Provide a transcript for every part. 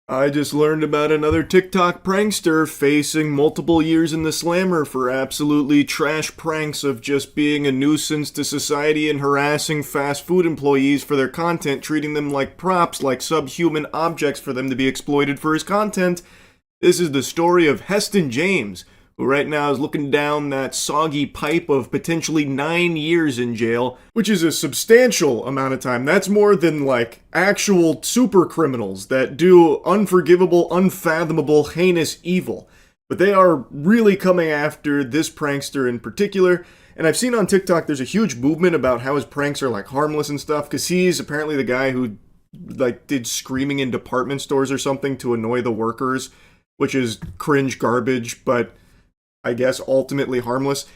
I just learned about another TikTok prankster facing multiple years in the slammer for absolutely trash pranks of just being a nuisance to society and harassing fast food employees for their content, treating them like props, like subhuman objects for them to be exploited for his content. This is the story of Heston James, who right now is looking down that soggy pipe of potentially 9 years in jail, which is a substantial amount of time. That's more than, like, actual super criminals that do unforgivable, unfathomable, heinous evil. But they are really coming after this prankster in particular. And I've seen on TikTok there's a huge movement about how his pranks are, like, harmless and stuff, because he's apparently the guy who, like, did screaming in department stores or something to annoy the workers, which is cringe garbage, but I guess ultimately harmless.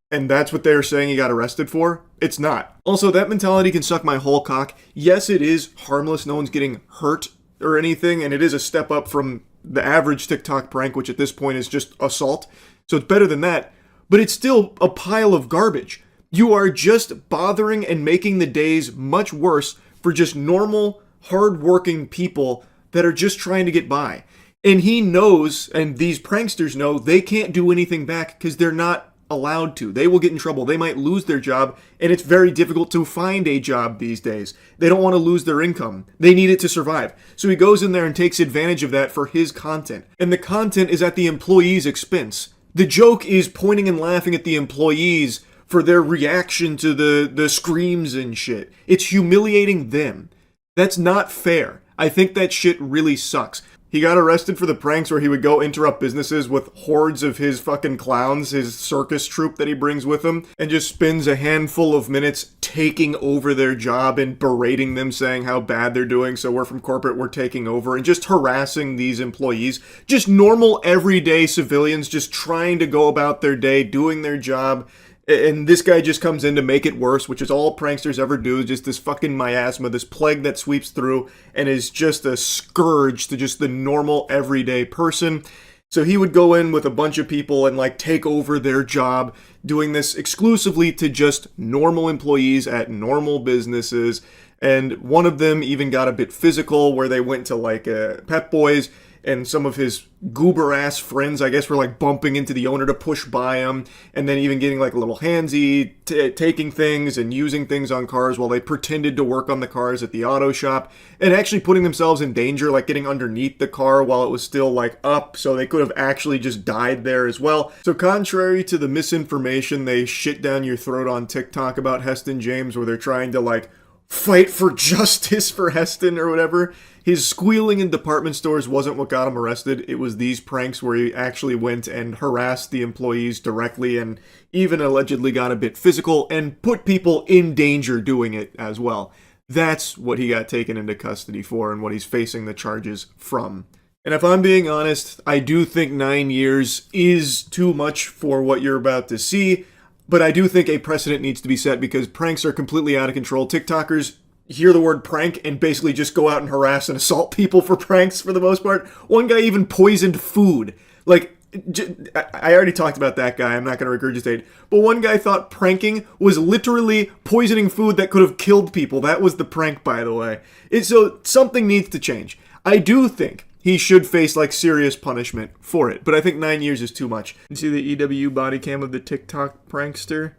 And that's what they're saying he got arrested for? It's not. Also, that mentality can suck my whole cock. Yes, it is harmless. No one's getting hurt or anything. And it is a step up from the average TikTok prank, which at this point is just assault. So it's better than that. But it's still a pile of garbage. You are just bothering and making the days much worse for just normal, hard-working people that are just trying to get by. And he knows, and these pranksters know, they can't do anything back because they're not allowed to. They will get in trouble. They might lose their job, and it's very difficult to find a job these days. They don't want to lose their income. They need it to survive. So he goes in there and takes advantage of that for his content. And the content is at the employee's expense. The joke is pointing and laughing at the employees for their reaction to the screams and shit. It's humiliating them. That's not fair. I think that shit really sucks. He got arrested for the pranks where he would go interrupt businesses with hordes of his fucking clowns, his circus troupe that he brings with him, and just spends a handful of minutes taking over their job and berating them, saying how bad they're doing, so we're from corporate, we're taking over, and just harassing these employees. Just normal, everyday civilians just trying to go about their day, doing their job. And this guy just comes in to make it worse, which is all pranksters ever do, just this fucking miasma, this plague that sweeps through and is just a scourge to just the normal, everyday person. So he would go in with a bunch of people and, like, take over their job, doing this exclusively to just normal employees at normal businesses. And one of them even got a bit physical, where they went to, like, Pep Boys, and some of his goober-ass friends, I guess, were, like, bumping into the owner to push by him, and then even getting, like, a little handsy, taking things and using things on cars while they pretended to work on the cars at the auto shop, and actually putting themselves in danger, like getting underneath the car while it was still, like, up, so they could have actually just died there as well. So contrary to the misinformation they shit down your throat on TikTok about Heston James, where they're trying to, like, fight for justice for Heston or whatever, his squealing in department stores wasn't what got him arrested. It was these pranks where he actually went and harassed the employees directly and even allegedly got a bit physical and put people in danger doing it as well. That's what he got taken into custody for and what he's facing the charges from. And if I'm being honest, I do think 9 years is too much for what you're about to see. But I do think a precedent needs to be set because pranks are completely out of control. TikTokers hear the word prank and basically just go out and harass and assault people for pranks for the most part. One guy even poisoned food. Like, I already talked about that guy. I'm not going to regurgitate. But one guy thought pranking was literally poisoning food that could have killed people. That was the prank, by the way. So something needs to change. I do think he should face, like, serious punishment for it. But I think 9 years is too much. You see the EW body cam of the TikTok prankster?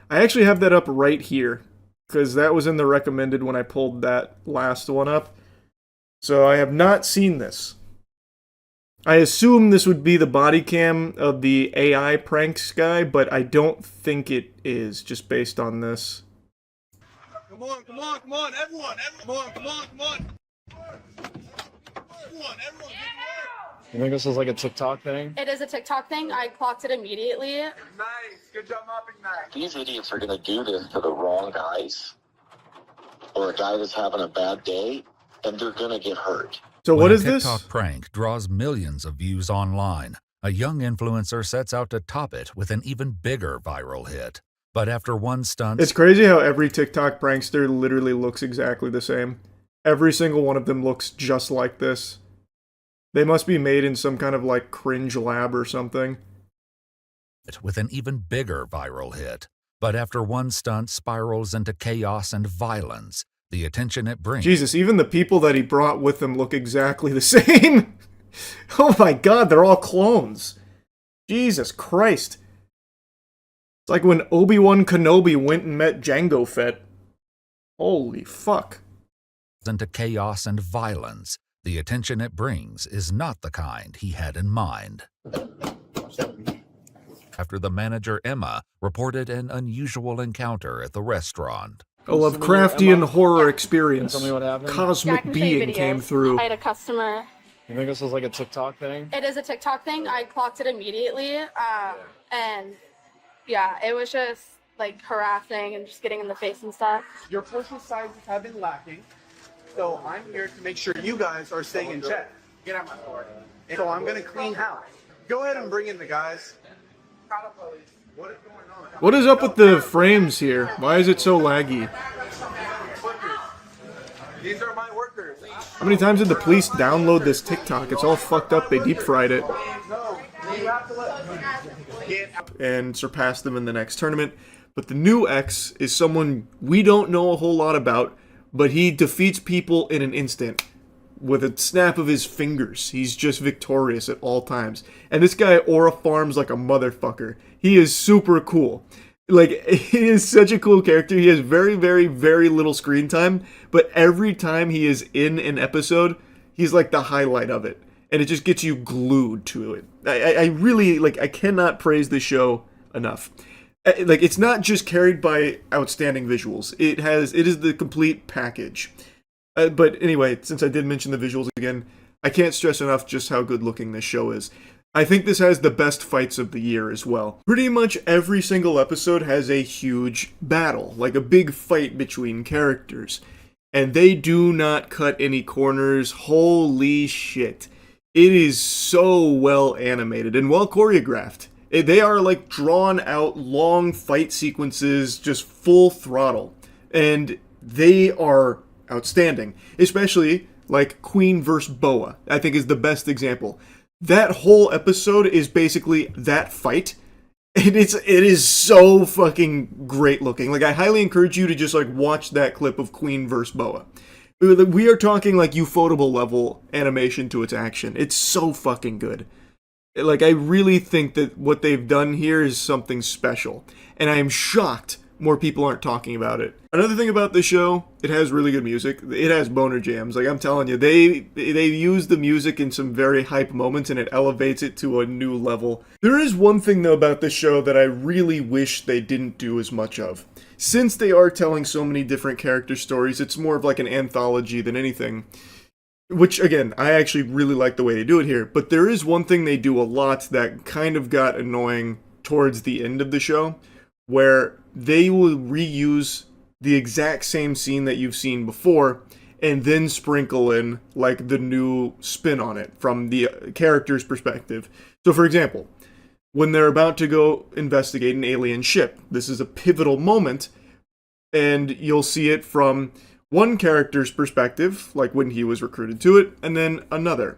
I actually have that up right here, because that was in the recommended when I pulled that last one up. So I have not seen this. I assume this would be the body cam of the AI pranks guy, but I don't think it is, just based on this. Come on, come on, come on, everyone, come on, come on, come on. Everyone, everyone, You think this is like a TikTok thing? It is a TikTok thing. I clocked it immediately. nice, good job mopping that. These idiots are going to do this to the wrong guys or a guy that's having a bad day, and they're going to get hurt. So what is this? When a TikTok prank draws millions of views online, a young influencer sets out to top it with an even bigger viral hit. But after one stunt... It's crazy how every TikTok prankster literally looks exactly the same. Every single one of them looks just like this. They must be made in some kind of, like, cringe lab or something. With an even bigger viral hit. But after one stunt spirals into chaos and violence, the attention it brings. Jesus, even the people that he brought with him look exactly the same. Oh my god, they're all clones. Jesus Christ. It's like when Obi-Wan Kenobi went and met Jango Fett. Holy fuck. Into chaos and violence, the attention it brings is not the kind he had in mind. After the manager Emma reported an unusual encounter at the restaurant. A Lovecraftian horror experience. Tell me what happened. Yeah, I Cosmic can show you being videos. came through. I had a customer. You think this is like a TikTok thing? It is a TikTok thing. I clocked it immediately. And yeah, it was just like harassing and just getting in the face and stuff. Your portion sizes have been lacking, so I'm here to make sure you guys are staying in check. Get out my door. So I'm gonna clean house. Go ahead and bring in the guys. What is going on? What is up with the frames here? Why is it so laggy? These are my workers. How many times did the police download this TikTok? It's all fucked up. They deep fried it No, you have to let get out. and surpassed them in the next tournament. But the new X is someone we don't know a whole lot about, but he defeats people in an instant with a snap of his fingers. He's just victorious at all times. And this guy aura farms like a motherfucker. He is super cool. Like, he is such a cool character. He has very, very, very little screen time, but every time he is in an episode, he's like the highlight of it. And it just gets you glued to it. I really, like, I cannot praise this show enough. Like, it's not just carried by outstanding visuals. It is the complete package. But anyway, since I did mention the visuals again, I can't stress enough just how good looking this show is. I think this has the best fights of the year as well. Pretty much every single episode has a huge battle, like a big fight between characters. And they do not cut any corners. Holy shit. It is so well animated and well choreographed. They are like drawn out long fight sequences, just full throttle. And they are outstanding. Especially like Queen vs. Boa, I think is the best example. That whole episode is basically that fight. And it is so fucking great looking. Like, I highly encourage you to just like watch that clip of Queen vs. Boa. We are talking like Ufotable level animation to its action. It's so fucking good. Like, I really think that what they've done here is something special. And I am shocked more people aren't talking about it. Another thing about the show, it has really good music. It has boner jams. Like, I'm telling you, they use the music in some very hype moments and it elevates it to a new level. There is one thing though about this show that I really wish they didn't do as much of. Since they are telling so many different character stories, it's more of like an anthology than anything. Which, again, I actually really like the way they do it here. But there is one thing they do a lot that kind of got annoying towards the end of the show, where they will reuse the exact same scene that you've seen before, and then sprinkle in, like, the new spin on it from the character's perspective. So, for example, when they're about to go investigate an alien ship, this is a pivotal moment, and you'll see it from one character's perspective, like when he was recruited to it, and then another.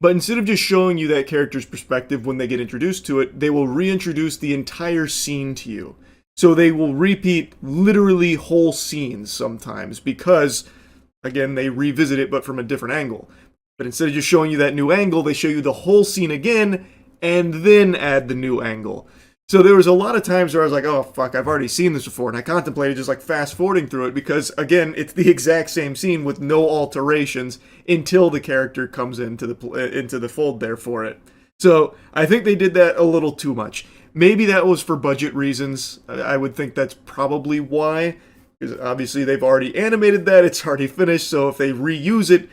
But instead of just showing you that character's perspective when they get introduced to it, they will reintroduce the entire scene to you. So they will repeat literally whole scenes sometimes because, again, they revisit it but from a different angle. But instead of just showing you that new angle, they show you the whole scene again and then add the new angle. So there was a lot of times where I was like, oh fuck, I've already seen this before, and I contemplated just like fast forwarding through it because, again, it's the exact same scene with no alterations until the character comes into the fold there for it. So I think they did that a little too much. Maybe that was for budget reasons. I would think that's probably why, because obviously they've already animated that, it's already finished, so if they reuse it,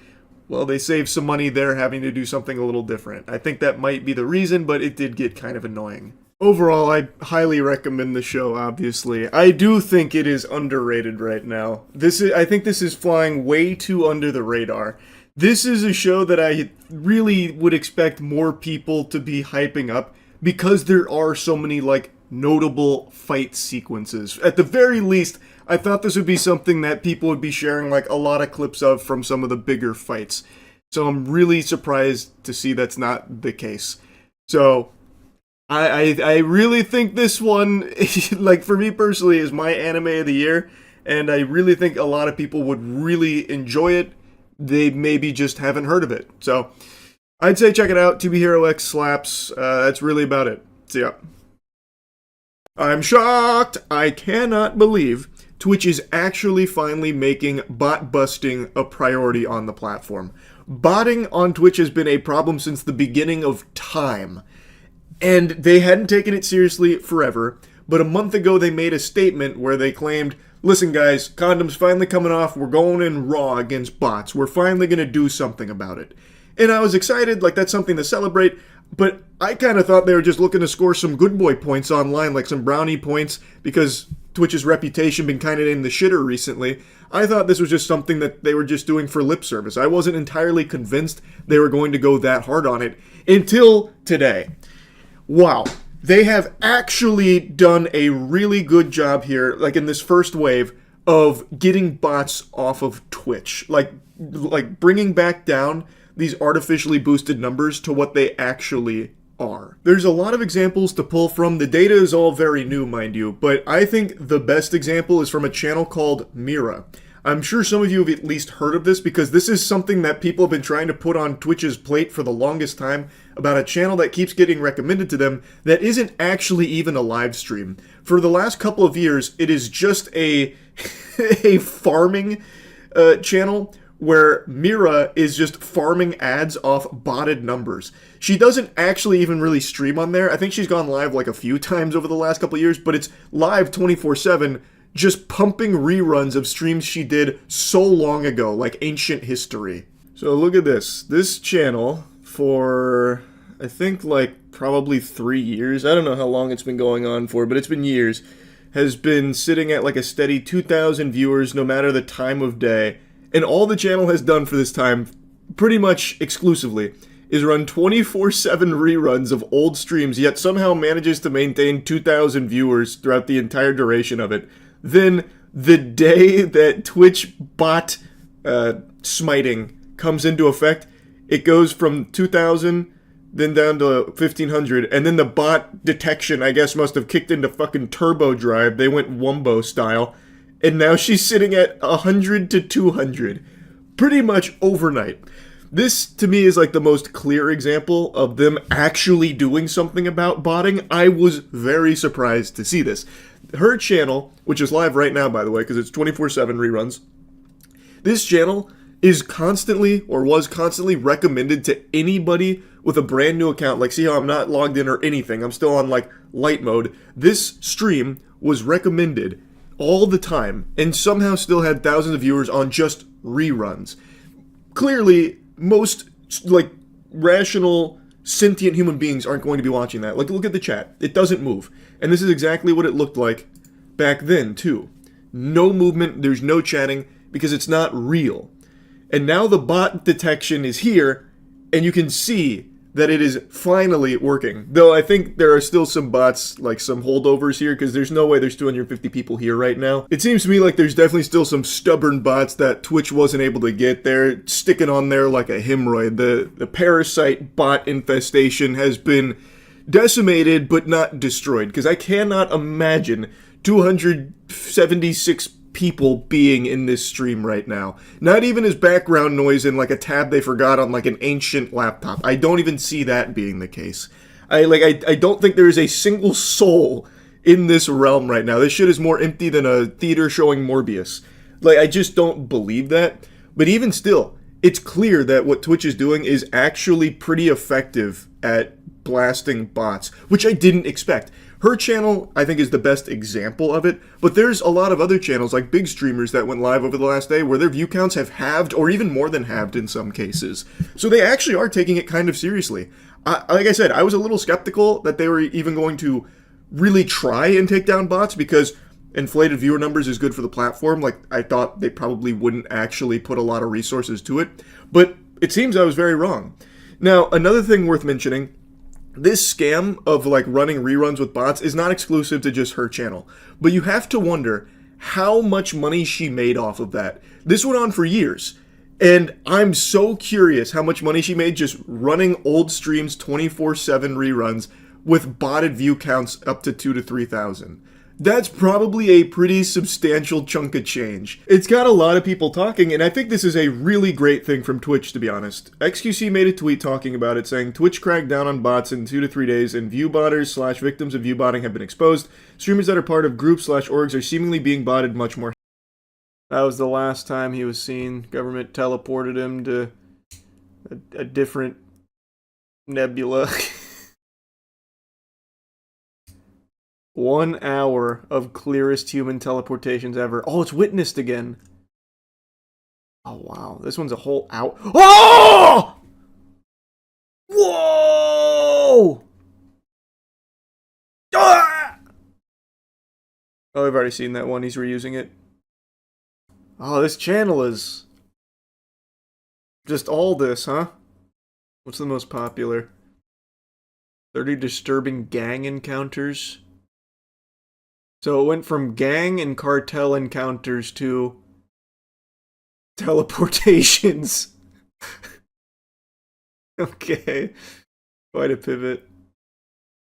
well, they save some money there having to do something a little different. I think that might be the reason, but it did get kind of annoying. Overall, I highly recommend the show, obviously. I do think it is underrated right now. I think this is flying way too under the radar. This is a show that I really would expect more people to be hyping up because there are so many, like, notable fight sequences. At the very least, I thought this would be something that people would be sharing, like, a lot of clips of from some of the bigger fights. So I'm really surprised to see that's not the case. So I really think this one, like, for me personally, is my anime of the year. and I really think a lot of people would really enjoy it. They maybe just haven't heard of it. So I'd say check it out. TB Hero X slaps. That's really about it. See ya. I'm shocked. I cannot believe Twitch is actually finally making bot busting a priority on the platform. Botting on Twitch has been a problem since the beginning of time, and they hadn't taken it seriously forever, but a month ago they made a statement where they claimed, listen guys, condoms finally coming off, we're going in raw against bots, we're finally going to do something about it. And I was excited, like that's something to celebrate, but I kind of thought they were just looking to score some good boy points online, like some brownie points, because Twitch's reputation been kind of in the shitter recently. I thought this was just something that they were just doing for lip service. I wasn't entirely convinced they were going to go that hard on it until today. Wow. They have actually done a really good job here, like in this first wave, of getting bots off of Twitch. Like bringing back down these artificially boosted numbers to what they actually are. There's a lot of examples to pull from. The data is all very new, mind you, but I think the best example is from a channel called Mira. I'm sure some of you have at least heard of this because this is something that people have been trying to put on Twitch's plate for the longest time about a channel that keeps getting recommended to them that isn't actually even a live stream. For the last couple of years, it is just a farming channel where Mira is just farming ads off botted numbers. She doesn't actually even really stream on there. I think she's gone live like a few times over the last couple of years, but it's live 24/7, just pumping reruns of streams she did so long ago, like ancient history. So look at this. This channel, for I think like probably 3 years, I don't know how long it's been going on for, but it's been years, has been sitting at like a steady 2,000 viewers no matter the time of day. And all the channel has done for this time, pretty much exclusively, is run 24/7 reruns of old streams, yet somehow manages to maintain 2,000 viewers throughout the entire duration of it. Then, the day that Twitch bot smiting comes into effect, it goes from 2,000, then down to 1,500, and then the bot detection, I guess, must have kicked into fucking turbo drive. They went Wumbo style. And now she's sitting at 100 to 200, pretty much overnight. This, to me, is like the most clear example of them actually doing something about botting. I was very surprised to see this. Her channel, which is live right now, by the way, because it's 24/7 reruns, this channel is constantly, or was constantly, recommended to anybody with a brand new account. Like, see how I'm not logged in or anything. I'm still on, like, light mode. This stream was recommended all the time, and somehow still had thousands of viewers on just reruns. Clearly, most, like, rational, sentient human beings aren't going to be watching that. Like, look at the chat. It doesn't move. And this is exactly what it looked like back then, too. No movement, there's no chatting, because it's not real. And now the bot detection is here, and you can see that it is finally working. Though I think there are still some bots, like some holdovers here, because there's no way there's 250 people here right now. It seems to me like there's definitely still some stubborn bots that Twitch wasn't able to get there, sticking on there like a hemorrhoid. The parasite bot infestation has been decimated, but not destroyed, because I cannot imagine 276 people being in this stream right now. Not even as background noise in like a tab they forgot on like an ancient laptop. I don't even see that being the case. I don't think there is a single soul in this realm right now. This shit is more empty than a theater showing Morbius. Like, I just don't believe that. But even still, it's clear that what Twitch is doing is actually pretty effective at blasting bots, which I didn't expect. Her channel, I think, is the best example of it, but there's a lot of other channels, like big streamers that went live over the last day, where their view counts have halved, or even more than halved in some cases. So they actually are taking it kind of seriously. Like I said, I was a little skeptical that they were even going to really try and take down bots, because inflated viewer numbers is good for the platform. Like, I thought they probably wouldn't actually put a lot of resources to it, but it seems I was very wrong. Now, another thing worth mentioning, this scam of like running reruns with bots is not exclusive to just her channel, but you have to wonder how much money she made off of that. This went on for years, and I'm so curious how much money she made just running old streams 24/7 reruns with botted view counts up to 2,000 to 3,000. That's probably a pretty substantial chunk of change. It's got a lot of people talking, and I think this is a really great thing from Twitch, to be honest. XQC made a tweet talking about it, saying, Twitch cracked down on bots in 2 to 3 days, and viewbotters / victims of viewbotting have been exposed. Streamers that are part of groups / orgs are seemingly being botted much more. That was the last time he was seen. Government teleported him to a different nebula. 1 hour of clearest human teleportations ever. Oh, it's witnessed again. Oh, wow. This one's a whole hour. Oh! Whoa! Ah! Oh, I've already seen that one. He's reusing it. Oh, this channel is just all this, huh? What's the most popular? 30 disturbing gang encounters. So it went from gang and cartel encounters to teleportations. Okay. Quite a pivot.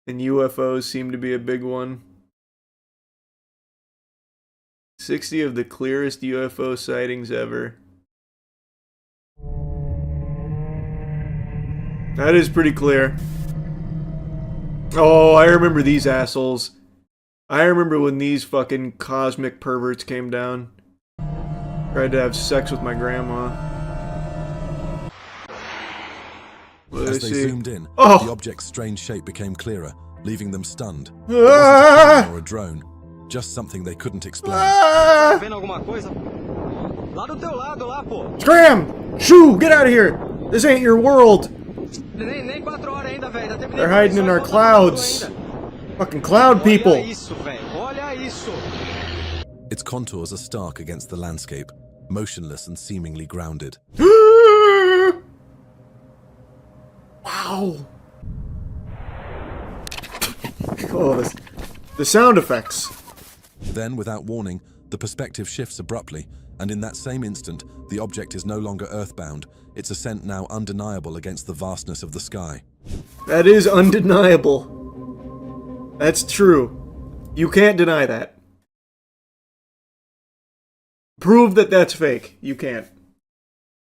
And UFOs seem to be a big one. 60 of the clearest UFO sightings ever. That is pretty clear. Oh, I remember these assholes. I remember when these fucking cosmic perverts came down. Tried to have sex with my grandma. As they zoomed in, oh! the object's strange shape became clearer, leaving them stunned. Ah! It wasn't a plane or a drone, just something they couldn't explain. Ah! Scram! Shoo! Get out of here! This ain't your world! They're hiding in our clouds! Fucking cloud people! Its contours are stark against the landscape, motionless and seemingly grounded. Wow! Oh, the sound effects. Then, without warning, the perspective shifts abruptly, and in that same instant, the object is no longer earthbound, its ascent now undeniable against the vastness of the sky. That is undeniable. That's true. You can't deny that. Prove that that's fake. You can't.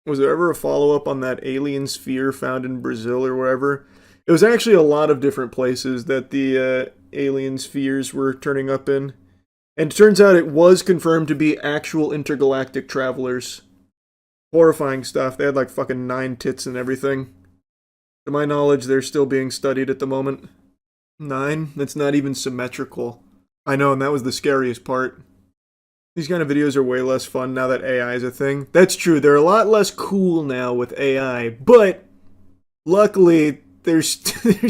Was there ever a follow-up on that alien sphere found in Brazil or wherever? It was actually a lot of different places that the alien spheres were turning up in. And it turns out it was confirmed to be actual intergalactic travelers. Horrifying stuff. They had like fucking 9 tits and everything. To my knowledge, they're still being studied at the moment. 9? That's not even symmetrical. I know, and that was the scariest part. These kind of videos are way less fun now that AI is a thing. That's true, they're a lot less cool now with AI, but luckily, there's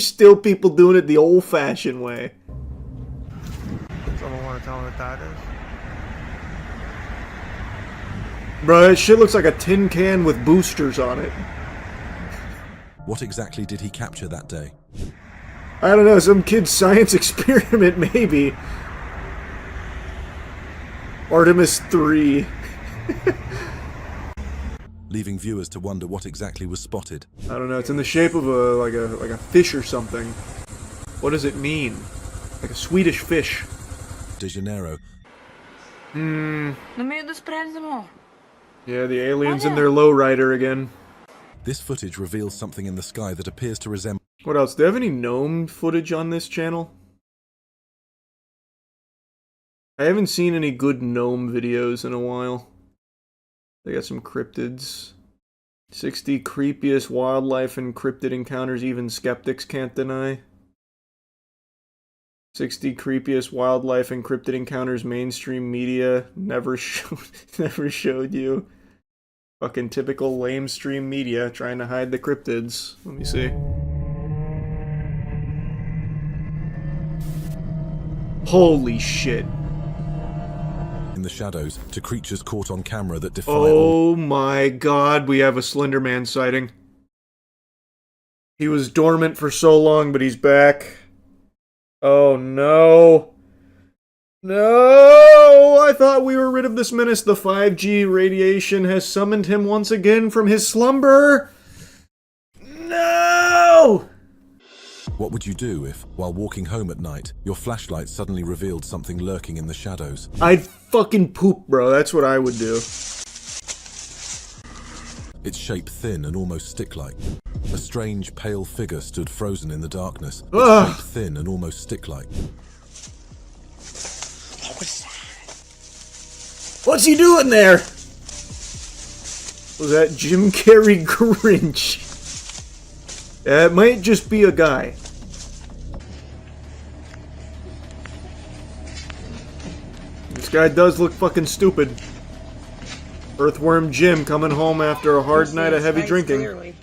still people doing it the old-fashioned way. Someone want to tell me what that is? Bro, that shit looks like a tin can with boosters on it. What exactly did he capture that day? I don't know, some kid's science experiment, maybe. Artemis 3. Leaving viewers to wonder what exactly was spotted. I don't know, it's in the shape of like a fish or something. What does it mean? Like a Swedish fish. De Janeiro. Yeah, the aliens in their lowrider again. This footage reveals something in the sky that appears to resemble... What else? Do they have any gnome footage on this channel? I haven't seen any good gnome videos in a while. They got some cryptids. 60 creepiest wildlife and cryptid encounters even skeptics can't deny. 60 creepiest wildlife and cryptid encounters mainstream media never showed you. Fucking typical lamestream media trying to hide the cryptids. Let me see. Holy shit. in the shadows to creatures caught on camera that defy Oh my god, we have a Slender Man sighting. He was dormant for so long, but he's back. Oh no. No! I thought we were rid of this menace. The 5G radiation has summoned him once again from his slumber. No! What would you do if, while walking home at night, your flashlight suddenly revealed something lurking in the shadows? I'd fucking poop, bro. That's what I would do. Its shape thin and almost stick-like. A strange, pale figure stood frozen in the darkness. Its Ugh. shape thin and almost stick-like. What's he doing there? Was that Jim Carrey Grinch? It might just be a guy. This guy does look fucking stupid. Earthworm Jim coming home after a hard night of heavy drinking. Clearly.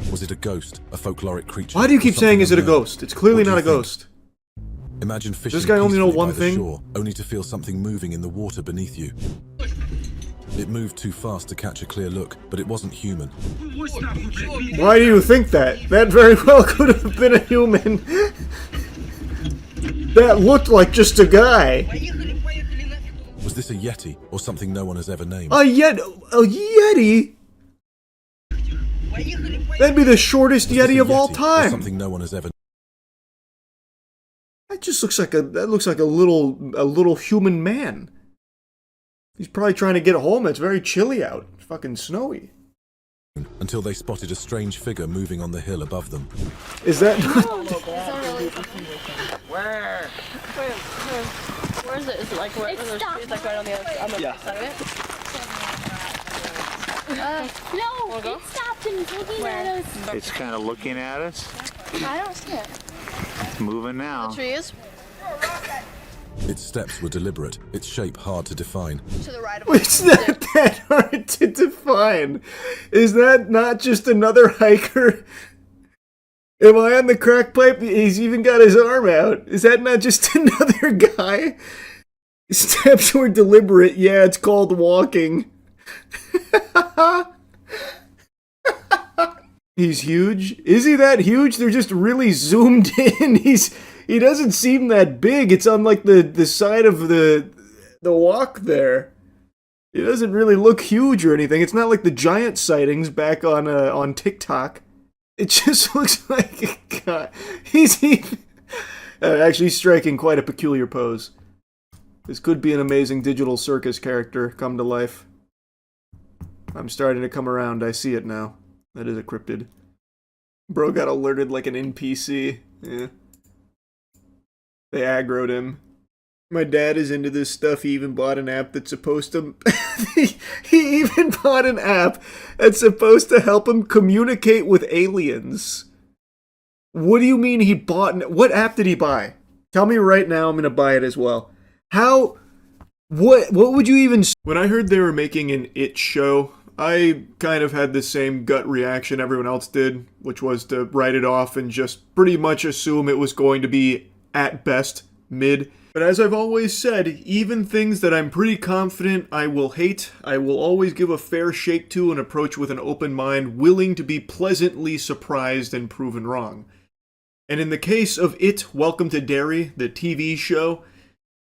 Was it a ghost, a folkloric creature? Why do you or keep something saying, is it a unknown? ghost? It's clearly What do not you a think? ghost. Imagine fishing Does this guy only know peacefully one by the thing? shore, only to feel something moving in the water beneath you. It moved too fast to catch a clear look, but it wasn't human. Why do you think that? That very well could have been a human. That looked like just a guy. Was this a yeti, or something no one has ever named? A yeti? That'd be the shortest Was this yeti a of all yeti, or time. something no one has ever. That just looks like a little human man. He's probably trying to get home. It's very chilly out. It's fucking snowy. Until they spotted a strange figure moving on the hill above them. Is that Where? Where is it? Is it like where? It's like right on the other side of it. No, it stopped and was looking at us. It's kind of looking at us. I don't see it. Moving now. Trees Its steps were deliberate, its shape hard to define. to the right of It's not that hard to define. Is that not just another hiker? Am I on the crack pipe? He's even got his arm out. Is that not just another guy? Steps were deliberate. Yeah, it's called walking. He's huge. Is he that huge? They're just really zoomed in. He doesn't seem that big. It's on like the side of the walk there. It doesn't really look huge or anything. It's not like the giant sightings back on TikTok. It just looks like a guy. He's actually striking quite a peculiar pose. This could be an amazing digital circus character come to life. I'm starting to come around. I see it now. That is a cryptid. Bro got alerted like an NPC. Yeah. They aggroed him. My dad is into this stuff. He even bought an app that's supposed to... he even bought an app that's supposed to help him communicate with aliens. What do you mean he bought... What app did he buy? Tell me right now, I'm going to buy it as well. How... What would you even... When I heard they were making an It show, I kind of had the same gut reaction everyone else did, which was to write it off and just pretty much assume it was going to be, at best, mid. But as I've always said, even things that I'm pretty confident I will hate, I will always give a fair shake to and approach with an open mind, willing to be pleasantly surprised and proven wrong. And in the case of It, Welcome to Derry, the TV show,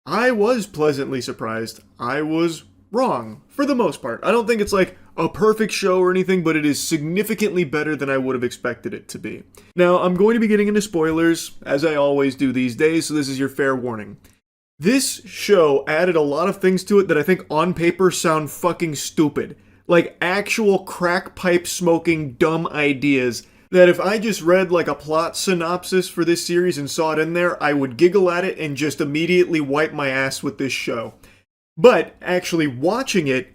I was pleasantly surprised. I was wrong, for the most part. I don't think it's like a perfect show or anything, but it is significantly better than I would have expected it to be. Now, I'm going to be getting into spoilers, as I always do these days, so this is your fair warning. This show added a lot of things to it that I think on paper sound fucking stupid. Like actual crack pipe smoking dumb ideas that if I just read like a plot synopsis for this series and saw it in there, I would giggle at it and just immediately wipe my ass with this show. But actually watching it,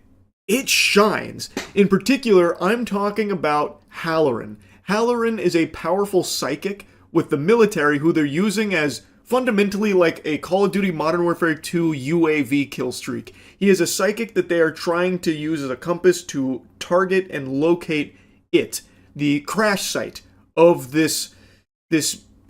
it shines. In particular, I'm talking about Halloran. Halloran is a powerful psychic with the military who they're using as fundamentally like a Call of Duty Modern Warfare 2 UAV kill streak. He is a psychic that they are trying to use as a compass to target and locate it, the crash site of this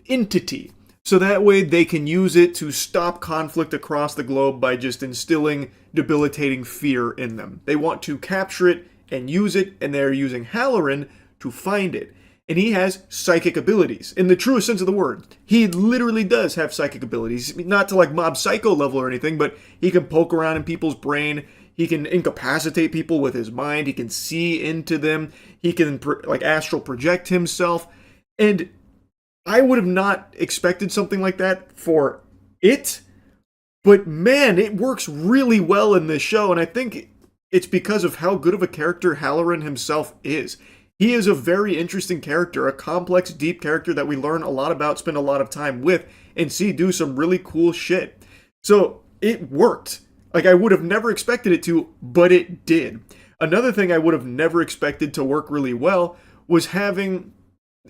entity. So that way they can use it to stop conflict across the globe by just instilling debilitating fear in them. They want to capture it and use it, and they're using Halloran to find it. And he has psychic abilities, in the truest sense of the word. He literally does have psychic abilities. Not to like Mob Psycho level or anything, but he can poke around in people's brain. He can incapacitate people with his mind. He can see into them. He can like astral project himself. And I would have not expected something like that for it, but man, it works really well in this show, and I think it's because of how good of a character Halloran himself is. He is a very interesting character, a complex, deep character that we learn a lot about, spend a lot of time with, and see do some really cool shit. So it worked. Like, I would have never expected it to, but it did. Another thing I would have never expected to work really well was having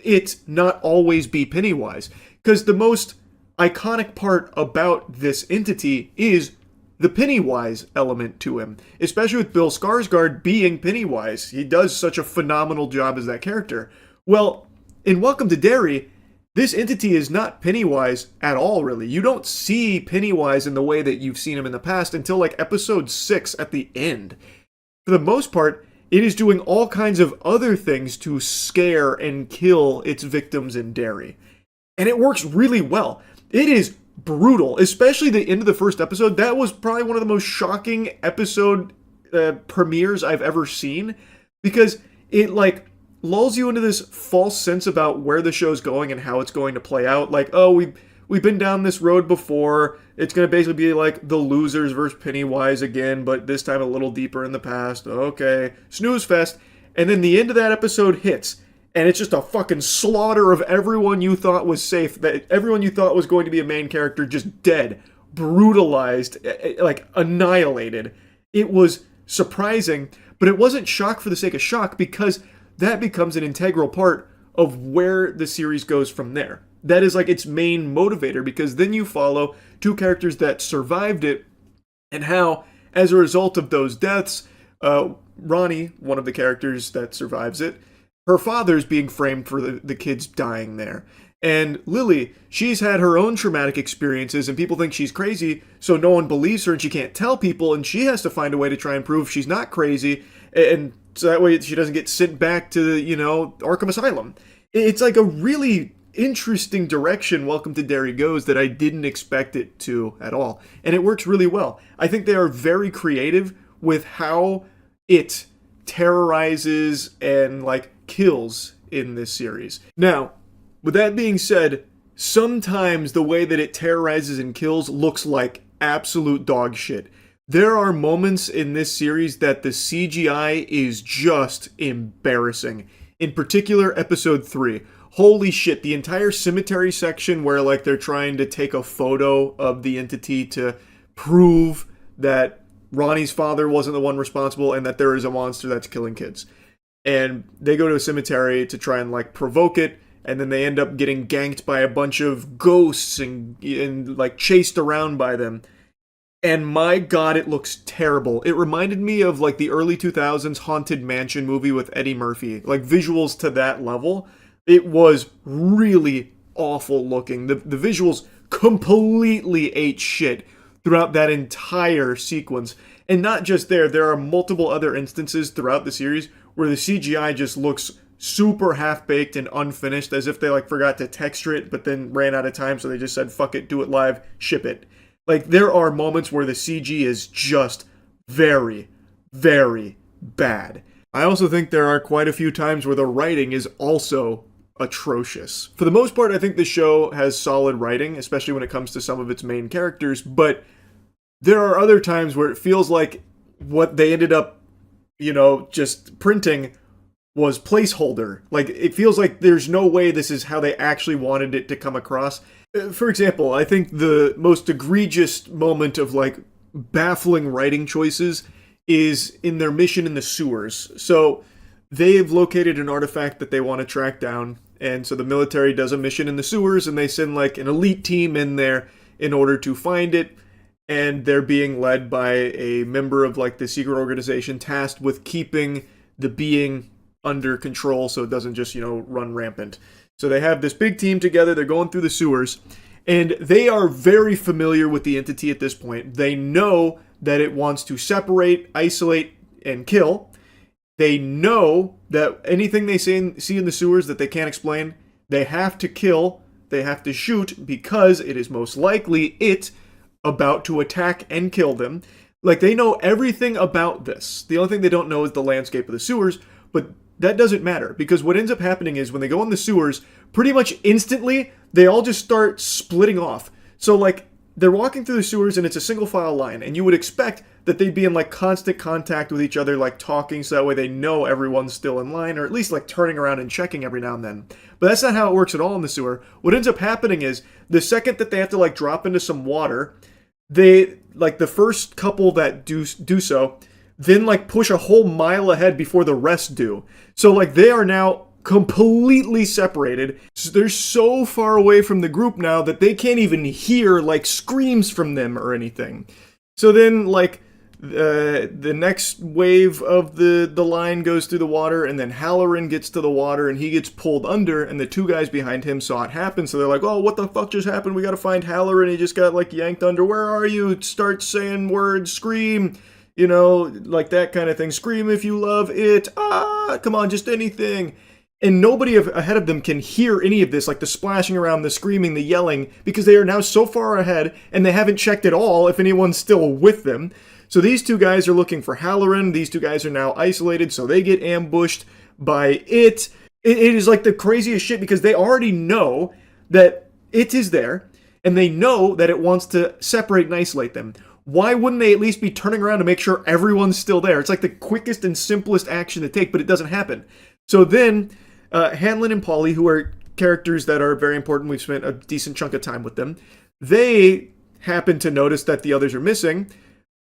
it not always be Pennywise. Because the most iconic part about this entity is the Pennywise element to him. Especially with Bill Skarsgård being Pennywise. He does such a phenomenal job as that character. Well, in Welcome to Derry, this entity is not Pennywise at all, really. You don't see Pennywise in the way that you've seen him in the past until like episode 6 at the end. For the most part, it is doing all kinds of other things to scare and kill its victims in Derry. And it works really well. It is brutal, especially the end of the first episode. That was probably one of the most shocking episode premieres I've ever seen, because it like lulls you into this false sense about where the show's going and how it's going to play out. Like, oh, we've been down this road before. It's going to basically be like the losers versus Pennywise again, but this time a little deeper in the past. Okay, snooze fest. And then the end of that episode hits, and it's just a fucking slaughter of everyone you thought was safe, that everyone you thought was going to be a main character just dead, brutalized, like annihilated. It was surprising, but it wasn't shock for the sake of shock, because that becomes an integral part of where the series goes from there. That is like its main motivator, because then you follow two characters that survived it, and how, as a result of those deaths, Ronnie, one of the characters that survives it, her father's being framed for the kids dying there. And Lily, she's had her own traumatic experiences, and people think she's crazy, so no one believes her, and she can't tell people, and she has to find a way to try and prove she's not crazy, and so that way she doesn't get sent back to, Arkham Asylum. It's like a really interesting direction Welcome to Derry goes that I didn't expect it to at all. And it works really well. I think they are very creative with how it terrorizes and, kills in this series. Now, with that being said, sometimes the way that it terrorizes and kills looks like absolute dog shit. There are moments in this series that the CGI is just embarrassing. In particular, episode 3. Holy shit, the entire cemetery section where, they're trying to take a photo of the entity to prove that Ronnie's father wasn't the one responsible and that there is a monster that's killing kids. And they go to a cemetery to try and, provoke it, and then they end up getting ganked by a bunch of ghosts and chased around by them. And my god, it looks terrible. It reminded me of, the early 2000s Haunted Mansion movie with Eddie Murphy. Visuals to that level. It was really awful looking. The visuals completely ate shit throughout that entire sequence. And not just there are multiple other instances throughout the series where the CGI just looks super half-baked and unfinished, as if they, forgot to texture it, but then ran out of time, so they just said, fuck it, do it live, ship it. There are moments where the CG is just very, very bad. I also think there are quite a few times where the writing is also atrocious. For the most part, I think the show has solid writing, especially when it comes to some of its main characters, but there are other times where it feels like what they ended up, just printing was placeholder. It feels like there's no way this is how they actually wanted it to come across. For example, I think the most egregious moment of, baffling writing choices is in their mission in the sewers. So they've located an artifact that they want to track down, and so the military does a mission in the sewers, and they send, an elite team in there in order to find it, and they're being led by a member of, the secret organization tasked with keeping the being under control so it doesn't just, run rampant. So they have this big team together, they're going through the sewers, and they are very familiar with the entity at this point. They know that it wants to separate, isolate, and kill. They know that anything they see in the sewers that they can't explain, they have to kill, they have to shoot, because it is most likely it about to attack and kill them. They know everything about this. The only thing they don't know is the landscape of the sewers, but that doesn't matter, because what ends up happening is when they go in the sewers, pretty much instantly, they all just start splitting off. So, like, they're walking through the sewers and it's a single file line, and you would expect that they'd be in, like, constant contact with each other, like, talking, so that way they know everyone's still in line, or at least, like, turning around and checking every now and then. But that's not how it works at all in the sewer. What ends up happening is, the second that they have to, like, drop into some water, they, like, the first couple that do so, then, like, push a whole mile ahead before the rest do. So, like, they are now completely separated. So they're so far away from the group now that they can't even hear, like, screams from them or anything. So then, like, the next wave of the line goes through the water, and then Halloran gets to the water, and he gets pulled under, and the two guys behind him saw it happen, so they're like, oh, what the fuck just happened? We gotta find Halloran. He just got, like, yanked under. Where are you? Start saying words. Scream. You know, like that kind of thing. Scream if you love it. Ah, come on, just anything. And nobody ahead of them can hear any of this, like the splashing around, the screaming, the yelling, because they are now so far ahead, and they haven't checked at all if anyone's still with them. So these two guys are looking for Halloran. These two guys are now isolated, so they get ambushed by it. It is like the craziest shit, because they already know that it is there, and they know that it wants to separate and isolate them. Why wouldn't they at least be turning around to make sure everyone's still there? It's like the quickest and simplest action to take, but it doesn't happen. So then, Hanlon and Polly, who are characters that are very important, we've spent a decent chunk of time with them, they happen to notice that the others are missing,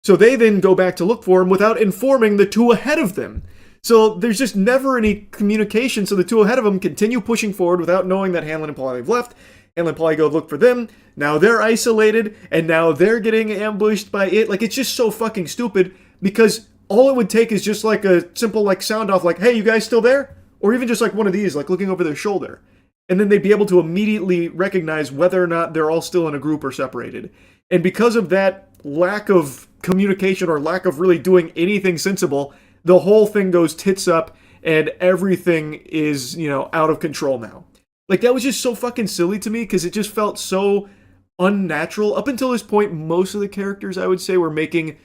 so they then go back to look for them without informing the two ahead of them. So there's just never any communication, so the two ahead of them continue pushing forward without knowing that Hanlon and Polly have left. Hanlon and Polly go look for them, now they're isolated, and now they're getting ambushed by it. Like, it's just so fucking stupid, because all it would take is just like a simple, like, sound off, like, hey, you guys still there? Or even just like one of these, like looking over their shoulder. And then they'd be able to immediately recognize whether or not they're all still in a group or separated. And because of that lack of communication or lack of really doing anything sensible, the whole thing goes tits up and everything is, you know, out of control now. Like, that was just so fucking silly to me, because it just felt so unnatural. Up until this point, most of the characters, I would say, were making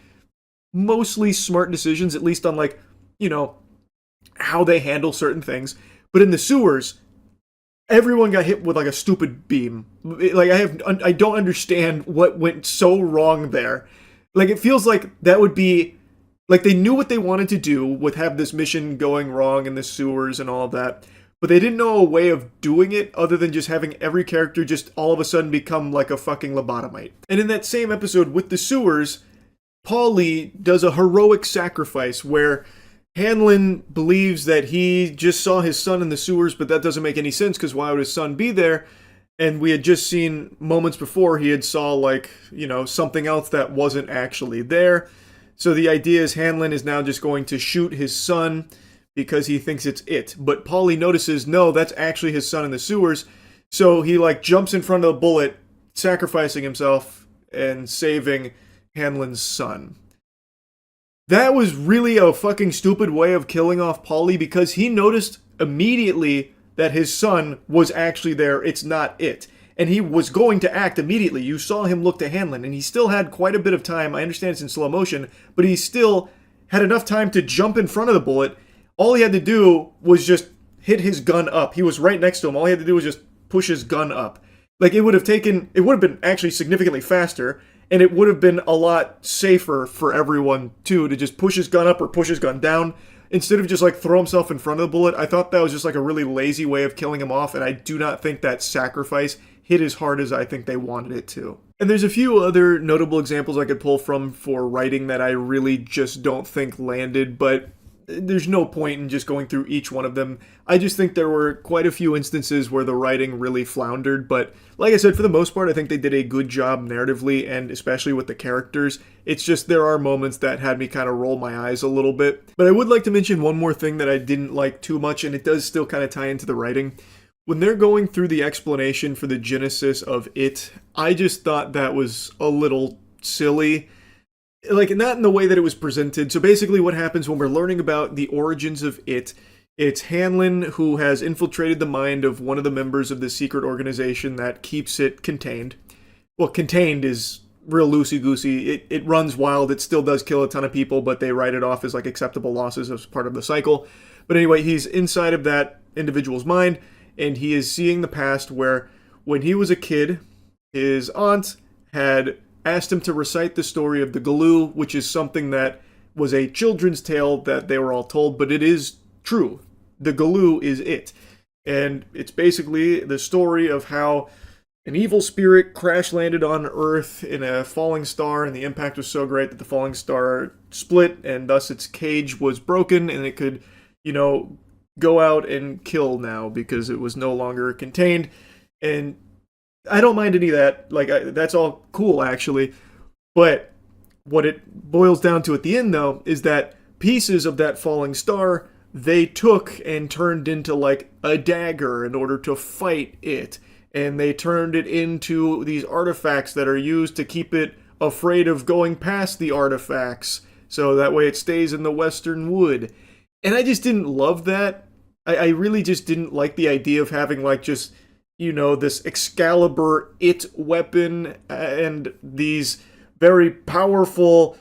mostly smart decisions, at least on, like, you know, how they handle certain things. But in the sewers, everyone got hit with, like, a stupid beam. Like, I don't understand what went so wrong there. Like, it feels like that would be, like, they knew what they wanted to do with have this mission going wrong in the sewers and all of that, but they didn't know a way of doing it other than just having every character just all of a sudden become like a fucking lobotomite. And in that same episode with the sewers, Paulie does a heroic sacrifice where Hanlon believes that he just saw his son in the sewers, but that doesn't make any sense, because why would his son be there? And we had just seen moments before he had saw, like, you know, something else that wasn't actually there. So the idea is Hanlon is now just going to shoot his son because he thinks it's it. But Paulie notices, no, that's actually his son in the sewers. So he, like, jumps in front of the bullet, sacrificing himself and saving Hanlon's son. That was really a fucking stupid way of killing off Paulie, because he noticed immediately that his son was actually there. It's not it. And he was going to act immediately. You saw him look to Hanlon, and he still had quite a bit of time. I understand it's in slow motion, but he still had enough time to jump in front of the bullet. All he had to do was just hit his gun up. He was right next to him. All he had to do was just push his gun up. Like, it would have been actually significantly faster, and it would have been a lot safer for everyone, too, to just push his gun up or push his gun down, instead of just, like, throw himself in front of the bullet. I thought that was just, like, a really lazy way of killing him off, and I do not think that sacrifice hit as hard as I think they wanted it to. And there's a few other notable examples I could pull from for writing that I really just don't think landed, but there's no point in just going through each one of them. I just think there were quite a few instances where the writing really floundered, but like I said, for the most part, I think they did a good job narratively, and especially with the characters. It's just there are moments that had me kind of roll my eyes a little bit. But I would like to mention one more thing that I didn't like too much, and it does still kind of tie into the writing. When they're going through the explanation for the genesis of it, I just thought that was a little silly. Like, not in the way that it was presented. So basically what happens when we're learning about the origins of it, it's Hanlon who has infiltrated the mind of one of the members of the secret organization that keeps it contained. Well, contained is real loosey-goosey. It runs wild. It still does kill a ton of people, but they write it off as, like, acceptable losses as part of the cycle. But anyway, he's inside of that individual's mind, and he is seeing the past where when he was a kid, his aunt had asked him to recite the story of the Galoo, which is something that was a children's tale that they were all told, but it is true. The Galoo is it. And it's basically the story of how an evil spirit crash landed on Earth in a falling star, and the impact was so great that the falling star split, and thus its cage was broken, and it could, go out and kill now because it was no longer contained. And I don't mind any of that. That's all cool, actually. But what it boils down to at the end, though, is that pieces of that falling star they took and turned into like a dagger in order to fight it. And they turned it into these artifacts that are used to keep it afraid of going past the artifacts. So that way it stays in the Western wood. And I just didn't love that. I really just didn't like the idea of having this Excalibur it weapon and these very powerful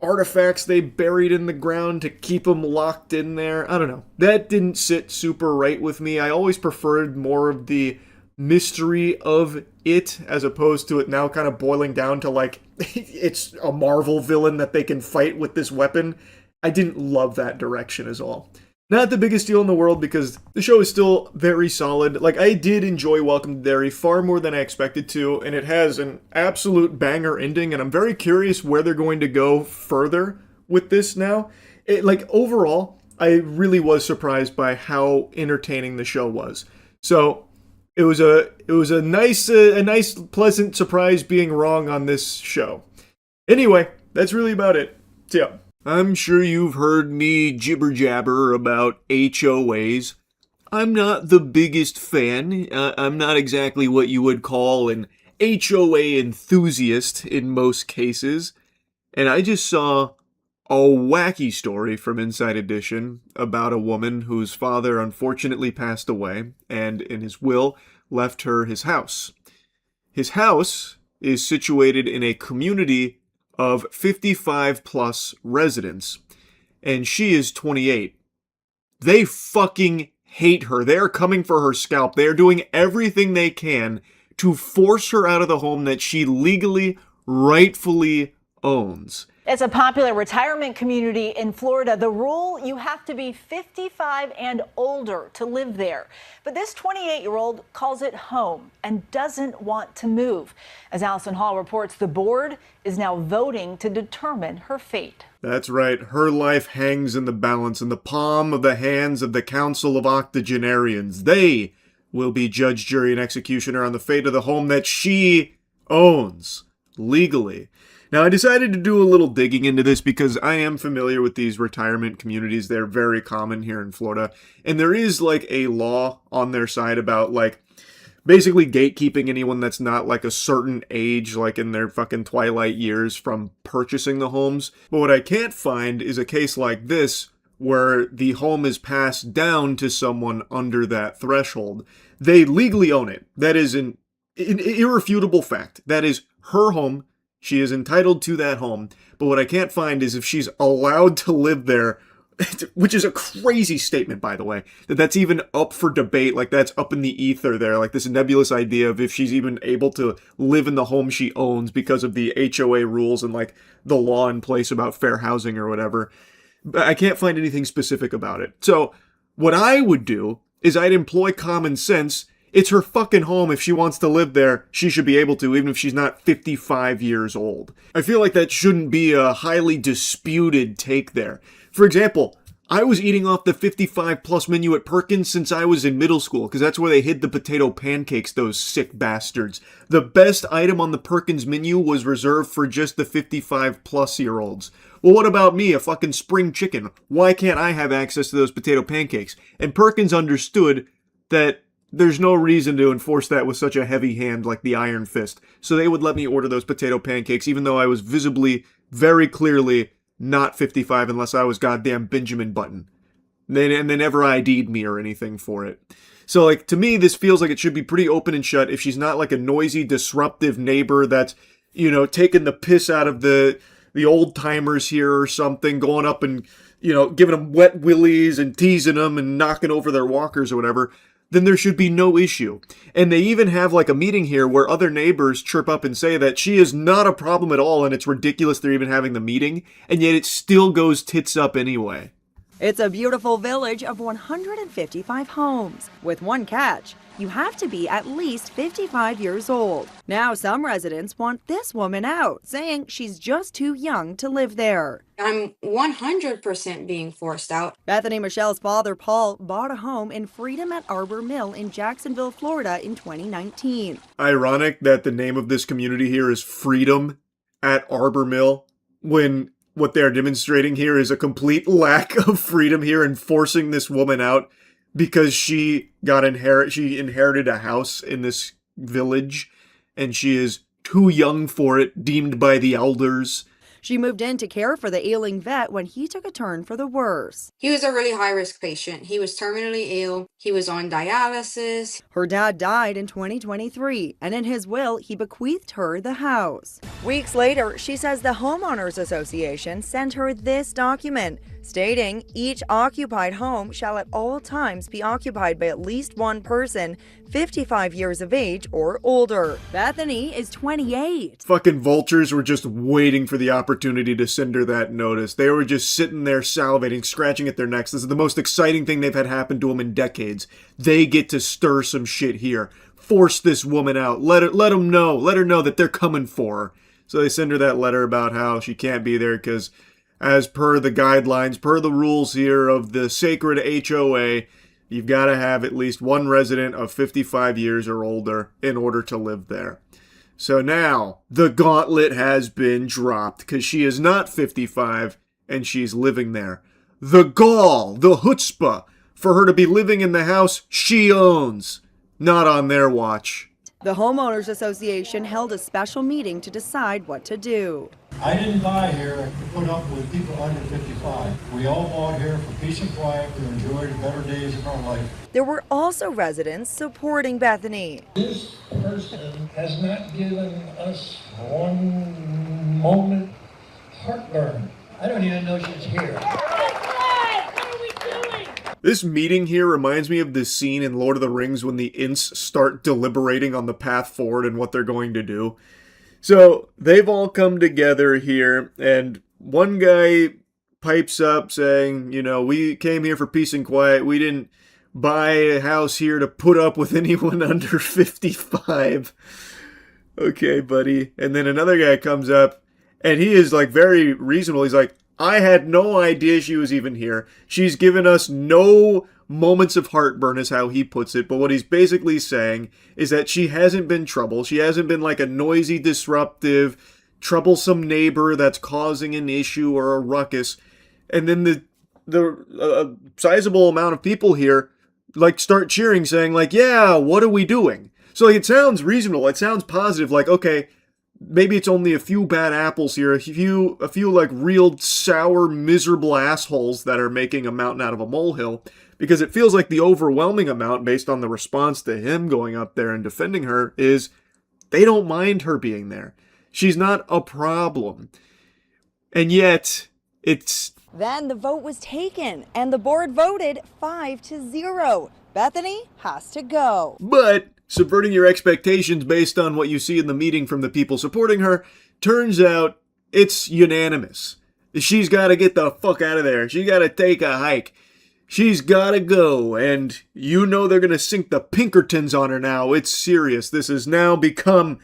artifacts they buried in the ground to keep them locked in there. I don't know. That didn't sit super right with me. I always preferred more of the mystery of it as opposed to it now kind of boiling down to it's a Marvel villain that they can fight with this weapon. I didn't love that direction as all. Not the biggest deal in the world because the show is still very solid. I did enjoy Welcome to Derry far more than I expected to, and it has an absolute banger ending, and I'm very curious where they're going to go further with this now. Overall, I really was surprised by how entertaining the show was. So, it was a nice pleasant surprise being wrong on this show. Anyway, that's really about it. So, yeah. I'm sure you've heard me jibber jabber about HOAs. I'm not the biggest fan. I'm not exactly what you would call an HOA enthusiast in most cases. And I just saw a wacky story from Inside Edition about a woman whose father unfortunately passed away and in his will left her his house. His house is situated in a community of 55 plus residents, and she is 28. They fucking hate her. They are coming for her scalp. They are doing everything they can to force her out of the home that she legally, rightfully owns. It's a popular retirement community in Florida. The rule, you have to be 55 and older to live there. But this 28-year-old calls it home and doesn't want to move. As Allison Hall reports, the board is now voting to determine her fate. That's right. Her life hangs in the balance in the palm of the hands of the Council of Octogenarians. They will be judge, jury, and executioner on the fate of the home that she owns legally. Now, I decided to do a little digging into this because I am familiar with these retirement communities. They're very common here in Florida. And there is a law on their side about basically gatekeeping anyone that's not a certain age, in their fucking twilight years from purchasing the homes. But what I can't find is a case like this where the home is passed down to someone under that threshold. They legally own it. That is an irrefutable fact. That is her home. She is entitled to that home, but what I can't find is if she's allowed to live there, which is a crazy statement, by the way, that's even up for debate, that's up in the ether there, this nebulous idea of if she's even able to live in the home she owns because of the HOA rules and, the law in place about fair housing or whatever. But I can't find anything specific about it. So, what I would do is I'd employ common sense. It's her fucking home. If she wants to live there, she should be able to, even if she's not 55 years old. I feel like that shouldn't be a highly disputed take there. For example, I was eating off the 55 plus menu at Perkins since I was in middle school, because that's where they hid the potato pancakes, those sick bastards. The best item on the Perkins menu was reserved for just the 55 plus year olds. Well, what about me, a fucking spring chicken? Why can't I have access to those potato pancakes? And Perkins understood that there's no reason to enforce that with such a heavy hand like the Iron Fist. So they would let me order those potato pancakes even though I was visibly, very clearly not 55 unless I was goddamn Benjamin Button. And they never ID'd me or anything for it. So, to me, this feels like it should be pretty open and shut if she's not a noisy, disruptive neighbor that's, taking the piss out of the old timers here or something, going up and giving them wet willies and teasing them and knocking over their walkers or whatever, then there should be no issue. And they even have like a meeting here where other neighbors chirp up and say that she is not a problem at all, and it's ridiculous they're even having the meeting, and yet it still goes tits up anyway. It's a beautiful village of 155 homes, with one catch. You have to be at least 55 years old. Now some residents want this woman out, saying she's just too young to live there. I'm 100% being forced out. Bethany Michelle's father, Paul, bought a home in Freedom at Arbor Mill in Jacksonville, Florida in 2019. Ironic that the name of this community here is Freedom at Arbor Mill, when what they're demonstrating here is a complete lack of freedom here and forcing this woman out because she inherited a house in this village and she is too young for it, deemed by the elders. She moved in to care for the ailing vet when he took a turn for the worse. He was a really high-risk patient. He was terminally ill. He was on dialysis. Her dad died in 2023, and in his will, he bequeathed her the house. Weeks later, she says the Homeowners Association sent her this document, stating each occupied home shall at all times be occupied by at least one person 55 years of age or older. Bethany is 28. Fucking vultures were just waiting for the opportunity to send her that notice. They were just sitting there salivating, scratching at their necks. This is the most exciting thing they've had happen to them in decades. They get to stir some shit here. Force this woman out. Let her know that they're coming for her. So they send her that letter about how she can't be there because, as per the guidelines, per the rules here of the sacred HOA, you've got to have at least one resident of 55 years or older in order to live there. So now, the gauntlet has been dropped because she is not 55 and she's living there. The gall, the chutzpah, for her to be living in the house she owns, not on their watch. The Homeowners Association held a special meeting to decide what to do. I didn't buy here to put up with people under 55. We all bought here for peace and quiet to enjoy the better days of our life. There were also residents supporting Bethany. This person has not given us one moment heartburn. I don't even know she's here. This meeting here reminds me of this scene in Lord of the Rings when the Ints start deliberating on the path forward and what they're going to do. So they've all come together here, and one guy pipes up saying, we came here for peace and quiet. We didn't buy a house here to put up with anyone under 55. Okay, buddy. And then another guy comes up, and he is like very reasonable. He's like, I had no idea she was even here. She's given us no moments of heartburn, is how he puts it. But what he's basically saying is that she hasn't been trouble. She hasn't been like a noisy, disruptive, troublesome neighbor that's causing an issue or a ruckus. And then the sizable amount of people here like start cheering, saying like, yeah, what are we doing? So like, it sounds reasonable. It sounds positive. Like, okay, maybe it's only a few bad apples here, a few like real sour, miserable assholes that are making a mountain out of a molehill, because it feels like the overwhelming amount, based on the response to him going up there and defending her, is they don't mind her being there. She's not a problem. And yet, it's... Then the vote was taken, and the board voted 5-0. Bethany has to go. But subverting your expectations based on what you see in the meeting from the people supporting her, turns out it's unanimous. She's got to get the fuck out of there. She got to take a hike. She's got to go. And they're going to sink the Pinkertons on her now. It's serious. This has now become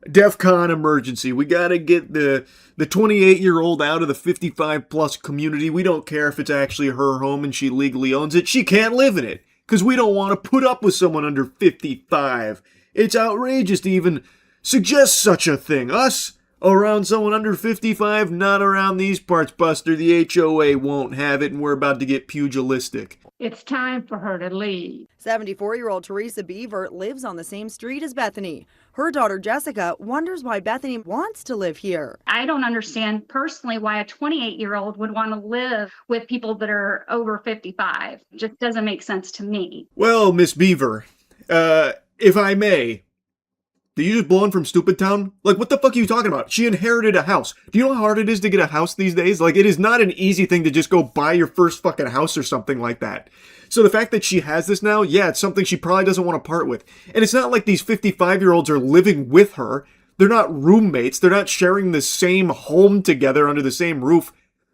DEFCON emergency. We got to get the 28-year-old out of the 55-plus community. We don't care if it's actually her home and she legally owns it. She can't live in it, because we don't want to put up with someone under 55. It's outrageous to even suggest such a thing. Us, around someone under 55, not around these parts, Buster. The HOA won't have it, and we're about to get pugilistic. It's time for her to leave. 74-year-old Teresa Beaver lives on the same street as Bethany. Her daughter Jessica wonders why Bethany wants to live here. I don't understand personally why a 28-year-old would want to live with people that are over 55. It just doesn't make sense to me. Well, Miss Beaver, if I may, Did you just blow in from Stupid Town? Like, what the fuck are you talking about? She inherited a house. Do you know how hard it is to get a house these days? Like, it is not an easy thing to just go buy your first fucking house or something like that. So the fact that she has this now, yeah, it's something she probably doesn't want to part with. And it's not like these 55-year-olds are living with her. They're not roommates. They're not sharing the same home together under the same roof.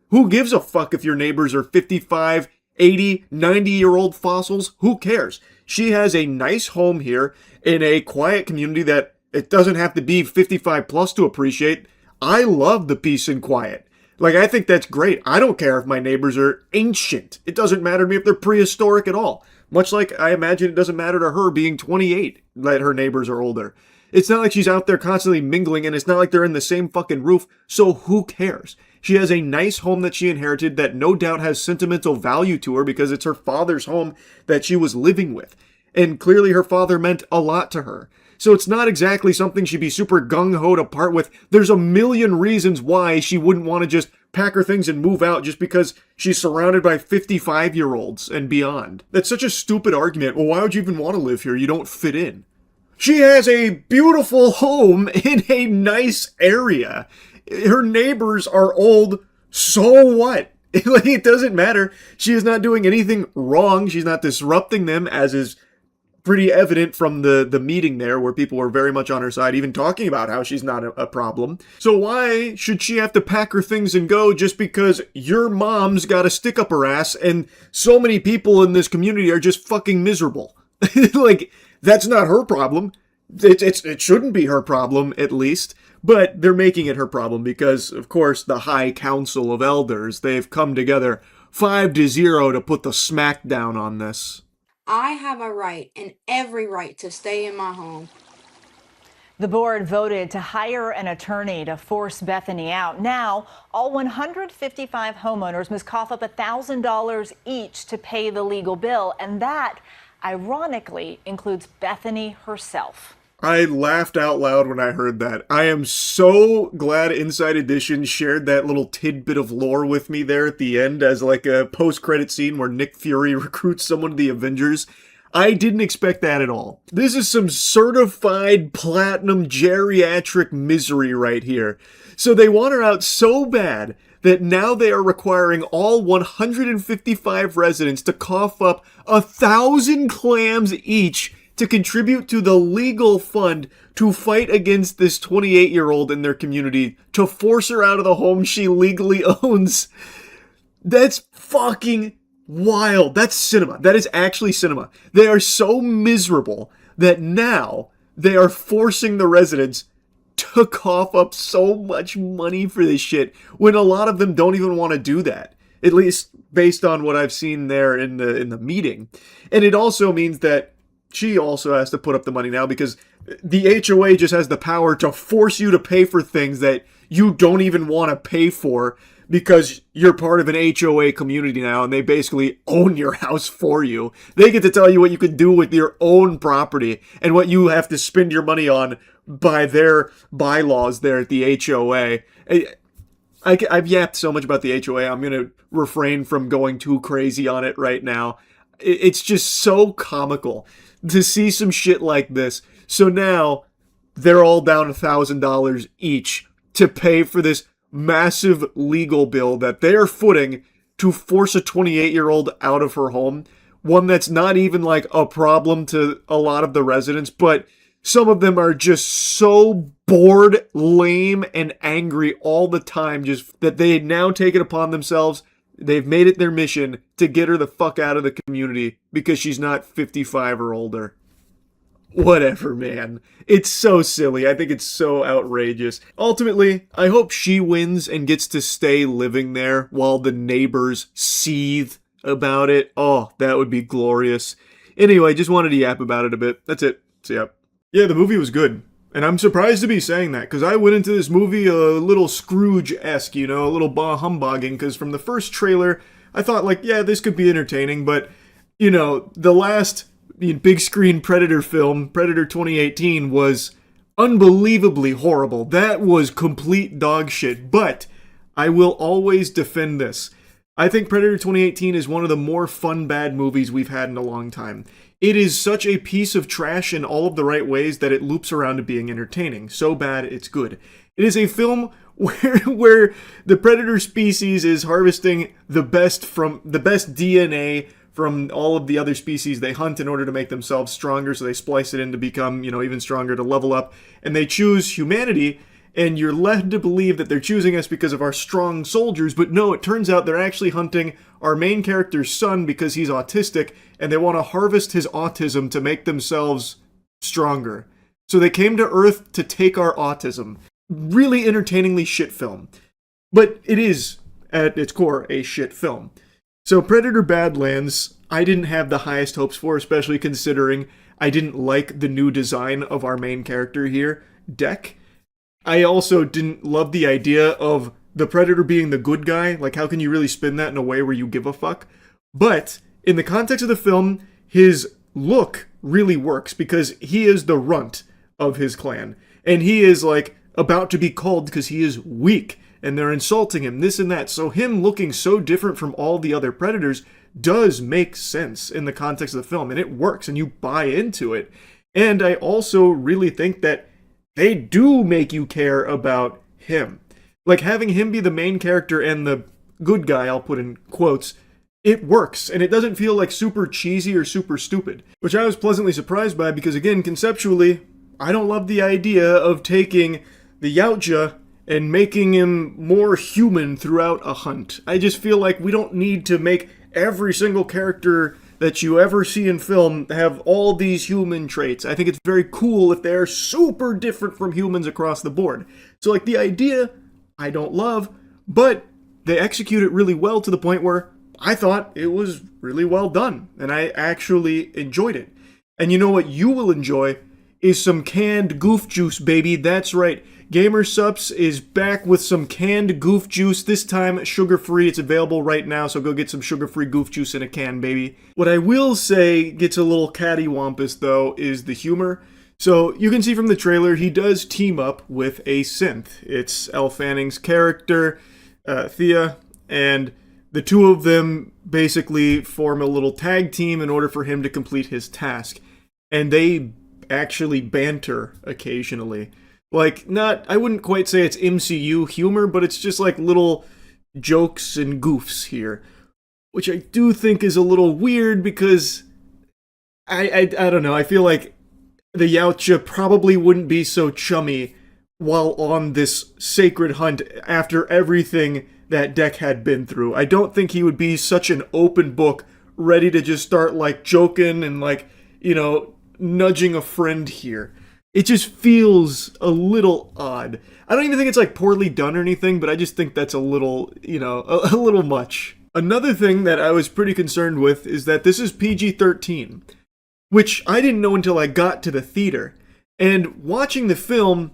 Who gives a fuck if your neighbors are 55, 80, 90-year-old fossils? Who cares? She has a nice home here in a quiet community that it doesn't have to be 55 plus to appreciate. I love the peace and quiet. Like, I think that's great. I don't care if my neighbors are ancient. It doesn't matter to me if they're prehistoric at all. Much like I imagine it doesn't matter to her being 28 that her neighbors are older. It's not like she's out there constantly mingling, and it's not like they're in the same fucking roof, so who cares? She has a nice home that she inherited that no doubt has sentimental value to her because it's her father's home that she was living with. And clearly her father meant a lot to her. So it's not exactly something she'd be super gung-ho to part with. There's a million reasons why she wouldn't want to just pack her things and move out just because she's surrounded by 55-year-olds and beyond. That's such a stupid argument. Well, why would you even want to live here? You don't fit in. She has a beautiful home in a nice area. Her neighbors are old, so what? Like, it doesn't matter. She is not doing anything wrong. She's not disrupting them, as is pretty evident from the meeting there where people were very much on her side, even talking about how she's not a problem. So why should she have to pack her things and go just because your mom's got a stick up her ass and so many people in this community are just fucking miserable? Like, that's not her problem. It shouldn't be her problem, at least. But they're making it her problem because, of course, the High Council of Elders, they've come together 5-0 to put the smackdown on this. I have a right and every right to stay in my home. The board voted to hire an attorney to force Bethany out. Now, all 155 homeowners must cough up $1,000 each to pay the legal bill, and that, ironically, includes Bethany herself. I laughed out loud when I heard that. I am so glad Inside Edition shared that little tidbit of lore with me there at the end as like a post-credit scene where Nick Fury recruits someone to the Avengers. I didn't expect that at all. This is some certified platinum geriatric misery right here. So they want her out so bad that now they are requiring all 155 residents to cough up 1,000 clams each to contribute to the legal fund to fight against this 28-year-old in their community, to force her out of the home she legally owns. That's fucking wild. That's cinema. That is actually cinema. They are so miserable that now they are forcing the residents to cough up so much money for this shit when a lot of them don't even want to do that. At least based on what I've seen there in the meeting. And it also means that she also has to put up the money now because the HOA just has the power to force you to pay for things that you don't even want to pay for because you're part of an HOA community now and they basically own your house for you. They get to tell you what you can do with your own property and what you have to spend your money on by their bylaws there at the HOA. I've yapped so much about the HOA, I'm going to refrain from going too crazy on it right now. It's just so comical to see some shit like this. So now they're all down $1,000 each to pay for this massive legal bill that they are footing to force a 28-year-old out of her home. One that's not even like a problem to a lot of the residents, but some of them are just so bored, lame, and angry all the time, just that they now take it upon themselves. They've made it their mission to get her the fuck out of the community because she's not 55 or older. Whatever, man. It's so silly. I think it's so outrageous. Ultimately, I hope she wins and gets to stay living there while the neighbors seethe about it. Oh, that would be glorious. Anyway, just wanted to yap about it a bit. That's it. So, yeah. Yeah, the movie was good. And I'm surprised to be saying that, because I went into this movie a little Scrooge-esque, a little bah humbugging, because from the first trailer, I thought, like, yeah, this could be entertaining, but, the last big screen Predator film, Predator 2018, was unbelievably horrible. That was complete dog shit, but I will always defend this. I think Predator 2018 is one of the more fun bad movies we've had in a long time. It is such a piece of trash in all of the right ways that it loops around to being entertaining. So bad, it's good. It is a film where the predator species is harvesting the best DNA from all of the other species they hunt in order to make themselves stronger, so they splice it in to become, even stronger, to level up, and they choose humanity, and you're led to believe that they're choosing us because of our strong soldiers, but no, it turns out they're actually hunting our main character's son because he's autistic, and they want to harvest his autism to make themselves stronger. So they came to Earth to take our autism. Really entertainingly shit film. But it is, at its core, a shit film. So Predator Badlands, I didn't have the highest hopes for, especially considering I didn't like the new design of our main character here, Deck. I also didn't love the idea of the Predator being the good guy. Like, how can you really spin that in a way where you give a fuck? But, in the context of the film, his look really works because he is the runt of his clan. And he is, about to be called because he is weak. And they're insulting him, this and that. So him looking so different from all the other Predators does make sense in the context of the film. And it works, and you buy into it. And I also really think that they do make you care about him. Like, having him be the main character and the good guy, I'll put in quotes, it works. And it doesn't feel like super cheesy or super stupid. Which I was pleasantly surprised by because, again, conceptually, I don't love the idea of taking the Yautja and making him more human throughout a hunt. I just feel like we don't need to make every single character that you ever see in film have all these human traits. I think it's very cool if they're super different from humans across the board. So, the idea, I don't love, but they execute it really well to the point where I thought it was really well done, and I actually enjoyed it. And you know what you will enjoy is some canned goof juice, baby. That's right. Gamer Sups is back with some canned goof juice, this time sugar-free. It's available right now, so go get some sugar-free goof juice in a can, baby. What I will say gets a little cattywampus, though, is the humor. So, you can see from the trailer, he does team up with a synth. It's Elle Fanning's character, Thea, and the two of them basically form a little tag team in order for him to complete his task. And they actually banter occasionally. I wouldn't quite say it's MCU humor, but it's just little jokes and goofs here. Which I do think is a little weird because, I don't know, I feel like the Yautja probably wouldn't be so chummy while on this sacred hunt after everything that Deck had been through. I don't think he would be such an open book, ready to just start joking and nudging a friend here. It just feels a little odd. I don't even think it's poorly done or anything, but I just think that's a little, a little much. Another thing that I was pretty concerned with is that this is PG-13, which I didn't know until I got to the theater. And watching the film,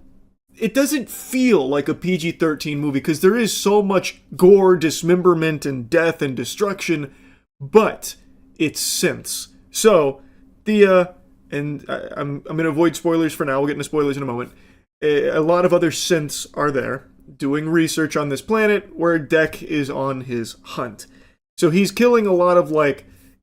it doesn't feel like a PG-13 movie because there is so much gore, dismemberment, and death and destruction, but it's synths. So, and I'm going to avoid spoilers for now, we'll get into spoilers in a moment. A lot of other synths are there doing research on this planet where Deck is on his hunt. So he's killing a lot of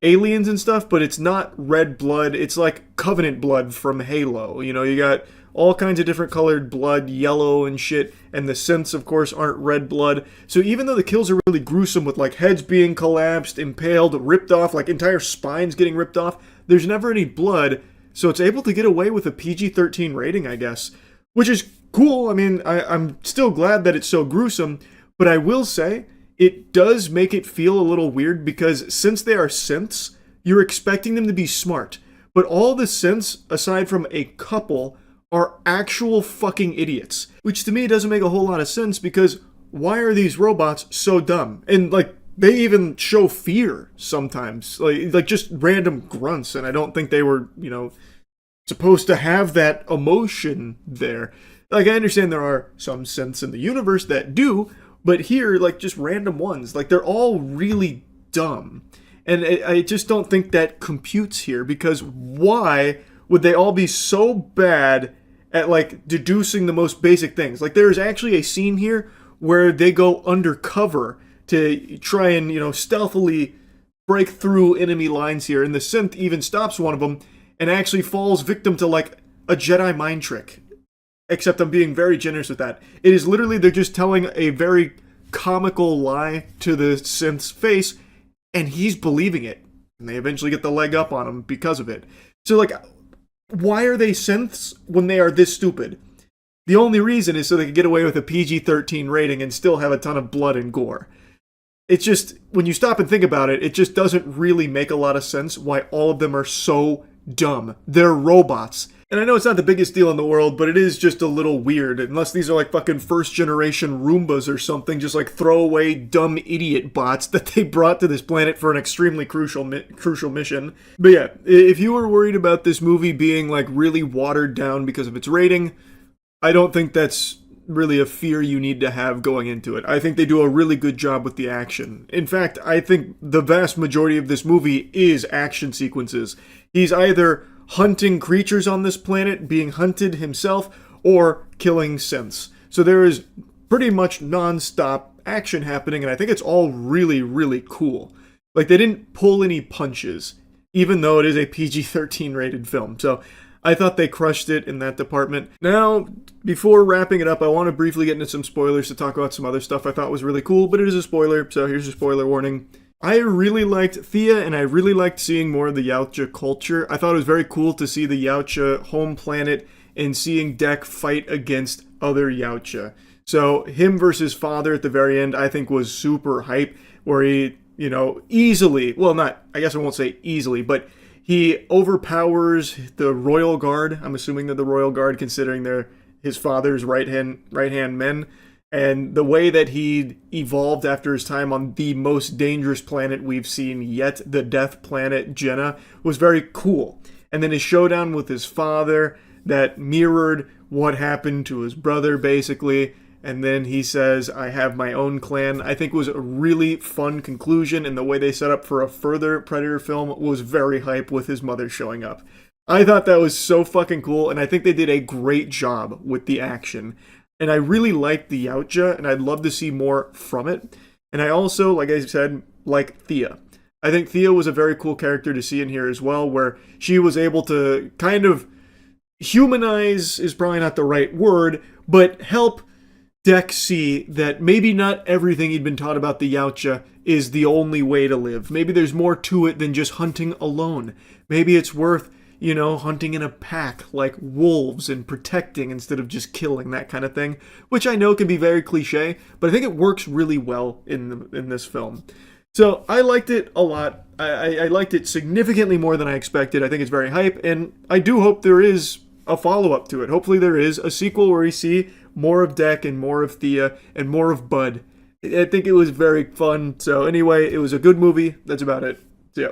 aliens and stuff, but it's not red blood, it's Covenant blood from Halo. You got all kinds of different colored blood, yellow and shit, and the synths, of course, aren't red blood. So even though the kills are really gruesome with heads being collapsed, impaled, ripped off, entire spines getting ripped off, there's never any blood. So it's able to get away with a PG-13 rating, I guess, which is cool. I mean, I'm still glad that it's so gruesome, but I will say it does make it feel a little weird because since they are synths, you're expecting them to be smart. But all the synths, aside from a couple, are actual fucking idiots, which to me doesn't make a whole lot of sense because why are these robots so dumb? And they even show fear sometimes, just random grunts, and I don't think they were, supposed to have that emotion there. I understand there are some synths in the universe that do, but here, just random ones, they're all really dumb. And I just don't think that computes here, because why would they all be so bad at, deducing the most basic things? There's actually a scene here where they go undercover to try and, stealthily break through enemy lines here, and the synth even stops one of them and actually falls victim to like a Jedi mind trick. Except I'm being very generous with that. It is literally they're just telling a very comical lie to the synth's face, and he's believing it. And they eventually get the leg up on him because of it. So like, why are they synths when they are this stupid? The only reason is so they can get away with a PG-13 rating and still have a ton of blood and gore. It's just, when you stop and think about it, it just doesn't really make a lot of sense why all of them are so dumb. They're robots. And I know it's not the biggest deal in the world, but it is just a little weird. Unless these are like fucking first generation Roombas or something, just like throwaway dumb idiot bots that they brought to this planet for an extremely crucial mission. But yeah, if you were worried about this movie being like really watered down because of its rating, I don't think that's really a fear you need to have going into it. I think they do a really good job with the action. In fact, I think the vast majority of this movie is action sequences. He's either hunting creatures on this planet, being hunted himself, or killing synths. So there is pretty much non-stop action happening, and I think it's all really, really cool. Like, they didn't pull any punches, even though it is a PG-13 rated film. So I thought they crushed it in that department. Now, before wrapping it up, I want to briefly get into some spoilers to talk about some other stuff I thought was really cool, but it is a spoiler, so here's a spoiler warning. I really liked Thea, and I really liked seeing more of the Yautja culture. I thought it was very cool to see the Yautja home planet and seeing Dek fight against other Yautja. So him versus father at the very end, I think was super hype, where he, you know, easily, well not, I guess I won't say easily, but he overpowers the Royal Guard. I'm assuming they're the Royal Guard considering they're his father's right-hand men. And the way that he evolved after his time on the most dangerous planet we've seen yet, the death planet Jenna, was very cool. And then his showdown with his father that mirrored what happened to his brother, basically. And then he says, I have my own clan. I think was a really fun conclusion, and the way they set up for a further Predator film was very hype with his mother showing up. I thought that was so fucking cool, and I think they did a great job with the action. And I really liked the Yautja, and I'd love to see more from it. And I also, like I said, like Thea. I think Thea was a very cool character to see in here as well, where she was able to kind of humanize is probably not the right word, but help Dek see that maybe not everything he'd been taught about the Yautja is the only way to live. Maybe there's more to it than just hunting alone. Maybe it's worth, you know, hunting in a pack like wolves and protecting instead of just killing, that kind of thing, which I know can be very cliche, but I think it works really well in this film. So I liked it a lot. I liked it significantly more than I expected. I think it's very hype, and I do hope there is a follow-up to it. Hopefully there is a sequel where we see more of Dek and more of Thea and more of Bud. I think it was very fun. So anyway, it was a good movie. That's about it. So yeah.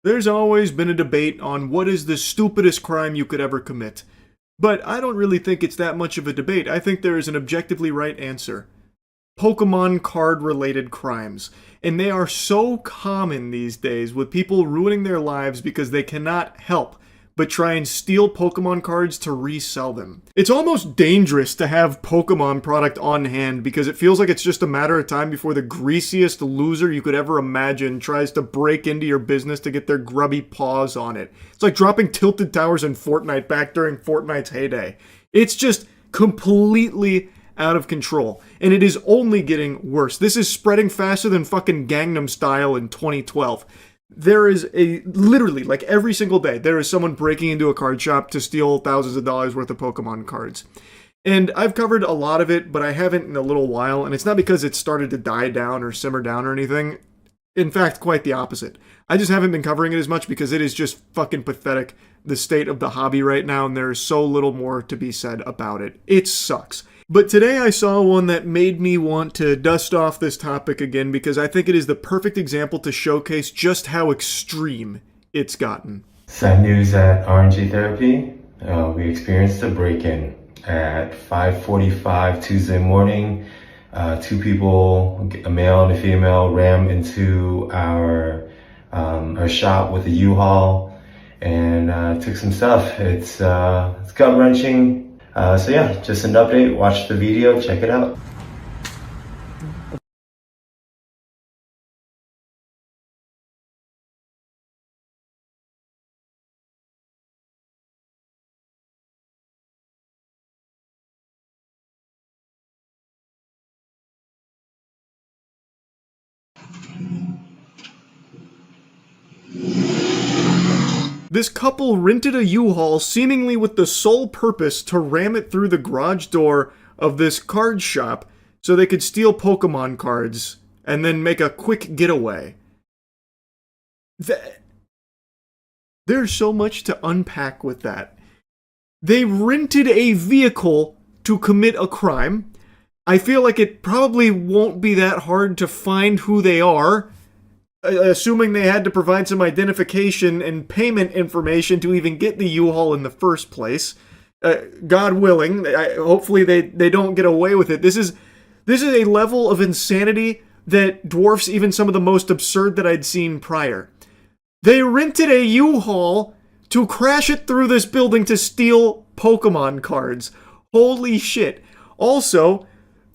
There's always been a debate on what is the stupidest crime you could ever commit. But I don't really think it's that much of a debate. I think there is an objectively right answer. Pokemon card-related crimes. And they are so common these days, with people ruining their lives because they cannot help but try and steal Pokemon cards to resell them. It's almost dangerous to have Pokemon product on hand because it feels like it's just a matter of time before the greasiest loser you could ever imagine tries to break into your business to get their grubby paws on it. It's like dropping Tilted Towers in Fortnite back during Fortnite's heyday. It's just completely out of control, and it is only getting worse. This is spreading faster than fucking Gangnam Style in 2012. There is literally, like every single day, there is someone breaking into a card shop to steal thousands of dollars worth of Pokemon cards. And I've covered a lot of it, but I haven't in a little while, and it's not because it's started to die down or simmer down or anything. In fact, quite the opposite. I just haven't been covering it as much because it is just fucking pathetic, the state of the hobby right now, and there is so little more to be said about it. It sucks. But today I saw one that made me want to dust off this topic again because I think it is the perfect example to showcase just how extreme it's gotten. Sad news at RNG Therapy. We experienced a break-in at 5:45 Tuesday morning. Two people, a male and a female, ran into our shop with a U-Haul and took some stuff. It's gut-wrenching. So yeah, just an update. Watch the video, check it out. This couple rented a U-Haul seemingly with the sole purpose to ram it through the garage door of this card shop so they could steal Pokemon cards and then make a quick getaway. There's so much to unpack with that. They rented a vehicle to commit a crime. I feel like it probably won't be that hard to find who they are, assuming they had to provide some identification and payment information to even get the U-Haul in the first place. God willing, hopefully they don't get away with it. This is a level of insanity that dwarfs even some of the most absurd that I'd seen prior. They rented a U-Haul to crash it through this building to steal Pokemon cards. Holy shit. Also,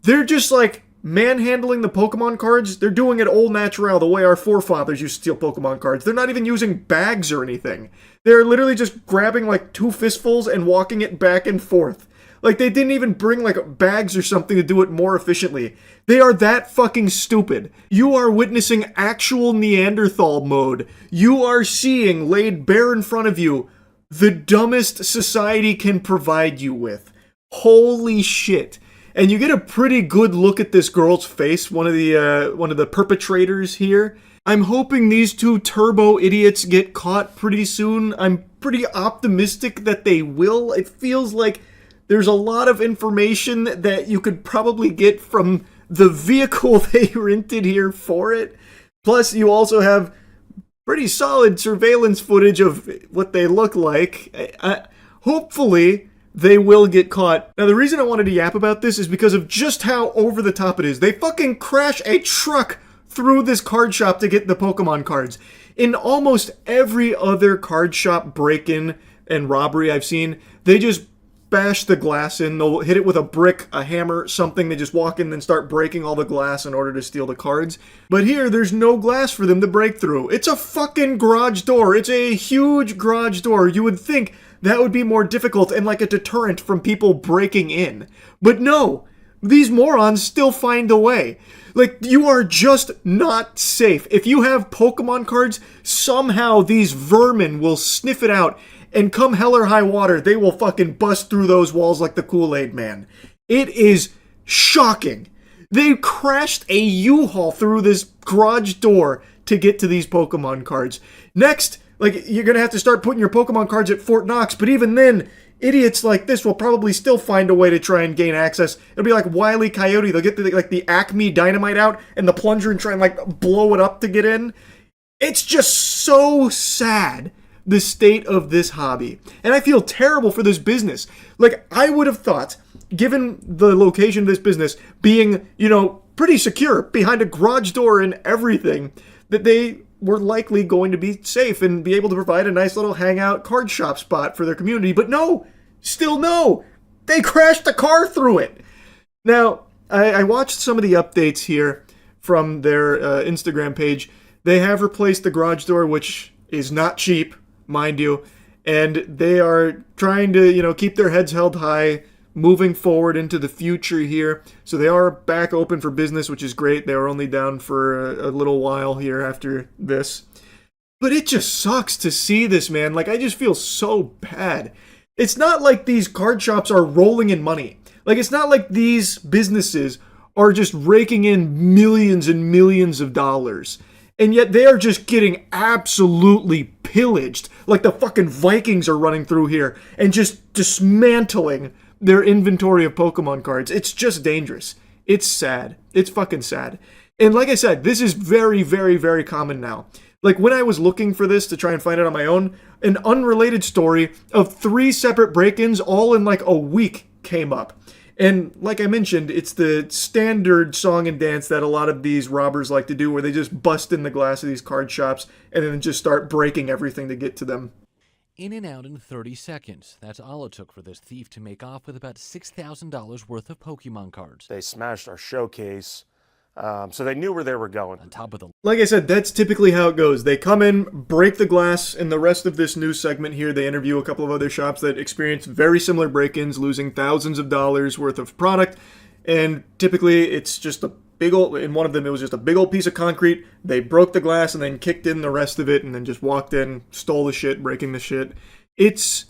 they're just like manhandling the Pokemon cards. They're doing it au naturel, the way our forefathers used to steal Pokemon cards. They're not even using bags or anything. They're literally just grabbing like 2 fistfuls and walking it back and forth. Like, they didn't even bring like bags or something to do it more efficiently. They are that fucking stupid. You are witnessing actual Neanderthal mode. You are seeing, laid bare in front of you, the dumbest society can provide you with. Holy shit. And you get a pretty good look at this girl's face, one of the perpetrators here. I'm hoping these 2 turbo idiots get caught pretty soon. I'm pretty optimistic that they will. It feels like there's a lot of information that you could probably get from the vehicle they rented here for it. Plus, you also have pretty solid surveillance footage of what they look like. Hopefully, they will get caught. Now, the reason I wanted to yap about this is because of just how over the top it is. They fucking crash a truck through this card shop to get the Pokemon cards. In almost every other card shop break-in and robbery I've seen, they just bash the glass in. They'll hit it with a brick, a hammer, something. They just walk in and start breaking all the glass in order to steal the cards. But here, there's no glass for them to break through. It's a fucking garage door. It's a huge garage door. You would think that would be more difficult and like a deterrent from people breaking in. But no, these morons still find a way. Like, you are just not safe. If you have Pokemon cards, somehow these vermin will sniff it out, and come hell or high water, they will fucking bust through those walls like the Kool-Aid Man. It is shocking. They crashed a U-Haul through this garage door to get to these Pokemon cards. Next, like, you're gonna have to start putting your Pokemon cards at Fort Knox, but even then, idiots like this will probably still find a way to try and gain access. It'll be like Wile E. Coyote. They'll get the Acme Dynamite out and the plunger and try and like blow it up to get in. It's just so sad, the state of this hobby. And I feel terrible for this business. Like, I would have thought, given the location of this business being, pretty secure behind a garage door and everything, that they were likely going to be safe and be able to provide a nice little hangout card shop spot for their community. But no, still no. They crashed the car through it. Now, I watched some of the updates here from their Instagram page. They have replaced the garage door, which is not cheap, mind you, and they are trying to, keep their heads held high, moving forward into the future here. So they are back open for business, which is great. They were only down for a little while here after this. But it just sucks to see this, man. Like, I just feel so bad. It's not like these card shops are rolling in money. Like, it's not like these businesses are just raking in millions and millions of dollars. And yet they are just getting absolutely pillaged. Like the fucking Vikings are running through here and just dismantling their inventory of Pokemon cards. It's just dangerous. It's sad. It's fucking sad. And like I said, this is very, very, very common now. Like, when I was looking for this to try and find it on my own, an unrelated story of 3 separate break-ins all in like a week came up. And like I mentioned, it's the standard song and dance that a lot of these robbers like to do, where they just bust in the glass of these card shops and then just start breaking everything to get to them. In and out in 30 seconds. That's all it took for this thief to make off with about $6,000 worth of Pokemon cards. They smashed our showcase, so they knew where they were going. On top of the... Like I said, that's typically how it goes. They come in, break the glass. In the rest of this news segment here, they interview a couple of other shops that experienced very similar break-ins, losing thousands of dollars worth of product. And typically, it's just a big old, in one of them it was just a big old piece of concrete. They broke the glass and then kicked in the rest of it and then just walked in, stole the shit, breaking the shit. It's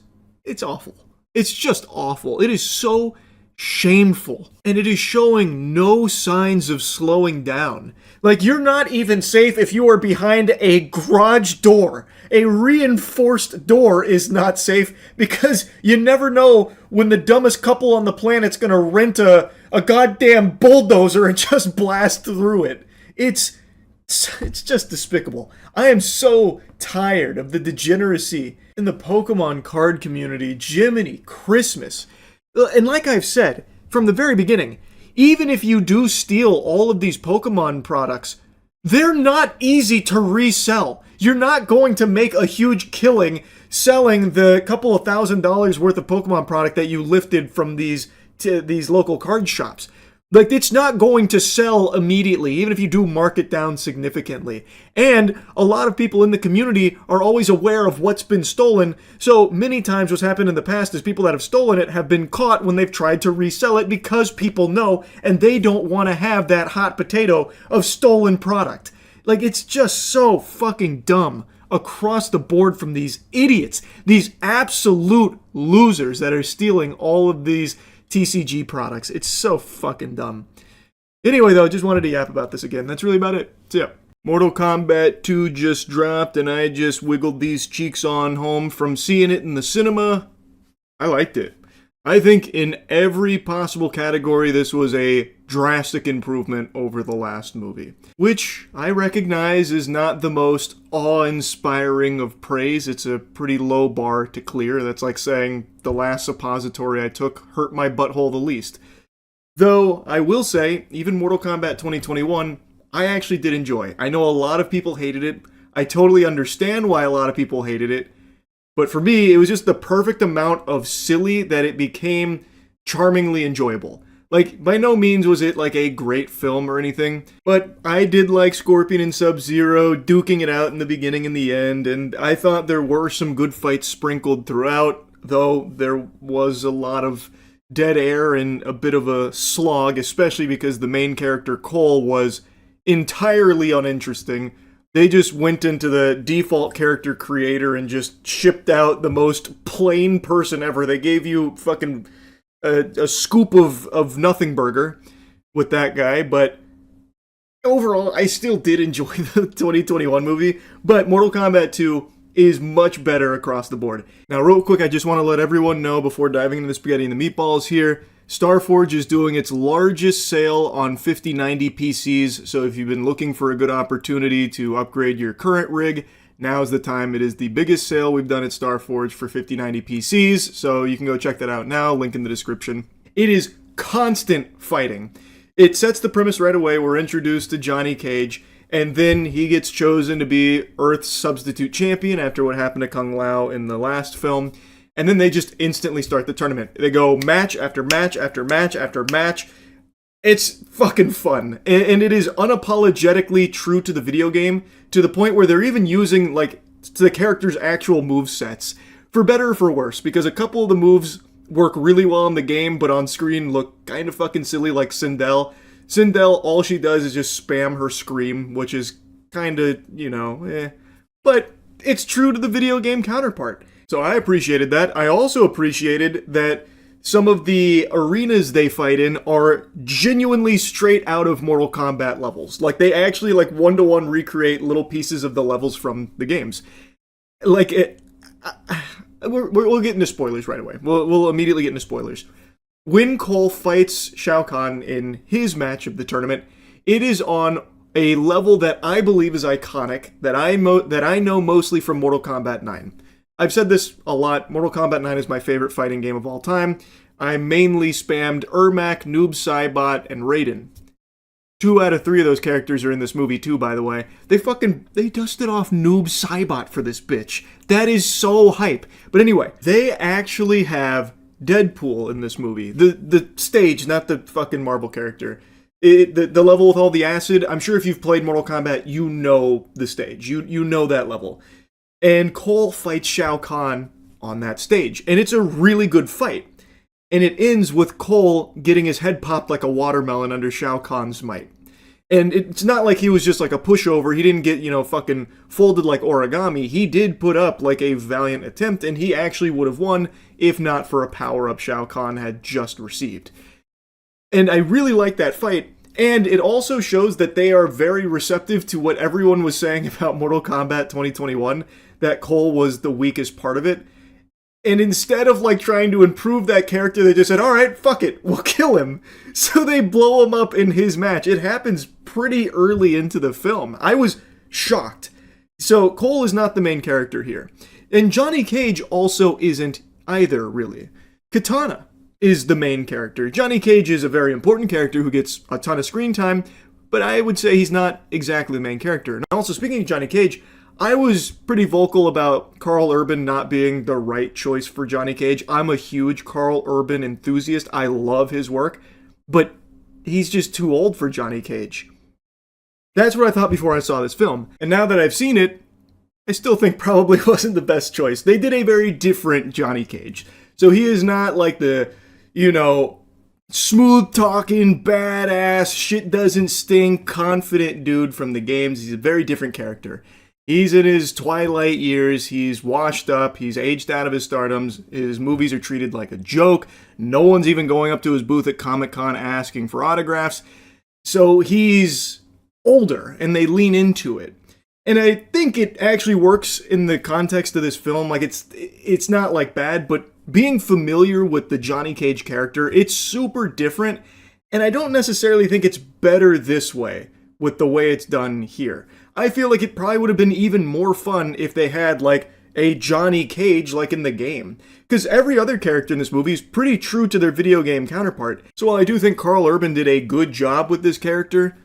awful. It's just awful. It is so shameful. And it is showing no signs of slowing down. Like, you're not even safe if you are behind a garage door. A reinforced door is not safe because you never know when the dumbest couple on the planet's gonna rent a goddamn bulldozer and just blast through it. It's just despicable. I am so tired of the degeneracy in the Pokemon card community. Jiminy Christmas. And like I've said from the very beginning, even if you do steal all of these Pokemon products, they're not easy to resell. You're not going to make a huge killing selling the couple of $1,000s worth of Pokemon product that you lifted from these local card shops. Like, it's not going to sell immediately, even if you do mark it down significantly. And a lot of people in the community are always aware of what's been stolen, so many times what's happened in the past is people that have stolen it have been caught when they've tried to resell it because people know, and they don't want to have that hot potato of stolen product. Like, it's just so fucking dumb across the board from these idiots, these absolute losers that are stealing all of these TCG products. It's so fucking dumb. Anyway, though, just wanted to yap about this again. That's really about it. So, yeah. Mortal Kombat 2 just dropped, and I just wiggled these cheeks on home from seeing it in the cinema. I liked it. I think in every possible category, this was a drastic improvement over the last movie. Which I recognize is not the most awe-inspiring of praise. It's a pretty low bar to clear. That's like saying the last suppository I took hurt my butthole the least. Though, I will say, even Mortal Kombat 2021, I actually did enjoy. I know a lot of people hated it. I totally understand why a lot of people hated it. But for me, it was just the perfect amount of silly that it became charmingly enjoyable. Like, by no means was it like a great film or anything, but I did like Scorpion and Sub-Zero duking it out in the beginning and the end, and I thought there were some good fights sprinkled throughout, though there was a lot of dead air and a bit of a slog, especially because the main character, Cole, was entirely uninteresting. They just went into the default character creator and just shipped out the most plain person ever. They gave you fucking a scoop of nothing burger with that guy, but overall, I still did enjoy the 2021 movie, but Mortal Kombat 2 is much better across the board. Now, real quick, I just want to let everyone know before diving into the spaghetti and the meatballs here, Starforge is doing its largest sale on 5090 PCs, so if you've been looking for a good opportunity to upgrade your current rig, now's the time. It is the biggest sale we've done at Starforge for 5090 PCs, so you can go check that out now, link in the description. It is constant fighting. It sets the premise right away. We're introduced to Johnny Cage, and then he gets chosen to be Earth's substitute champion after what happened to Kung Lao in the last film. And then they just instantly start the tournament. They go match after match after match after match. It's fucking fun. And it is unapologetically true to the video game, to the point where they're even using, like, the character's actual move sets. For better or for worse, because a couple of the moves work really well in the game, but on screen look kind of fucking silly, like Sindel. Sindel, all she does is just spam her scream, which is kind of, But it's true to the video game counterpart. So I appreciated that. I also appreciated that some of the arenas they fight in are genuinely straight out of Mortal Kombat levels. Like, they actually, like, one-to-one recreate little pieces of the levels from the games. Like, we'll get into spoilers right away. We'll immediately get into spoilers. When Cole fights Shao Kahn in his match of the tournament, it is on a level that I believe is iconic, that I know mostly from Mortal Kombat 9. I've said this a lot, Mortal Kombat 9 is my favorite fighting game of all time. I mainly spammed Ermac, Noob Saibot, and Raiden. 2 out of 3 of those characters are in this movie too, by the way. They dusted off Noob Saibot for this bitch. That is so hype. But anyway, they actually have Deadpool in this movie. The stage, not the fucking Marvel character. The level with all the acid, I'm sure if you've played Mortal Kombat, you know the stage. You know that level. And Cole fights Shao Kahn on that stage. And it's a really good fight. And it ends with Cole getting his head popped like a watermelon under Shao Kahn's might. And it's not like he was just like a pushover. He didn't get, fucking folded like origami. He did put up like a valiant attempt, and he actually would have won if not for a power-up Shao Kahn had just received. And I really like that fight. And it also shows that they are very receptive to what everyone was saying about Mortal Kombat 2021, that Cole was the weakest part of it. And instead of like trying to improve that character, they just said, all right, fuck it, we'll kill him. So they blow him up in his match. It happens pretty early into the film. I was shocked. So Cole is not the main character here. And Johnny Cage also isn't either, really. Katana is the main character. Johnny Cage is a very important character who gets a ton of screen time, but I would say he's not exactly the main character. And also, speaking of Johnny Cage, I was pretty vocal about Karl Urban not being the right choice for Johnny Cage. I'm a huge Karl Urban enthusiast. I love his work, but he's just too old for Johnny Cage. That's what I thought before I saw this film. And now that I've seen it, I still think probably wasn't the best choice. They did a very different Johnny Cage. So he is not like the, smooth-talking, badass, shit doesn't stink, confident dude from the games. He's a very different character. He's in his twilight years, he's washed up, he's aged out of his stardoms, his movies are treated like a joke, no one's even going up to his booth at Comic-Con asking for autographs, so he's older, and they lean into it. And I think it actually works in the context of this film, like it's not like bad, but being familiar with the Johnny Cage character, it's super different, and I don't necessarily think it's better this way, with the way it's done here. I feel like it probably would have been even more fun if they had, like, a Johnny Cage like in the game. Because every other character in this movie is pretty true to their video game counterpart. So while I do think Karl Urban did a good job with this character,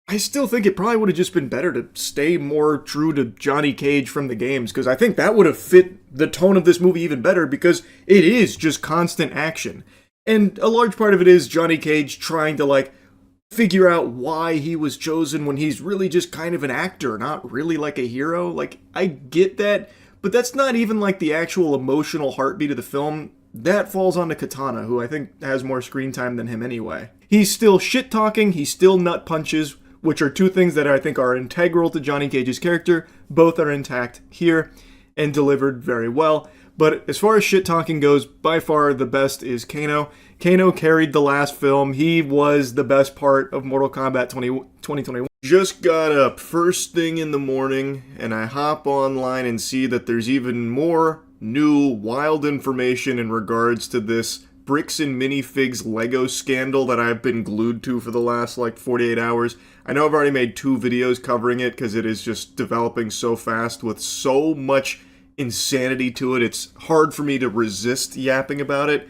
I still think it probably would have just been better to stay more true to Johnny Cage from the games. Because I think that would have fit the tone of this movie even better, because it is just constant action. And a large part of it is Johnny Cage trying to, like, figure out why he was chosen when he's really just kind of an actor, not really like a hero. Like, I get that, but that's not even like the actual emotional heartbeat of the film. That falls onto Katana, who I think has more screen time than him anyway. He's still shit-talking, he's still nut punches, which are two things that I think are integral to Johnny Cage's character. Both are intact here and delivered very well. But as far as shit-talking goes, by far the best is Kano. Kano carried the last film. He was the best part of Mortal Kombat 2021. Just got up first thing in the morning, and I hop online and see that there's even more new, wild information in regards to this Bricks and Minifigs Lego scandal that I've been glued to for the last, 48 hours. I know I've already made 2 videos covering it, because it is just developing so fast with so much insanity to it. It's hard for me to resist yapping about it.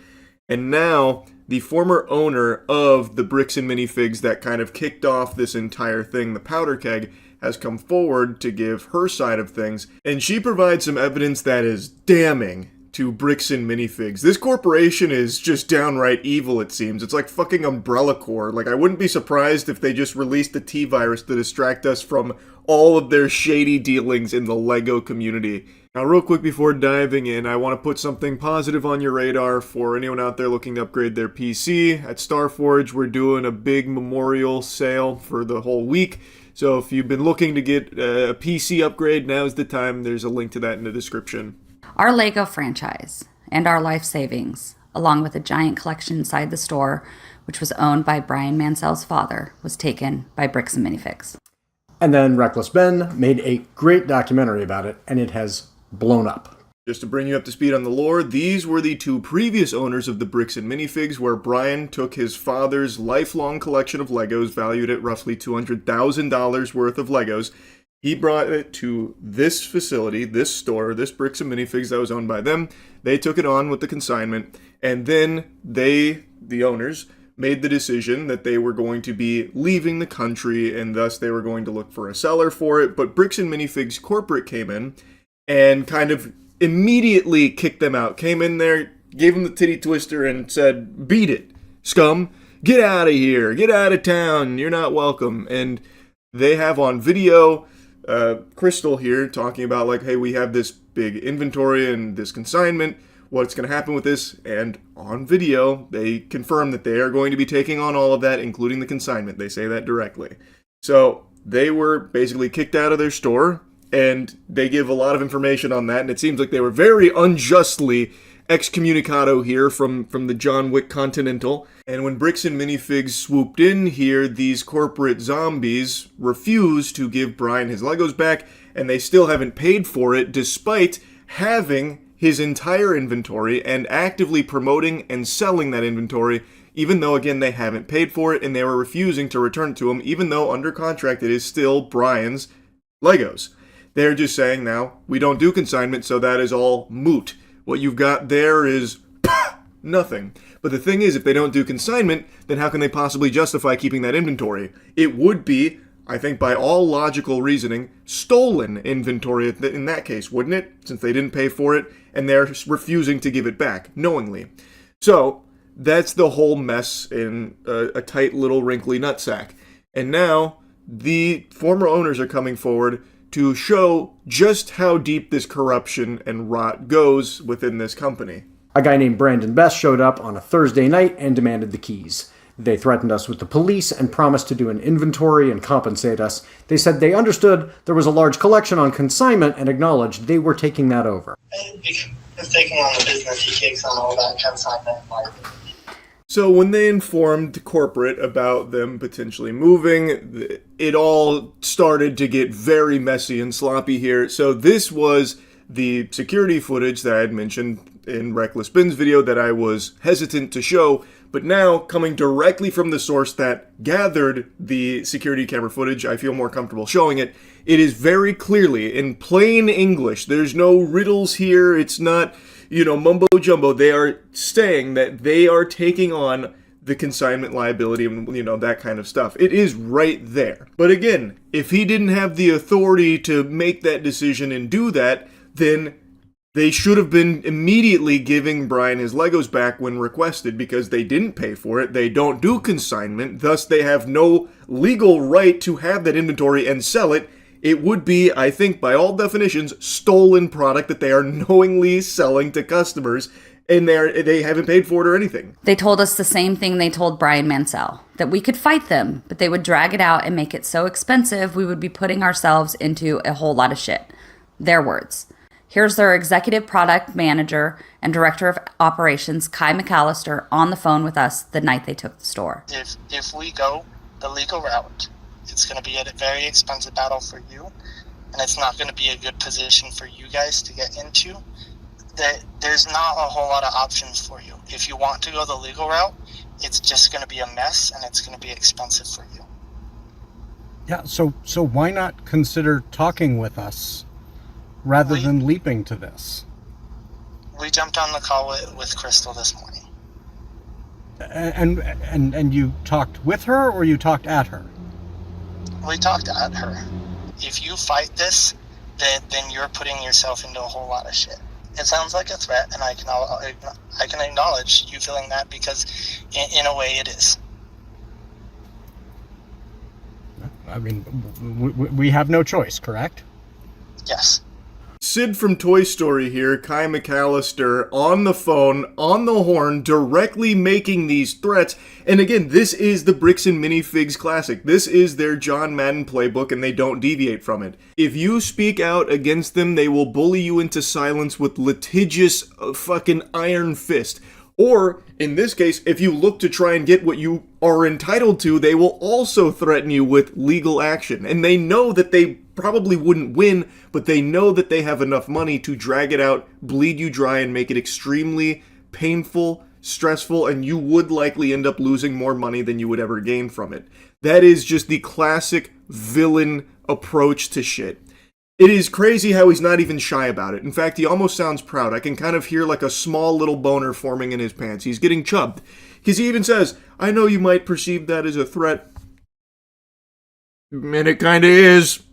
And now, the former owner of the Bricks and Minifigs that kind of kicked off this entire thing, the Powder Keg, has come forward to give her side of things, and she provides some evidence that is damning to Bricks and Minifigs. This corporation is just downright evil, it seems. It's like fucking Umbrella Corps. Like, I wouldn't be surprised if they just released a T-virus to distract us from all of their shady dealings in the LEGO community. Now, real quick before diving in, I want to put something positive on your radar for anyone out there looking to upgrade their PC. At Starforge, we're doing a big memorial sale for the whole week. So if you've been looking to get a PC upgrade, now's the time. There's a link to that in the description. Our LEGO franchise and our life savings, along with a giant collection inside the store, which was owned by Brian Mansell's father, was taken by Bricks and Minifigs. And then Reckless Ben made a great documentary about it, and it has blown up. Just to bring you up to speed on the lore, these were the 2 previous owners of the Bricks and Minifigs, where Brian took his father's lifelong collection of Legos, valued at roughly $200,000 worth of Legos. He brought it to this facility, this store, this Bricks and Minifigs that was owned by them. They took it on with the consignment, and then they, the owners, made the decision that they were going to be leaving the country, and thus they were going to look for a seller for it. But Bricks and Minifigs corporate came in and kind of immediately kicked them out. Came in there, gave them the titty twister, and said, "Beat it, scum. Get out of here. Get out of town. You're not welcome." And they have on video Crystal here talking about, like, hey, we have this big inventory and this consignment. What's going to happen with this? And on video, they confirm that they are going to be taking on all of that, including the consignment. They say that directly. So they were basically kicked out of their store, and they give a lot of information on that, and it seems like they were very unjustly excommunicado here from the John Wick Continental. And when Bricks and Minifigs swooped in here, these corporate zombies refused to give Brian his Legos back, and they still haven't paid for it, despite having his entire inventory and actively promoting and selling that inventory, even though, again, they haven't paid for it, and they were refusing to return it to him, even though under contract it is still Brian's Legos. They're just saying now, we don't do consignment, so that is all moot. What you've got there is nothing. But the thing is, if they don't do consignment, then how can they possibly justify keeping that inventory? It would be, I think by all logical reasoning, stolen inventory in that case, wouldn't it? Since they didn't pay for it, and they're refusing to give it back, knowingly. So, that's the whole mess in a tight little wrinkly nutsack. And now, the former owners are coming forward to show just how deep this corruption and rot goes within this company. A guy named Brandon Best showed up on a Thursday night and demanded the keys. They threatened us with the police and promised to do an inventory and compensate us. They said they understood there was a large collection on consignment and acknowledged they were taking that over. He's taking on the business, he takes on all that consignment liability. So when they informed corporate about them potentially moving, it all started to get very messy and sloppy here. So this was the security footage that I had mentioned in Reckless Ben's video that I was hesitant to show, but now coming directly from the source that gathered the security camera footage, I feel more comfortable showing it. It is very clearly in plain English. There's no riddles here. It's not, mumbo jumbo. They are saying that they are taking on the consignment liability and, that kind of stuff. It is right there. But again, if he didn't have the authority to make that decision and do that, then they should have been immediately giving Brian his Legos back when requested, because they didn't pay for it. They don't do consignment. Thus, they have no legal right to have that inventory and sell it. It would be, I think, by all definitions, stolen product that they are knowingly selling to customers, and they haven't paid for it or anything. They told us the same thing they told Brian Mansell, that we could fight them, but they would drag it out and make it so expensive we would be putting ourselves into a whole lot of shit. Their words. Here's their executive product manager and director of operations, Kai McAllister, on the phone with us the night they took the store. If we go the legal route, it's going to be a very expensive battle for you, and it's not going to be a good position for you guys to get into. There's not a whole lot of options for you. If you want to go the legal route, it's just going to be a mess, and it's going to be expensive for you. Yeah, so why not consider talking with us rather than leaping to this? We jumped on the call with Crystal this morning. And you talked with her, or you talked at her? We talked at her. If you fight this, then you're putting yourself into a whole lot of shit. It sounds like a threat, and I can acknowledge you feeling that, because in a way it is. I mean, we have no choice, correct? Yes. Sid from Toy Story here, Kai McAllister, on the phone, on the horn, directly making these threats. And again, this is the Bricks and Minifigs classic. This is their John Madden playbook, and they don't deviate from it. If you speak out against them, they will bully you into silence with litigious fucking iron fist. Or, in this case, if you look to try and get what you are entitled to, they will also threaten you with legal action. And they know that they probably wouldn't win, but they know that they have enough money to drag it out, bleed you dry, and make it extremely painful, stressful, and you would likely end up losing more money than you would ever gain from it. That is just the classic villain approach to shit. It is crazy how he's not even shy about it. In fact, he almost sounds proud. I can kind of hear like a small little boner forming in his pants. He's getting chubbed. Because he even says, I know you might perceive that as a threat. And it kind of is.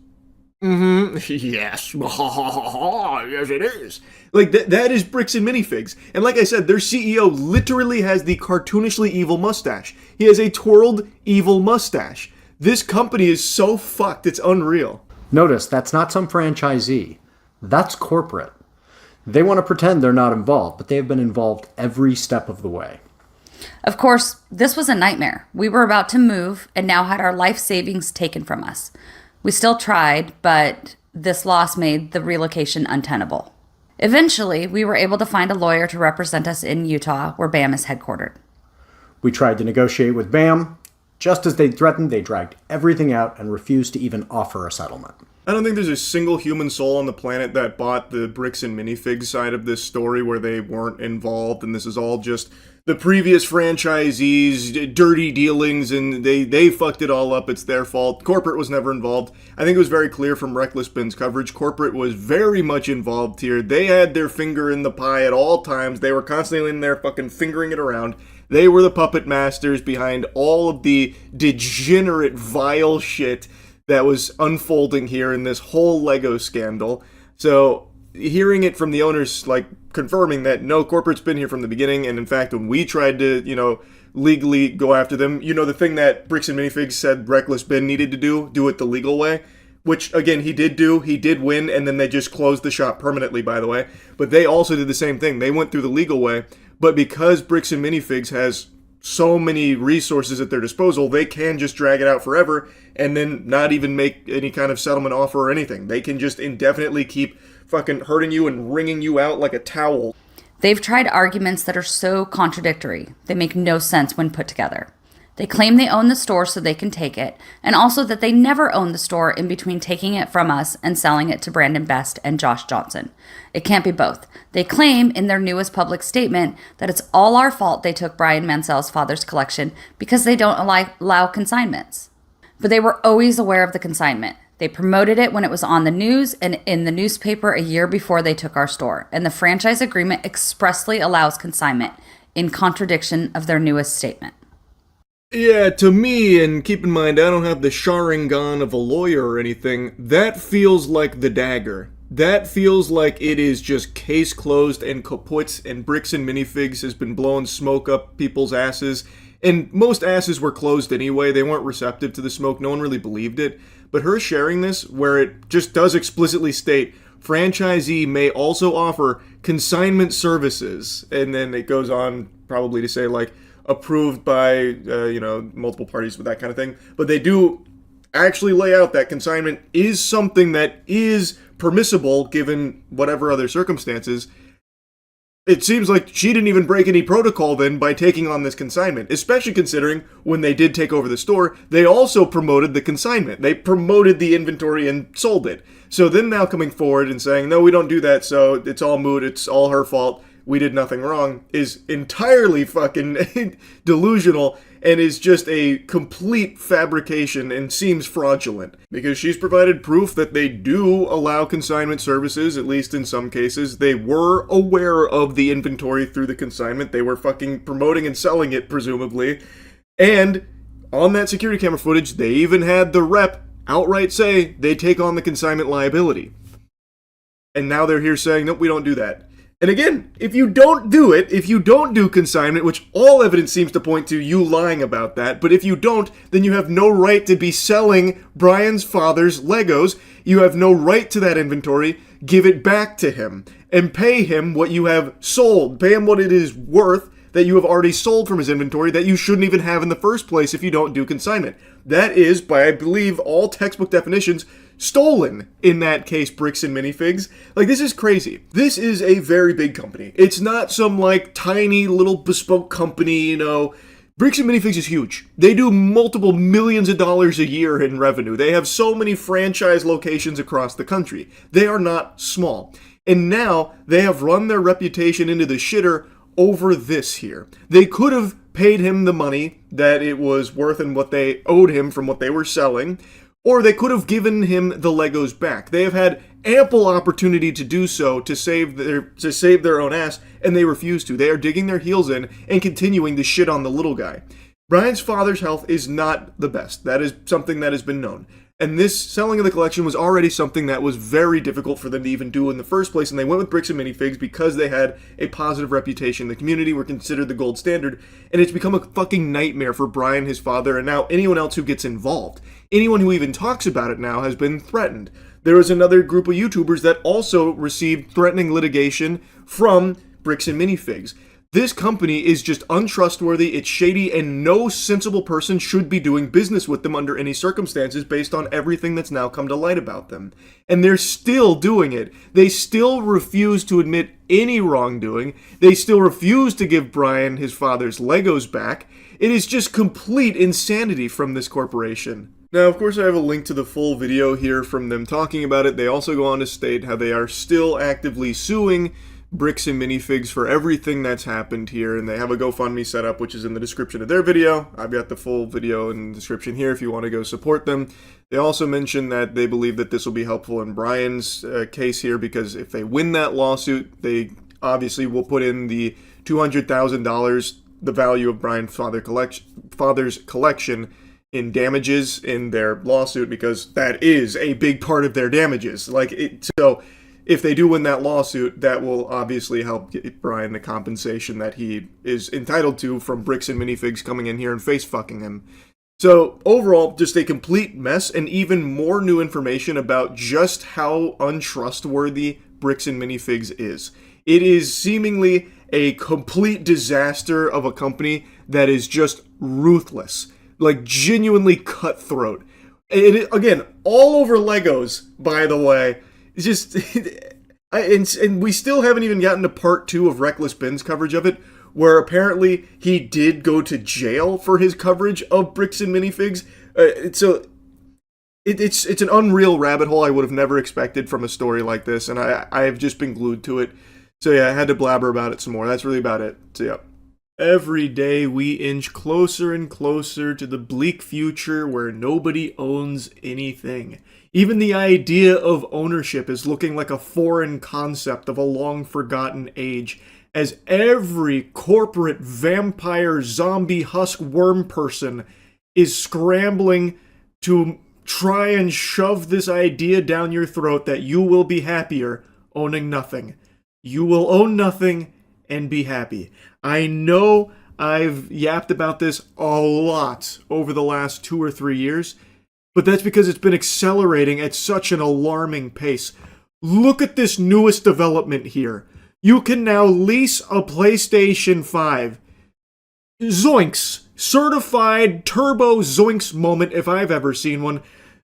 Yes. Yes, it is. Like, that is Bricks and Minifigs. And like I said, their CEO literally has the cartoonishly evil mustache. He has a twirled evil mustache. This company is so fucked, it's unreal. Notice, that's not some franchisee. That's corporate. They want to pretend they're not involved, but they have been involved every step of the way. Of course, this was a nightmare. We were about to move and now had our life savings taken from us. We still tried, but this loss made the relocation untenable. Eventually, we were able to find a lawyer to represent us in Utah, where BAM is headquartered. We tried to negotiate with BAM. Just as they threatened, they dragged everything out and refused to even offer a settlement. I don't think there's a single human soul on the planet that bought the bricks and minifigs side of this story where they weren't involved, and this is all just the previous franchisees' dirty dealings, and they fucked it all up. It's their fault. Corporate was never involved. I think it was very clear from Reckless Bin's coverage. Corporate was very much involved here. They had their finger in the pie at all times. They were constantly in there fucking fingering it around. They were the puppet masters behind all of the degenerate, vile shit that was unfolding here in this whole Lego scandal. So hearing it from the owners, like, confirming that no, corporate's been here from the beginning, and in fact, when we tried to, legally go after them, the thing that Bricks and Minifigs said Reckless Bin needed to do it the legal way, which, again, he did win, and then they just closed the shop permanently, by the way. But they also did the same thing. They went through the legal way, but because Bricks and Minifigs has so many resources at their disposal, they can just drag it out forever and then not even make any kind of settlement offer or anything. They can just indefinitely keep fucking hurting you and wringing you out like a towel. They've tried arguments that are so contradictory, they make no sense when put together. They claim they own the store so they can take it, and also that they never owned the store in between taking it from us and selling it to Brandon Best and Josh Johnson. It can't be both. They claim in their newest public statement that it's all our fault they took Brian Mansell's father's collection because they don't allow consignments. But they were always aware of the consignment. They promoted it when it was on the news and in the newspaper a year before they took our store, and the franchise agreement expressly allows consignment, in contradiction of their newest statement. Yeah, to me, and keep in mind, I don't have the Sharingan of a lawyer or anything, that feels like the dagger. That feels like it is just case closed and kaput, and Bricks and Minifigs has been blowing smoke up people's asses. And most asses were closed anyway, they weren't receptive to the smoke, no one really believed it. But her sharing this, where it just does explicitly state, franchisee may also offer consignment services, and then it goes on probably to say, like, approved by, multiple parties with that kind of thing. But they do actually lay out that consignment is something that is permissible given whatever other circumstances. It seems like she didn't even break any protocol then by taking on this consignment, especially considering when they did take over the store, they also promoted the consignment. They promoted the inventory and sold it. So then now coming forward and saying, no, we don't do that, so it's all moot, it's all her fault, we did nothing wrong, is entirely fucking delusional and is just a complete fabrication and seems fraudulent. Because she's provided proof that they do allow consignment services, at least in some cases. They were aware of the inventory through the consignment. They were fucking promoting and selling it, presumably. And on that security camera footage, they even had the rep outright say they take on the consignment liability. And now they're here saying, nope, we don't do that. And again, if you don't do it, if you don't do consignment, which all evidence seems to point to you lying about that, but if you don't, then you have no right to be selling Brian's father's Legos. You have no right to that inventory. Give it back to him and pay him what you have sold. Pay him what it is worth that you have already sold from his inventory that you shouldn't even have in the first place if you don't do consignment. That is, by I believe all textbook definitions, stolen in that case, Bricks and Minifigs. Like, this is crazy. This is a very big company. It's not some, like, tiny little bespoke company, Bricks and Minifigs is huge. They do multiple millions of dollars a year in revenue. They have so many franchise locations across the country. They are not small. And now they have run their reputation into the shitter over this here. They could have paid him the money that it was worth and what they owed him from what they were selling, or they could have given him the Legos back. They have had ample opportunity to do so to save their own ass, and they refuse to. They are digging their heels in and continuing to shit on the little guy. Brian's father's health is not the best. That is something that has been known. And this selling of the collection was already something that was very difficult for them to even do in the first place, and they went with Bricks and Minifigs because they had a positive reputation in the community, were considered the gold standard, and it's become a fucking nightmare for Brian, his father, and now anyone else who gets involved. Anyone who even talks about it now has been threatened. There was another group of YouTubers that also received threatening litigation from Bricks and Minifigs. This company is just untrustworthy, it's shady, and no sensible person should be doing business with them under any circumstances based on everything that's now come to light about them. And they're still doing it. They still refuse to admit any wrongdoing. They still refuse to give Brian his father's Legos back. It is just complete insanity from this corporation. Now, of course, I have a link to the full video here from them talking about it. They also go on to state how they are still actively suing Bricks and Minifigs for everything that's happened here, and they have a GoFundMe set up, which is in the description of their video. I've got the full video in the description here if you want to go support them. They also mention that they believe that this will be helpful in Brian's case here, because if they win that lawsuit, they obviously will put in the $200,000, the value of Brian's father's collection, in damages in their lawsuit, because that is a big part of their damages. So if they do win that lawsuit, that will obviously help get Brian the compensation that he is entitled to from Bricks and Minifigs coming in here and face-fucking him. So overall, just a complete mess, and even more new information about just how untrustworthy Bricks and Minifigs is. It is seemingly a complete disaster of a company that is just ruthless, like genuinely cutthroat. Again, all over Legos, by the way. It's just, and we still haven't even gotten to part 2 of Reckless Ben's coverage of it, where apparently he did go to jail for his coverage of Bricks and Minifigs. So it's an unreal rabbit hole I would have never expected from a story like this, and I have just been glued to it. So yeah, I had to blabber about it some more. That's really about it. So yeah. Every day we inch closer and closer to the bleak future where nobody owns anything. Even the idea of ownership is looking like a foreign concept of a long-forgotten age, as every corporate vampire zombie husk worm person is scrambling to try and shove this idea down your throat that you will be happier owning nothing. You will own nothing and be happy. I know I've yapped about this a lot over the last 2 or 3 years, but that's because it's been accelerating at such an alarming pace. Look at this newest development here. You can now lease a PlayStation 5. Zoinks! Certified turbo zoinks moment if I've ever seen one.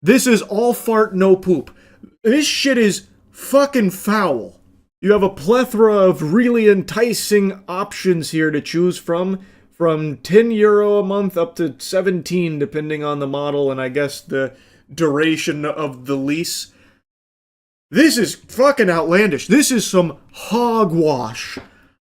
This is all fart, no poop. This shit is fucking foul. You have a plethora of really enticing options here to choose from €10 a month up to 17 depending on the model and I guess the duration of the lease. This is fucking outlandish. This is some hogwash.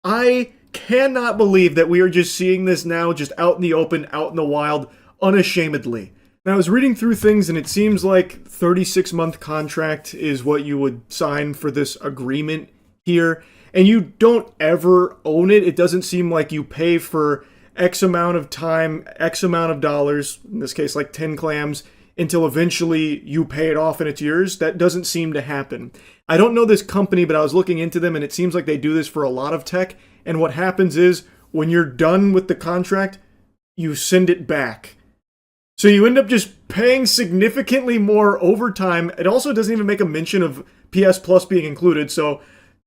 I cannot believe that we are just seeing this now just out in the open, out in the wild, unashamedly. Now, I was reading through things, and it seems like 36-month contract is what you would sign for this agreement here, and you don't ever own it. It doesn't seem like you pay for X amount of time, X amount of dollars, in this case like 10 clams, until eventually you pay it off and it's yours. That doesn't seem to happen. I don't know this company, but I was looking into them, and it seems like they do this for a lot of tech, and what happens is, when you're done with the contract, you send it back. So you end up just paying significantly more overtime. It also doesn't even make a mention of PS Plus being included. So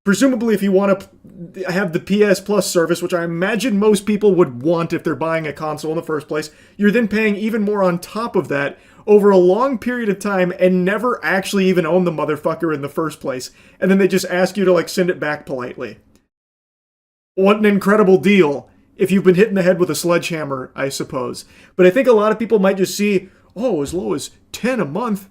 presumably if you want to have the PS Plus service, which I imagine most people would want if they're buying a console in the first place, you're then paying even more on top of that over a long period of time and never actually even own the motherfucker in the first place. And then they just ask you to like send it back politely. What an incredible deal. If you've been hit in the head with a sledgehammer, I suppose. But I think a lot of people might just see, oh, as low as 10 a month.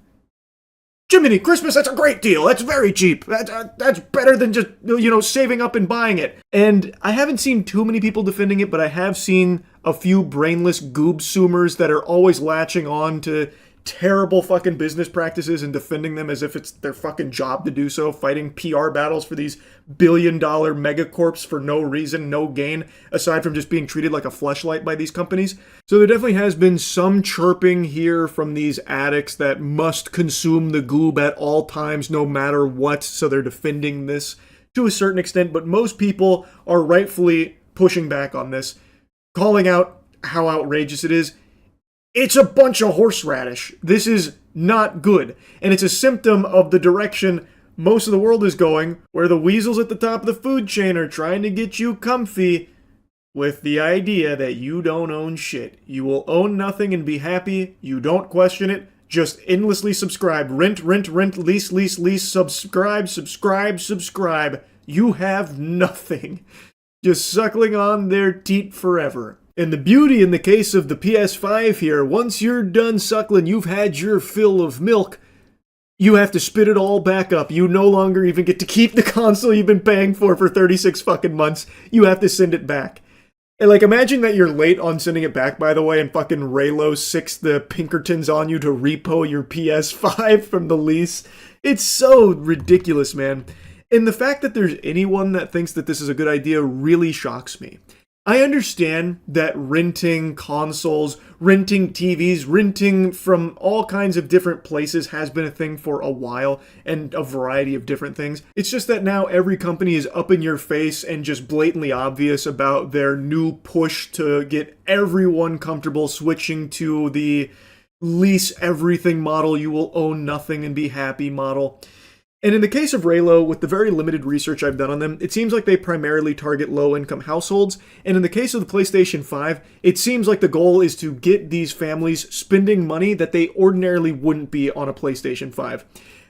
Jiminy Christmas, that's a great deal. That's very cheap. That's better than just, saving up and buying it. And I haven't seen too many people defending it, but I have seen a few brainless goob-zoomers that are always latching on to terrible fucking business practices and defending them as if it's their fucking job to do so, fighting PR battles for these billion-dollar megacorps for no reason, no gain, aside from just being treated like a fleshlight by these companies. So there definitely has been some chirping here from these addicts that must consume the goob at all times, no matter what, so they're defending this to a certain extent, but most people are rightfully pushing back on this, calling out how outrageous it is. It's a bunch of horseradish. This is not good. And it's a symptom of the direction most of the world is going, where the weasels at the top of the food chain are trying to get you comfy with the idea that you don't own shit. You will own nothing and be happy. You don't question it. Just endlessly subscribe. Rent, lease, subscribe. You have nothing. Just suckling on their teat forever. And the beauty in the case of the PS5 here, once you're done suckling, you've had your fill of milk, you have to spit it all back up. You no longer even get to keep the console you've been paying for 36 fucking months. You have to send it back. And like, imagine that you're late on sending it back, by the way, and fucking Raylo sicks the Pinkertons on you to repo your PS5 from the lease. It's so ridiculous, man. And the fact that there's anyone that thinks that this is a good idea really shocks me. I understand that renting consoles, renting TVs, renting from all kinds of different places has been a thing for a while, and a variety of different things. It's just that now every company is up in your face and just blatantly obvious about their new push to get everyone comfortable switching to the lease everything model, you will own nothing and be happy model. And in the case of Raylo, with the very limited research I've done on them, it seems like they primarily target low-income households. And in the case of the PlayStation 5, it seems like the goal is to get these families spending money that they ordinarily wouldn't be on a PlayStation 5.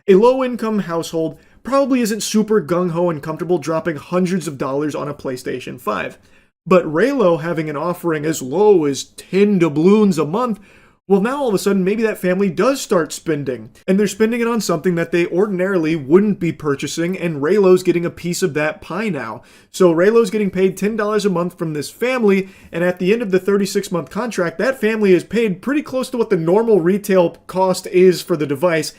A low-income household probably isn't super gung-ho and comfortable dropping hundreds of dollars on a PlayStation 5. But Raylo having an offering as low as 10 doubloons a month, well, now all of a sudden, maybe that family does start spending. And they're spending it on something that they ordinarily wouldn't be purchasing, and Raylo's getting a piece of that pie now. So Raylo's getting paid $10 a month from this family, and at the end of the 36-month contract, that family is paid pretty close to what the normal retail cost is for the device,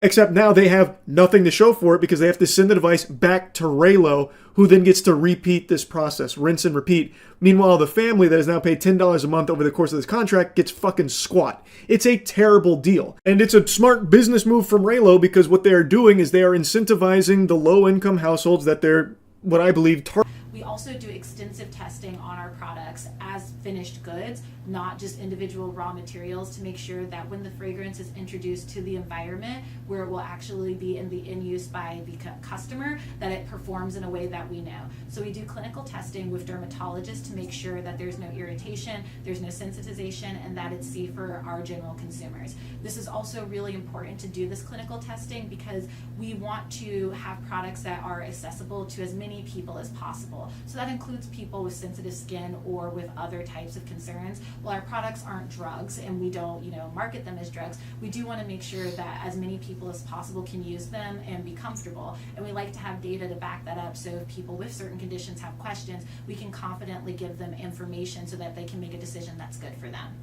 except now they have nothing to show for it because they have to send the device back to Raylo, who then gets to repeat this process, rinse and repeat. Meanwhile, the family that is now paid $10 a month over the course of this contract gets fucking squat. It's a terrible deal. And it's a smart business move from Raylo because what they are doing is they are incentivizing the low-income households that they're, what I believe, We also do extensive testing on our products as finished goods, not just individual raw materials, to make sure that when the fragrance is introduced to the environment where it will actually be in use by the customer, that it performs in a way that we know. So we do clinical testing with dermatologists to make sure that there's no irritation, there's no sensitization, and that it's safe for our general consumers. This is also really important to do this clinical testing because we want to have products that are accessible to as many people as possible. So that includes people with sensitive skin or with other types of concerns. While our products aren't drugs and we don't, market them as drugs, we do want to make sure that as many people as possible can use them and be comfortable. And we like to have data to back that up, so if people with certain conditions have questions, we can confidently give them information so that they can make a decision that's good for them.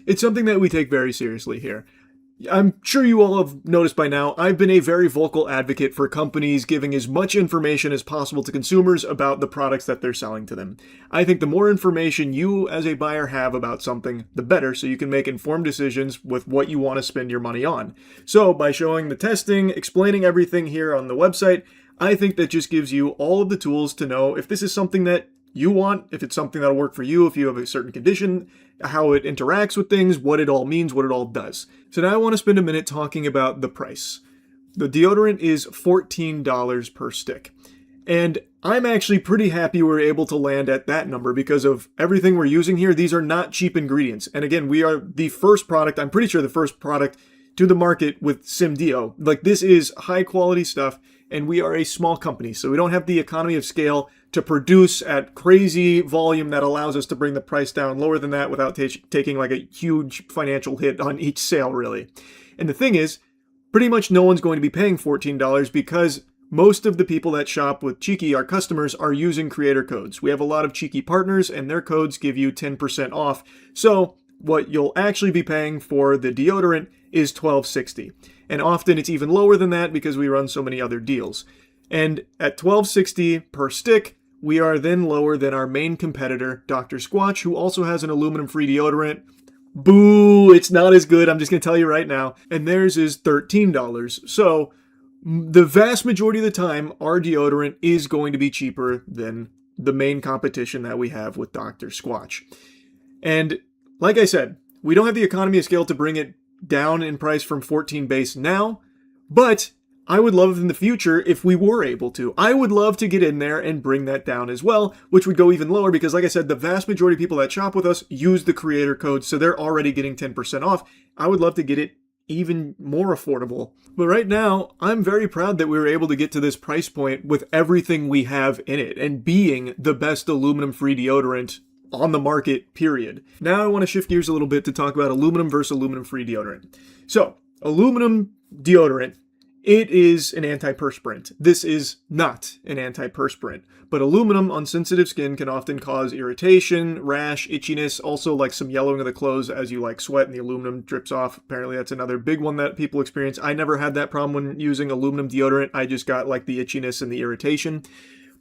It's something that we take very seriously here. I'm sure you all have noticed by now, I've been a very vocal advocate for companies giving as much information as possible to consumers about the products that they're selling to them. I think the more information you as a buyer have about something, the better, so you can make informed decisions with what you want to spend your money on. So by showing the testing, explaining everything here on the website, I think that just gives you all of the tools to know if this is something that you want, if it's something that'll work for you, if you have a certain condition, how it interacts with things, what it all means, what it all does. So now I want to spend a minute talking about the price. The deodorant is $14 per stick. And I'm actually pretty happy we're able to land at that number because of everything we're using here. These are not cheap ingredients. And again, we are the first product, I'm pretty sure the first product to the market with SimDeo. Like, this is high quality stuff, and we are a small company, so we don't have the economy of scale to produce at crazy volume that allows us to bring the price down lower than that without taking like a huge financial hit on each sale, really. And the thing is, pretty much no one's going to be paying $14 because most of the people that shop with Cheeky, our customers, are using creator codes. We have a lot of Cheeky partners, and their codes give you 10% off. So what you'll actually be paying for the deodorant is $12.60. And often it's even lower than that because we run so many other deals. And at $12.60 per stick, we are then lower than our main competitor, Dr. Squatch, who also has an aluminum-free deodorant. Boo! It's not as good, I'm just going to tell you right now. And theirs is $13. So the vast majority of the time, our deodorant is going to be cheaper than the main competition that we have with Dr. Squatch. And like I said, we don't have the economy of scale to bring it down in price from 14 base now, but I would love in the future if we were able to. I would love to get in there and bring that down as well, which would go even lower because, like I said, the vast majority of people that shop with us use the creator code, so they're already getting 10% off. I would love to get it even more affordable. But right now, I'm very proud that we were able to get to this price point with everything we have in it and being the best aluminum-free deodorant on the market, period. Now I want to shift gears a little bit to talk about aluminum versus aluminum-free deodorant. So, aluminum deodorant, it is an antiperspirant. This is not an antiperspirant. But aluminum on sensitive skin can often cause irritation, rash, itchiness, also like some yellowing of the clothes as you like sweat and the aluminum drips off. Apparently that's another big one that people experience. I never had that problem when using aluminum deodorant. I just got like the itchiness and the irritation.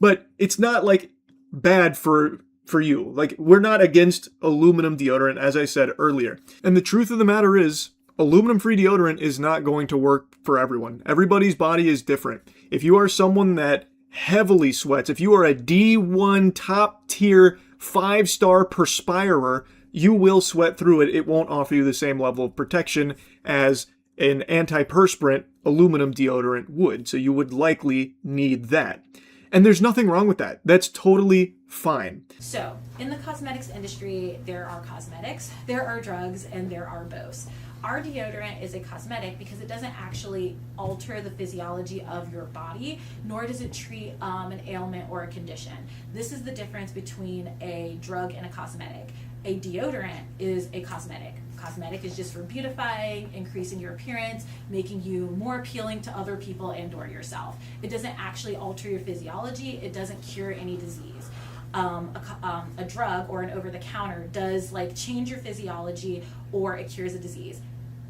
But it's not like bad for you. Like, we're not against aluminum deodorant, as I said earlier. And the truth of the matter is, aluminum-free deodorant is not going to work for everyone. Everybody's body is different. If you are someone that heavily sweats, if you are a D1 top-tier 5-star perspirer, you will sweat through it. It won't offer you the same level of protection as an antiperspirant aluminum deodorant would. So you would likely need that. And there's nothing wrong with that. That's totally fine. So, in the cosmetics industry, there are cosmetics, there are drugs, and there are both. Our deodorant is a cosmetic because it doesn't actually alter the physiology of your body, nor does it treat an ailment or a condition. This is the difference between a drug and a cosmetic. A deodorant is a cosmetic. Cosmetic is just for beautifying, increasing your appearance, making you more appealing to other people and or yourself. It doesn't actually alter your physiology. It doesn't cure any disease. A drug or an over-the-counter does like change your physiology or it cures a disease.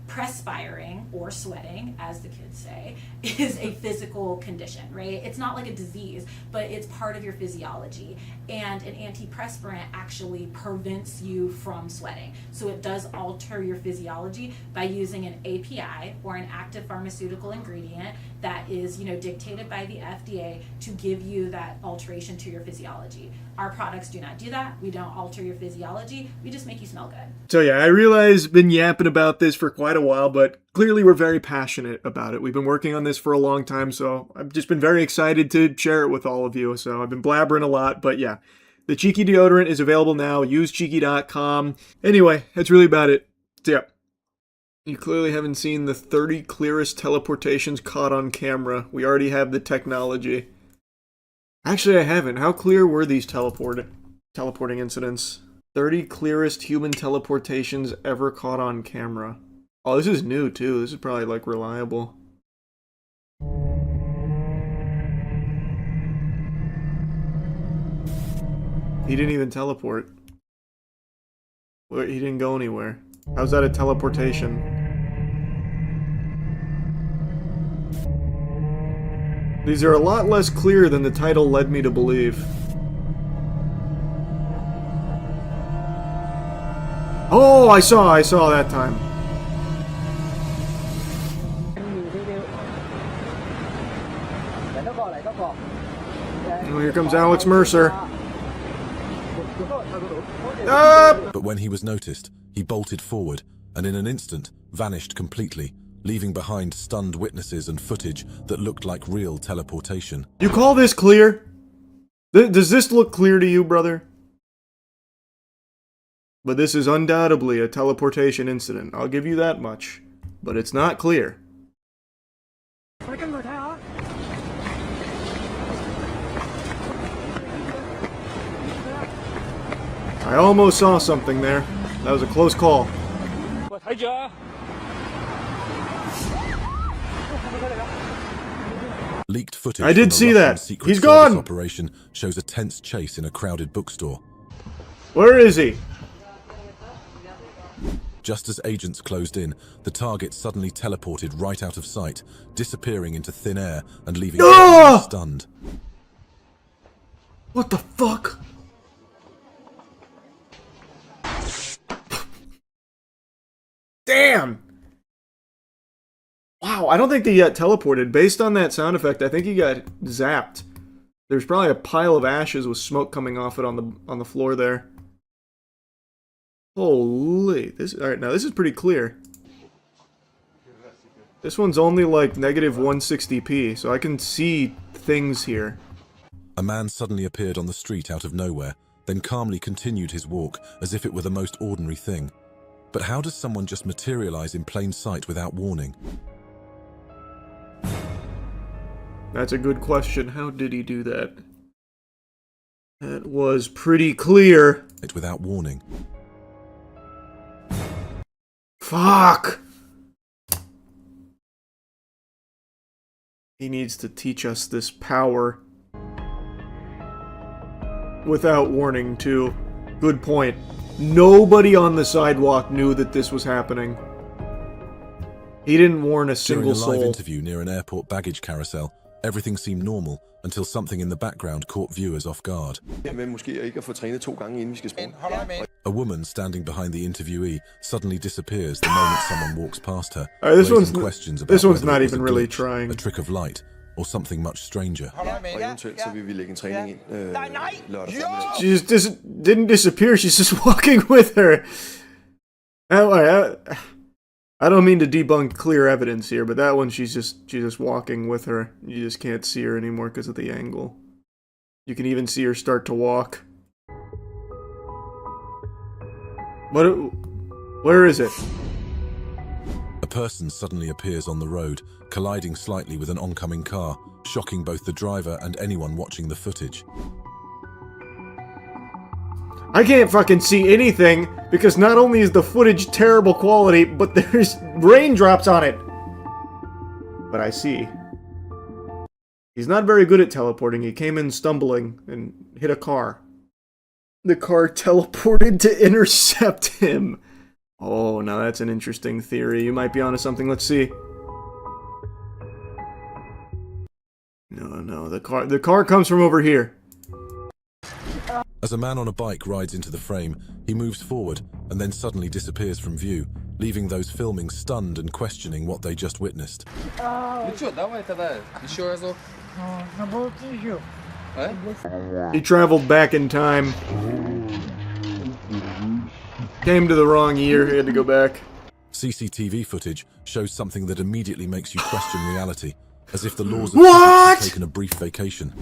Perspiring or sweating, as the kids say, is a physical condition, right? It's not like a disease, but it's part of your physiology. And an antiperspirant actually prevents you from sweating. So it does alter your physiology by using an API or an active pharmaceutical ingredient that is, dictated by the FDA to give you that alteration to your physiology. Our products do not do that. We don't alter your physiology. We just make you smell good. So yeah, I realize I've been yapping about this for quite a while, but clearly we're very passionate about it. We've been working on this for a long time, so I've just been very excited to share it with all of you. So I've been blabbering a lot, but yeah. The Cheeky deodorant is available now. Use cheeky.com. Anyway, that's really about it. So yeah. You clearly haven't seen the 30 clearest teleportations caught on camera. We already have the technology. Actually, I haven't. How clear were these teleporting incidents? 30 clearest human teleportations ever caught on camera. Oh, this is new, too. This is probably, like, reliable. He didn't even teleport. He didn't go anywhere. How's that a teleportation? These are a lot less clear than the title led me to believe. Oh, I saw that time. Oh, here comes Alex Mercer. But when he was noticed, he bolted forward and in an instant vanished completely, leaving behind stunned witnesses and footage that looked like real teleportation. You call this clear? Does this look clear to you, brother? But this is undoubtedly a teleportation incident. I'll give you that much. But it's not clear. I almost saw something there. That was a close call. Leaked footage I did from a see Russian that. Secret He's Service gone! operation shows a tense chase in a crowded bookstore. Where is he? Just as agents closed in, the target suddenly teleported right out of sight, disappearing into thin air and leaving everyone stunned. What the fuck? Damn! Wow, I don't think he got teleported. Based on that sound effect, I think he got zapped. There's probably a pile of ashes with smoke coming off it on the floor there. Holy, alright, now this is pretty clear. This one's only like negative 160p, so I can see things here. A man suddenly appeared on the street out of nowhere, then calmly continued his walk as if it were the most ordinary thing. But how does someone just materialize in plain sight without warning? That's a good question. How did he do that? That was pretty clear. Without warning. Fuck! He needs to teach us this power. Without warning, too. Good point. Nobody on the sidewalk knew that this was happening. He didn't warn a single soul. During a live interview near an airport baggage carousel, everything seemed normal until something in the background caught viewers off guard. A woman standing behind the interviewee suddenly disappears the moment someone walks past her. This one's questions about this one's whether not it was even a really glitch, trying. a trick of light, or something much stranger. She just didn't disappear. She's just walking with her. I don't mean to debunk clear evidence here, but that one she's just walking with her. You just can't see her anymore because of the angle. You can even see her start to walk. Where is it? A person suddenly appears on the road, colliding slightly with an oncoming car, shocking both the driver and anyone watching the footage. I can't fucking see anything because not only is the footage terrible quality, but there's raindrops on it. But I see. He's not very good at teleporting. He came in stumbling and hit a car. The car teleported to intercept him. Oh, now that's an interesting theory. You might be onto something. Let's see. No, the car comes from over here. As a man on a bike rides into the frame, he moves forward and then suddenly disappears from view, leaving those filming stunned and questioning what they just witnessed. He traveled back in time. Came to the wrong year, he had to go back. CCTV footage shows something that immediately makes you question reality, as if the laws of What? physics have taken a brief vacation.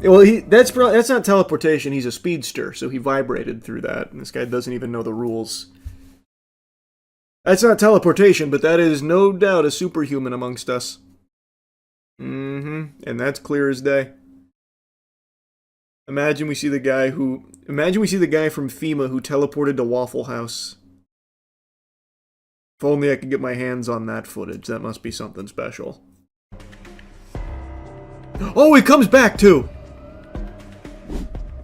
Well, that's not teleportation. He's a speedster, so he vibrated through that. And this guy doesn't even know the rules. That's not teleportation, but that is no doubt a superhuman amongst us. And that's clear as day. Imagine we see the guy from FEMA who teleported to Waffle House. If only I could get my hands on that footage. That must be something special. Oh, he comes back too!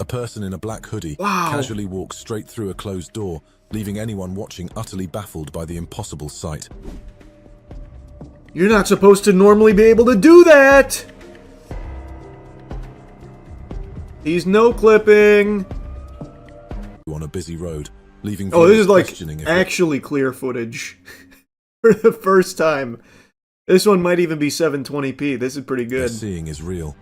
A person in a black hoodie casually walks straight through a closed door, leaving anyone watching utterly baffled by the impossible sight. You're not supposed to normally be able to do that! He's no-clipping! On a busy road, leaving this is like questioning if actually clear footage. For the first time. This one might even be 720p. This is pretty what good. they're seeing is real.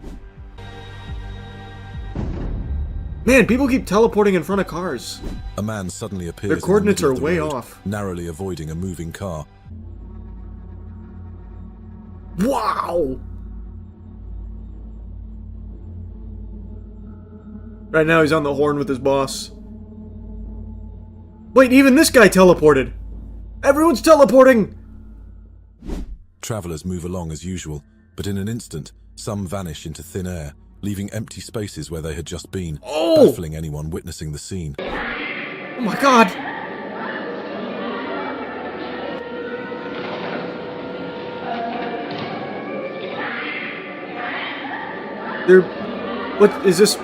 Man, people keep teleporting in front of cars. A man suddenly appears. Their coordinates in the are middle of the way road, off. narrowly avoiding a moving car. Wow! Right now he's on the horn with his boss. Wait, even this guy teleported! Everyone's teleporting! Travelers move along as usual, but in an instant, some vanish into thin air, leaving empty spaces where they had just been, baffling anyone witnessing the scene. Oh my god! What is this?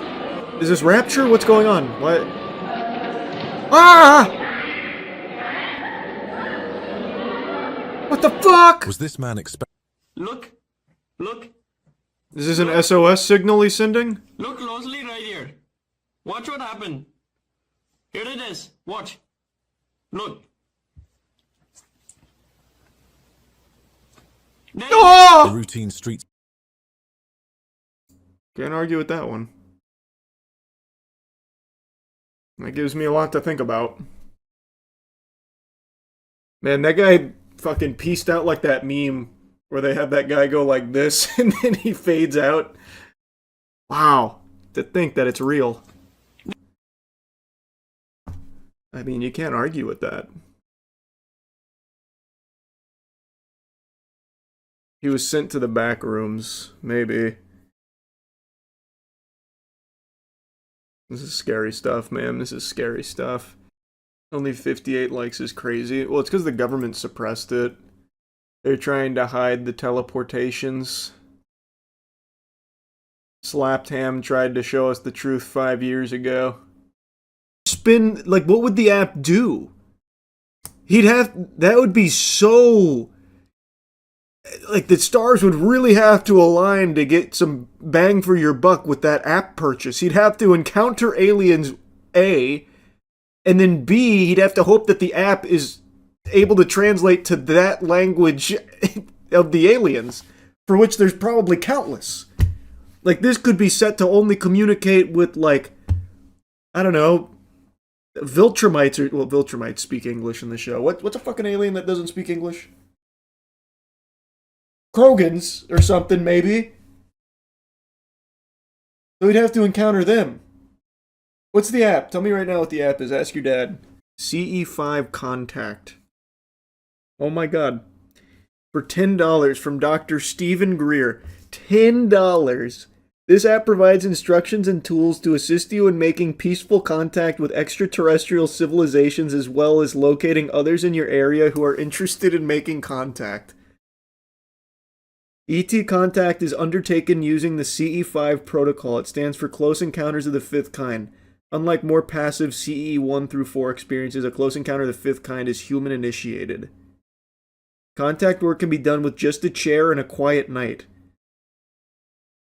Is this Rapture? What's going on? What? Ah! What the fuck? Was this man Look! Is this an SOS signal he's sending? Look closely right here. Watch what happened. Here it is. Watch. Look. Oh! The routine street. Can't argue with that one. That gives me a lot to think about. Man, that guy fucking pieced out like that meme where they have that guy go like this and then he fades out. Wow. To think that it's real. I mean, you can't argue with that. He was sent to the back rooms, maybe. This is scary stuff, man. This is scary stuff. Only 58 likes is crazy. Well, it's because the government suppressed it. They're trying to hide the teleportations. Slapped Ham tried to show us the truth 5 years ago. Spin, like, what would the app do? That would be so... Like, the stars would really have to align to get some bang for your buck with that app purchase. He'd have to encounter aliens, A, and then B, he'd have to hope that the app is able to translate to that language of the aliens, for which there's probably countless. Like, this could be set to only communicate with, like, I don't know, Viltrumites, or, well, Viltrumites speak English in the show. What's a fucking alien that doesn't speak English? Krogans, or something, maybe. So we'd have to encounter them. What's the app? Tell me right now what the app is. Ask your dad. CE5 Contact. Oh my god. For $10 from Dr. Stephen Greer. $10. This app provides instructions and tools to assist you in making peaceful contact with extraterrestrial civilizations, as well as locating others in your area who are interested in making contact. ET contact is undertaken using the CE5 protocol. It stands for Close Encounters of the Fifth Kind. Unlike more passive CE 1 through 4 experiences, a close encounter of the fifth kind is human-initiated. Contact work can be done with just a chair and a quiet night.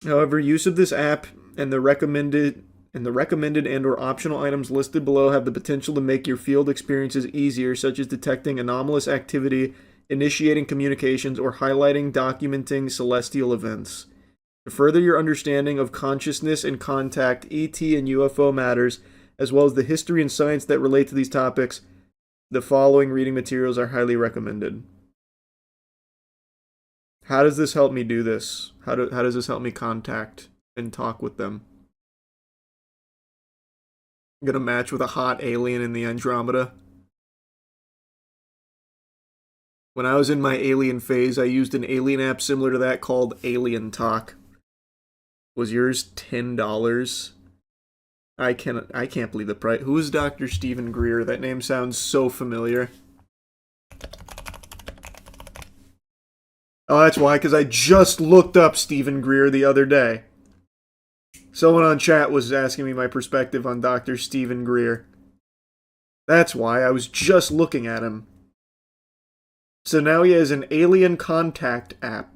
However, use of this app and the recommended and/or optional items listed below have the potential to make your field experiences easier, such as detecting anomalous activity, initiating communications, or documenting celestial events. To further your understanding of consciousness and contact, ET and UFO matters, as well as the history and science that relate to these topics, the following reading materials are highly recommended. How does this help me do this? How does this help me contact and talk with them? I'm gonna match with a hot alien in the Andromeda. When I was in my alien phase, I used an alien app similar to that called Alien Talk. Was yours $10? I can't believe the price. Who is Dr. Stephen Greer? That name sounds so familiar. Oh, that's why, because I just looked up Stephen Greer the other day. Someone on chat was asking me my perspective on Dr. Stephen Greer. That's why, I was just looking at him. So now he has an alien contact app.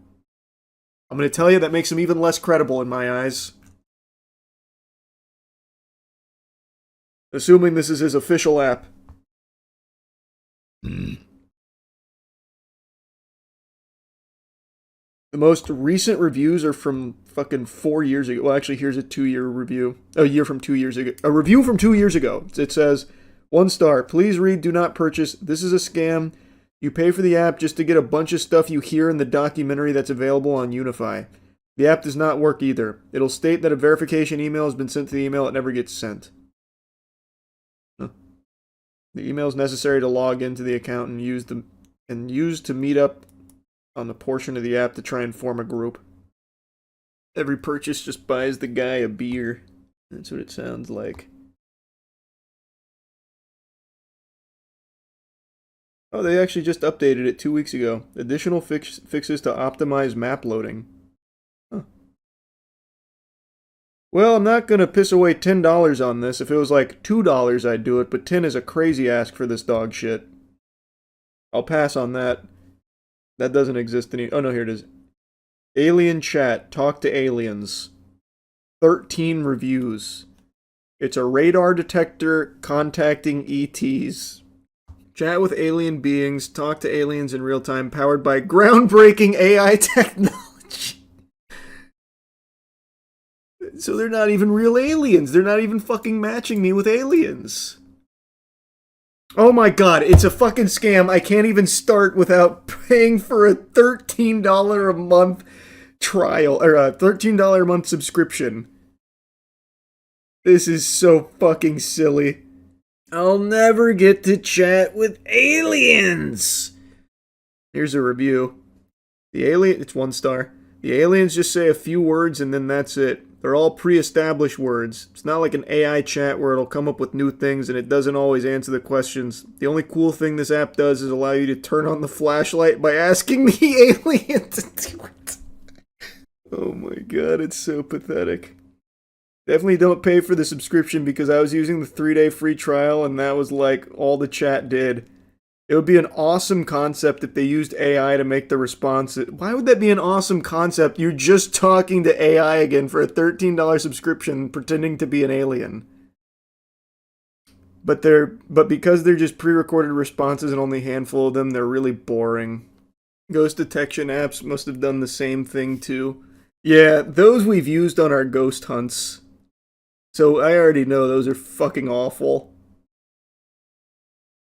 I'm going to tell you that makes him even less credible in my eyes. Assuming this is his official app. The most recent reviews are from fucking 4 years ago. Well, actually, here's a 2-year review. A year from 2 years ago. A review from 2 years ago. It says, 1 star. Please read, do not purchase. This is a scam. You pay for the app just to get a bunch of stuff you hear in the documentary that's available on Unify. The app does not work either. It'll state that a verification email has been sent to the email. It never gets sent. Huh. The email is necessary to log into the account and use to meet up on the portion of the app to try and form a group. Every purchase just buys the guy a beer. That's what it sounds like. Oh, they actually just updated it 2 weeks ago. Additional fixes to optimize map loading. Huh. Well, I'm not going to piss away $10 on this. If it was like $2, I'd do it, but 10 is a crazy ask for this dog shit. I'll pass on that. That doesn't exist any... Oh, no, here it is. Alien Chat. Talk to Aliens. 13 reviews. It's a radar detector contacting ETs. Chat with alien beings, talk to aliens in real time, powered by groundbreaking AI technology. So they're not even real aliens. They're not even fucking matching me with aliens. Oh my god, it's a fucking scam. I can't even start without paying for a $13 a month trial, or a $13 a month subscription. This is so fucking silly. I'll never get to chat with aliens. Here's a review. It's 1 star. The aliens just say a few words and then that's it. They're all pre-established words. It's not like an AI chat where it'll come up with new things and it doesn't always answer the questions. The only cool thing this app does is allow you to turn on the flashlight by asking the alien to do it. Oh my god, it's so pathetic. Definitely don't pay for the subscription because I was using the 3-day free trial and that was like all the chat did. It would be an awesome concept if they used AI to make the responses. Why would that be an awesome concept? You're just talking to AI again for a $13 subscription pretending to be an alien. But because they're just pre-recorded responses and only a handful of them, they're really boring. Ghost detection apps must have done the same thing too. Yeah, those we've used on our ghost hunts. So I already know those are fucking awful.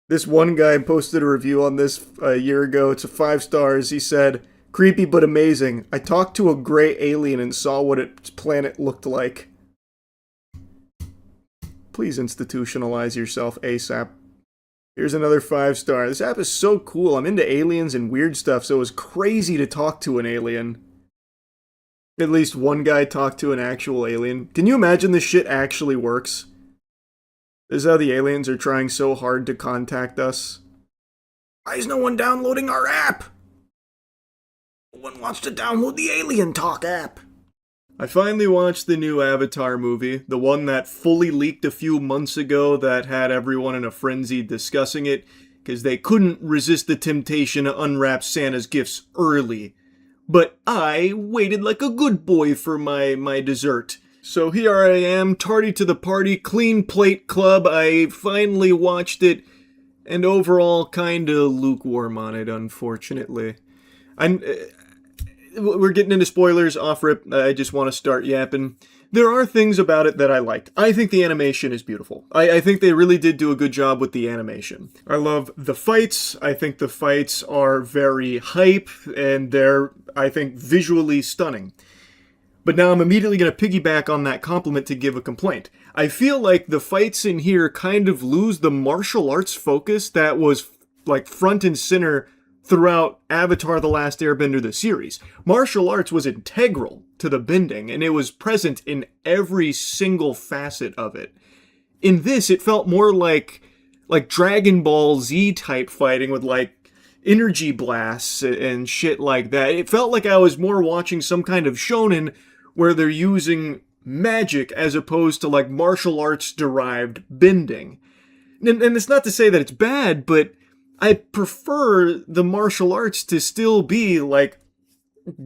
This one guy posted a review on this a year ago. It's a 5 stars. He said, "Creepy but amazing. I talked to a gray alien and saw what its planet looked like." Please institutionalize yourself ASAP. Here's another 5 star. This app is so cool. I'm into aliens and weird stuff, so it was crazy to talk to an alien. At least one guy talked to an actual alien. Can you imagine this shit actually works? This is how the aliens are trying so hard to contact us. Why is no one downloading our app? No one wants to download the Alien Talk app. I finally watched the new Avatar movie, the one that fully leaked a few months ago that had everyone in a frenzy discussing it, because they couldn't resist the temptation to unwrap Santa's gifts early. But I waited like a good boy for my dessert. So here I am, tardy to the party, clean plate club. I finally watched it, and overall kinda lukewarm on it, unfortunately. We're getting into spoilers off rip. I just want to start yapping. There are things about it that I liked. I think the animation is beautiful. I think they really did do a good job with the animation. I love the fights. I think the fights are very hype, and they're, I think, visually stunning. But now I'm immediately going to piggyback on that compliment to give a complaint. I feel like the fights in here kind of lose the martial arts focus that was like front and center throughout Avatar: The Last Airbender, the series. Martial arts was integral to the bending, and it was present in every single facet of it. In this, it felt more like Dragon Ball Z type fighting with like energy blasts and shit like that. It felt like I was more watching some kind of shonen where they're using magic as opposed to like martial arts derived bending. And it's not to say that it's bad, but I prefer the martial arts to still be like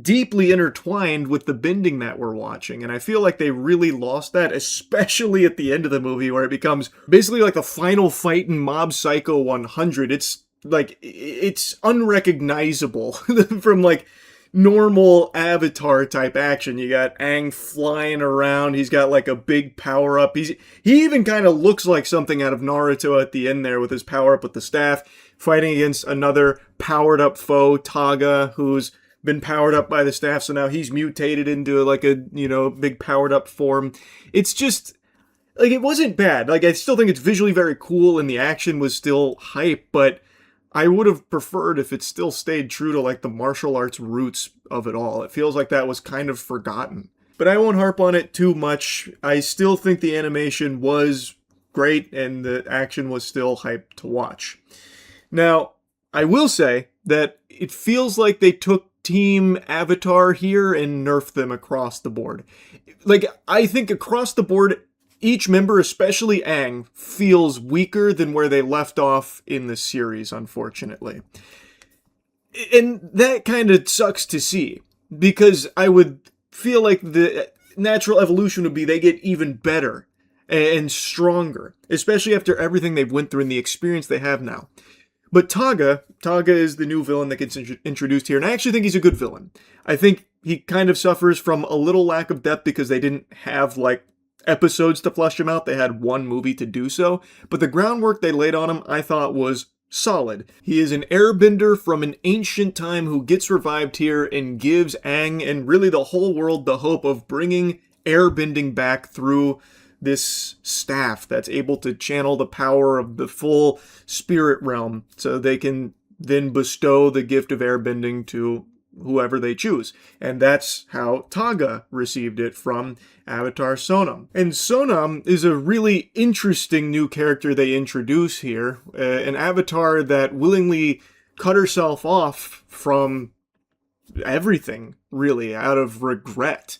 deeply intertwined with the bending that we're watching. And I feel like they really lost that, especially at the end of the movie where it becomes basically like the final fight in Mob Psycho 100. It's like, it's unrecognizable from like normal Avatar type action. You got Aang flying around. He's got like a big power up. He even kind of looks like something out of Naruto at the end there with his power up with the staff, fighting against another powered up foe, Taga, who's been powered up by the staff, so now he's mutated into like a, big powered up form. It's just like, it wasn't bad. Like, I still think it's visually very cool and the action was still hype, but I would have preferred if it still stayed true to like the martial arts roots of it all. It feels like that was kind of forgotten. But I won't harp on it too much. I still think the animation was great and the action was still hype to watch. Now, I will say that it feels like they took Team Avatar here and nerfed them across the board. Like, I think across the board, each member, especially Aang, feels weaker than where they left off in the series, unfortunately. And that kind of sucks to see, because I would feel like the natural evolution would be they get even better and stronger, especially after everything they've went through and the experience they have now. But Taga is the new villain that gets introduced here, and I actually think he's a good villain. I think he kind of suffers from a little lack of depth because they didn't have, like, episodes to flesh him out. They had one movie to do so. But the groundwork they laid on him, I thought, was solid. He is an airbender from an ancient time who gets revived here and gives Aang and really the whole world the hope of bringing airbending back through this staff that's able to channel the power of the full spirit realm so they can then bestow the gift of airbending to whoever they choose. And that's how Taga received it from Avatar Sonam. And Sonam is a really interesting new character they introduce here, an avatar that willingly cut herself off from everything, really, out of regret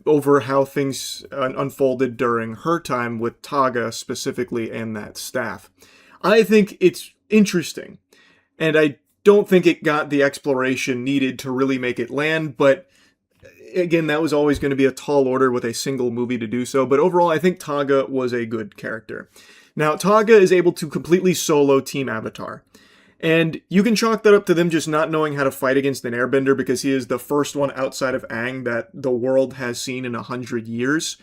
over how things unfolded during her time with Taga specifically and that staff. I think it's interesting, and I don't think it got the exploration needed to really make it land, but again, that was always going to be a tall order with a single movie to do so, but overall, I think Taga was a good character. Now, Taga is able to completely solo Team Avatar. And you can chalk that up to them just not knowing how to fight against an airbender because he is the first one outside of Aang that the world has seen in 100 years.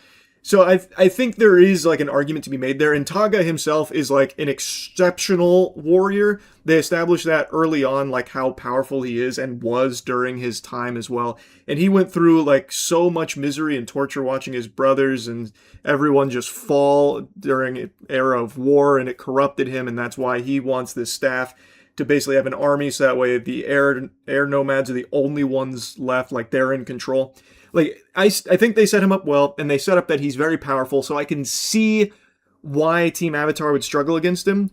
So I think there is like an argument to be made there. And Taga himself is like an exceptional warrior. They established that early on, like how powerful he is and was during his time as well. And he went through like so much misery and torture watching his brothers and everyone just fall during an era of war, and it corrupted him. And that's why he wants this staff to basically have an army so that way the air nomads are the only ones left, like they're in control. Like, I think they set him up well, and they set up that he's very powerful, so I can see why Team Avatar would struggle against him.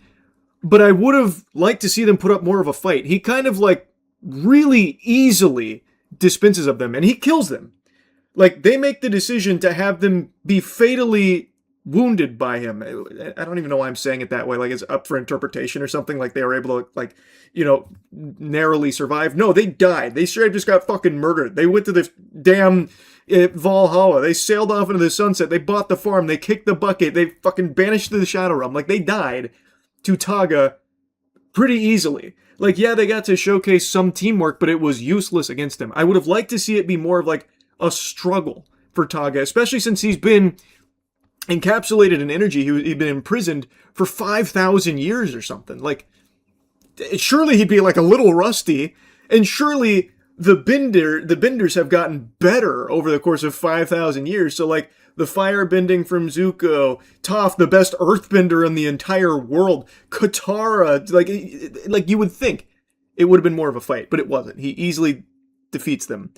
But I would have liked to see them put up more of a fight. He kind of, like, really easily dispenses of them, and he kills them. Like, they make the decision to have them be fatally wounded by him. I don't even know why I'm saying it that way, like it's up for interpretation or something, like they were able to, like, you know, narrowly survive. No, they died. They straight up just got fucking murdered. They went to the damn Valhalla. They sailed off into the sunset. They bought the farm. They kicked the bucket. They fucking banished to the Shadow Realm. Like, they died to Taga pretty easily. Like, yeah, they got to showcase some teamwork, but it was useless against him. I would have liked to see it be more of like a struggle for Taga, especially since he's been encapsulated in energy. He'd been imprisoned for 5,000 years or something. Like, surely he'd be like a little rusty, and surely the benders have gotten better over the course of 5,000 years. So like the fire bending from Zuko, Toph, the best earthbender in the entire world, Katara, like you would think it would have been more of a fight, but it wasn't. He easily defeats them,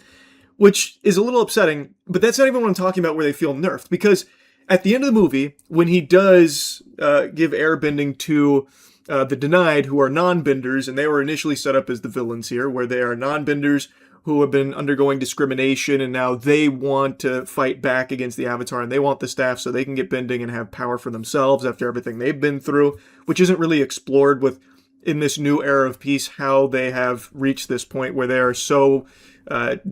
which is a little upsetting, but that's not even what I'm talking about where they feel nerfed, because at the end of the movie, when he does give airbending to the Denied, who are non-benders, and they were initially set up as the villains here, where they are non-benders who have been undergoing discrimination, and now they want to fight back against the Avatar, and they want the staff so they can get bending and have power for themselves after everything they've been through, which isn't really explored in this new era of peace, how they have reached this point where they are so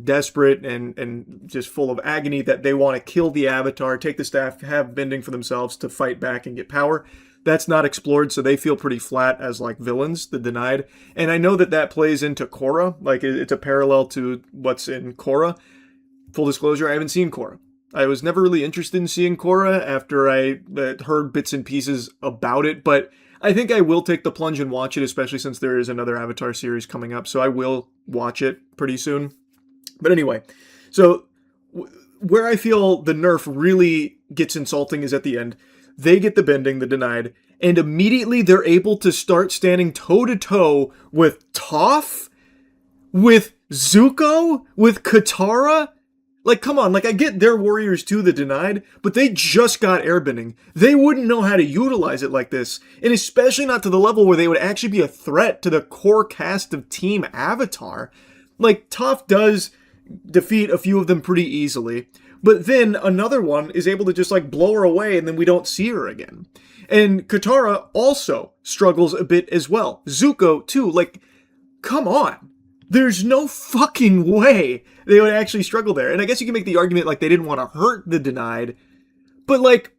desperate and just full of agony that they want to kill the Avatar, take the staff, have bending for themselves to fight back and get power. That's not explored, so they feel pretty flat as like villains, the Denied. And I know that plays into Korra, like it's a parallel to what's in Korra. Full disclosure, I haven't seen Korra. I was never really interested in seeing Korra after I heard bits and pieces about it, but I think I will take the plunge and watch it, especially since there is another Avatar series coming up, so I will watch it pretty soon. But anyway, so where I feel the nerf really gets insulting is at the end. They get the bending, the Denied, and immediately they're able to start standing toe-to-toe with Toph, with Zuko, with Katara. Like, come on, like, I get they're warriors too, the Denied, but they just got airbending. They wouldn't know how to utilize it like this, and especially not to the level where they would actually be a threat to the core cast of Team Avatar. Like, Toph does defeat a few of them pretty easily, but then another one is able to just like blow her away and then we don't see her again. And Katara also struggles a bit as well. Zuko too, like, come on. There's no fucking way they would actually struggle there. And I guess you can make the argument like they didn't want to hurt the Denied, but like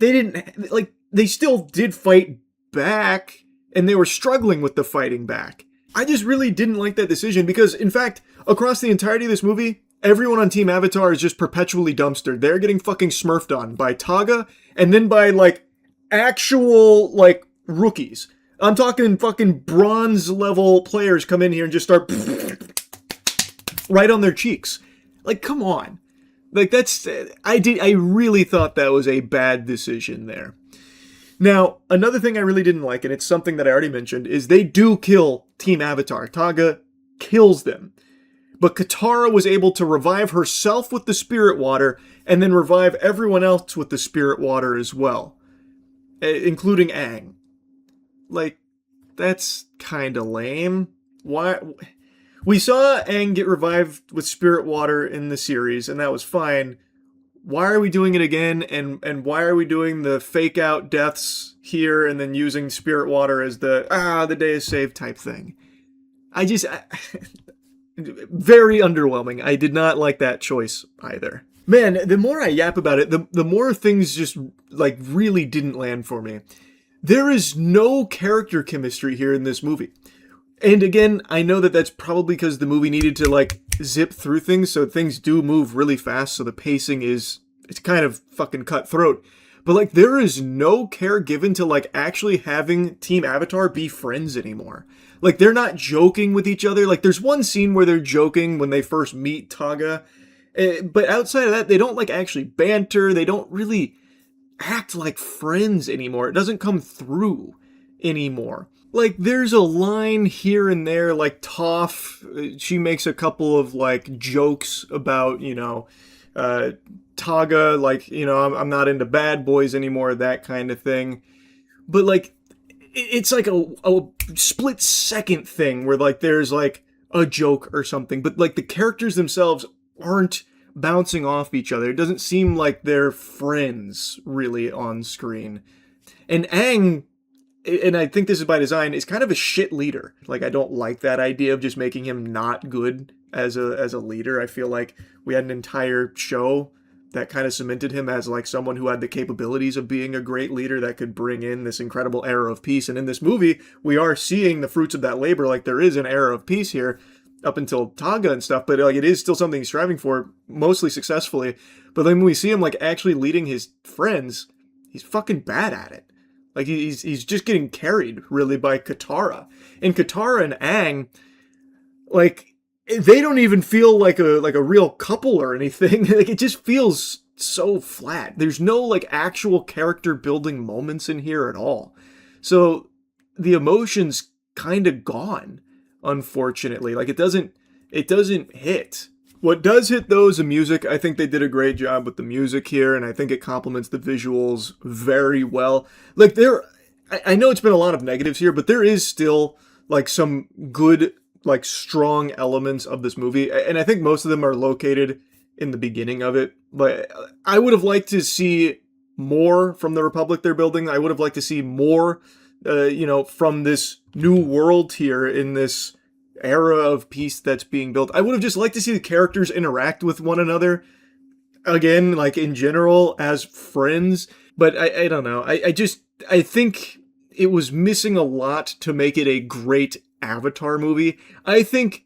they still did fight back and they were struggling with the fighting back. I just really didn't like that decision because, in fact, across the entirety of this movie, everyone on Team Avatar is just perpetually dumpstered. They're getting fucking smurfed on by Taga and then by, like, actual, like, rookies. I'm talking fucking bronze level players come in here and just start right on their cheeks. Like, come on. Like, I really thought that was a bad decision there. Now, another thing I really didn't like, and it's something that I already mentioned, is they do kill Team Avatar. Taga kills them. But Katara was able to revive herself with the spirit water and then revive everyone else with the spirit water as well, including Aang. Like, that's kind of lame. Why? We saw Aang get revived with spirit water in the series, and that was fine. Why are we doing it again? And why are we doing the fake out deaths here and then using spirit water as the day is saved type thing? Very underwhelming. I did not like that choice either. Man, the more I yap about it, the more things just, like, really didn't land for me. There is no character chemistry here in this movie. And again, I know that that's probably because the movie needed to, like, zip through things, so things do move really fast, so the pacing it's kind of fucking cutthroat. But, like, there is no care given to, like, actually having Team Avatar be friends anymore. Like, they're not joking with each other. Like, there's one scene where they're joking when they first meet Taga. But outside of that, they don't, like, actually banter. They don't really act like friends anymore. It doesn't come through anymore. Like, there's a line here and there, like, Toph, she makes a couple of, like, jokes about, Taga, like, I'm not into bad boys anymore, that kind of thing. But, like, it's like a split second thing where, like, there's, like, a joke or something. But, like, the characters themselves aren't bouncing off each other. It doesn't seem like they're friends, really, on screen. And Aang, and I think this is by design, is kind of a shit leader. Like, I don't like that idea of just making him not good as a leader. I feel like we had an entire show that kind of cemented him as, like, someone who had the capabilities of being a great leader that could bring in this incredible era of peace. And in this movie, we are seeing the fruits of that labor. Like, there is an era of peace here up until Taga and stuff, but, like, it is still something he's striving for, mostly successfully. But then when we see him, like, actually leading his friends, he's fucking bad at it. Like, he's just getting carried, really, by Katara. And Katara and Aang, like, they don't even feel like a real couple or anything. Like, it just feels so flat. There's no, like, actual character building moments in here at all. So the emotion's kind of gone, unfortunately. Like, it doesn't hit. What does hit, though, is the music. I think they did a great job with the music here, and I think it complements the visuals very well. Like, I know it's been a lot of negatives here, but there is still, like, some good, like, strong elements of this movie, and I think most of them are located in the beginning of it. But I would have liked to see more from the Republic they're building. I would have liked to see more, from this new world here in this era of peace that's being built. I would have just liked to see the characters interact with one another again, like, in general, as friends. But I don't know. I think it was missing a lot to make it a great Avatar movie. I think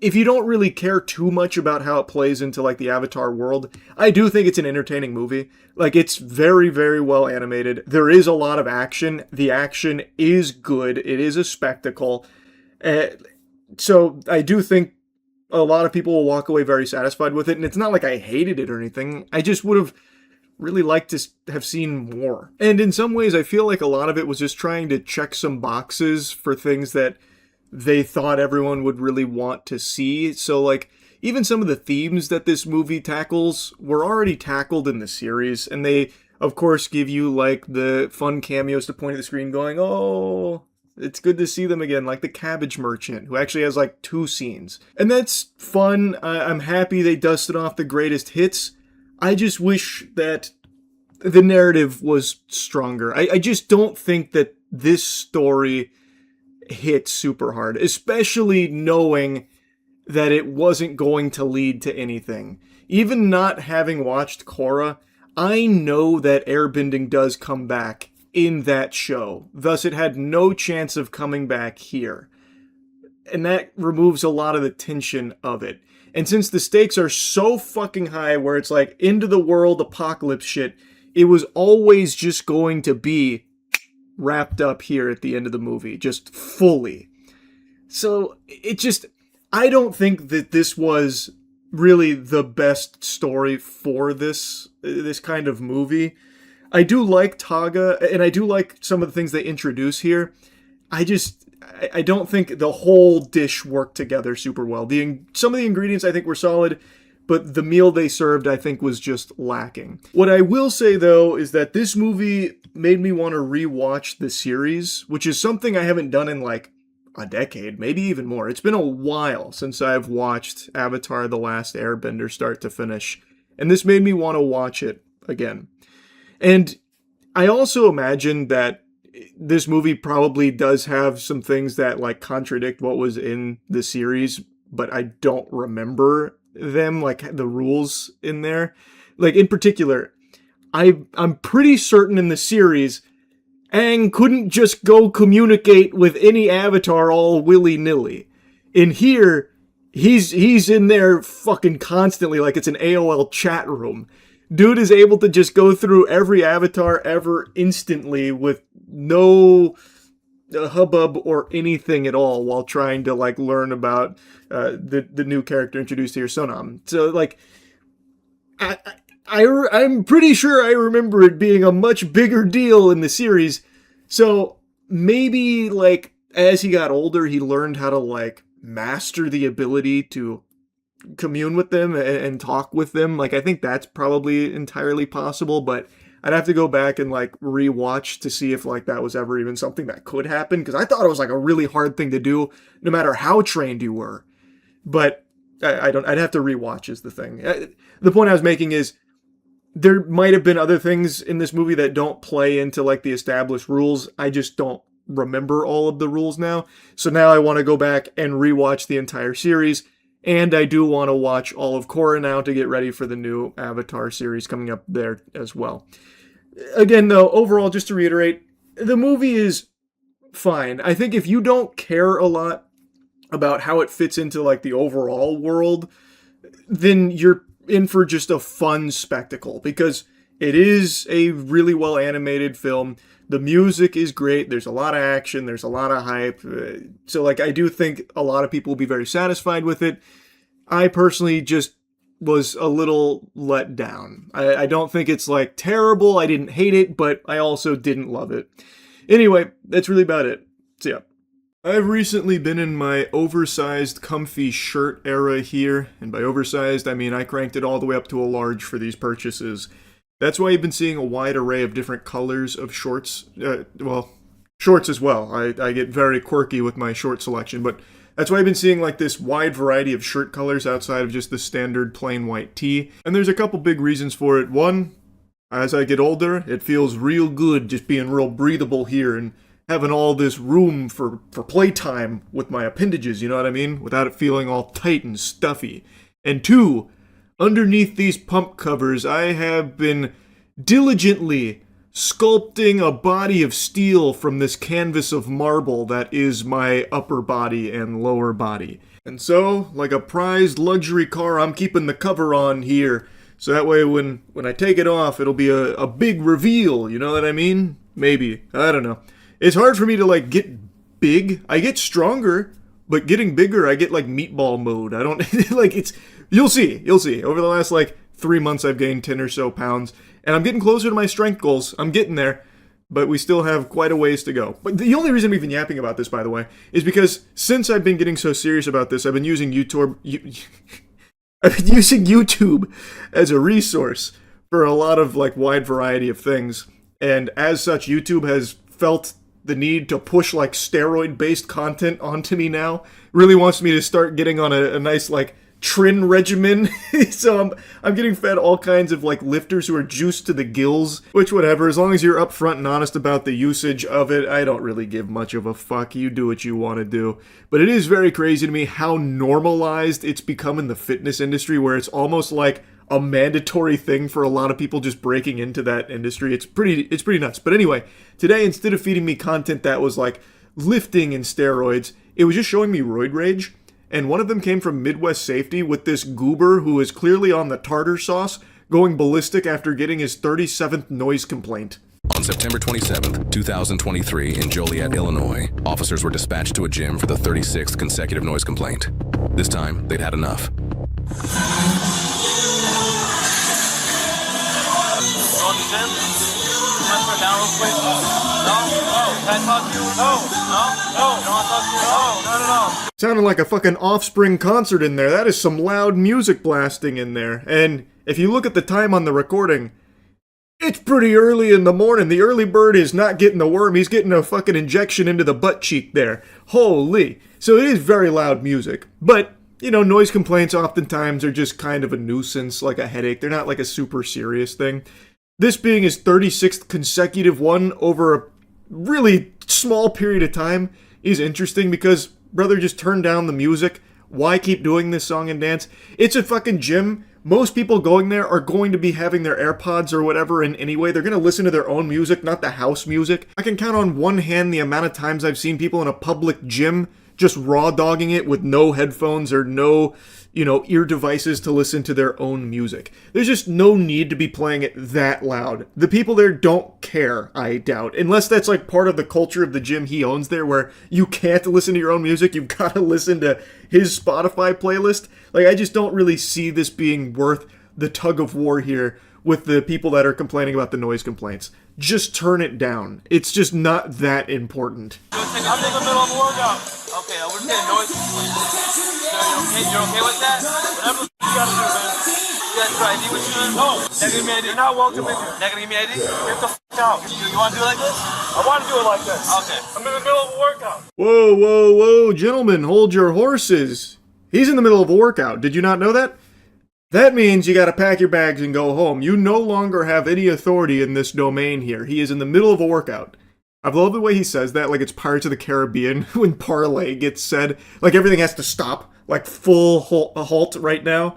if you don't really care too much about how it plays into, like, the Avatar world, I do think it's an entertaining movie. Like, it's very, very well animated. There is a lot of action. The action is good. It is a spectacle. So I do think a lot of people will walk away very satisfied with it. And it's not like I hated it or anything. I just would have really liked to have seen more. And in some ways, I feel like a lot of it was just trying to check some boxes for things that they thought everyone would really want to see. So, like, even some of the themes that this movie tackles were already tackled in the series. And they, of course, give you, like, the fun cameos to point at the screen going, oh, it's good to see them again, like the Cabbage Merchant, who actually has, like, 2 scenes. And that's fun. I'm happy they dusted off the greatest hits. I just wish that the narrative was stronger. I just don't think that this story hit super hard, especially knowing that it wasn't going to lead to anything. Even not having watched Korra, I know that airbending does come back in that show. Thus, it had no chance of coming back here. And that removes a lot of the tension of it. And since the stakes are so fucking high where it's like end of the world apocalypse shit, it was always just going to be wrapped up here at the end of the movie, just fully. So it just, I don't think that this was really the best story for this kind of movie. I do like Taga, and I do like some of the things they introduce here. I don't think the whole dish worked together super well. Some of the ingredients I think were solid, but the meal they served I think was just lacking. What I will say though is that this movie made me want to rewatch the series, which is something I haven't done in like a decade, maybe even more. It's been a while since I've watched Avatar: The Last Airbender start to finish, and this made me want to watch it again. And I also imagine that this movie probably does have some things that like contradict what was in the series, but I don't remember them, like the rules in there. Like in particular, I'm pretty certain in the series, Aang couldn't just go communicate with any avatar all willy-nilly. In here, he's in there fucking constantly like it's an AOL chat room. Dude is able to just go through every avatar ever instantly with no hubbub or anything at all while trying to like learn about the new character introduced here, Sonam. So like, I'm pretty sure I remember it being a much bigger deal in the series. So maybe like as he got older, he learned how to like master the ability to commune with them and talk with them. Like I think that's probably entirely possible, but I'd have to go back and like rewatch to see if like that was ever even something that could happen, because I thought it was like a really hard thing to do no matter how trained you were. But I'd have to rewatch is the thing. The point I was making is there might have been other things in this movie that don't play into like the established rules. I just don't remember all of the rules now. So now I want to go back and rewatch the entire series. And I do want to watch all of Korra now to get ready for the new Avatar series coming up there as well. Again, though, overall, just to reiterate, the movie is fine. I think if you don't care a lot about how it fits into like the overall world, then you're in for just a fun spectacle, because it is a really well animated film. The music is great. There's a lot of action. There's a lot of hype. So like, I do think a lot of people will be very satisfied with it. I personally just was a little let down. I don't think it's like terrible. I didn't hate it, but I also didn't love it. Anyway, that's really about it. So yeah. I've recently been in my oversized comfy shirt era here. And by oversized, I mean I cranked it all the way up to a large for these purchases. That's why you've been seeing a wide array of different colors of shorts. Shorts as well. I get very quirky with my short selection, but that's why I've been seeing like this wide variety of shirt colors outside of just the standard plain white tee. And there's a couple big reasons for it. One, as I get older, it feels real good just being real breathable here and having all this room for playtime with my appendages, you know what I mean? Without it feeling all tight and stuffy. And two, underneath these pump covers, I have been diligently sculpting a body of steel from this canvas of marble that is my upper body and lower body. And so, like a prized luxury car, I'm keeping the cover on here, so that way when I take it off, it'll be a big reveal, you know what I mean? Maybe. I don't know. It's hard for me to, like, get big. I get stronger, but getting bigger, I get, like, meatball mode. I don't, like, it's, you'll see. Over the last, like, 3 months, I've gained 10 or so pounds. And I'm getting closer to my strength goals. I'm getting there, but we still have quite a ways to go. But the only reason I'm even yapping about this, by the way, is because since I've been getting so serious about this, I've been using YouTube as a resource for a lot of like wide variety of things. And as such, YouTube has felt the need to push like steroid-based content onto me now. Really wants me to start getting on a nice like Trin regimen. So I'm getting fed all kinds of like lifters who are juiced to the gills, which whatever, as long as you're upfront and honest about the usage of it, I don't really give much of a fuck. You do what you want to do. But it is very crazy to me how normalized it's become in the fitness industry, where it's almost like a mandatory thing for a lot of people just breaking into that industry. It's pretty nuts. But anyway, today, instead of feeding me content that was like lifting and steroids, it was just showing me roid rage. and one of them came from Midwest Safety with this goober who is clearly on the tartar sauce, going ballistic after getting his 37th noise complaint. On September 27, 2023, in Joliet, Illinois, officers were dispatched to a gym for the 36th consecutive noise complaint. This time, they'd had enough. Sounded like a fucking Offspring concert in there. That is some loud music blasting in there. And if you look at the time on the recording, it's pretty early in the morning. The early bird is not getting the worm. He's getting a fucking injection into the butt cheek there. Holy. So it is very loud music. But, you know, noise complaints oftentimes are just kind of a nuisance, like a headache. They're not like a super serious thing. This being his 36th consecutive one over a really small period of time is interesting because brother just turned down the music. Why keep doing this song and dance? It's a fucking gym. Most people going there are going to be having their AirPods or whatever in anyway. They're going to listen to their own music, not the house music. I can count on one hand the amount of times I've seen people in a public gym just raw dogging it with no headphones or no, ear devices to listen to their own music. There's just no need to be playing it that loud. The people there don't care, I doubt. Unless that's like part of the culture of the gym he owns there where you can't listen to your own music, you've got to listen to his Spotify playlist. Like, I just don't really see this being worth the tug of war here with the people that are complaining about the noise complaints. Just turn it down. It's just not that important. I'm in the middle of a workout. Okay, we're getting noise. You're okay with that? Whatever you gotta do, man. You guys got ID with you? No. Not give me ID. You're not welcome in here. Not gonna give me ID? Get the fuck out. You wanna do it like this? I wanna do it like this. Okay. I'm in the middle of a workout. Whoa, whoa, whoa, gentlemen, hold your horses. He's in the middle of a workout. Did you not know that? That means you gotta pack your bags and go home. You no longer have any authority in this domain here. He is in the middle of a workout. I've loved the way he says that, like it's Pirates of the Caribbean when parlay gets said. Like everything has to stop, like full halt right now.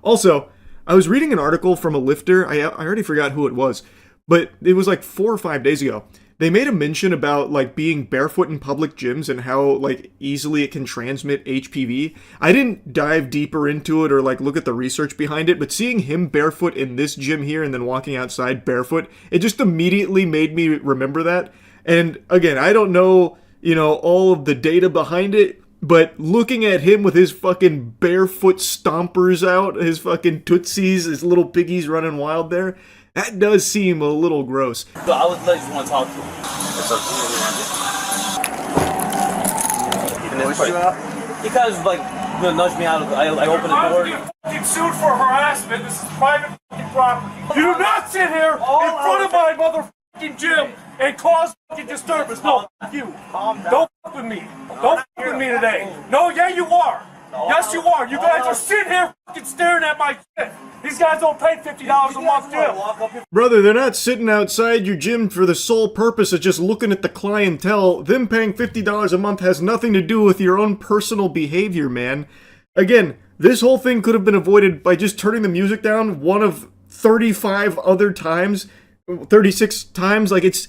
Also, I was reading an article from a lifter. I already forgot who it was, but it was like 4 or 5 days ago. They made a mention about like being barefoot in public gyms and how like easily it can transmit HPV. I didn't dive deeper into it or like look at the research behind it, but seeing him barefoot in this gym here and then walking outside barefoot, it just immediately made me remember that. And again, I don't know, all of the data behind it, but looking at him with his fucking barefoot stompers out, his fucking tootsies, his little piggies running wild there, that does seem a little gross. So I would just want to talk to him. What's up to you? And push you out? He kind of like nudged me out of I opened the door. I'm fucking sued for harassment. This is private fucking property. You do not sit here in front of my motherfucking gym and cause fucking disturbance. No, fuck you. Don't fuck with me. Don't fuck with me today. No, yeah, you are. Yes, you are. You guys are sitting here fucking staring at my shit. These guys don't pay $50 a month, too. Brother, they're not sitting outside your gym for the sole purpose of just looking at the clientele. Them paying $50 a month has nothing to do with your own personal behavior, man. Again, this whole thing could have been avoided by just turning the music down one of 35 other times, 36 times. Like, it's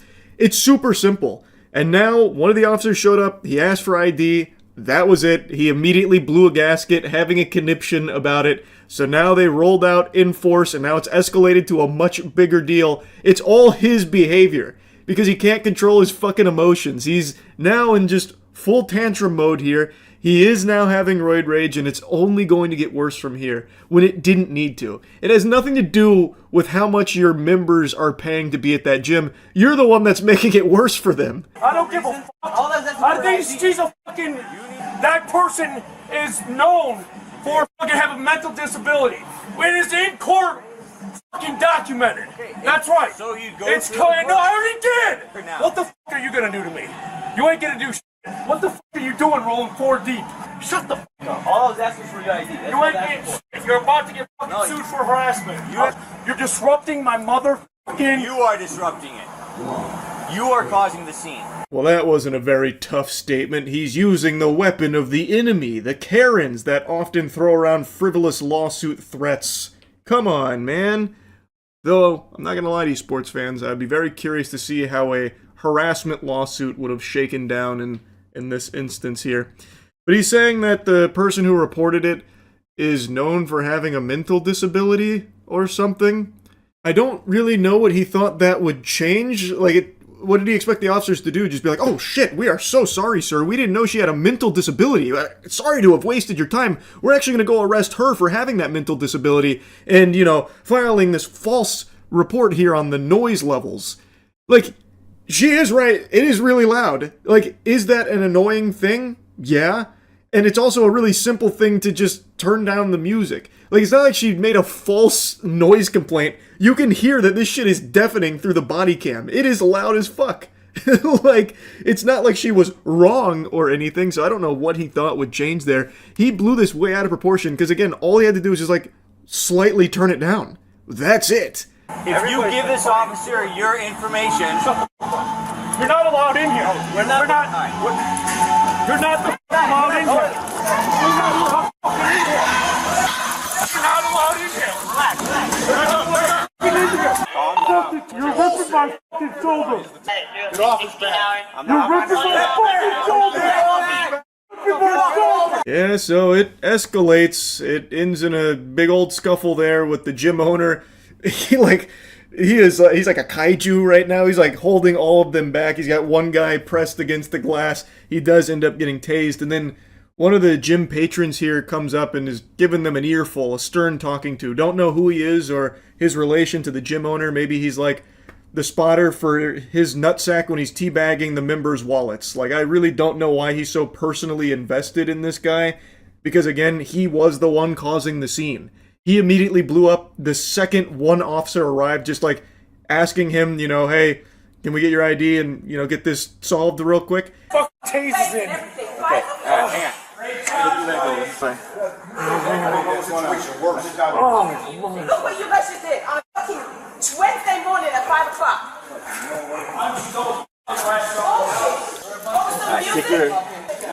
super simple. And now, one of the officers showed up, he asked for ID, that was it. He immediately blew a gasket, having a conniption about it. So now they rolled out in force, and now it's escalated to a much bigger deal. It's all his behavior, because he can't control his fucking emotions. He's now in just full tantrum mode here. He is now having roid rage, and it's only going to get worse from here, when it didn't need to. It has nothing to do with how much your members are paying to be at that gym. You're the one that's making it worse for them. I don't give a fuck. I think she's a fucking... That person is known for fucking having mental disability. It is in court fucking documented. That's right. So you'd go it's coming. No, I already did. What the fuck are you gonna do to me? You ain't gonna do shit. What the fuck are you doing rolling 4 deep? Shut the fuck up. All I was asking for your ID. You ain't getting. You're about to get fucking sued for harassment. You're disrupting my motherfucking. You are disrupting it. You are causing the scene. Well, that wasn't a very tough statement. He's using the weapon of the enemy, the Karens that often throw around frivolous lawsuit threats. Come on, man. Though, I'm not gonna lie to you, sports fans, I'd be very curious to see how a harassment lawsuit would have shaken down in this instance here. But he's saying that the person who reported it is known for having a mental disability or something. I don't really know what he thought that would change. Like, what did he expect the officers to do? Just be like, oh shit, we are so sorry, sir. We didn't know she had a mental disability. Sorry to have wasted your time. We're actually going to go arrest her for having that mental disability and, you know, filing this false report here on the noise levels. Like, she is right. It is really loud. Like, is that an annoying thing? Yeah. And it's also a really simple thing to just turn down the music. Like, it's not like she made a false noise complaint. You can hear that this shit is deafening through the body cam. It is loud as fuck. Like, it's not like she was wrong or anything, so I don't know what he thought would change there. He blew this way out of proportion, because again, all he had to do was just, like, slightly turn it down. That's it. If you give this officer your information... You're not allowed in here. You're not allowed in here. You're not allowed in here. Relax. You're ripping my fucking shoulder. Get off his back. You're ripping my fucking shoulder. Yeah, so it escalates. It ends in a big old scuffle there with the gym owner. He's like a kaiju right now. He's like holding all of them back. He's got one guy pressed against the glass. He does end up getting tased, and then one of the gym patrons here comes up and is giving them an earful, a stern talking to. Don't know who he is or his relation to the gym owner. Maybe he's like the spotter for his nutsack when he's teabagging the members' wallets. Like, I really don't know why he's so personally invested in this guy, because again, he was the one causing the scene. He immediately blew up the second one officer arrived, just like asking him, you know, hey, can we get your ID and, you know, get this solved real quick? Fuck tasers in. Okay, hang on. Look what you guys just did on a fucking Wednesday morning at 5 o'clock.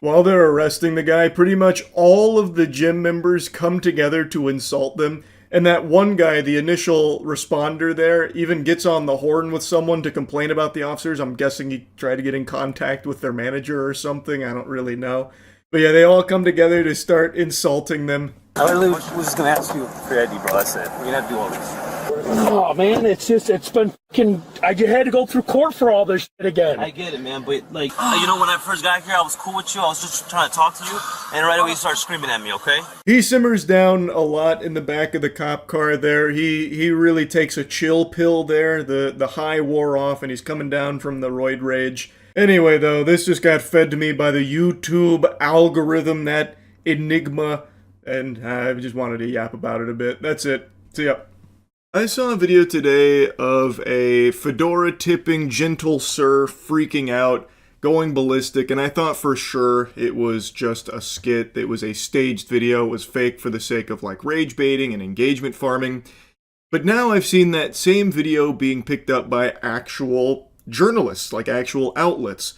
While they're arresting the guy, pretty much all of the gym members come together to insult them. And that one guy, the initial responder there, even gets on the horn with someone to complain about the officers. I'm guessing he tried to get in contact with their manager or something. I don't really know. But yeah, they all come together to start insulting them. I literally was just going to ask you for your ID, bro. That's it. We're going to have to do all this. Oh man, it's been fucking. I had to go through court for all this shit again. I get it, man, but like, you know, when I first got here, I was cool with you. I was just trying to talk to you, and right away you start screaming at me. Okay? He simmers down a lot in the back of the cop car there. He really takes a chill pill there. The high wore off, and he's coming down from the roid rage. Anyway, though, this just got fed to me by the YouTube algorithm, that enigma, and I just wanted to yap about it a bit. That's it. See ya. I saw a video today of a fedora-tipping gentle sir freaking out, going ballistic, and I thought for sure it was just a skit. It was a staged video. It was fake for the sake of like rage baiting and engagement farming. But now I've seen that same video being picked up by actual journalists, like actual outlets.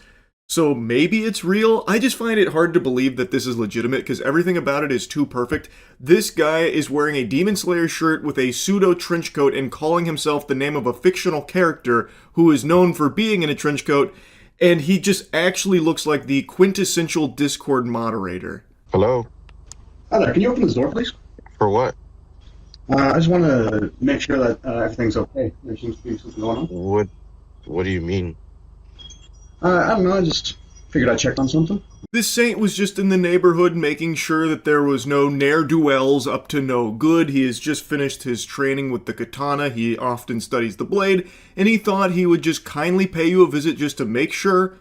So maybe it's real? I just find it hard to believe that this is legitimate because everything about it is too perfect. This guy is wearing a Demon Slayer shirt with a pseudo trench coat and calling himself the name of a fictional character who is known for being in a trench coat, and he just actually looks like the quintessential Discord moderator. Hello? Hi there, can you open this door, please? For what? I just want to make sure that everything's okay. There seems to be something going on. What do you mean? I don't know, I just figured I'd check on something. This saint was just in the neighborhood making sure that there was no ne'er-do-wells up to no good. He has just finished his training with the katana. He often studies the blade, and he thought he would just kindly pay you a visit just to make sure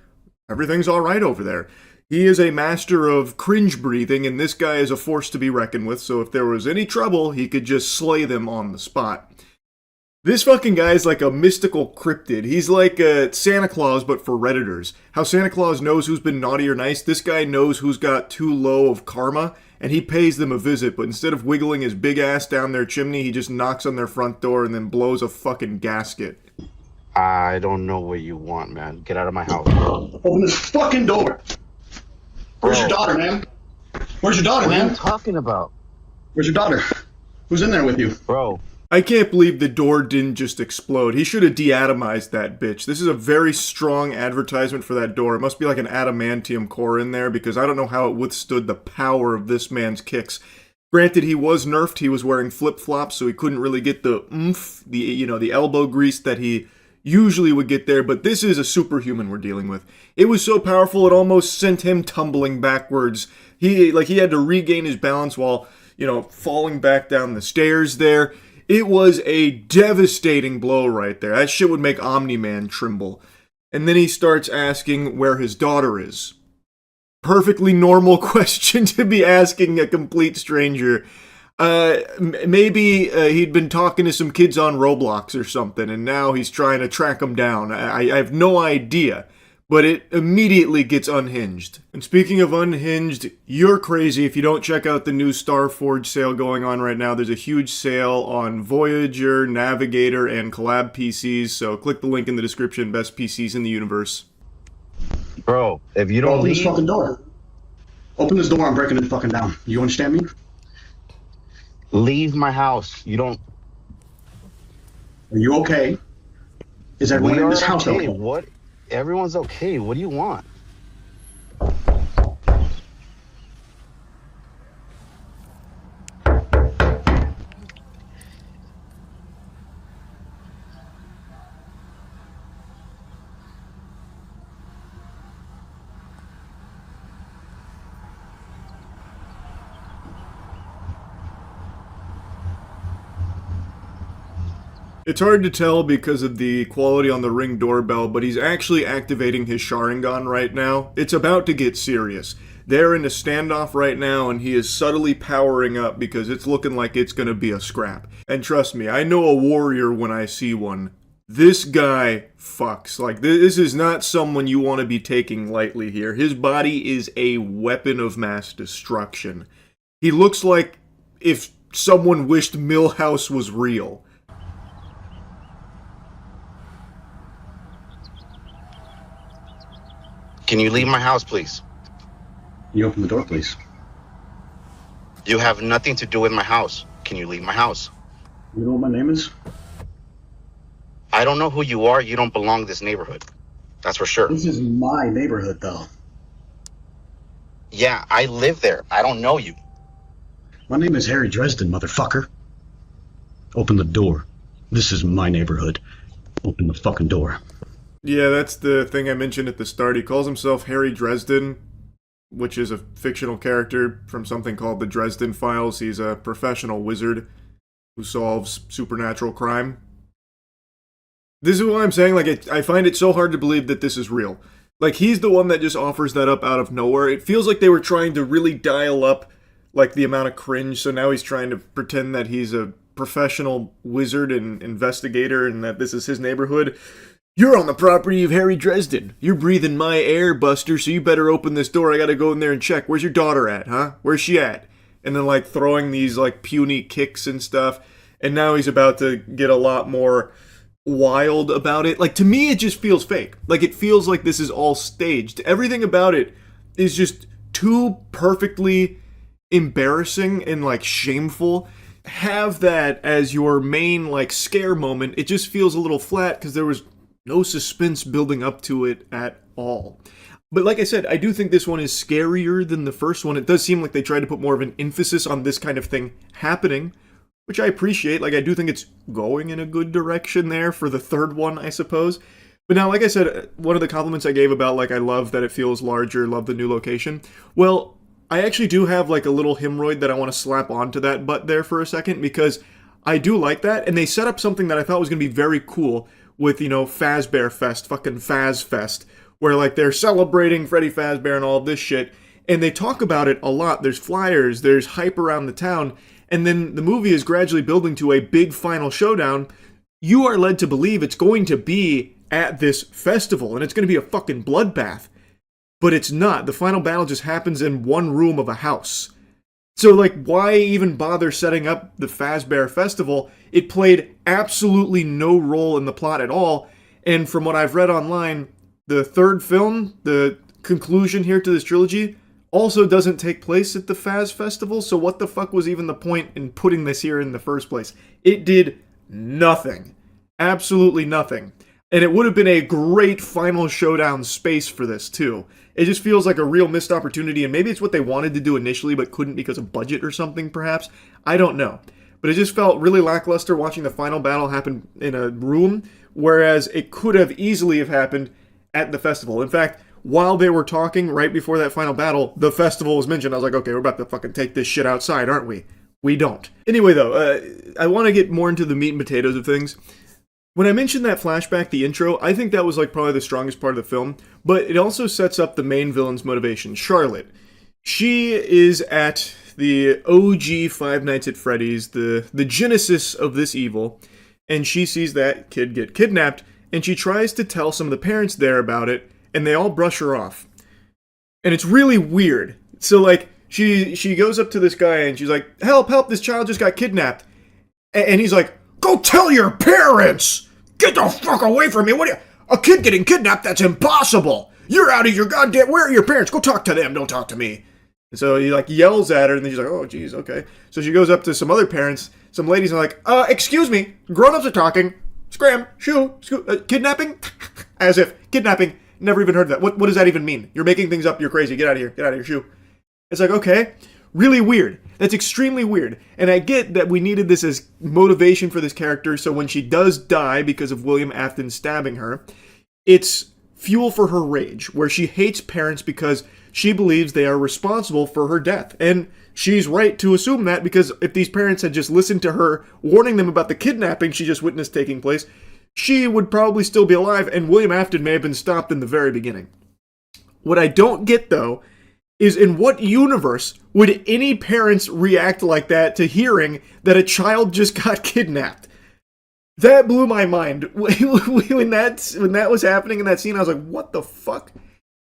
everything's all right over there. He is a master of cringe breathing, and this guy is a force to be reckoned with, so if there was any trouble, he could just slay them on the spot. This fucking guy is like a mystical cryptid. He's like Santa Claus, but for Redditors. How Santa Claus knows who's been naughty or nice, this guy knows who's got too low of karma, and he pays them a visit, but instead of wiggling his big ass down their chimney, he just knocks on their front door and then blows a fucking gasket. I don't know what you want, man. Get out of my house. Open this fucking door! Where's your daughter, man? Where's your daughter, man? What are you talking about? Where's your daughter? Who's in there with you? Bro, I can't believe the door didn't just explode. He should have deatomized that bitch. This is a very strong advertisement for that door. It must be like an adamantium core in there, because I don't know how it withstood the power of this man's kicks. Granted, he was nerfed. He was wearing flip-flops, so he couldn't really get the oomph, the elbow grease that he usually would get there, but this is a superhuman we're dealing with. It was so powerful it almost sent him tumbling backwards. He had to regain his balance while, falling back down the stairs there. It was a devastating blow right there. That shit would make Omni-Man tremble. And then he starts asking where his daughter is. Perfectly normal question to be asking a complete stranger. Maybe he'd been talking to some kids on Roblox or something, and now he's trying to track them down. I have no idea. But it immediately gets unhinged. And speaking of unhinged, you're crazy if you don't check out the new Starforge sale going on right now. There's a huge sale on Voyager, Navigator, and Collab PCs, so click the link in the description, best PCs in the universe. Bro, if you don't Open leave... this fucking door. Open this door, I'm breaking it fucking down. You understand me? Leave my house. You don't... Are you okay? Is everyone in this house okay? What? Everyone's okay. What do you want? It's hard to tell because of the quality on the Ring doorbell, but he's actually activating his Sharingan right now. It's about to get serious. They're in a standoff right now, and he is subtly powering up because it's looking like it's gonna be a scrap. And trust me, I know a warrior when I see one. This guy fucks. Like, this is not someone you want to be taking lightly here. His body is a weapon of mass destruction. He looks like if someone wished Millhouse was real. Can you leave my house, please? Can you open the door, please? You have nothing to do with my house. Can you leave my house? You know what my name is? I don't know who you are. You don't belong to this neighborhood. That's for sure. This is my neighborhood, though. Yeah, I live there. I don't know you. My name is Harry Dresden, motherfucker. Open the door. This is my neighborhood. Open the fucking door. Yeah, that's the thing I mentioned at the start. He calls himself Harry Dresden, which is a fictional character from something called the Dresden Files. He's a professional wizard who solves supernatural crime. This is why I'm saying, like, I find it so hard to believe that this is real. Like, he's the one that just offers that up out of nowhere. It feels like they were trying to really dial up, like, the amount of cringe, so now he's trying to pretend that he's a professional wizard and investigator and that this is his neighborhood. You're on the property of Harry Dresden. You're breathing my air, Buster, so you better open this door. I gotta go in there and check. Where's your daughter at, huh? Where's she at? And then, like, throwing these, like, puny kicks and stuff. And now he's about to get a lot more wild about it. Like, to me, it just feels fake. Like, it feels like this is all staged. Everything about it is just too perfectly embarrassing and, like, shameful. Have that as your main, like, scare moment. It just feels a little flat because there was no suspense building up to it at all. But like I said, I do think this one is scarier than the first one. It does seem like they tried to put more of an emphasis on this kind of thing happening, which I appreciate. Like, I do think it's going in a good direction there for the third one, I suppose. But now, like I said, one of the compliments I gave about, like, I love that it feels larger, love the new location. Well, I actually do have, like, a little hemorrhoid that I want to slap onto that butt there for a second, because I do like that, and they set up something that I thought was going to be very cool with, you know, Fazbear Fest, fucking Faz Fest, where, like, they're celebrating Freddy Fazbear and all of this shit, and they talk about it a lot. There's flyers, there's hype around the town, and then the movie is gradually building to a big final showdown. You are led to believe it's going to be at this festival, and it's going to be a fucking bloodbath. But it's not. The final battle just happens in one room of a house. So, like, why even bother setting up the Fazbear Festival? It played absolutely no role in the plot at all, and from what I've read online, the third film, the conclusion here to this trilogy, also doesn't take place at the Faz Festival, so what the fuck was even the point in putting this here in the first place? It did nothing. Absolutely nothing. And it would have been a great final showdown space for this, too. It just feels like a real missed opportunity, and maybe it's what they wanted to do initially but couldn't because of budget or something, perhaps. I don't know. But it just felt really lackluster watching the final battle happen in a room, whereas it could have easily have happened at the festival. In fact, while they were talking right before that final battle, the festival was mentioned. I was like, okay, we're about to fucking take this shit outside, aren't we? We don't. Anyway, though, I want to get more into the meat and potatoes of things. When I mentioned that flashback, the intro, I think that was like probably the strongest part of the film, but it also sets up the main villain's motivation, Charlotte. She is at the OG Five Nights at Freddy's, the genesis of this evil, and she sees that kid get kidnapped, and she tries to tell some of the parents there about it, and they all brush her off. And it's really weird. So, like, she goes up to this guy, and she's like, help, this child just got kidnapped. And he's like, go tell your parents! Get the fuck away from me! A kid getting kidnapped? That's impossible! You're out of your goddamn... Where are your parents? Go talk to them, don't talk to me. And so he, like, yells at her, and then she's like, oh, geez, okay. So she goes up to some other parents, some ladies are like, excuse me, grown-ups are talking. Scram, kidnapping? As if, kidnapping, never even heard of that. What does that even mean? You're making things up, you're crazy, get out of here, shoo. It's like, okay, really weird. That's extremely weird. And I get that we needed this as motivation for this character, so when she does die because of William Afton stabbing her, it's fuel for her rage, where she hates parents because she believes they are responsible for her death. And she's right to assume that, because if these parents had just listened to her warning them about the kidnapping she just witnessed taking place, she would probably still be alive, and William Afton may have been stopped in the very beginning. What I don't get, though, is in what universe would any parents react like that to hearing that a child just got kidnapped? That blew my mind. When that was happening in that scene, I was like, what the fuck?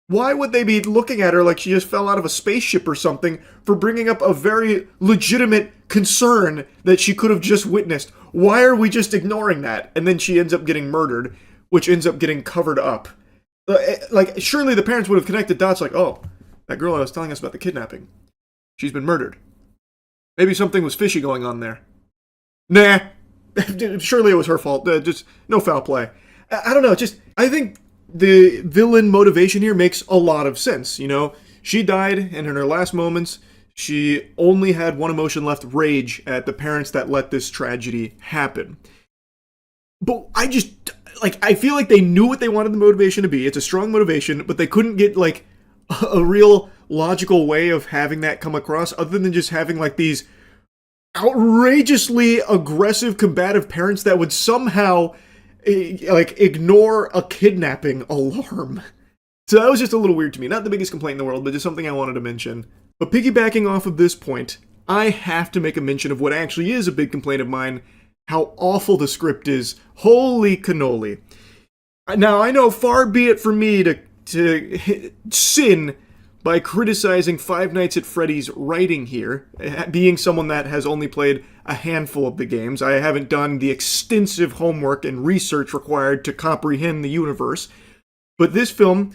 Why would they be looking at her like she just fell out of a spaceship or something for bringing up a very legitimate concern that she could have just witnessed? Why are we just ignoring that? And then she ends up getting murdered, which ends up getting covered up. Like, surely the parents would have connected dots like, oh, that girl that was telling us about the kidnapping, she's been murdered. Maybe something was fishy going on there. Nah. Surely it was her fault. Just no foul play. I don't know. I think the villain motivation here makes a lot of sense. You know, she died, and in her last moments, she only had one emotion left: rage at the parents that let this tragedy happen. But I feel like they knew what they wanted the motivation to be. It's a strong motivation, but they couldn't get, like, a real logical way of having that come across other than just having, like, these outrageously aggressive, combative parents that would somehow, like, ignore a kidnapping alarm. So that was just a little weird to me. Not the biggest complaint in the world, but just something I wanted to mention. But piggybacking off of this point, I have to make a mention of what actually is a big complaint of mine: how awful the script is. Holy cannoli. Now, I know, far be it from me to sin by criticizing Five Nights at Freddy's writing here, being someone that has only played a handful of the games. I haven't done the extensive homework and research required to comprehend the universe. But this film,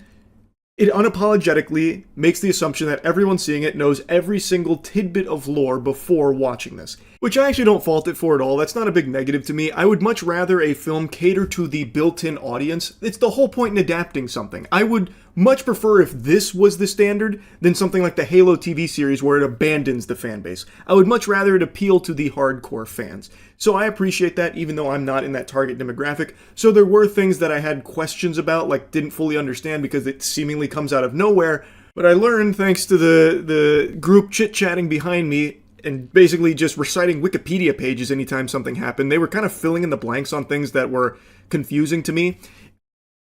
it unapologetically makes the assumption that everyone seeing it knows every single tidbit of lore before watching this. Which I actually don't fault it for at all. That's not a big negative to me. I would much rather a film cater to the built-in audience. It's the whole point in adapting something. I would much prefer if this was the standard than something like the Halo TV series where it abandons the fan base. I would much rather it appeal to the hardcore fans. So I appreciate that, even though I'm not in that target demographic. So there were things that I had questions about, like didn't fully understand because it seemingly comes out of nowhere. But I learned, thanks to the group chit-chatting behind me, and basically just reciting Wikipedia pages anytime something happened. They were kind of filling in the blanks on things that were confusing to me.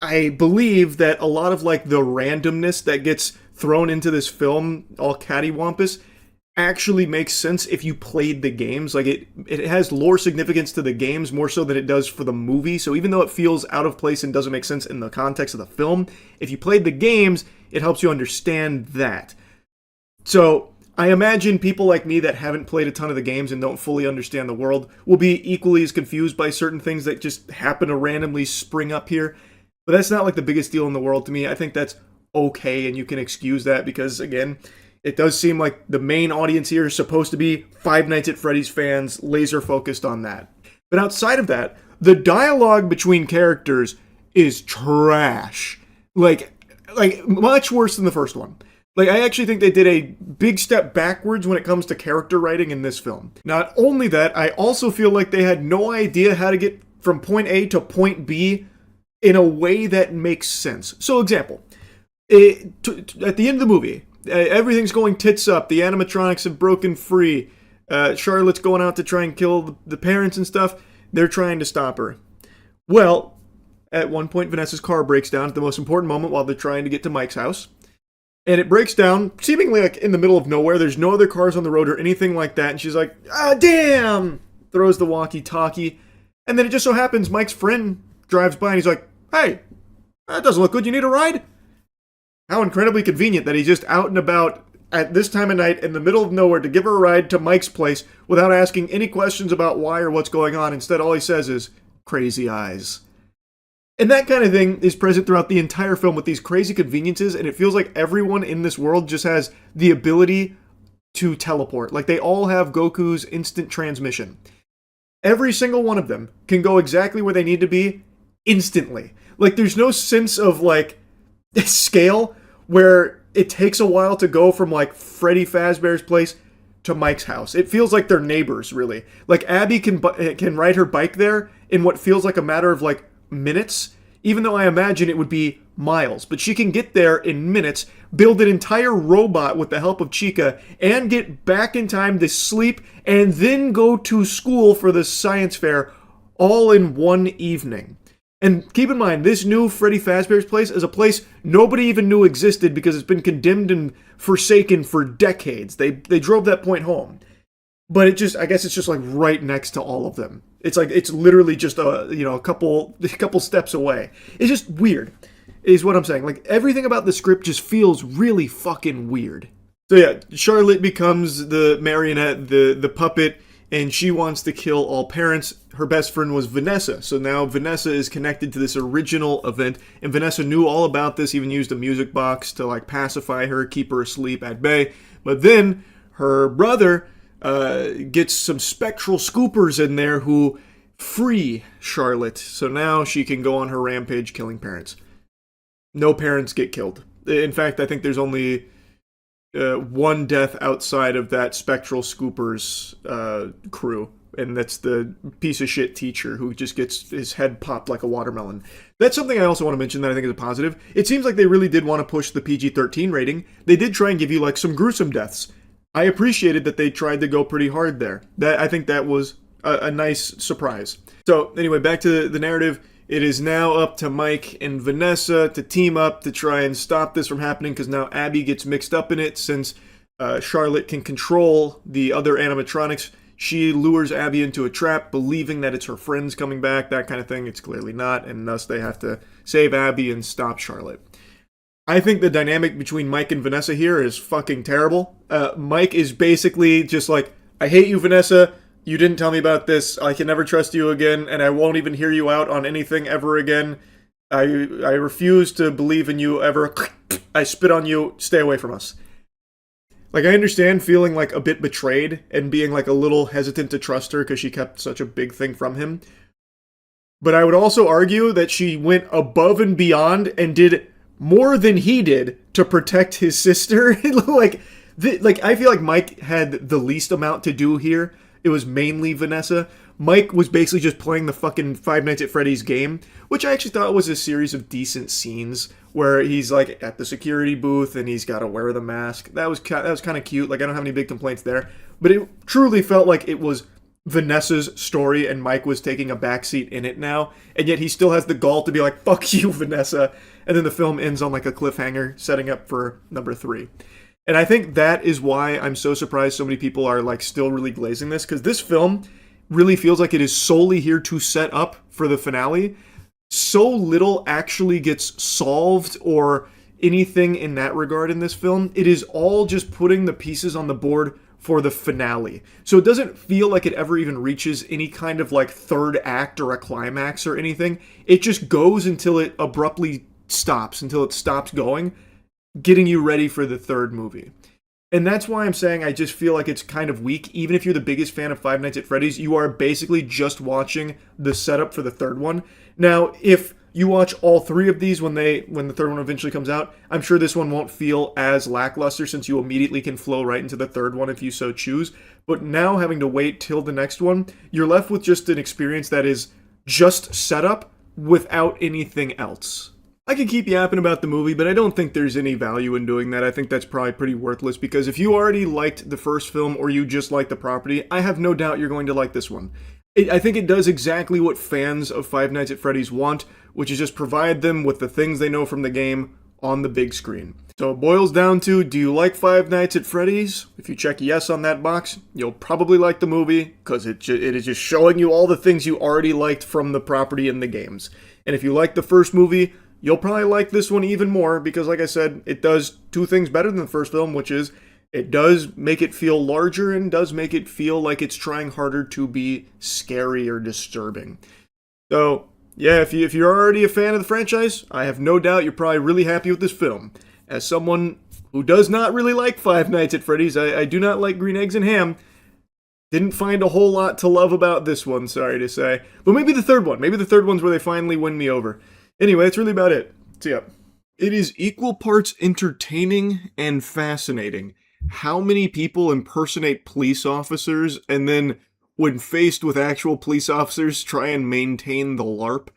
I believe that a lot of, like, the randomness that gets thrown into this film, all cattywampus, actually makes sense if you played the games. Like, it has lore significance to the games more so than it does for the movie. So even though it feels out of place and doesn't make sense in the context of the film, if you played the games, it helps you understand that. So I imagine people like me that haven't played a ton of the games and don't fully understand the world will be equally as confused by certain things that just happen to randomly spring up here. But that's not like the biggest deal in the world to me. I think that's okay, and you can excuse that because, again, It does seem like the main audience here is supposed to be Five Nights at Freddy's fans, laser focused on that. But outside of that, the dialogue between characters is trash. Like much worse than the first one. Like, I actually think they did a big step backwards when it comes to character writing in this film. Not only that, I also feel like they had no idea how to get from point A to point B in a way that makes sense. So, example, at the end of the movie, everything's going tits up, the animatronics have broken free, Charlotte's going out to try and kill the parents and stuff, they're trying to stop her. Well, at one point, Vanessa's car breaks down at the most important moment while they're trying to get to Mike's house. And it breaks down, seemingly like in the middle of nowhere. There's no other cars on the road or anything like that. And she's like, ah, damn! Throws the walkie-talkie. And then it just so happens Mike's friend drives by and he's like, hey, that doesn't look good. You need a ride? How incredibly convenient that he's just out and about at this time of night in the middle of nowhere to give her a ride to Mike's place without asking any questions about why or what's going on. Instead, all he says is, crazy eyes. And that kind of thing is present throughout the entire film with these crazy conveniences, and it feels like everyone in this world just has the ability to teleport. Like, they all have Goku's instant transmission. Every single one of them can go exactly where they need to be instantly. Like, there's no sense of, like, scale where it takes a while to go from, like, Freddy Fazbear's place to Mike's house. It feels like they're neighbors, really. Like, Abby can ride her bike there in what feels like a matter of, like, minutes, even though I imagine it would be miles. But she can get there in minutes, build an entire robot with the help of Chica, and get back in time to sleep, and then go to school for the science fair, all in one evening. And keep in mind, this new Freddy Fazbear's place is a place nobody even knew existed because it's been condemned and forsaken for decades. They drove that point home. But I guess it's just like right next to all of them. It's like, it's literally just a couple steps away. It's just weird, is what I'm saying. Like, everything about the script just feels really fucking weird. So yeah, Charlotte becomes the marionette, the puppet, and she wants to kill all parents. Her best friend was Vanessa, so now Vanessa is connected to this original event, and Vanessa knew all about this, even used a music box to like pacify her, keep her asleep at bay. But then her brother gets some spectral scoopers in there who free Charlotte, so now she can go on her rampage killing parents. No parents get killed. In fact, I think there's only one death outside of that spectral scoopers crew, and that's the piece of shit teacher who just gets his head popped like a watermelon. That's something I also want to mention that I think is a positive. It seems like they really did want to push the PG-13 rating. They did try and give you like some gruesome deaths. I appreciated that they tried to go pretty hard there. I think that was a nice surprise. So anyway, back to the narrative. It is now up to Mike and Vanessa to team up to try and stop this from happening, because now Abby gets mixed up in it since Charlotte can control the other animatronics. She lures Abby into a trap, believing that it's her friends coming back, that kind of thing. It's clearly not, and thus they have to save Abby and stop Charlotte. I think the dynamic between Mike and Vanessa here is fucking terrible. Mike is basically just like, I hate you, Vanessa. You didn't tell me about this. I can never trust you again, and I won't even hear you out on anything ever again. I refuse to believe in you ever. I spit on you. Stay away from us. Like, I understand feeling like a bit betrayed and being like a little hesitant to trust her because she kept such a big thing from him. But I would also argue that she went above and beyond and did more than he did to protect his sister. I feel like Mike had the least amount to do here. It was mainly Vanessa. Mike was basically just playing the fucking Five Nights at Freddy's game, which I actually thought was a series of decent scenes where he's like at the security booth and he's got to wear the mask. That was kind of cute. Like, I don't have any big complaints there, but it truly felt like it was Vanessa's story and Mike was taking a backseat in it now, and yet he still has the gall to be like, fuck you, Vanessa. And then the film ends on like a cliffhanger, setting up for number 3. And I think that is why I'm so surprised so many people are like still really glazing this, because this film really feels like it is solely here to set up for the finale. So little actually gets solved or anything in that regard in this film. It is all just putting the pieces on the board for the finale. So it doesn't feel like it ever even reaches any kind of like third act or a climax or anything. It just goes until it abruptly stops, until it stops going, getting you ready for the third movie. And that's why I'm saying I just feel like it's kind of weak. Even if you're the biggest fan of Five Nights at Freddy's, you are basically just watching the setup for the third one. Now, if you watch all three of these when the third one eventually comes out, I'm sure this one won't feel as lackluster since you immediately can flow right into the third one if you so choose. But now having to wait till the next one, you're left with just an experience that is just setup without anything else. I could keep yapping about the movie, but I don't think there's any value in doing that. I think that's probably pretty worthless, because if you already liked the first film or you just like the property, I have no doubt you're going to like this one. I think it does exactly what fans of Five Nights at Freddy's want, which is just provide them with the things they know from the game on the big screen. So it boils down to, do you like Five Nights at Freddy's? If you check yes on that box, you'll probably like the movie, because it is just showing you all the things you already liked from the property in the games. And if you like the first movie, you'll probably like this one even more, because like I said, it does two things better than the first film, which is it does make it feel larger and does make it feel like it's trying harder to be scary or disturbing. So, yeah, if you're already a fan of the franchise, I have no doubt you're probably really happy with this film. As someone who does not really like Five Nights at Freddy's, I do not like green eggs and ham, didn't find a whole lot to love about this one, sorry to say. But maybe the third one. Maybe the third one's where they finally win me over. Anyway, that's really about it. See ya. It is equal parts entertaining and fascinating how many people impersonate police officers and then, when faced with actual police officers, try and maintain the LARP.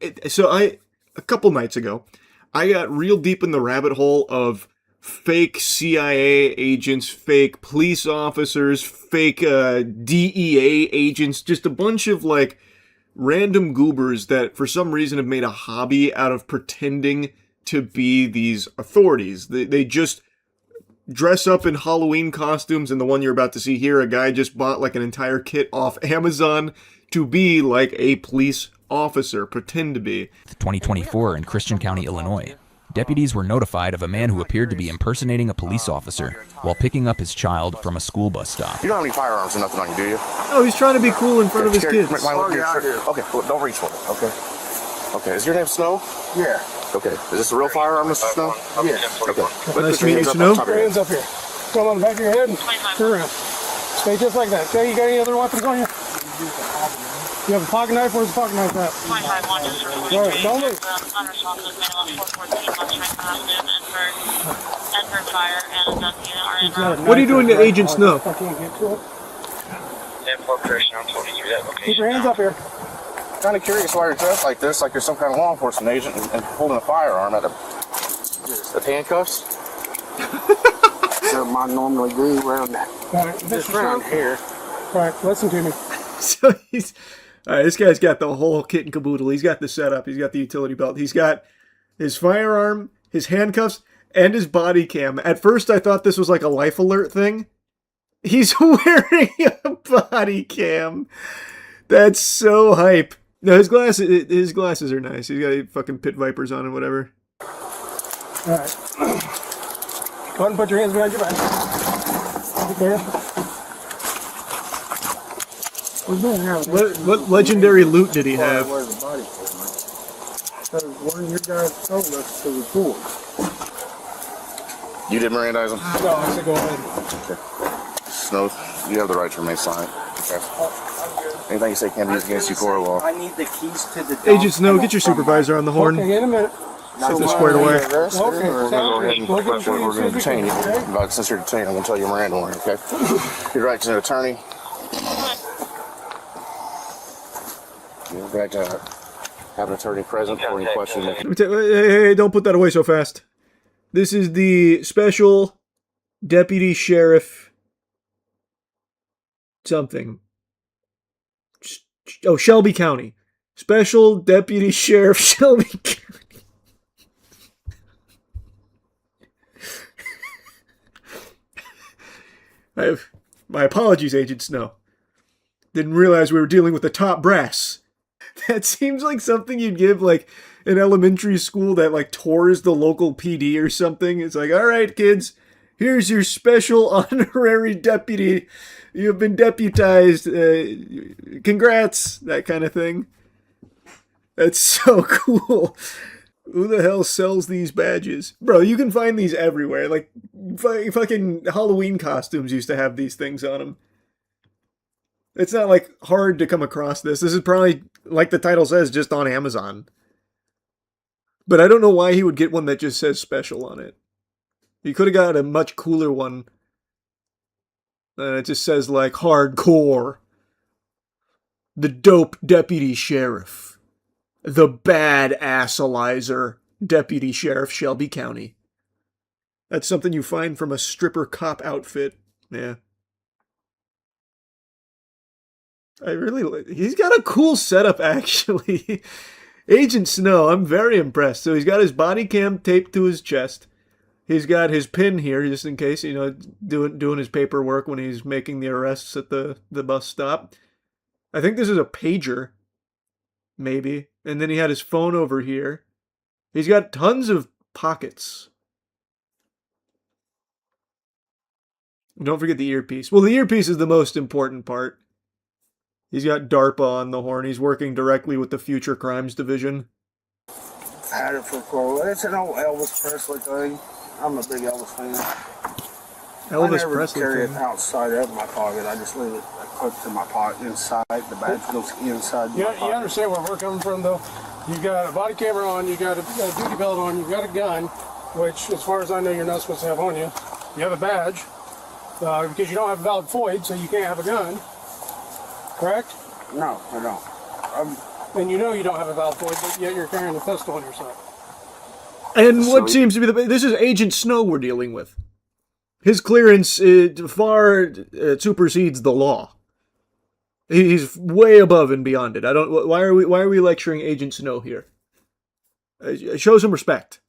A couple nights ago, I got real deep in the rabbit hole of fake CIA agents, fake police officers, fake DEA agents, just a bunch of like random goobers that for some reason have made a hobby out of pretending to be these authorities. They just dress up in Halloween costumes, and the one you're about to see here, a guy just bought like an entire kit off Amazon to be like a police officer, pretend to be. 2024 in Christian County, Illinois. Deputies were notified of a man who appeared to be impersonating a police officer while picking up his child from a school bus stop. You don't have any firearms or nothing on you, do you? Oh, he's trying to be cool in front of his kids. Okay, well, don't reach for it, okay? Okay, is your name Snow? Yeah. Okay, is this a real firearm, Mr. Snow? Yeah. Okay. Nice to meet you, Snow. Put your hands up here. Come on the back of your head and turn around. Stay just like that. Okay, you got any other weapons on you? You have a pocket knife? Where's the pocket knife at? All right, don't move. What are you doing to Agent Snow? Keep your hands up here. Kind of curious why you're dressed like this, like you're some kind of law enforcement agent and holding a firearm at the handcuffs. So I normally do around that. All right, just around here. All right, listen to me. So all right, this guy's got the whole kit and caboodle. He's got the setup. He's got the utility belt. He's got his firearm, his handcuffs, and his body cam. At first, I thought this was like a life alert thing. He's wearing a body cam. That's so hype. No, his glasses are nice. He's got fucking pit vipers on and whatever. All right. Go ahead and put your hands behind your back. Okay. What legendary loot did he have? Where's the body cam? Because one of your guys told us to record. You did Mirandize him? No, I said go ahead. Okay. Snow, you have the right to remain silent. Okay. Anything you say can't be used against you for a law. I need the keys to the dog. Agent Snow, get your supervisor on the horn. Okay, in a minute. Set this squared away. Okay. We're going to detain you. But since you're detained, I'm going to tell you Miranda warning, okay? Your right to an attorney. Your right to have an attorney present for any question. Hey, don't put that away so fast. This is the special deputy sheriff something. Oh, Shelby County. Special Deputy Sheriff Shelby County. My apologies, Agent Snow. Didn't realize we were dealing with the top brass. That seems like something you'd give, like, an elementary school that, like, tours the local PD or something. It's like, all right, kids, here's your special honorary deputy. You have been deputized. Congrats, that kind of thing. That's so cool. Who the hell sells these badges? Bro, you can find these everywhere. Like, fucking Halloween costumes used to have these things on them. It's not, like, hard to come across this. This is probably, like the title says, just on Amazon. But I don't know why he would get one that just says special on it. He could have got a much cooler one. It just says, like, hardcore. The dope deputy sheriff. The bad assalizer deputy sheriff Shelby County. That's something you find from a stripper cop outfit. Yeah. He's got a cool setup, actually. Agent Snow, I'm very impressed. So he's got his body cam taped to his chest. He's got his pin here, just in case, you know, doing his paperwork when he's making the arrests at the bus stop. I think this is a pager. Maybe. And then he had his phone over here. He's got tons of pockets. Don't forget the earpiece. Well, the earpiece is the most important part. He's got DARPA on the horn. He's working directly with the Future Crimes Division. I had it for quote. It's an old Elvis Presley thing. I'm a big Elvis fan. Elvis I never Presley carry thing. it outside of my pocket. I just leave it hooked to my pocket inside. The badge goes inside You my pocket. understand where we're coming from, though? You got a body camera on, you got a duty belt on, you got a gun, which, as far as I know, you're not supposed to have on you. You have a badge, because you don't have a valid FOID, so you can't have a gun. Correct? No, I don't. And you know you don't have a valid FOID, but yet you're carrying a pistol on yourself. And what seems to be this is Agent Snow we're dealing with. His clearance far supersedes the law. He's way above and beyond it. Why are we lecturing Agent Snow here? Show some respect.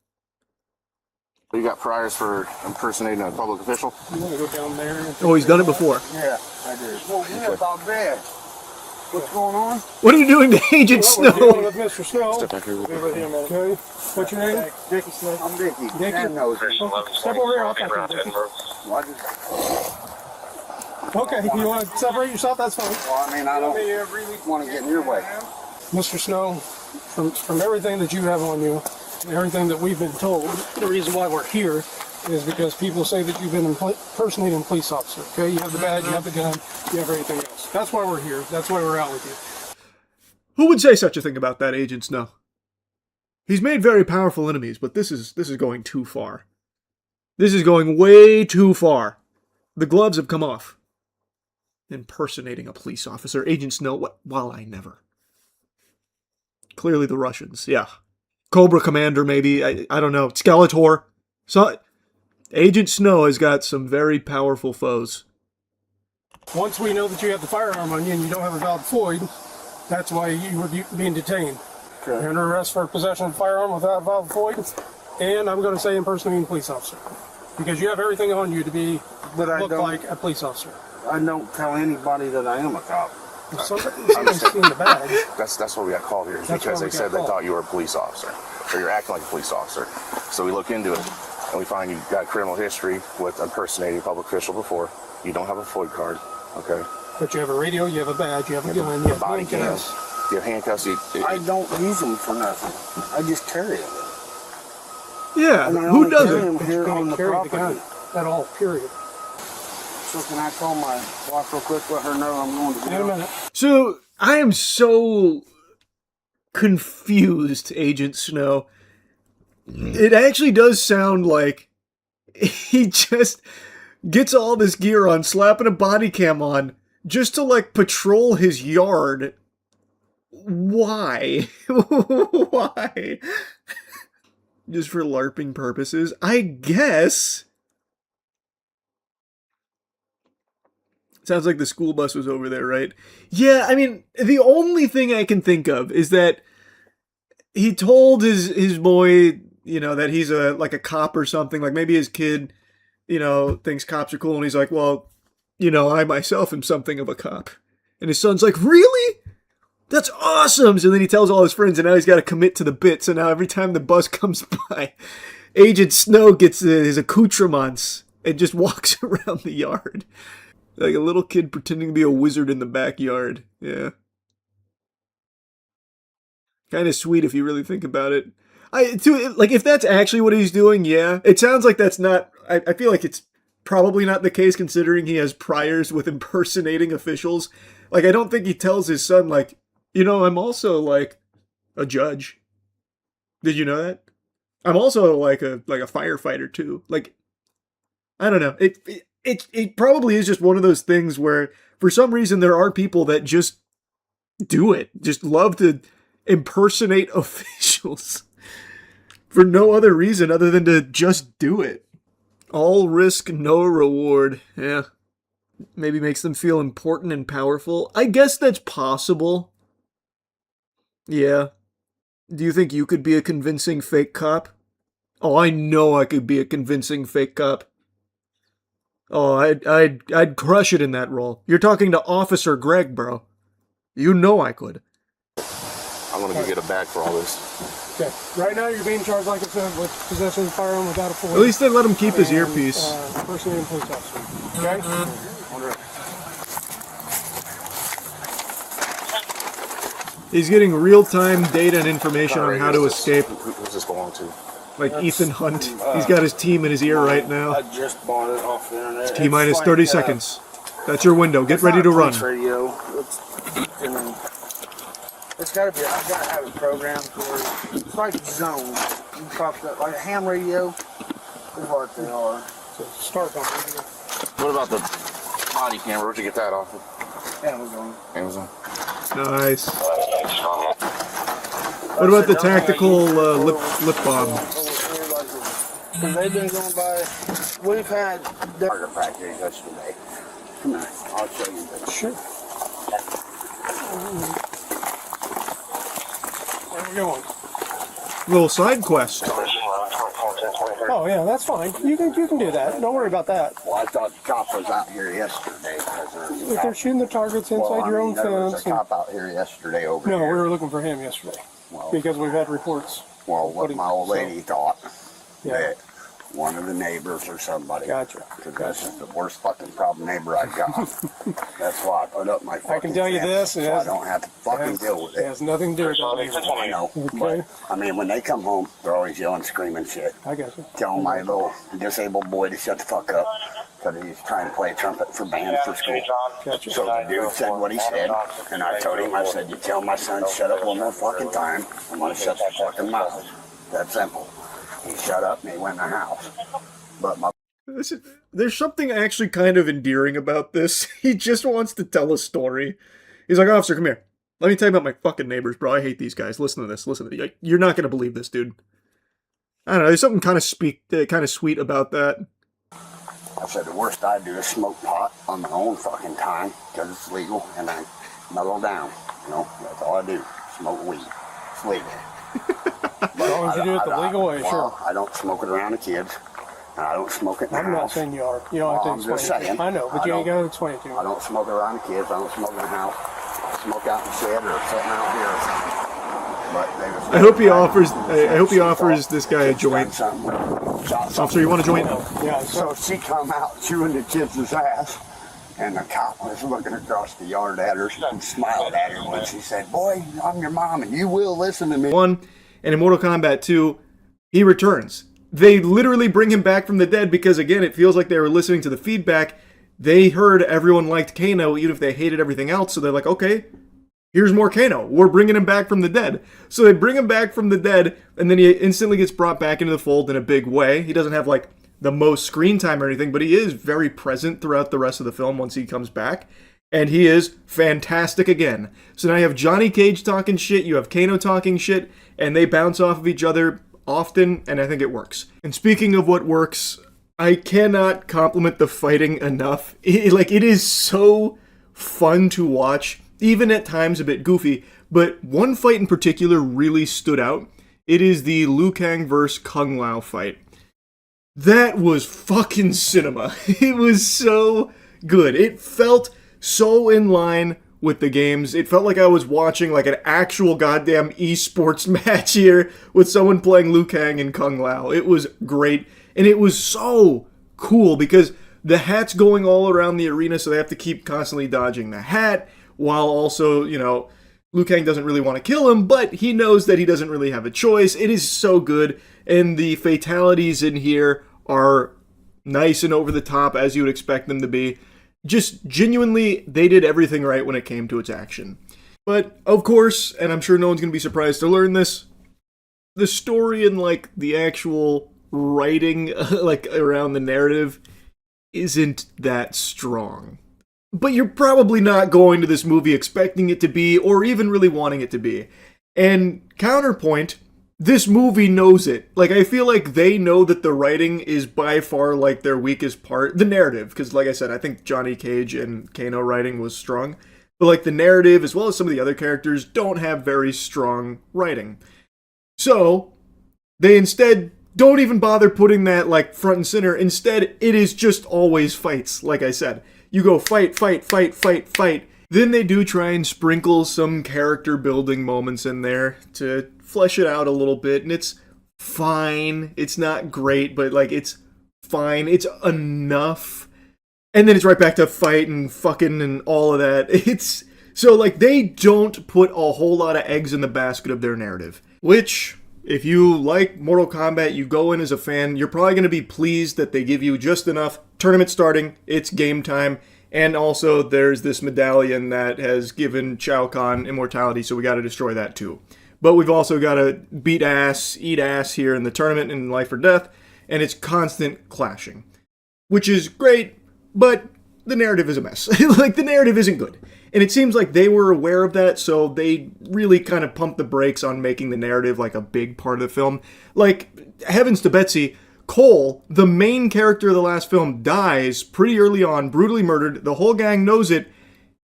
You got priors for impersonating a public official? You want to go down there? Oh, he's done it before. Yeah, I did. Well, yeah, about that. What's going on? What are you doing to Agent Snow? We're dealing with Mr. Snow. Step back here. Okay. What's your name? Dickie Snow. I'm Dickie. Dickie. Step over here. I'll talk to you, Dickie. Okay, you want to separate yourself? That's fine. Well, I mean, I don't want to get in your way. Mr. Snow, from everything that you have on you, and everything that we've been told, the reason why we're here is because people say that you've been impersonating a police officer. Okay, you have the badge, you have the gun, you have everything else. That's why we're here. That's why we're out with you. Who would say such a thing about that, Agent Snow? He's made very powerful enemies, but this is going too far. This is going way too far. The gloves have come off. Impersonating a police officer. Agent Snow, well, I never. Clearly the Russians, yeah. Cobra Commander, maybe. I don't know. Skeletor. So, Agent Snow has got some very powerful foes. Once we know that you have the firearm on you and you don't have a valid FOID, that's why you were being detained. Okay. You're under arrest for possession of a firearm without a valid FOID, and I'm going to say impersonating a police officer. Because you have everything on you to look like a police officer. I don't tell anybody that I am a cop. Somebody's seen the badge. That's what we got called here, is because they said they thought you were a police officer, or you're acting like a police officer. So we look into it, and we find you've got criminal history with impersonating a public official before. You don't have a FOID card, okay? But you have a radio, you have a badge, you have a gun, you have body handcuffs. cams. You have handcuffs. I don't use them for nothing. I just carry them. Yeah, who doesn't? Here on the property. Gun at all, period. So can I call my wife real quick, let her know I'm going to In a minute. So, I am so confused, Agent Snow. It actually does sound like he just gets all this gear on, slapping a body cam on, just to, like, patrol his yard. Why? Why? Just for LARPing purposes? I guess. Sounds like the school bus was over there, right? Yeah, I mean, the only thing I can think of is that he told his boy, you know, that he's like a cop or something. Like maybe his kid, you know, thinks cops are cool, and he's like, well, you know, I myself am something of a cop. And his son's like, really? That's awesome! So then he tells all his friends, and now he's got to commit to the bit. So now every time the bus comes by, Agent Snow gets his accoutrements and just walks around the yard. Like a little kid pretending to be a wizard in the backyard. Yeah. Kind of sweet if you really think about it. Like, if that's actually what he's doing, yeah. It sounds like that's not... I feel like it's probably not the case, considering he has priors with impersonating officials. Like, I don't think he tells his son, like, I'm also, like, a judge. Did you know that? I'm also, like a firefighter, too. Like, I don't know. It probably is just one of those things where, for some reason, there are people that just do it. Just love to impersonate officials. For no other reason other than to just do it. All risk, no reward. Yeah. Maybe makes them feel important and powerful. I guess that's possible. Yeah. Do you think you could be a convincing fake cop? Oh, I know I could be a convincing fake cop. Oh, I'd crush it in that role. You're talking to Officer Greg, bro. You know I could. I'm gonna go get a bag for all this. Okay. Right now, you're being charged, like I said, with possession of a firearm without a full. At least they let him keep his earpiece. Impersonating a police officer. Okay. He's getting real-time data and information on how to escape. Who's this belong to? Like Ethan Hunt. He's got his team in his ear right now. I just bought it off the internet. T-minus 30 seconds. That's your window. Get ready to run. Radio. It's got to be. I've got to have it programmed for. It's like zone. You talk about like a ham radio. Is what they are. So start on radio. What about the body camera? Where'd you get that off of? Amazon. Nice. What about the tactical lip balm? Because they've been going by. We've had target practice yesterday. Come on, I'll show you this. Sure. Where are we going? Little side quest. Oh yeah, that's fine. You can do that. Don't worry about that. Well, I thought the cop was out here yesterday. If they're shooting the targets inside your own there was fence. a cop out here yesterday over No, here. we were looking for him yesterday because we've had reports. Well, what my old lady thought Yeah. that one of the neighbors or somebody. Gotcha. Because that's just the worst fucking problem neighbor I got. That's why I put up my fucking I can tell you fence, this. so I don't have to fucking deal with it. It has nothing to do with that. I know. Okay. But, I mean, when they come home, they're always yelling, screaming shit. I got you. Telling my little disabled boy to shut the fuck up. Because he's trying to play trumpet for band for school. Gotcha. So the dude said what he said. And I told him, I said, you tell my son to shut up one more fucking time. I'm going to shut the fucking mouth. That simple. He shut up and he went in the house. But my... There's something actually kind of endearing about this. He just wants to tell a story. He's like, officer, come here. Let me tell you about my fucking neighbors, bro. I hate these guys. Listen to this. Listen to this. You're not going to believe this, dude. I don't know. There's something kind of sweet about that. I said the worst I do is smoke pot on my own fucking time because it's legal and I mellow down. You know, that's all I do. Smoke weed. It's legal. As long as you do it the legal way, sure. I don't smoke it around the kids. And I don't smoke it in the I'm not house. saying you are. You don't have to I'm just explain it. saying. I know, but you ain't got to explain it to me. I don't smoke around the kids. I don't smoke in the house. I smoke out in the shed or sitting out here or something. But they was I hope he offers this guy a joint. Officer, you want a joint? Yeah, so she come out chewing the kid's ass. And the cop was looking across the yard at her and smiled at her when she said, boy, I'm your mom and you will listen to me. 1, and in Mortal Kombat 2, he returns. They literally bring him back from the dead because, again, it feels like they were listening to the feedback. They heard everyone liked Kano, even if they hated everything else, so they're like, okay, here's more Kano. We're bringing him back from the dead. So they bring him back from the dead, and then he instantly gets brought back into the fold in a big way. He doesn't have, like, the most screen time or anything, but he is very present throughout the rest of the film once he comes back. And he is fantastic again. So now you have Johnny Cage talking shit, you have Kano talking shit, and they bounce off of each other often, and I think it works. And speaking of what works, I cannot compliment the fighting enough. It is so fun to watch, even at times a bit goofy, but one fight in particular really stood out. It is the Liu Kang vs. Kung Lao fight. That was fucking cinema. It was so good. It felt so in line with the games. It felt like I was watching like an actual goddamn esports match here with someone playing Liu Kang and Kung Lao. It was great. And it was so cool because the hat's going all around the arena, so they have to keep constantly dodging the hat while also, Liu Kang doesn't really want to kill him, but he knows that he doesn't really have a choice. It is so good, and the fatalities in here are nice and over the top as you would expect them to be. Just genuinely, they did everything right when it came to its action. But, of course, and I'm sure no one's going to be surprised to learn this, the story and, like, the actual writing, like, around the narrative isn't that strong. But you're probably not going to this movie expecting it to be, or even really wanting it to be. And counterpoint, this movie knows it. Like, I feel like they know that the writing is by far, like, their weakest part. The narrative, because, like I said, I think Johnny Cage and Kano writing was strong. But, like, the narrative, as well as some of the other characters, don't have very strong writing. So, they instead don't even bother putting that, like, front and center. Instead, it is just always fights, like I said. You go fight, fight, fight, fight, fight. Then they do try and sprinkle some character building moments in there to flesh it out a little bit, and it's fine. It's not great, but, like, it's fine. It's enough. And then it's right back to fight and fucking and all of that. It's so, like, they don't put a whole lot of eggs in the basket of their narrative, which, if you like Mortal Kombat, you go in as a fan, you're probably going to be pleased that they give you just enough. Tournament starting, it's game time, and also there's this medallion that has given Shao Kahn immortality, so we got to destroy that too. But we've also got to beat ass, eat ass here in the tournament in Life or Death, and it's constant clashing. Which is great, but the narrative is a mess. Like, the narrative isn't good. And it seems like they were aware of that, so they really kind of pumped the brakes on making the narrative like a big part of the film. Like, heavens to Betsy, Cole, the main character of the last film, dies pretty early on, brutally murdered. The whole gang knows it,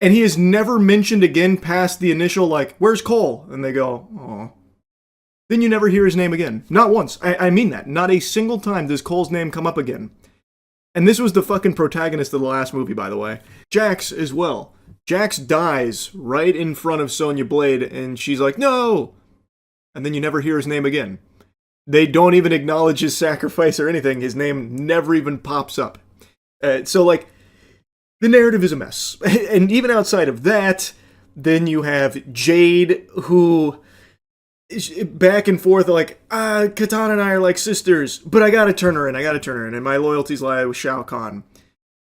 and he is never mentioned again past the initial, like, where's Cole? And they go, oh. Then you never hear his name again. Not once. I mean that. Not a single time does Cole's name come up again. And this was the fucking protagonist of the last movie, by the way. Jax as well. Jax dies right in front of Sonya Blade, and she's like, no! And then you never hear his name again. They don't even acknowledge his sacrifice or anything. His name never even pops up. So, like, the narrative is a mess. And even outside of that, then you have Jade, who back and forth, like, Katana and I are like sisters, but I gotta turn her in, and my loyalties lie with Shao Kahn.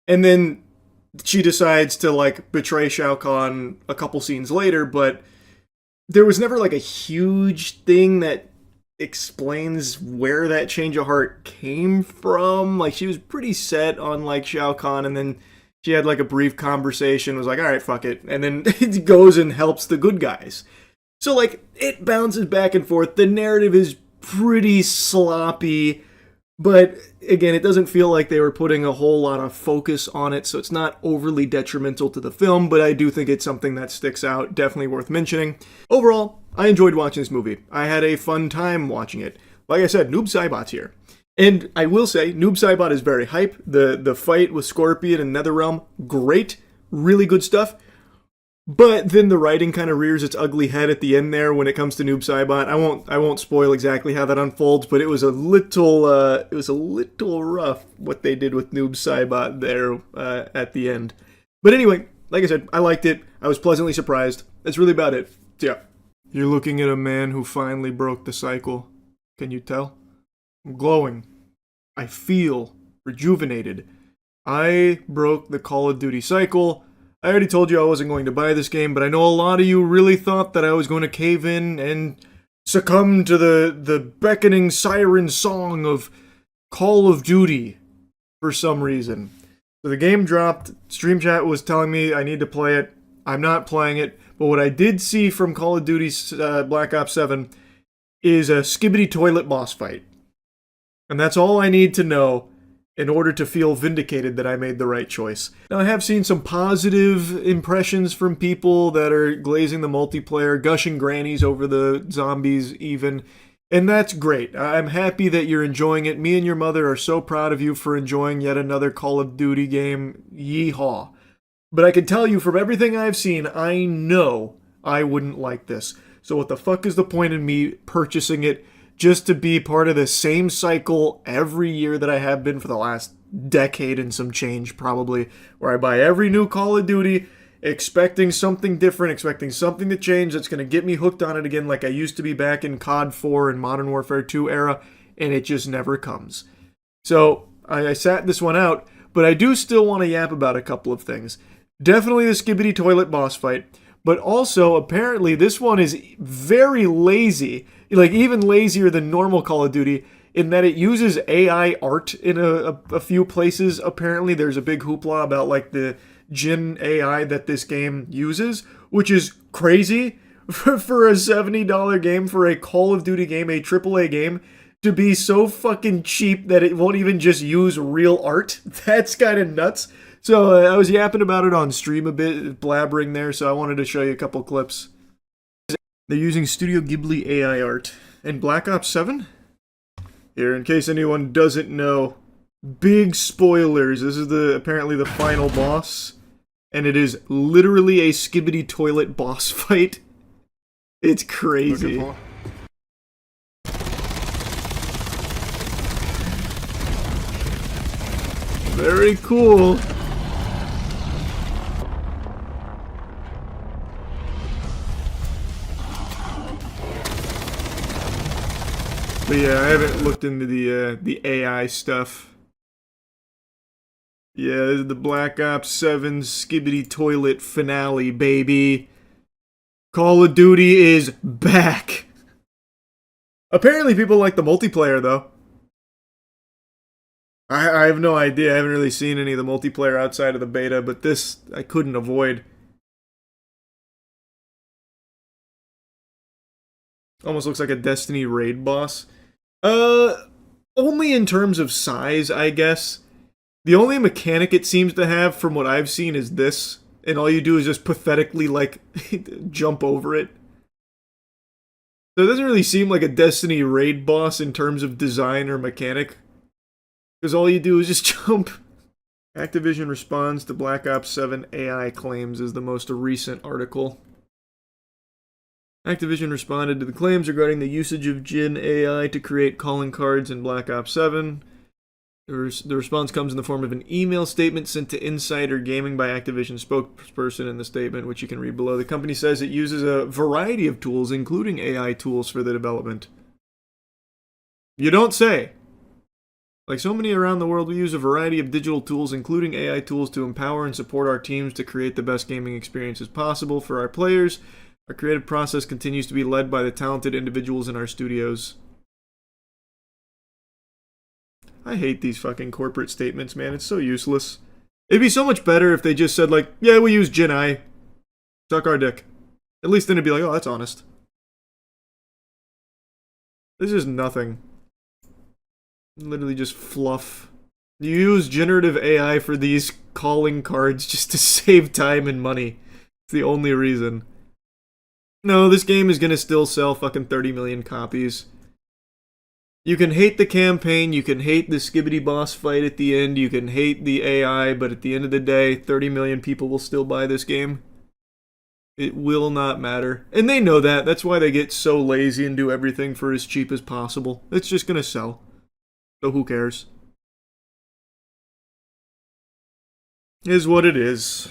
And then she decides to, like, betray Shao Kahn a couple scenes later, but there was never, like, a huge thing that explains where that change of heart came from. Like, she was pretty set on, like, Shao Kahn, and then she had, like, a brief conversation, was like, alright, fuck it, and then it goes and helps the good guys. So, like, it bounces back and forth. The narrative is pretty sloppy, but again, it doesn't feel like they were putting a whole lot of focus on it, so it's not overly detrimental to the film, but I do think it's something that sticks out, definitely worth mentioning. Overall, I enjoyed watching this movie. I had a fun time watching it. Like I said, Noob Saibot's here. And I will say, Noob Saibot is very hype. The fight with Scorpion and Netherrealm, great. Really good stuff. But then the writing kind of rears its ugly head at the end there when it comes to Noob Saibot. I won't spoil exactly how that unfolds, but it was a little rough what they did with Noob Saibot there at the end. But anyway, like I said, I liked it. I was pleasantly surprised. That's really about it. So yeah. You're looking at a man who finally broke the cycle. Can you tell? I'm glowing. I feel rejuvenated. I broke the Call of Duty cycle. I already told you I wasn't going to buy this game, but I know a lot of you really thought that I was going to cave in and succumb to the beckoning siren song of Call of Duty for some reason. So the game dropped. Stream chat was telling me I need to play it. I'm not playing it, but what I did see from Call of Duty Black Ops 7 is a skibbity toilet boss fight. And that's all I need to know in order to feel vindicated that I made the right choice. Now, I have seen some positive impressions from people that are glazing the multiplayer, gushing grannies over the zombies even, and that's great. I'm happy that you're enjoying it. Me and your mother are so proud of you for enjoying yet another Call of Duty game. Yeehaw. But I can tell you from everything I've seen, I know I wouldn't like this. So what the fuck is the point in me purchasing it just to be part of the same cycle every year that I have been for the last decade and some change, probably, where I buy every new Call of Duty, expecting something different, expecting something to change that's going to get me hooked on it again like I used to be back in COD 4 and Modern Warfare 2 era, and it just never comes. So I sat this one out, but I do still want to yap about a couple of things. Definitely the Skibidi Toilet boss fight, but also apparently this one is very lazy, like even lazier than normal Call of Duty, in that it uses AI art in a few places. Apparently there's a big hoopla about like the Jin AI that this game uses, which is crazy for a $70 game, for a Call of Duty game, a AAA game, to be so fucking cheap that it won't even just use real art. That's kind of nuts. So I was yapping about it on stream a bit, blabbering there, so I wanted to show you a couple clips. They're using Studio Ghibli AI art. And Black Ops 7? Here, in case anyone doesn't know, big spoilers. This is apparently the final boss, and it is literally a Skibidi Toilet boss fight. It's crazy. Very cool. But yeah, I haven't looked into the AI stuff. Yeah, this is the Black Ops 7 Skibidi Toilet finale, baby. Call of Duty is back. Apparently people like the multiplayer, though. I have no idea. I haven't really seen any of the multiplayer outside of the beta, but this I couldn't avoid. Almost looks like a Destiny raid boss. Only in terms of size, I guess. The only mechanic it seems to have, from what I've seen, is this. And all you do is just pathetically, like, jump over it. So it doesn't really seem like a Destiny raid boss in terms of design or mechanic. Because all you do is just jump. Activision responds to Black Ops 7 AI claims is the most recent article. Activision responded to the claims regarding the usage of Jin AI to create calling cards in Black Ops 7. The response comes in the form of an email statement sent to Insider Gaming by Activision spokesperson in the statement, which you can read below. The company says it uses a variety of tools, including AI tools, for the development. You don't say. Like so many around the world, we use a variety of digital tools, including AI tools, to empower and support our teams to create the best gaming experiences possible for our players. Our creative process continues to be led by the talented individuals in our studios. I hate these fucking corporate statements, man. It's so useless. It'd be so much better if they just said, like, yeah, we use Jin AI. Suck our dick. At least then it'd be like, oh, that's honest. This is nothing. Literally just fluff. You use generative AI for these calling cards just to save time and money. It's the only reason. No, this game is gonna still sell fucking 30 million copies. You can hate the campaign, you can hate the Skibidi boss fight at the end, you can hate the AI, but at the end of the day, 30 million people will still buy this game. It will not matter. And they know that. That's why they get so lazy and do everything for as cheap as possible. It's just gonna sell. So who cares? Is what it is.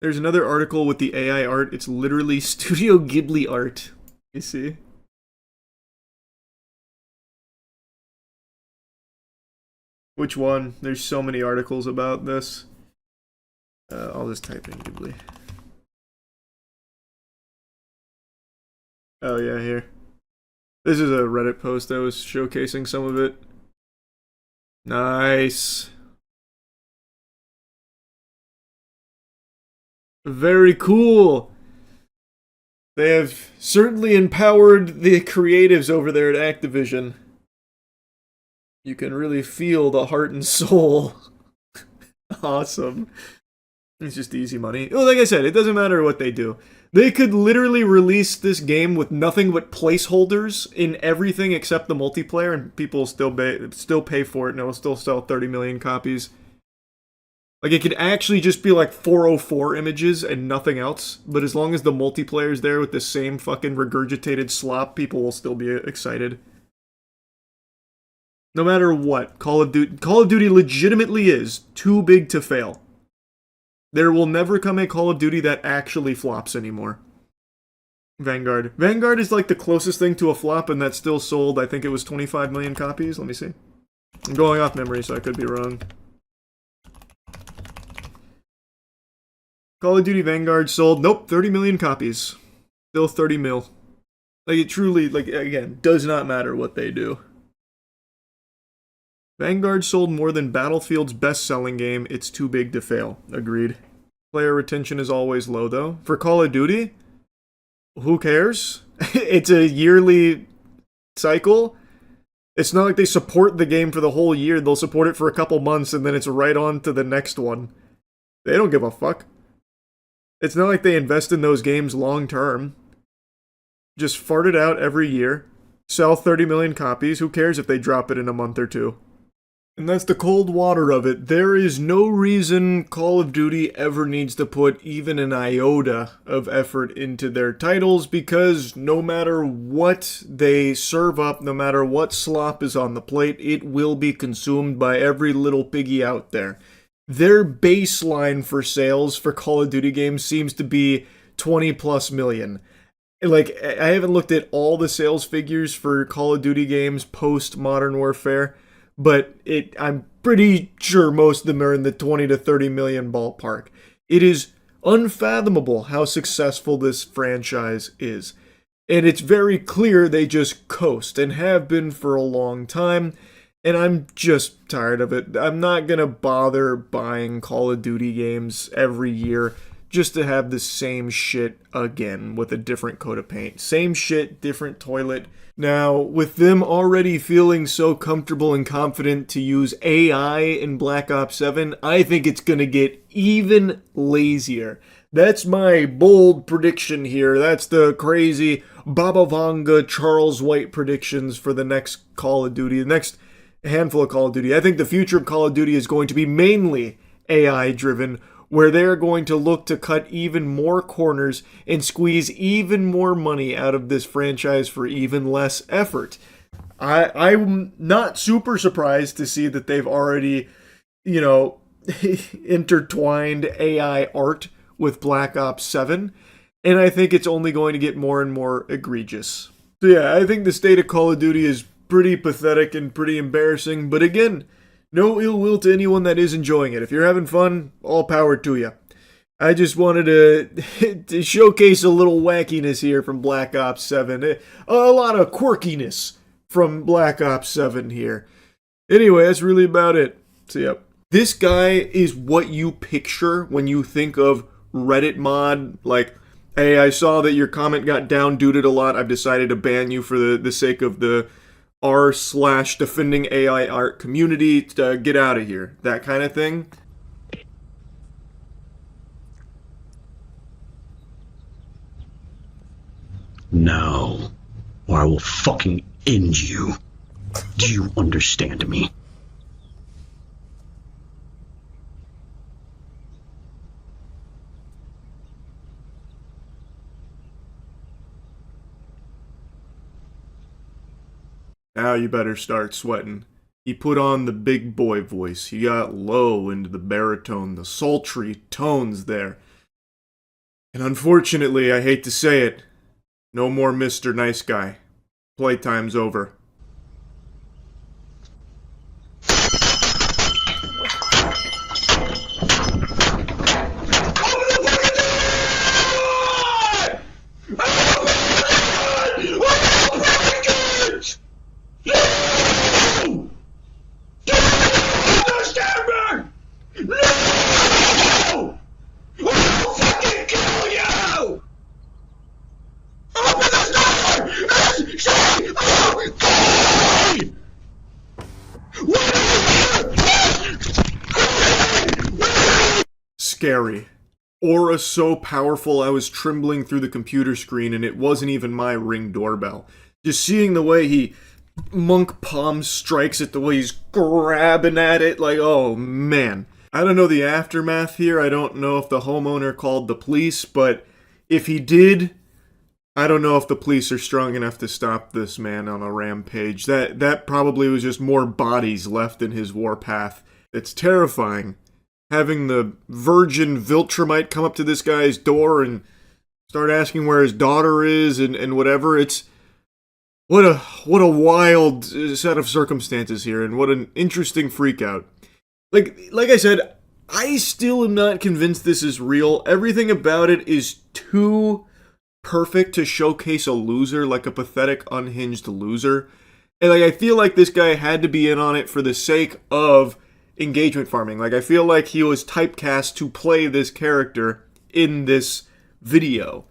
There's another article with the AI art. It's literally Studio Ghibli art. You see? Which one? There's so many articles about this. I'll just type in Ghibli. Oh yeah, here. This is a Reddit post that was showcasing some of it. Nice. Very cool. They have certainly empowered the creatives over there at Activision. You can really feel the heart and soul. Awesome. It's just easy money. Well, like I said, it doesn't matter what they do. They could literally release this game with nothing but placeholders in everything except the multiplayer, and people will still pay for it, and it will still sell 30 million copies. Like, it could actually just be like 404 images and nothing else, but as long as the multiplayer's there with the same fucking regurgitated slop, people will still be excited. No matter what, Call of Duty legitimately is too big to fail. There will never come a Call of Duty that actually flops anymore. Vanguard. Vanguard is like the closest thing to a flop, and that still sold, I think it was 25 million copies. Let me see. I'm going off memory, so I could be wrong. Call of Duty Vanguard sold, nope, 30 million copies. Still 30 mil. Like, it truly, like, again, does not matter what they do. Vanguard sold more than Battlefield's best-selling game. It's too big to fail. Agreed. Player retention is always low, though. For Call of Duty, who cares? It's a yearly cycle. It's not like they support the game for the whole year. They'll support it for a couple months, and then it's right on to the next one. They don't give a fuck. It's not like they invest in those games long-term. Just fart it out every year. Sell 30 million copies. Who cares if they drop it in a month or two? And that's the cold water of it. There is no reason Call of Duty ever needs to put even an iota of effort into their titles, because no matter what they serve up, no matter what slop is on the plate, it will be consumed by every little piggy out there. Their baseline for sales for Call of Duty games seems to be 20 plus million. Like, I haven't looked at all the sales figures for Call of Duty games post Modern Warfare, but I'm pretty sure most of them are in the 20 to 30 million ballpark. It is unfathomable how successful this franchise is. And it's very clear they just coast, and have been for a long time. And I'm just tired of it. I'm not gonna bother buying Call of Duty games every year just to have the same shit again with a different coat of paint. Same shit, different toilet. Now, with them already feeling so comfortable and confident to use AI in Black Ops 7, I think it's gonna get even lazier. That's my bold prediction here. That's the crazy Baba Vanga, Charles White predictions for the next Call of Duty, the next handful of Call of Duty. I think the future of Call of Duty is going to be mainly AI driven, where they're going to look to cut even more corners and squeeze even more money out of this franchise for even less effort. I'm not super surprised to see that they've already, intertwined AI art with Black Ops 7, and I think it's only going to get more and more egregious. So yeah, I think the state of Call of Duty is pretty pathetic and pretty embarrassing, but again, no ill will to anyone that is enjoying it. If you're having fun, all power to you. I just wanted to showcase a little wackiness here from Black Ops 7. A lot of quirkiness from Black Ops 7 here. Anyway, that's really about it. So yep. This guy is what you picture when you think of Reddit mod. Like, hey, I saw that your comment got down-duded a lot. I've decided to ban you for the sake of the r/defending AI art community to get out of here. That kind of thing. No, or I will fucking end you. Do you understand me? Now you better start sweating. He put on the big boy voice. He got low into the baritone, the sultry tones there. And unfortunately, I hate to say it, no more Mr. Nice Guy. Playtime's over. Scary. Aura so powerful I was trembling through the computer screen and it wasn't even my Ring doorbell. Just seeing the way he monk palm strikes it, the way he's grabbing at it, like, oh man. I don't know the aftermath here. I don't know if the homeowner called the police, but if he did, I don't know if the police are strong enough to stop this man on a rampage. That probably was just more bodies left in his warpath. It's terrifying. Having the virgin Viltrumite come up to this guy's door and start asking where his daughter is and whatever. It's what a wild set of circumstances here, and what an interesting freakout. Like I said, I still am not convinced this is real. Everything about it is too perfect to showcase a loser, like a pathetic, unhinged loser. And I feel like this guy had to be in on it for the sake of engagement farming. I feel like he was typecast to play this character in this video.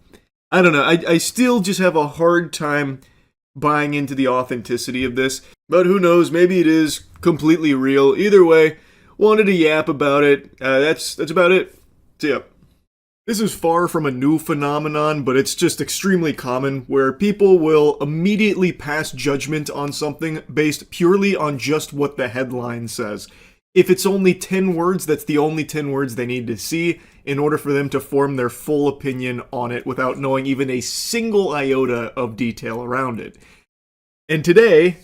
I don't know. I still just have a hard time buying into the authenticity of this. But who knows? Maybe it is completely real. Either way, wanted to yap about it. That's about it. See ya. This is far from a new phenomenon, but it's just extremely common, where people will immediately pass judgment on something based purely on just what the headline says. If it's only 10 words, that's the only 10 words they need to see in order for them to form their full opinion on it without knowing even a single iota of detail around it. And today,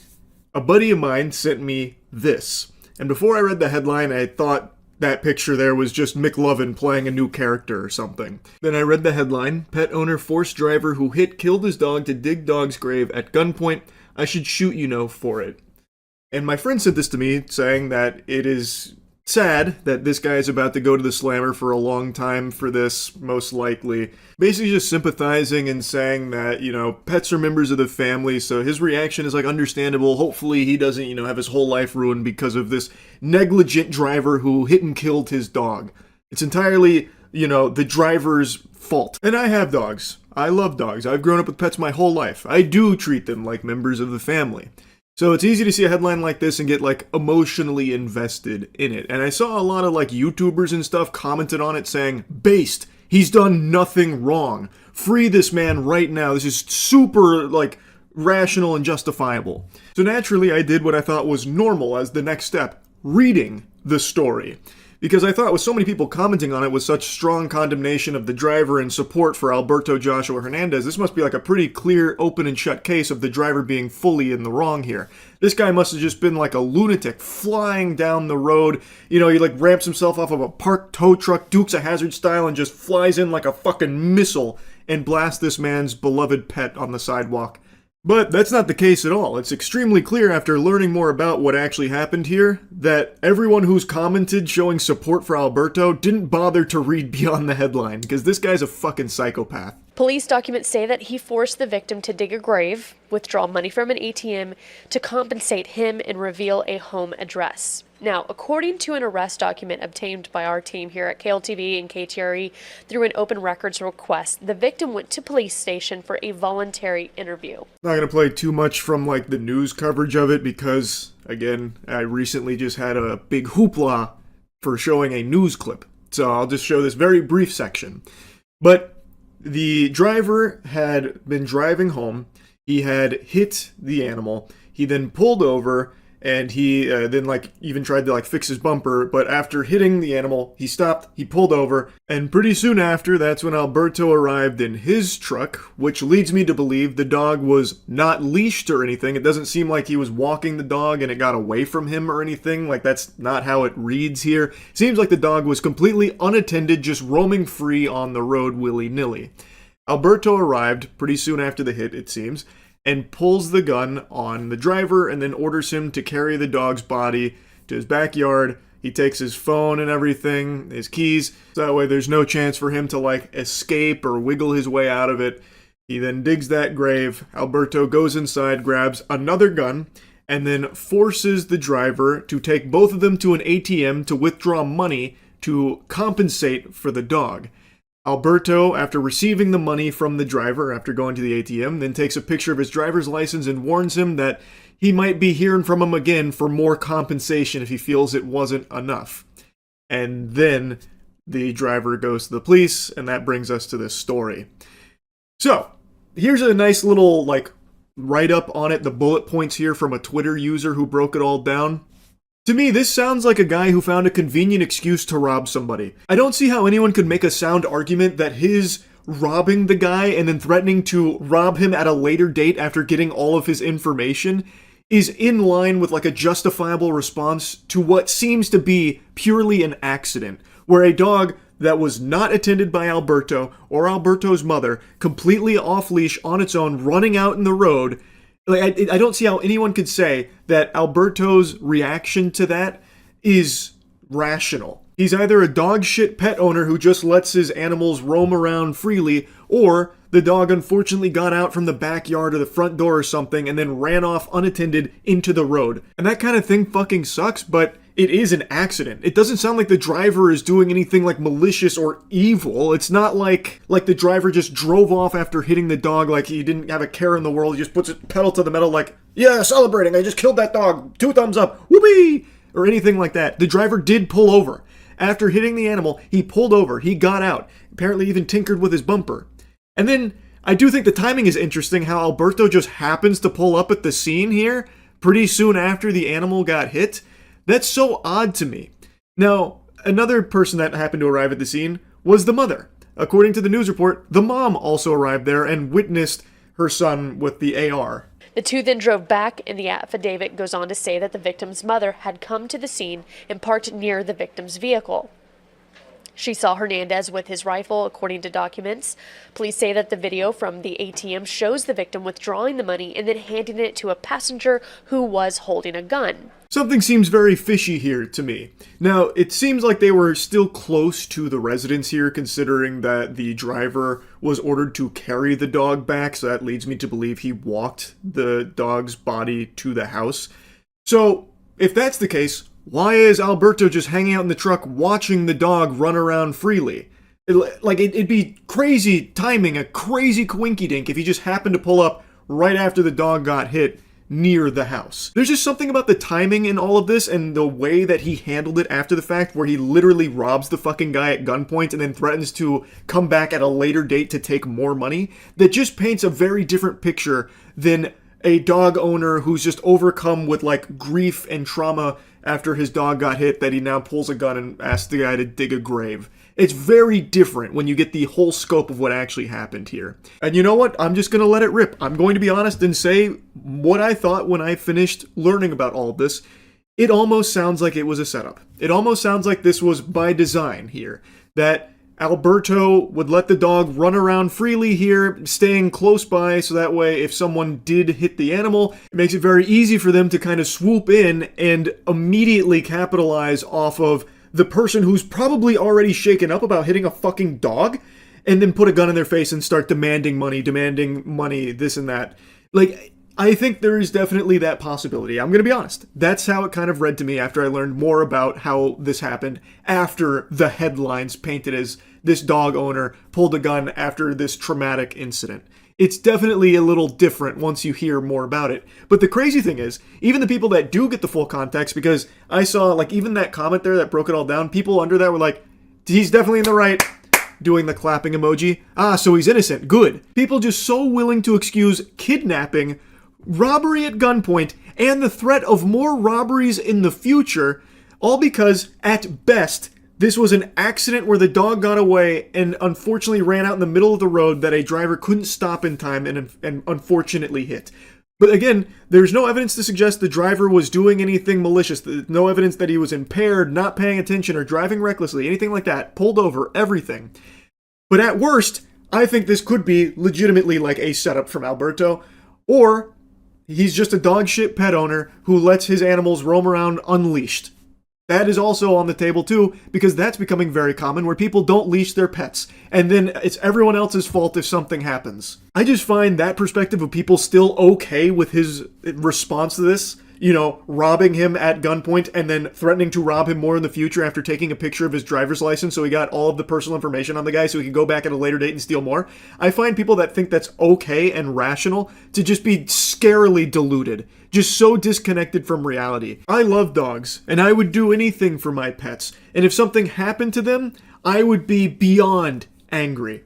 a buddy of mine sent me this. And before I read the headline, I thought that picture there was just McLovin playing a new character or something. Then I read the headline: pet owner forced driver who killed his dog to dig dog's grave at gunpoint. I should shoot for it. And my friend sent this to me saying that it is sad that this guy is about to go to the slammer for a long time for this, most likely. Basically just sympathizing and saying that, pets are members of the family, so his reaction is understandable. Hopefully he doesn't, have his whole life ruined because of this negligent driver who hit and killed his dog. It's entirely, the driver's fault. And I have dogs. I love dogs. I've grown up with pets my whole life. I do treat them like members of the family. So it's easy to see a headline like this and get emotionally invested in it. And I saw a lot of YouTubers and stuff commented on it saying, "Based, he's done nothing wrong. Free this man right now. This is super rational and justifiable." So naturally I did what I thought was normal as the next step, reading the story. Because I thought with so many people commenting on it with such strong condemnation of the driver and support for Alberto Joshua Hernandez, this must be a pretty clear, open and shut case of the driver being fully in the wrong here. This guy must have just been like a lunatic flying down the road. He ramps himself off of a parked tow truck, Dukes of Hazzard style, and just flies in like a fucking missile and blasts this man's beloved pet on the sidewalk. But that's not the case at all. It's extremely clear after learning more about what actually happened here that everyone who's commented showing support for Alberto didn't bother to read beyond the headline, because this guy's a fucking psychopath. Police documents say that he forced the victim to dig a grave, withdraw money from an ATM to compensate him, and reveal a home address. Now, according to an arrest document obtained by our team here at KLTV and KTRE through an open records request, the victim went to police station for a voluntary interview. Not going to play too much from the news coverage of it because, again, I recently just had a big hoopla for showing a news clip. So I'll just show this very brief section. But the driver had been driving home. He had hit the animal. He then pulled over, and he then even tried to fix his bumper. But after hitting the animal, he stopped, he pulled over, and pretty soon after, that's when Alberto arrived in his truck, which leads me to believe the dog was not leashed or anything. It doesn't seem like he was walking the dog and it got away from him or anything. That's not how it reads here. Seems like the dog was completely unattended, just roaming free on the road willy-nilly. Alberto arrived pretty soon after the hit, it seems, and pulls the gun on the driver and then orders him to carry the dog's body to his backyard. He takes his phone and everything, his keys, so that way there's no chance for him to escape or wiggle his way out of it. He then digs that grave. Alberto goes inside, grabs another gun, and then forces the driver to take both of them to an ATM to withdraw money to compensate for the dog. Alberto, after receiving the money from the driver after going to the ATM, then takes a picture of his driver's license and warns him that he might be hearing from him again for more compensation if he feels it wasn't enough. And then the driver goes to the police, and that brings us to this story. So, here's a nice little, write-up on it, the bullet points here from a Twitter user who broke it all down. To me, this sounds like a guy who found a convenient excuse to rob somebody. I don't see how anyone could make a sound argument that his robbing the guy and then threatening to rob him at a later date after getting all of his information is in line with like a justifiable response to what seems to be purely an accident, where a dog that was not attended by Alberto or Alberto's mother, completely off-leash on its own, running out in the road. Like, I don't see how anyone could say that Alberto's reaction to that is rational. He's either a dog shit pet owner who just lets his animals roam around freely, or the dog unfortunately got out from the backyard or the front door or something and then ran off unattended into the road. And that kind of thing fucking sucks, but it is an accident. It doesn't sound like the driver is doing anything like malicious or evil. It's not like the driver just drove off after hitting the dog like he didn't have a care in the world. He just puts it pedal to the metal like, yeah, celebrating, I just killed that dog, 2 thumbs up, whoopee, or anything like that. The driver did pull over. After hitting the animal, he pulled over, he got out, apparently even tinkered with his bumper. And then, I do think the timing is interesting, how Alberto just happens to pull up at the scene here, pretty soon after the animal got hit. That's so odd to me. Now, another person that happened to arrive at the scene was the mother. According to the news report, the mom also arrived there and witnessed her son with the AR. The two then drove back, and the affidavit goes on to say that the victim's mother had come to the scene and parked near the victim's vehicle. She saw Hernandez with his rifle, according to documents. Police say that the video from the ATM shows the victim withdrawing the money and then handing it to a passenger who was holding a gun. Something seems very fishy here to me. Now, it seems like they were still close to the residence here, considering that the driver was ordered to carry the dog back, so that leads me to believe he walked the dog's body to the house. So, if that's the case, why is Alberto just hanging out in the truck watching the dog run around freely? It'd be crazy timing, a crazy coinkydink if he just happened to pull up right after the dog got hit near the house. There's just something about the timing in all of this and the way that he handled it after the fact, where he literally robs the fucking guy at gunpoint and then threatens to come back at a later date to take more money, that just paints a very different picture than a dog owner who's just overcome with like grief and trauma after his dog got hit, that he now pulls a gun and asks the guy to dig a grave. It's very different when you get the whole scope of what actually happened here. And you know what? I'm just going to let it rip. I'm going to be honest and say what I thought when I finished learning about all of this. It almost sounds like it was a setup. It almost sounds like this was by design here. That Alberto would let the dog run around freely here, staying close by, so that way if someone did hit the animal, it makes it very easy for them to kind of swoop in and immediately capitalize off of the person who's probably already shaken up about hitting a fucking dog, and then put a gun in their face and start demanding money, this and that. Like, I think there is definitely that possibility. I'm going to be honest. That's how it kind of read to me after I learned more about how this happened, after the headlines painted as this dog owner pulled a gun after this traumatic incident. It's definitely a little different once you hear more about it. But the crazy thing is, even the people that do get the full context, because I saw, like, even that comment there that broke it all down, people under that were like, he's definitely in the right, doing the clapping emoji. So he's innocent. Good. People just so willing to excuse kidnapping, robbery at gunpoint, and the threat of more robberies in the future, all because, at best, this was an accident where the dog got away and unfortunately ran out in the middle of the road that a driver couldn't stop in time and unfortunately hit. But again, there's no evidence to suggest the driver was doing anything malicious. No evidence that he was impaired, not paying attention, or driving recklessly, anything like that. Pulled over, everything. But at worst, I think this could be legitimately like a setup from Alberto, or he's just a dog shit pet owner who lets his animals roam around unleashed. That is also on the table too, because that's becoming very common, where people don't leash their pets, and then it's everyone else's fault if something happens. I just find that perspective of people still okay with his response to this, you know, robbing him at gunpoint and then threatening to rob him more in the future after taking a picture of his driver's license so he got all of the personal information on the guy so he could go back at a later date and steal more. I find people that think that's okay and rational to just be scarily deluded, just so disconnected from reality. I love dogs, and I would do anything for my pets, and if something happened to them, I would be beyond angry.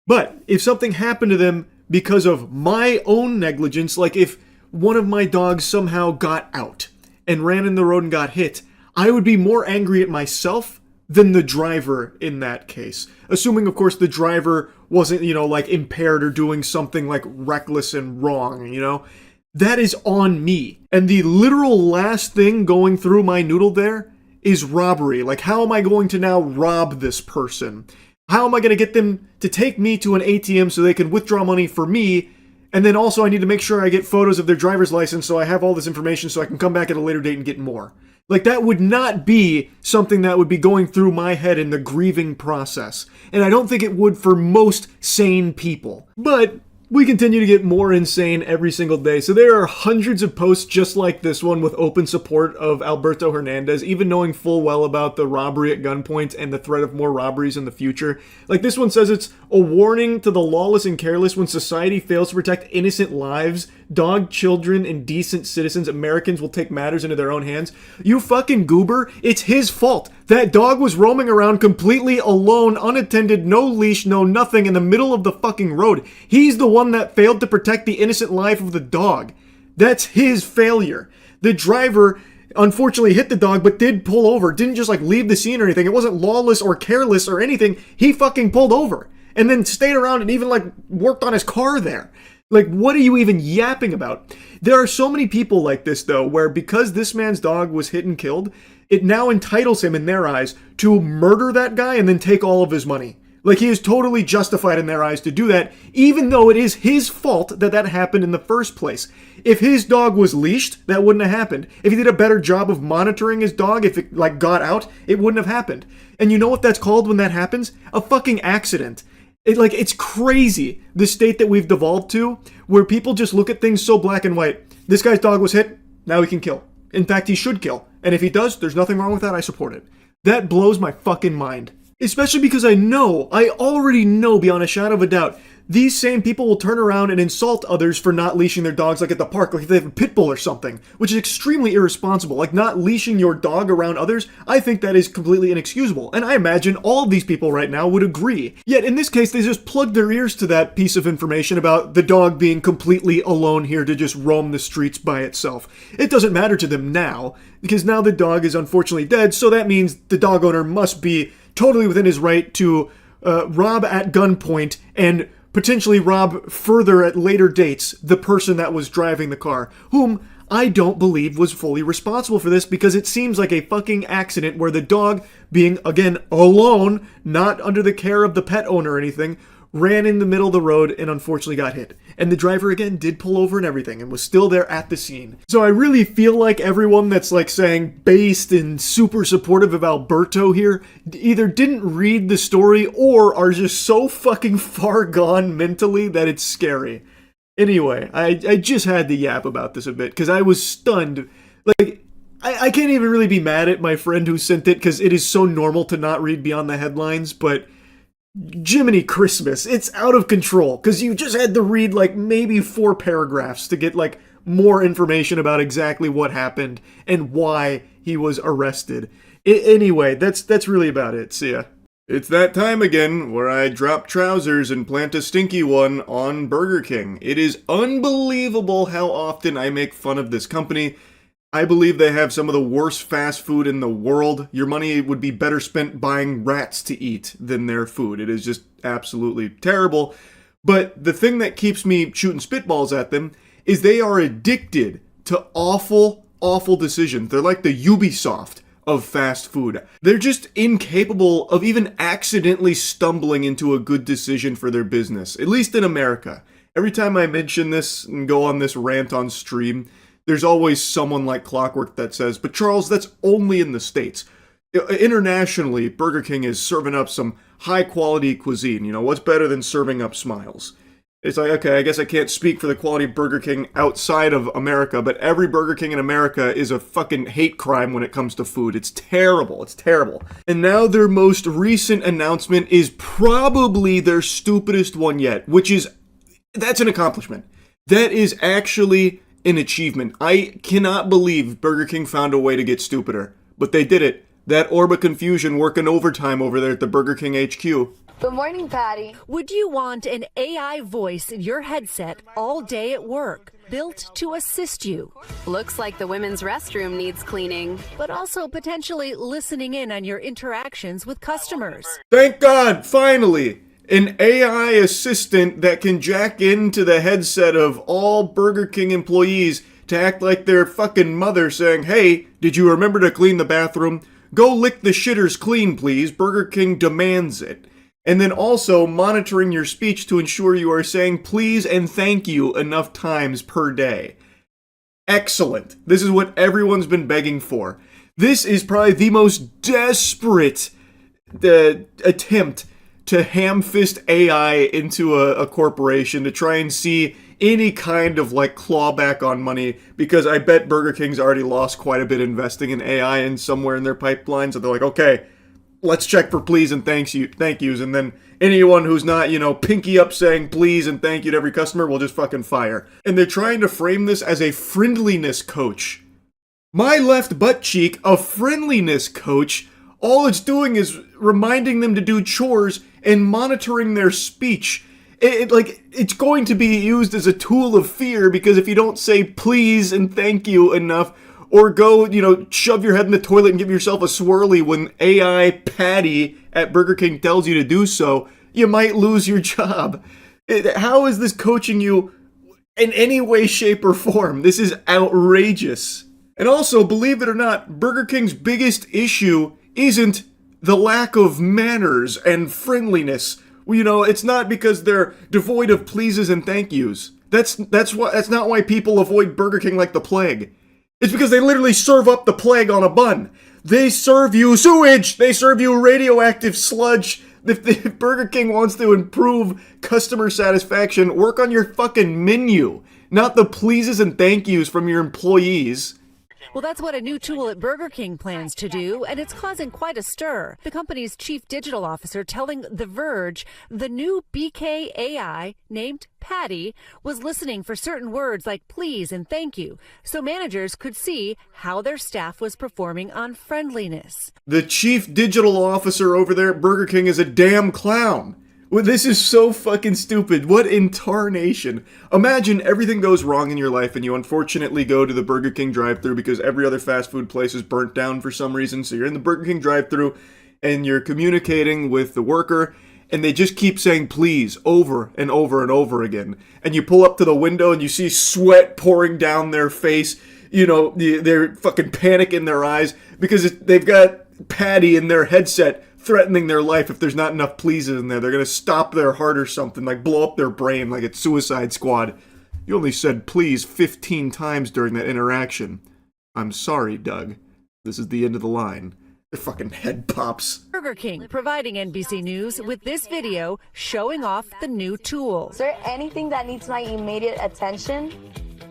But if something happened to them because of my own negligence, like if one of my dogs somehow got out and ran in the road and got hit, I would be more angry at myself than the driver in that case. Assuming, of course, the driver wasn't, like impaired or doing something like reckless and wrong, That is on me. And the literal last thing going through my noodle there is robbery. Like, how am I going to now rob this person? How am I going to get them to take me to an ATM so they can withdraw money for me? And then also I need to make sure I get photos of their driver's license so I have all this information so I can come back at a later date and get more. Like, that would not be something that would be going through my head in the grieving process. And I don't think it would for most sane people. But we continue to get more insane every single day. So there are hundreds of posts just like this one with open support of Alberto Hernandez, even knowing full well about the robbery at gunpoint and the threat of more robberies in the future. Like, this one says it's a warning to the lawless and careless when society fails to protect innocent lives, dog, children, and decent citizens. Americans will take matters into their own hands. You fucking goober, it's his fault. That dog was roaming around completely alone, unattended, no leash, no nothing, in the middle of the fucking road. He's the one that failed to protect the innocent life of the dog. That's his failure. The driver unfortunately hit the dog, but did pull over. Didn't just like leave the scene or anything. It wasn't lawless or careless or anything. He fucking pulled over and then stayed around and even like worked on his car there. Like, what are you even yapping about? There are so many people like this, though, where because this man's dog was hit and killed, it now entitles him, in their eyes, to murder that guy and then take all of his money. Like, he is totally justified in their eyes to do that, even though it is his fault that that happened in the first place. If his dog was leashed, that wouldn't have happened. If he did a better job of monitoring his dog, if it, like, got out, it wouldn't have happened. And you know what that's called when that happens? A fucking accident. It's crazy, the state that we've devolved to, where people just look at things so black and white. This guy's dog was hit, now he can kill. In fact, he should kill. And if he does, there's nothing wrong with that, I support it. That blows my fucking mind. Especially because I already know beyond a shadow of a doubt, these same people will turn around and insult others for not leashing their dogs, like at the park, like if they have a pit bull or something, which is extremely irresponsible. Like, not leashing your dog around others, I think that is completely inexcusable. And I imagine all of these people right now would agree. Yet in this case, they just plugged their ears to that piece of information about the dog being completely alone here to just roam the streets by itself. It doesn't matter to them now, because now the dog is unfortunately dead, so that means the dog owner must be totally within his right to rob at gunpoint and potentially rob further at later dates the person that was driving the car, whom I don't believe was fully responsible for this, because it seems like a fucking accident where the dog, being, again, alone, not under the care of the pet owner or anything, ran in the middle of the road and unfortunately got hit. And the driver, again, did pull over and everything and was still there at the scene. So I really feel like everyone that's like saying based and super supportive of Alberto here either didn't read the story or are just so fucking far gone mentally that it's scary. Anyway, I just had to yap about this a bit because I was stunned. Like, I can't even really be mad at my friend who sent it because it is so normal to not read beyond the headlines, but Jiminy Christmas, it's out of control, because you just had to read like maybe 4 paragraphs to get like more information about exactly what happened and why he was arrested. Anyway, that's really about it. See ya. It's that time again where I drop trousers and plant a stinky one on Burger King. It is unbelievable how often I make fun of this company. I believe they have some of the worst fast food in the world. Your money would be better spent buying rats to eat than their food. It is just absolutely terrible. But the thing that keeps me shooting spitballs at them is they are addicted to awful, awful decisions. They're like the Ubisoft of fast food. They're just incapable of even accidentally stumbling into a good decision for their business, at least in America. Every time I mention this and go on this rant on stream, there's always someone like clockwork that says, but Charles, that's only in the States. Internationally, Burger King is serving up some high-quality cuisine. You know, what's better than serving up smiles? It's like, okay, I guess I can't speak for the quality of Burger King outside of America, but every Burger King in America is a fucking hate crime when it comes to food. It's terrible. It's terrible. And now their most recent announcement is probably their stupidest one yet, that's an accomplishment. That is actually an achievement. I cannot believe Burger King found a way to get stupider, but they did it. That orb of confusion working overtime over there at the Burger King HQ. Good morning, Patty. Would you want an AI voice in your headset all day at work, built to assist you? Looks like the women's restroom needs cleaning, but also potentially listening in on your interactions with customers. Thank God, finally! An AI assistant that can jack into the headset of all Burger King employees to act like their fucking mother saying, hey, did you remember to clean the bathroom? Go lick the shitters clean, please. Burger King demands it. And then also monitoring your speech to ensure you are saying please and thank you enough times per day. Excellent. This is what everyone's been begging for. This is probably the most desperate attempt to ham-fist AI into a corporation to try and see any kind of like clawback on money, because I bet Burger King's already lost quite a bit investing in AI and somewhere in their pipeline, so they're like, okay, let's check for please and thank yous, and then anyone who's not, pinky up saying please and thank you to every customer will just fucking fire. And they're trying to frame this as a friendliness coach. My left butt cheek, a friendliness coach. All it's doing is reminding them to do chores and monitoring their speech. It's going to be used as a tool of fear, because if you don't say please and thank you enough, or go, shove your head in the toilet and give yourself a swirly when AI Patty at Burger King tells you to do so, you might lose your job. How is this coaching you in any way, shape, or form? This is outrageous. And also, believe it or not, Burger King's biggest issue isn't the lack of manners and friendliness. It's not because they're devoid of pleases and thank yous. That's not why people avoid Burger King like the plague. It's because they literally serve up the plague on a bun. They serve you sewage. They serve you radioactive sludge. If Burger King wants to improve customer satisfaction, work on your fucking menu, not the pleases and thank yous from your employees. Well, that's what a new tool at Burger King plans to do, and it's causing quite a stir. The company's chief digital officer telling The Verge the new BK AI, named Patty, was listening for certain words like please and thank you, so managers could see how their staff was performing on friendliness. The chief digital officer over there at Burger King is a damn clown. Well, this is so fucking stupid. What in tarnation? Imagine everything goes wrong in your life and you unfortunately go to the Burger King drive-thru because every other fast food place is burnt down for some reason. So you're in the Burger King drive-thru and you're communicating with the worker and they just keep saying please over and over and over again. And you pull up to the window and you see sweat pouring down their face. They're fucking panic in their eyes because they've got Patty in their headset threatening their life if there's not enough pleases in there. They're gonna stop their heart or something, like blow up their brain like it's Suicide Squad. You only said please 15 times during that interaction. I'm sorry, Doug. This is the end of the line. Their fucking head pops. Burger King providing NBC News with this video showing off the new tool. Is there anything that needs my immediate attention?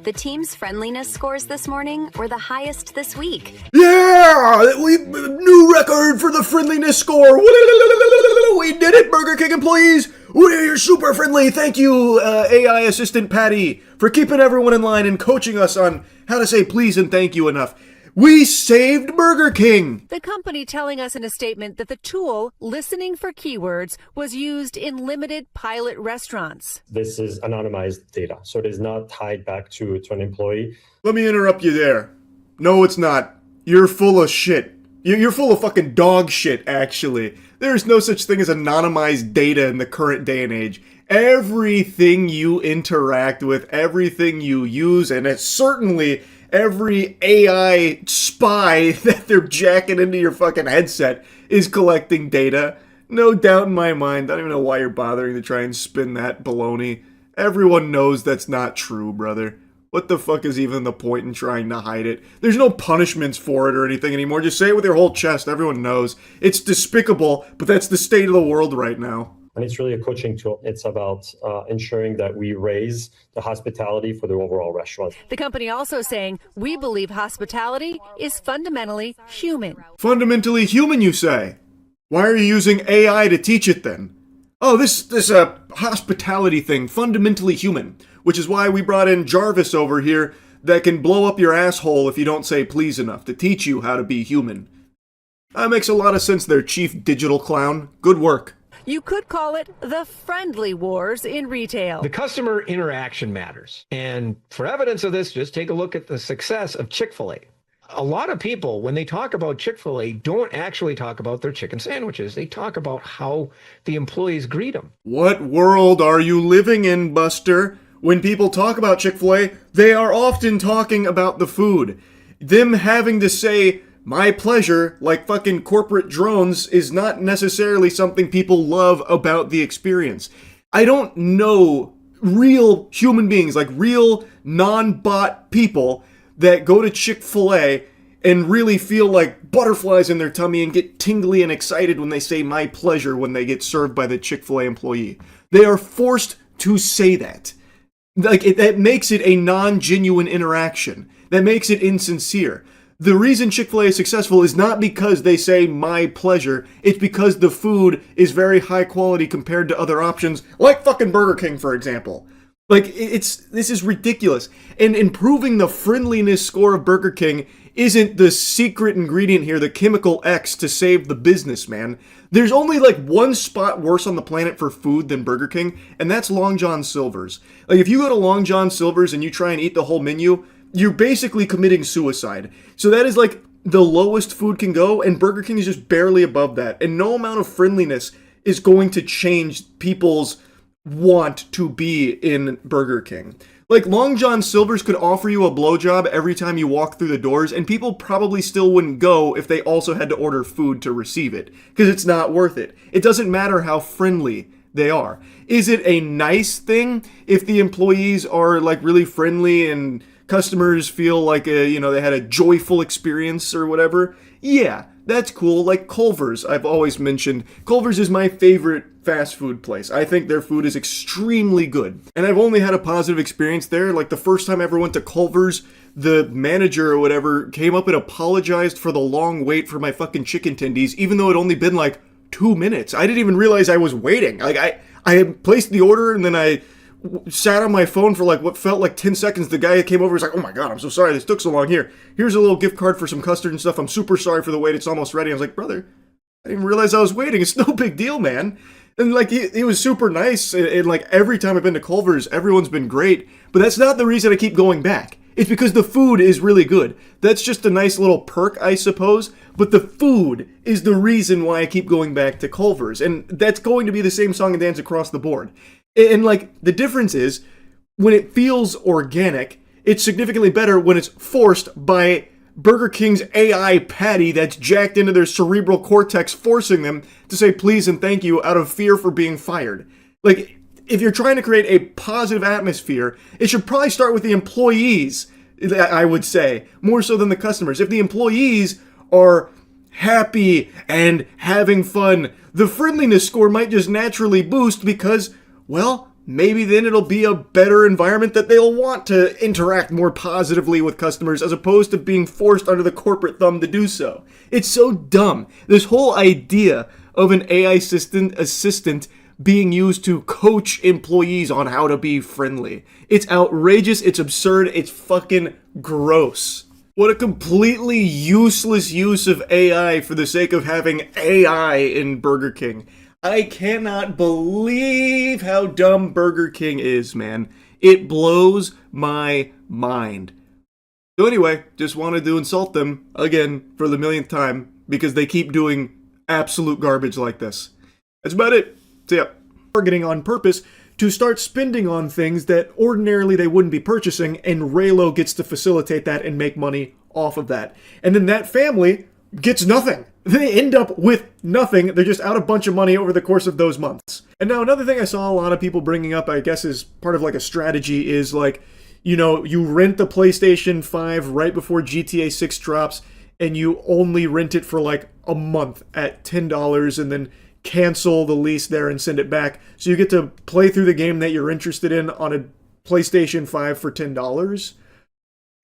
The team's friendliness scores this morning were the highest this week. Yeah! New record for the friendliness score! We did it, Burger King employees! We're super friendly! Thank you, AI assistant Patty, for keeping everyone in line and coaching us on how to say please and thank you enough. We saved Burger King! The company telling us in a statement that the tool, listening for keywords, was used in limited pilot restaurants. This is anonymized data, so it is not tied back to an employee. Let me interrupt you there. No, it's not. You're full of shit. You're full of fucking dog shit, actually. There's no such thing as anonymized data in the current day and age. Everything you interact with, everything you use, and it's certainly every AI spy that they're jacking into your fucking headset is collecting data. No doubt in my mind. I don't even know why you're bothering to try and spin that baloney. Everyone knows that's not true, brother. What the fuck is even the point in trying to hide it? There's no punishments for it or anything anymore. Just say it with your whole chest. Everyone knows. It's despicable, but that's the state of the world right now. And it's really a coaching tool. It's about ensuring that we raise the hospitality for the overall restaurant. The company also saying, we believe hospitality is fundamentally human. Fundamentally human, you say? Why are you using AI to teach it then? Oh, this hospitality thing, fundamentally human. Which is why we brought in Jarvis over here that can blow up your asshole if you don't say please enough to teach you how to be human. That makes a lot of sense there, Chief Digital Clown. Good work. You could call it the friendly wars in retail. The customer interaction matters. And for evidence of this, just take a look at the success of Chick-fil-A. A lot of people, when they talk about Chick-fil-A, don't actually talk about their chicken sandwiches. They talk about how the employees greet them. What world are you living in, Buster? When people talk about Chick-fil-A, they are often talking about the food. Them having to say, my pleasure, like fucking corporate drones, is not necessarily something people love about the experience. I don't know real human beings, like real non-bot people, that go to Chick-fil-A and really feel like butterflies in their tummy and get tingly and excited when they say my pleasure when they get served by the Chick-fil-A employee. They are forced to say that. That makes it a non-genuine interaction. That makes it insincere. The reason Chick-fil-A is successful is not because they say my pleasure, it's because the food is very high quality compared to other options, like fucking Burger King, for example. This is ridiculous. And improving the friendliness score of Burger King isn't the secret ingredient here, the chemical X to save the business, man. There's only one spot worse on the planet for food than Burger King, and that's Long John Silver's. If you go to Long John Silver's and you try and eat the whole menu, you're basically committing suicide. So that is the lowest food can go, and Burger King is just barely above that. And no amount of friendliness is going to change people's want to be in Burger King. Long John Silver's could offer you a blowjob every time you walk through the doors, and people probably still wouldn't go if they also had to order food to receive it, because it's not worth it. It doesn't matter how friendly they are. Is it a nice thing if the employees are really friendly and customers feel like they had a joyful experience or whatever? Yeah, that's cool. Like Culver's, I've always mentioned. Culver's is my favorite fast food place. I think their food is extremely good. And I've only had a positive experience there. The first time I ever went to Culver's, the manager or whatever came up and apologized for the long wait for my fucking chicken tendies, even though it only been 2 minutes. I didn't even realize I was waiting. I had placed the order and then I sat on my phone for what felt like 10 seconds. The guy came over and was like, oh my god, I'm so sorry this took so long. Here's a little gift card for some custard and stuff. I'm super sorry for the wait. It's almost ready. I was like, brother, I didn't realize I was waiting. It's no big deal, man. And he was super nice. And every time I've been to Culver's, everyone's been great. But that's not the reason I keep going back. It's because the food is really good. That's just a nice little perk, I suppose. But the food is the reason why I keep going back to Culver's. And that's going to be the same song and dance across the board. And the difference is, when it feels organic, it's significantly better when it's forced by Burger King's AI patty that's jacked into their cerebral cortex, forcing them to say please and thank you out of fear for being fired. If you're trying to create a positive atmosphere, it should probably start with the employees, I would say, more so than the customers. If the employees are happy and having fun, the friendliness score might just naturally boost because, well, maybe then it'll be a better environment that they'll want to interact more positively with customers as opposed to being forced under the corporate thumb to do so. It's so dumb. This whole idea of an AI assistant being used to coach employees on how to be friendly. It's outrageous, it's absurd, it's fucking gross. What a completely useless use of AI for the sake of having AI in Burger King. I cannot believe how dumb Burger King is, man. It blows my mind. So anyway, just wanted to insult them again for the millionth time because they keep doing absolute garbage like this. That's about it. See ya. Targeting on purpose to start spending on things that ordinarily they wouldn't be purchasing, and Raylo gets to facilitate that and make money off of that. And then that family gets nothing. They end up with nothing. They're just out a bunch of money over the course of those months. And now another thing I saw a lot of people bringing up, I guess is part of a strategy, is you rent the PlayStation 5 right before GTA 6 drops, and you only rent it for a month at $10 and then cancel the lease there and send it back. So you get to play through the game that you're interested in on a PlayStation 5 for $10.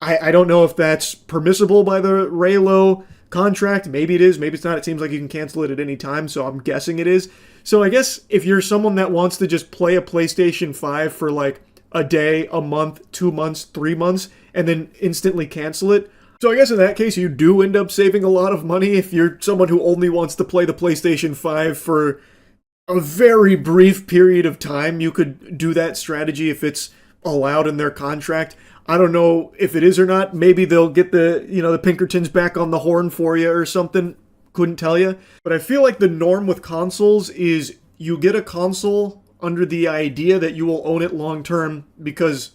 I don't know if that's permissible by the Raylo contract. Maybe it is, maybe it's not. It seems like you can cancel it at any time, so I'm guessing it is. So I guess if you're someone that wants to just play a PlayStation 5 for a day, a month, 2 months, 3 months, and then instantly cancel it, so I guess in that case you do end up saving a lot of money if you're someone who only wants to play the PlayStation 5 for a very brief period of time. You could do that strategy if it's allowed in their contract. I don't know if it is or not. Maybe they'll get the, the Pinkertons back on the horn for you or something. Couldn't tell you. But I feel like the norm with consoles is you get a console under the idea that you will own it long term because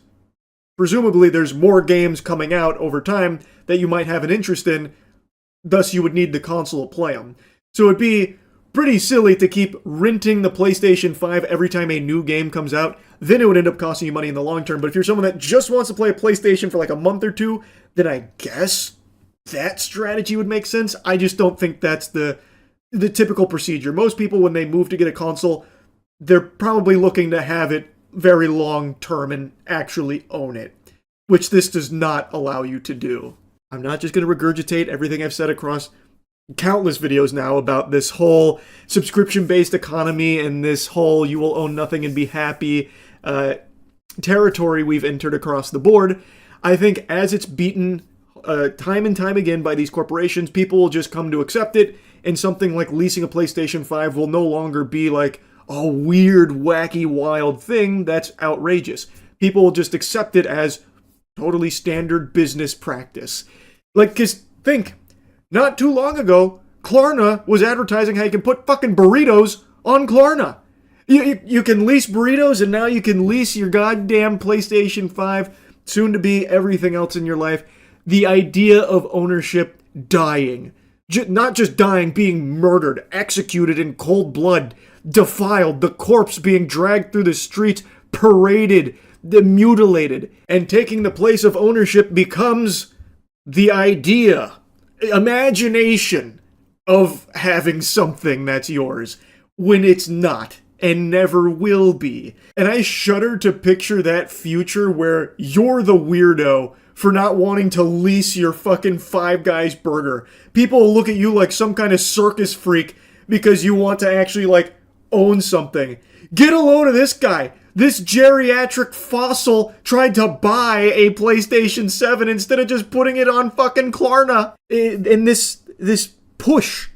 presumably there's more games coming out over time that you might have an interest in. Thus, you would need the console to play them. So it'd be pretty silly to keep renting the PlayStation 5 every time a new game comes out. Then it would end up costing you money in the long term. But if you're someone that just wants to play a PlayStation for like a month or two, then I guess that strategy would make sense. I just don't think that's the typical procedure. Most people, when they move to get a console, they're probably looking to have it very long term and actually own it, which this does not allow you to do. I'm not just going to regurgitate everything I've said across countless videos now about this whole subscription-based economy and this whole you will own nothing and be happy territory we've entered across the board. I think as it's beaten time and time again by these corporations, people will just come to accept it, and something like leasing a PlayStation 5 will no longer be like a weird, wacky, wild thing that's outrageous. People will just accept it as totally standard business practice. Like, because think, not too long ago, Klarna was advertising how you can put fucking burritos on Klarna. You can lease burritos, and now you can lease your goddamn PlayStation 5, soon to be everything else in your life. The idea of ownership dying. Not just dying, being murdered, executed in cold blood, defiled, the corpse being dragged through the streets, paraded, mutilated, and taking the place of ownership becomes the idea, imagination of having something that's yours when it's not and never will be. And I shudder to picture that future where you're the weirdo for not wanting to lease your fucking Five Guys burger. People will look at you like some kind of circus freak because you want to actually, like, own something. Get a load of this guy. This geriatric fossil tried to buy a PlayStation 7 instead of just putting it on fucking Klarna. And this push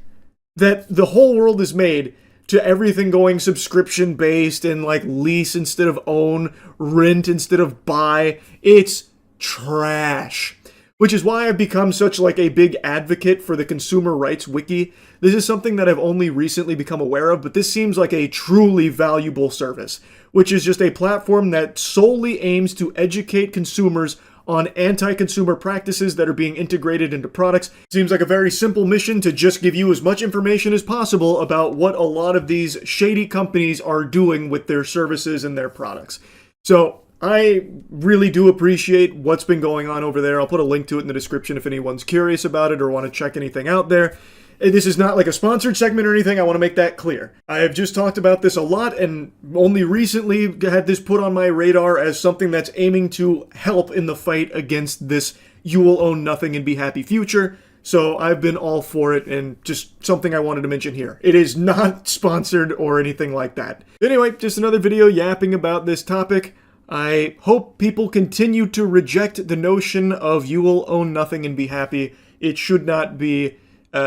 that the whole world has made to everything going subscription-based and like lease instead of own, rent instead of buy, it's trash. Which is why I've become such like a big advocate for the consumer rights wiki. This is something that I've only recently become aware of, but this seems like a truly valuable service, which is just a platform that solely aims to educate consumers on anti-consumer practices that are being integrated into products. Seems like a very simple mission to just give you as much information as possible about what a lot of these shady companies are doing with their services and their products. So I really do appreciate what's been going on over there. I'll put a link to it in the description if anyone's curious about it or want to check anything out there. This is not like a sponsored segment or anything. I want to make that clear. I have just talked about this a lot and only recently had this put on my radar as something that's aiming to help in the fight against this you will own nothing and be happy future. So I've been all for it and just something I wanted to mention here. It is not sponsored or anything like that. Anyway, just another video yapping about this topic. I hope people continue to reject the notion of you will own nothing and be happy. It should not be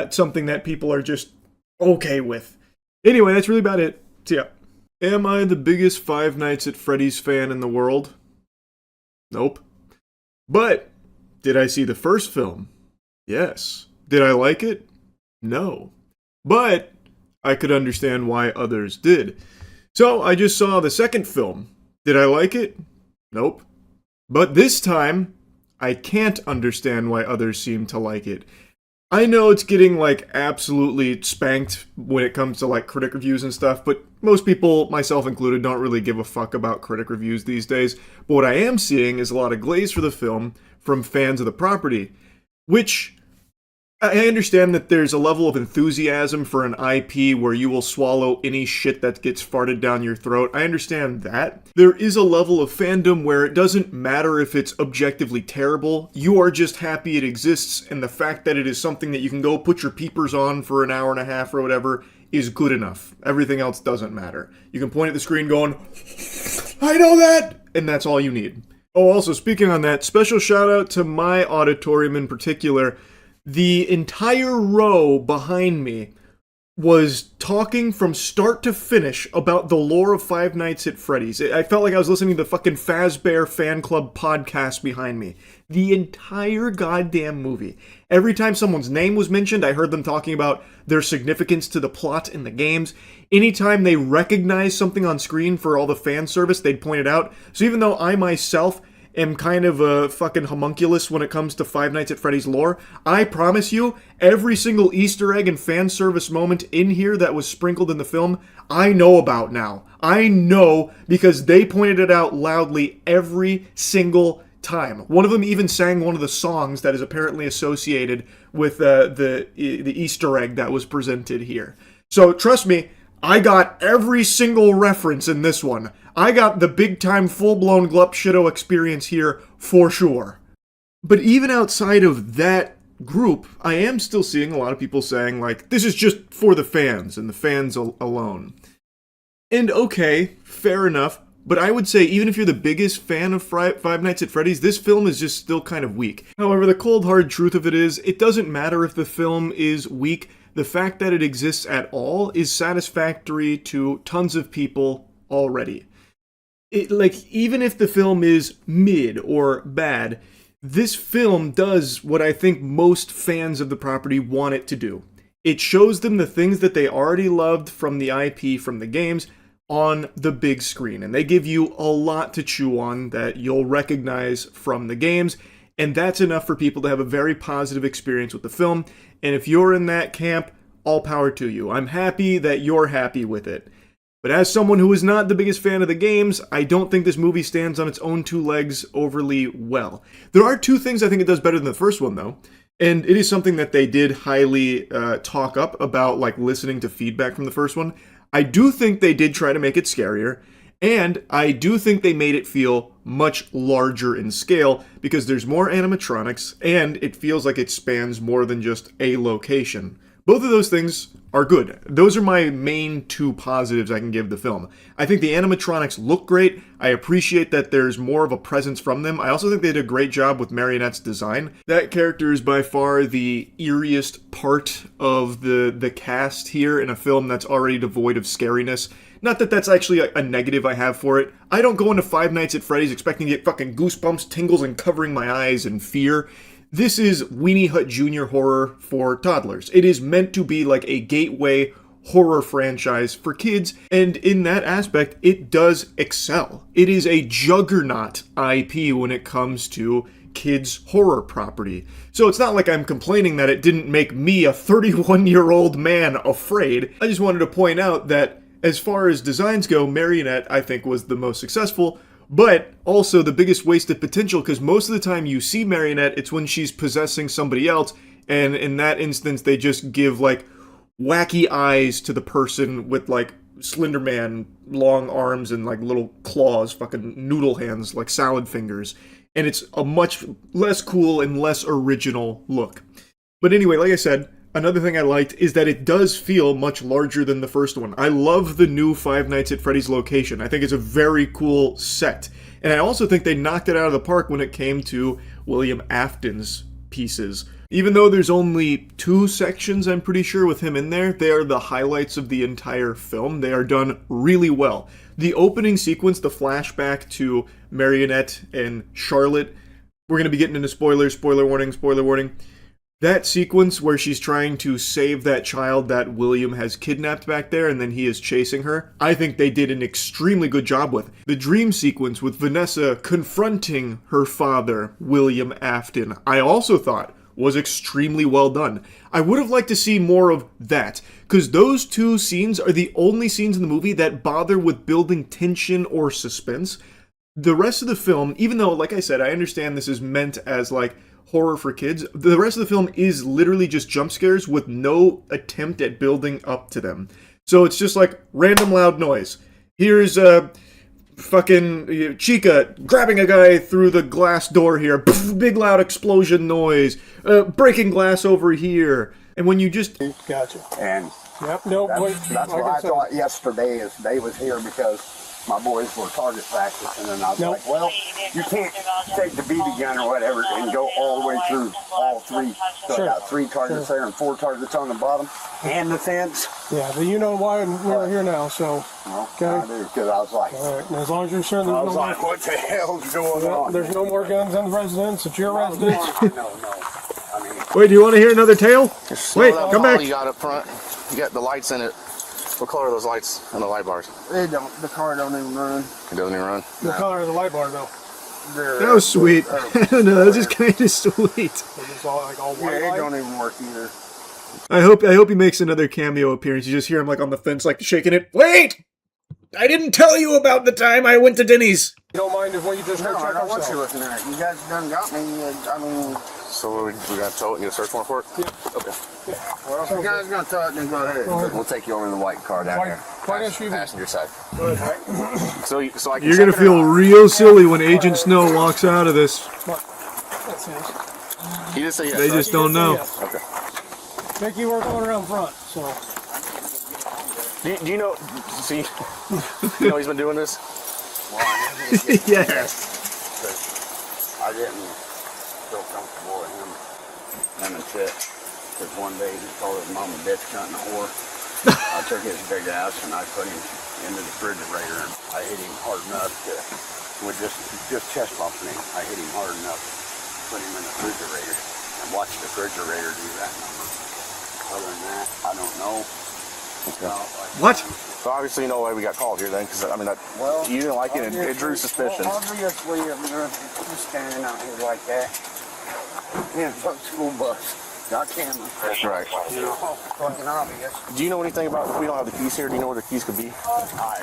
something that people are just okay with. Anyway, that's really about it. See ya. Am I the biggest Five Nights at Freddy's fan in the world? Nope. But, did I see the first film? Yes. Did I like it? No. But, I could understand why others did. So, I just saw the second film. Did I like it? Nope. But this time, I can't understand why others seem to like it. I know it's getting, like, absolutely spanked when it comes to, like, critic reviews and stuff, but most people, myself included, don't really give a fuck about critic reviews these days. But what I am seeing is a lot of glaze for the film from fans of the property, which I understand that there's a level of enthusiasm for an IP where you will swallow any shit that gets farted down your throat. I understand that. There is a level of fandom where it doesn't matter if it's objectively terrible. You are just happy it exists, and the fact that it is something that you can go put your peepers on for an hour and a half or whatever is good enough. Everything else doesn't matter. You can point at the screen going, I know that! And that's all you need. Oh, also, speaking on that, special shout out to my auditorium in particular. The entire row behind me was talking from start to finish about the lore of Five Nights at Freddy's. I felt like I was listening to the fucking Fazbear Fan Club podcast behind me. The entire goddamn movie. Every time someone's name was mentioned, I heard them talking about their significance to the plot in the games. Anytime they recognized something on screen for all the fan service, they'd point it out. So even though I myself am kind of a fucking homunculus when it comes to Five Nights at Freddy's lore, I promise you, every single Easter egg and fan service moment in here that was sprinkled in the film, I know about now. I know because they pointed it out loudly every single time. One of them even sang one of the songs that is apparently associated with the Easter egg that was presented here. So trust me, I got every single reference in this one. I got the big-time, full-blown Glup Shido experience here for sure. But even outside of that group, I am still seeing a lot of people saying, like, this is just for the fans, and the fans alone. And okay, fair enough, but I would say even if you're the biggest fan of Five Nights at Freddy's, this film is just still kind of weak. However, the cold hard truth of it is, it doesn't matter if the film is weak. The fact that it exists at all is satisfactory to tons of people already. Even if the film is mid or bad, this film does what I think most fans of the property want it to do. It shows them the things that they already loved from the IP, from the games, on the big screen. And they give you a lot to chew on that you'll recognize from the games. And that's enough for people to have a very positive experience with the film. And if you're in that camp, all power to you. I'm happy that you're happy with it. But as someone who is not the biggest fan of the games, I don't think this movie stands on its own two legs overly well. There are two things I think it does better than the first one, though. And it is something that they did highly talk up about, like, listening to feedback from the first one. I do think they did try to make it scarier. And I do think they made it feel much larger in scale because there's more animatronics and it feels like it spans more than just a location. Both of those things are good. Those are my main two positives I can give the film. I think the animatronics look great. I appreciate that there's more of a presence from them. I also think they did a great job with Marionette's design. That character is by far the eeriest part of the cast here in a film that's already devoid of scariness. Not that that's actually a negative I have for it. I don't go into Five Nights at Freddy's expecting to get fucking goosebumps, tingles, and covering my eyes in fear. This is Weenie Hut Jr. horror for toddlers. It is meant to be like a gateway horror franchise for kids, and in that aspect, it does excel. It is a juggernaut IP when it comes to kids' horror property. So it's not like I'm complaining that it didn't make me, a 31-year-old man, afraid. I just wanted to point out that as far as designs go, Marionette, I think, was the most successful, but also the biggest wasted potential, because most of the time you see Marionette, it's when she's possessing somebody else, and in that instance, they just give, like, wacky eyes to the person with, like, Slender Man, long arms and, like, little claws, fucking noodle hands, like salad fingers. And it's a much less cool and less original look. But anyway, like I said, another thing I liked is that it does feel much larger than the first one. I love the new Five Nights at Freddy's location. I think it's a very cool set. And I also think they knocked it out of the park when it came to William Afton's pieces. Even though there's only 2 sections, I'm pretty sure, with him in there, they are the highlights of the entire film. They are done really well. The opening sequence, the flashback to Marionette and Charlotte, we're going to be getting into spoilers, spoiler warning. That sequence where she's trying to save that child that William has kidnapped back there and then he is chasing her, I think they did an extremely good job with. The dream sequence with Vanessa confronting her father, William Afton, I also thought was extremely well done. I would have liked to see more of that, because those 2 scenes are the only scenes in the movie that bother with building tension or suspense. The rest of the film, even though, like I said, I understand this is meant as, like, horror for kids, the rest of the film is literally just jump scares with no attempt at building up to them. So it's just like random loud noise. Here's fucking Chica grabbing a guy through the glass door here. Poof, big loud explosion noise. Breaking glass over here. And when you just... Gotcha. And yep, no, that's what I thought yesterday is they was here because my boys were target practice, and then I was like, well, you can't take the BB gun or whatever and go all the way through all three. So I got 3 targets there and 4 targets on the bottom and the fence. Yeah, but you know why we're here now, so. Okay. I do, because I was like, all right, and as long as you're certain there's I was like, what the hell's going on? There's no more guns in the residence. It's your residence. No. Wait, do you want to hear another tale? Wait, come back. You got up front. You got the lights in it. What color are those lights on the light bars? They don't. The car don't even run. It doesn't even run. The color of the light bar, though. That was sweet. I don't know, that was just kind of sweet. It's all like all white. Yeah, it don't even work either. I hope he makes another cameo appearance. You just hear him like on the fence, like shaking it. Wait! I didn't tell you about the time I went to Denny's. You don't mind if we just No, go I check don't want you ourselves? looking at it. You guys done got me. I mean, So we got to tow it and get a search warrant for it? Yeah. Okay. well, if you guys gonna tow it, then go ahead. We'll take you over to the white car down there. Passenger side. So I can You're gonna feel real silly when Agent Snow walks out of this. That's his. He did say yes. They just don't know. Yes. Okay. Mickey, we're going around front, so. Do you know? See, you know he's been doing this. Well, I didn't Yes. I didn't feel comfortable with him and Chip. Because one day he called his mom a bitch, cunt, and a whore. I took his big ass and I put him in the refrigerator and I hit him hard enough to, with just chest bumping him. I hit him hard enough, put him in the refrigerator and watched the refrigerator do that number. Other than that, I don't know. Okay. What? So obviously you know why we got called here then, because I mean, you didn't like it and it drew suspicion. Well, obviously, if you're standing out here like that in a school bus, got cameras. That's right. You know, fucking obvious. Do you know anything about, if we don't have the keys here, do you know where the keys could be? I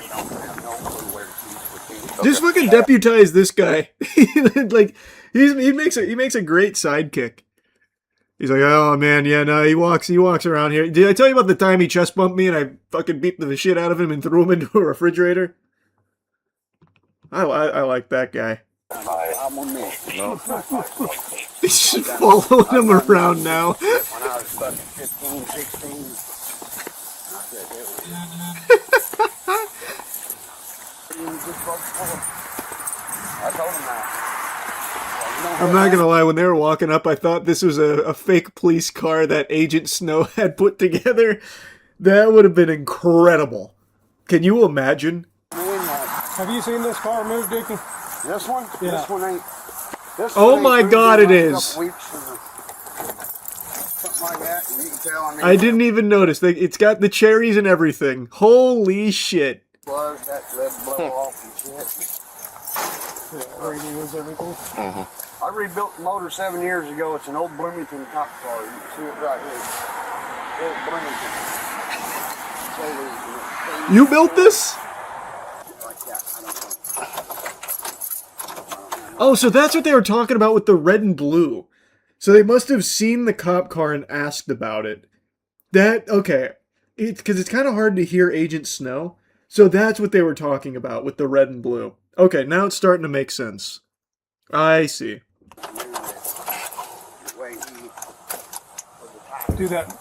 don't have no clue where the keys would be. Just fucking deputize this guy. Like he makes a great sidekick. He's like, oh man, yeah, no, he walks around here. Did I tell you about the time he chest bumped me and I fucking beat the shit out of him and threw him into a refrigerator? I like that guy. I'm on me. No. He's just following him around now. When I was fucking 15, 16, I said, I told him that. I'm not gonna lie, when they were walking up, I thought this was a fake police car that Agent Snow had put together. That would have been incredible. Can you imagine? Have you seen this car move, Dickie? This one? Yeah. This one ain't. This Oh one my ain't God, moved it in is. Something like that, and you can tell. I didn't even notice. It's got the cherries and everything. Holy shit. Plugs that lead blow off and shit. Yeah, radios, everything. Mm-hmm. I rebuilt the motor 7 years ago. It's an old Bloomington cop car. You can see it right here. Old Bloomington. You built this? Like that. I don't know. Oh, so that's what they were talking about with the red and blue. So they must have seen the cop car and asked about it. Okay. Because it's kind of hard to hear Agent Snow. So that's what they were talking about with the red and blue. Okay, now it's starting to make sense. I see. Do that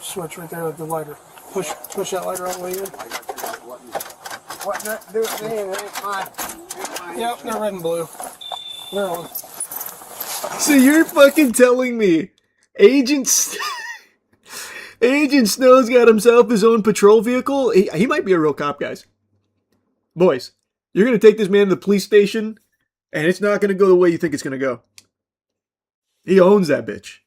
switch right there with the lighter. Push that lighter all the way in. What that do it then? Yep, they're red and blue. They're on. So you're fucking telling me Agent Snow's got himself his own patrol vehicle? He might be a real cop, guys. Boys, you're going to take this man to the police station, and it's not going to go the way you think it's going to go. He owns that bitch.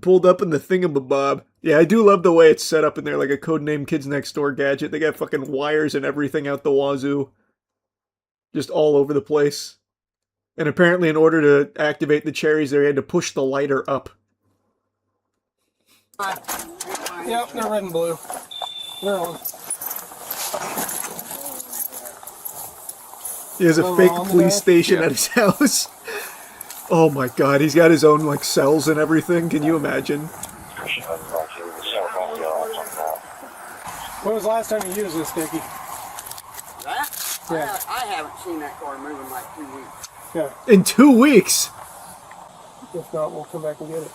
Pulled up in the thingamabob. Yeah, I do love the way it's set up in there, like a codename Kids Next Door gadget. They got fucking wires and everything out the wazoo. Just all over the place. And apparently in order to activate the cherries there, he had to push the lighter up. Yep, they're red and blue. They're on. He has a fake police station at his house. Oh my god, he's got his own like cells and everything. Can you imagine? When was the last time you used this, Dickie? That? Yeah. I haven't seen that car move in like 2 weeks. Yeah. In 2 weeks? If not, we'll come back and get it.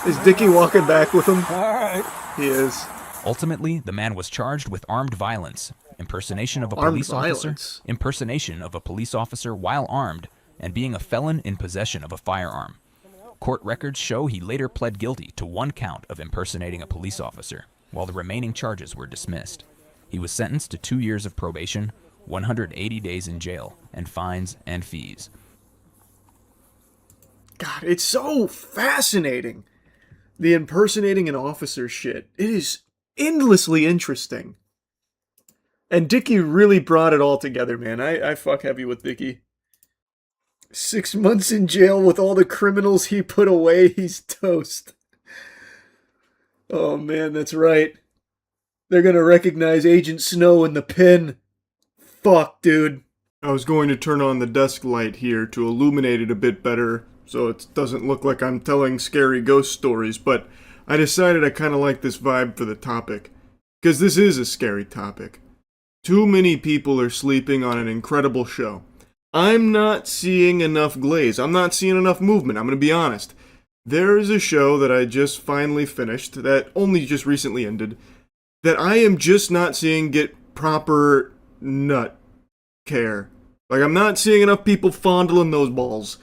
Is Dickie walking back with him? Alright. He is. Ultimately, the man was charged with armed violence, impersonation of a Armed police officer, violence? impersonation of a police officer while armed, and being a felon in possession of a firearm. Court records show he later pled guilty to 1 count of impersonating a police officer, while the remaining charges were dismissed. He was sentenced to 2 years of probation, 180 days in jail, and fines and fees. God, it's so fascinating. The impersonating an officer shit. It is endlessly interesting. And Dickie really brought it all together, man. I fuck heavy with Dickie. 6 months in jail with all the criminals he put away, he's toast. Oh man, that's right. They're gonna recognize Agent Snow in the pin. Fuck, dude. I was going to turn on the desk light here to illuminate it a bit better, so it doesn't look like I'm telling scary ghost stories, but I decided I kind of like this vibe for the topic. Because this is a scary topic. Too many people are sleeping on an incredible show. I'm not seeing enough glaze. I'm not seeing enough movement, I'm going to be honest. There is a show that I just finally finished, that only just recently ended, that I am just not seeing get proper nut care. Like, I'm not seeing enough people fondling those balls.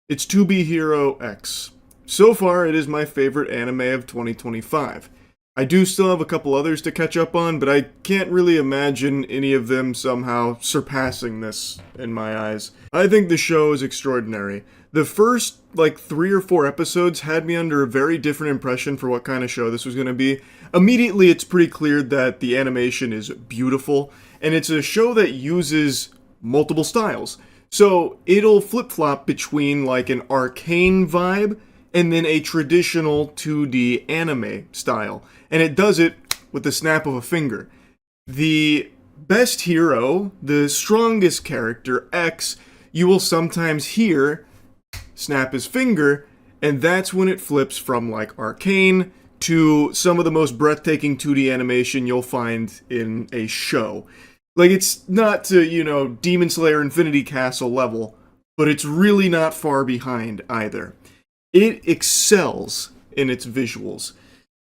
It's To Be Hero X. So far, it is my favorite anime of 2025. I do still have a couple others to catch up on, but I can't really imagine any of them somehow surpassing this in my eyes. I think the show is extraordinary. The first, 3 or 4 episodes had me under a very different impression for what kind of show this was going to be. Immediately, it's pretty clear that the animation is beautiful, and it's a show that uses multiple styles. So it'll flip-flop between an arcane vibe and then a traditional 2D anime style. And it does it with the snap of a finger. The best hero, the strongest character, X, you will sometimes hear snap his finger, and that's when it flips from arcane to some of the most breathtaking 2D animation you'll find in a show. It's not to, Demon Slayer Infinity Castle level, but it's really not far behind either. It excels in its visuals.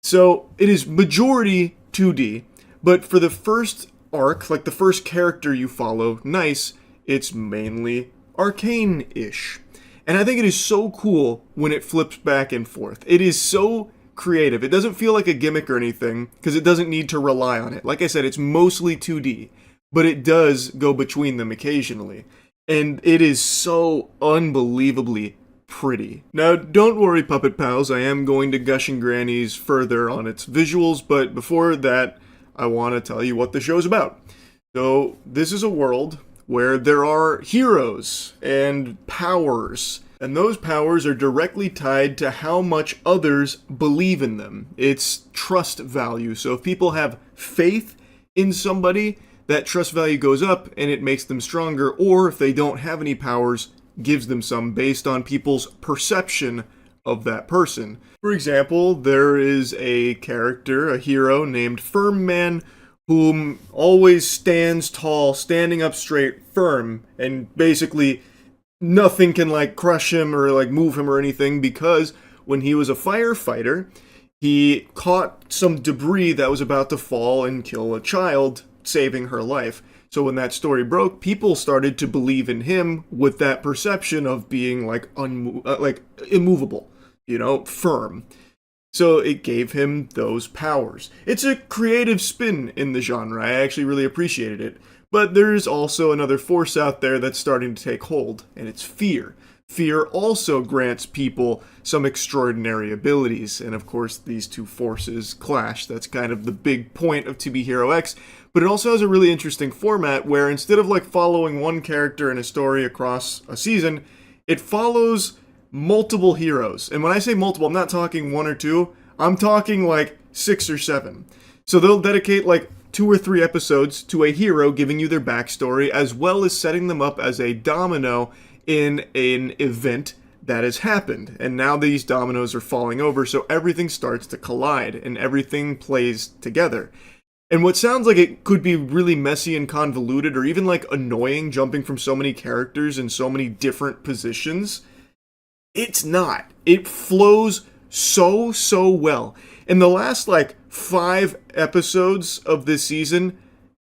So, it is majority 2D, but for the first arc, the first character you follow, Nice, it's mainly arcane-ish. And I think it is so cool when it flips back and forth. It is so creative. It doesn't feel like a gimmick or anything, because it doesn't need to rely on it. Like I said, it's mostly 2D, but it does go between them occasionally. And it is so unbelievably pretty. Now, don't worry, Puppet Pals, I am going to gush and grannies further on its visuals, but before that, I want to tell you what the show's about. So, this is a world where there are heroes and powers, and those powers are directly tied to how much others believe in them. It's trust value, so if people have faith in somebody, that trust value goes up and it makes them stronger, or if they don't have any powers, gives them some based on people's perception of that person. For example, there is a character, a hero named Firm Man, whom always stands tall, standing up straight, firm, and basically nothing can crush him or move him or anything, because when he was a firefighter, he caught some debris that was about to fall and kill a child, saving her life. So when that story broke, people started to believe in him with that perception of being immovable, firm. So it gave him those powers. It's a creative spin in the genre. I actually really appreciated it. But there's also another force out there that's starting to take hold, and it's fear. Fear also grants people some extraordinary abilities, and of course these two forces clash. That's kind of the big point of To Be Hero X. But it also has a really interesting format where instead of following one character in a story across a season, it follows multiple heroes. And when I say multiple, I'm not talking 1 or 2, I'm talking 6 or 7. So they'll dedicate 2 or 3 episodes to a hero giving you their backstory, as well as setting them up as a domino in an event that has happened. And now these dominoes are falling over, so everything starts to collide and everything plays together. And what sounds like it could be really messy and convoluted, or even annoying, jumping from so many characters in so many different positions, it's not. It flows so well. In the last 5 episodes of this season,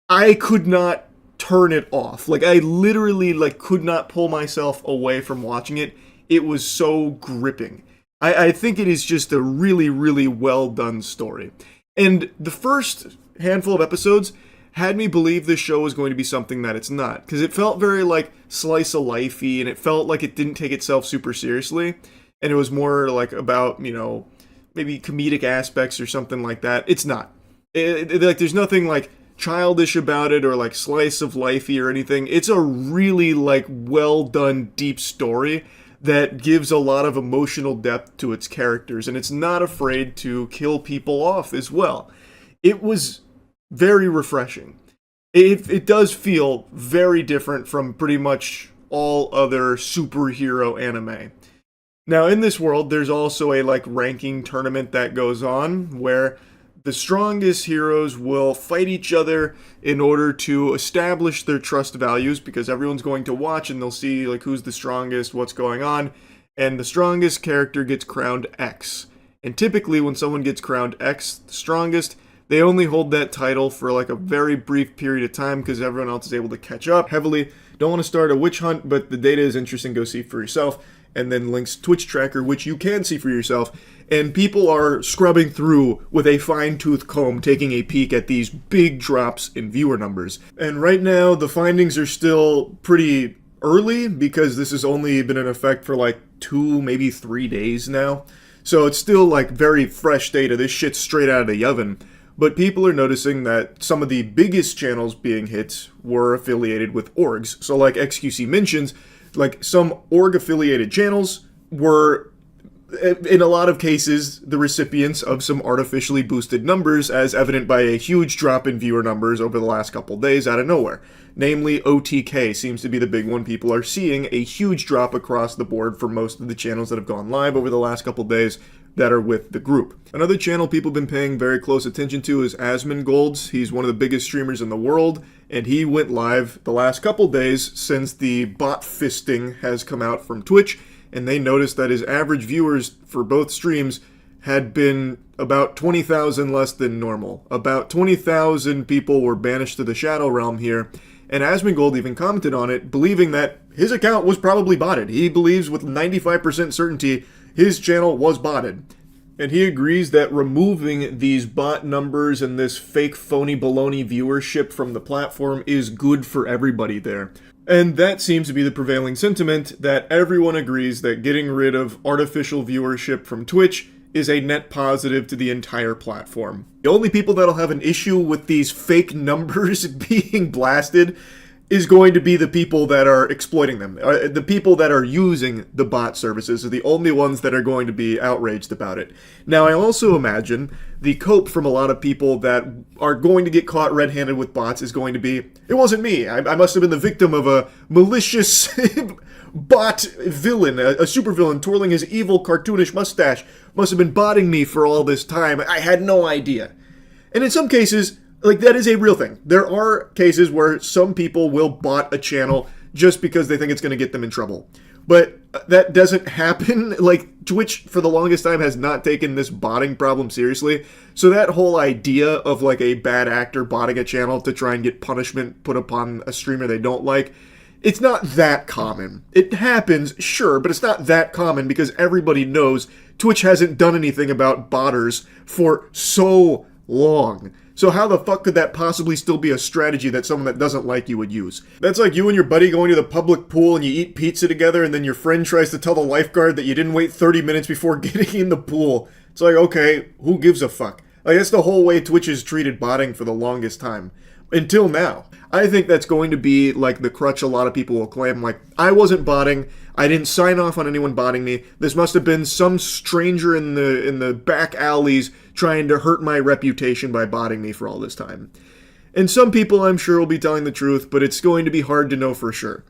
I could not turn it off. Like, I literally, like, could not pull myself away from watching it. It was so gripping. I think it is just a really, really well done story. And the first handful of episodes had me believe this show was going to be something that it's not. Because it felt very, like, slice of lifey, and it felt like it didn't take itself super seriously. And it was more, like, about, you know, maybe comedic aspects or something like that. It's not. Like, there's nothing, like, childish about it or, like, slice of lifey or anything. It's a really, like, well done, deep story that gives a lot of emotional depth to its characters, and it's not afraid to kill people off as well. It was very refreshing. It does feel very different from pretty much all other superhero anime. Now, in this world, there's also a, like, ranking tournament that goes on, where the strongest heroes will fight each other in order to establish their trust values, because everyone's going to watch and they'll see, like, who's the strongest, what's going on, and the strongest character gets crowned X. And typically when someone gets crowned X, the strongest, they only hold that title for, like, a very brief period of time because everyone else is able to catch up heavily. Don't want to start a witch hunt, but the data is interesting, go see for yourself. And then Link's Twitch tracker, which you can see for yourself. And people are scrubbing through with a fine-tooth comb, taking a peek at these big drops in viewer numbers. And right now, the findings are still pretty early, because this has only been in effect for like 2, maybe 3 days now. So it's still like very fresh data. This shit's straight out of the oven. But people are noticing that some of the biggest channels being hit were affiliated with orgs. So like XQC mentions, like, some org-affiliated channels were, in a lot of cases, the recipients of some artificially boosted numbers, as evident by a huge drop in viewer numbers over the last couple days out of nowhere. Namely, OTK seems to be the big one. People are seeing a huge drop across the board for most of the channels that have gone live over the last couple days that are with the group. Another channel people have been paying very close attention to is Asmongold's. He's one of the biggest streamers in the world, and he went live the last couple days since the bot fisting has come out from Twitch, and they noticed that his average viewers for both streams had been about 20,000 less than normal. About 20,000 people were banished to the Shadow Realm here, and Asmongold even commented on it, believing that his account was probably botted. He believes with 95% certainty his channel was botted. And he agrees that removing these bot numbers and this fake phony baloney viewership from the platform is good for everybody there. And that seems to be the prevailing sentiment, that everyone agrees that getting rid of artificial viewership from Twitch is a net positive to the entire platform. The only people that'll have an issue with these fake numbers being blasted is going to be the people that are exploiting them. The people that are using the bot services are the only ones that are going to be outraged about it. Now, I also imagine the cope from a lot of people that are going to get caught red-handed with bots is going to be, it wasn't me. I must have been the victim of a malicious bot villain, a supervillain twirling his evil cartoonish mustache. Must have been botting me for all this time. I had no idea. And in some cases, like, that is a real thing. There are cases where some people will bot a channel just because they think it's going to get them in trouble. But that doesn't happen. Like, Twitch, for the longest time, has not taken this botting problem seriously. So that whole idea of, like, a bad actor botting a channel to try and get punishment put upon a streamer they don't like, it's not that common. It happens, sure, but it's not that common because everybody knows Twitch hasn't done anything about botters for so long. So how the fuck could that possibly still be a strategy that someone that doesn't like you would use? That's like you and your buddy going to the public pool and you eat pizza together, and then your friend tries to tell the lifeguard that you didn't wait 30 minutes before getting in the pool. It's like, okay, who gives a fuck? Like, that's the whole way Twitch has treated botting for the longest time. Until now. I think that's going to be like the crutch a lot of people will claim, like, I wasn't botting, I didn't sign off on anyone botting me, this must have been some stranger in the back alleys trying to hurt my reputation by botting me for all this time. And some people, I'm sure, will be telling the truth, but it's going to be hard to know for sure.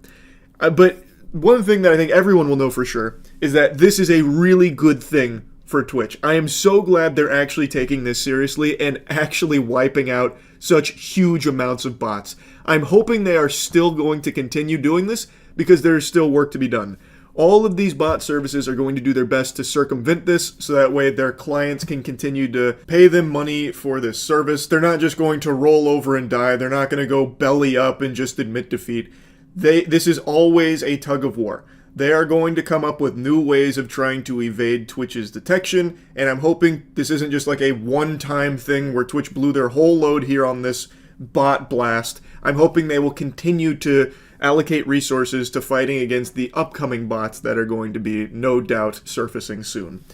But one thing that I think everyone will know for sure is that this is a really good thing for Twitch. I am so glad they're actually taking this seriously and actually wiping out such huge amounts of bots. I'm hoping they are still going to continue doing this because there's still work to be done. All of these bot services are going to do their best to circumvent this, so that way their clients can continue to pay them money for this service. They're not just going to roll over and die. They're not going to go belly up and just admit defeat. This is always a tug of war. They are going to come up with new ways of trying to evade Twitch's detection, and I'm hoping this isn't just like a one-time thing where Twitch blew their whole load here on this bot blast. I'm hoping they will continue to allocate resources to fighting against the upcoming bots that are going to be, no doubt, surfacing soon.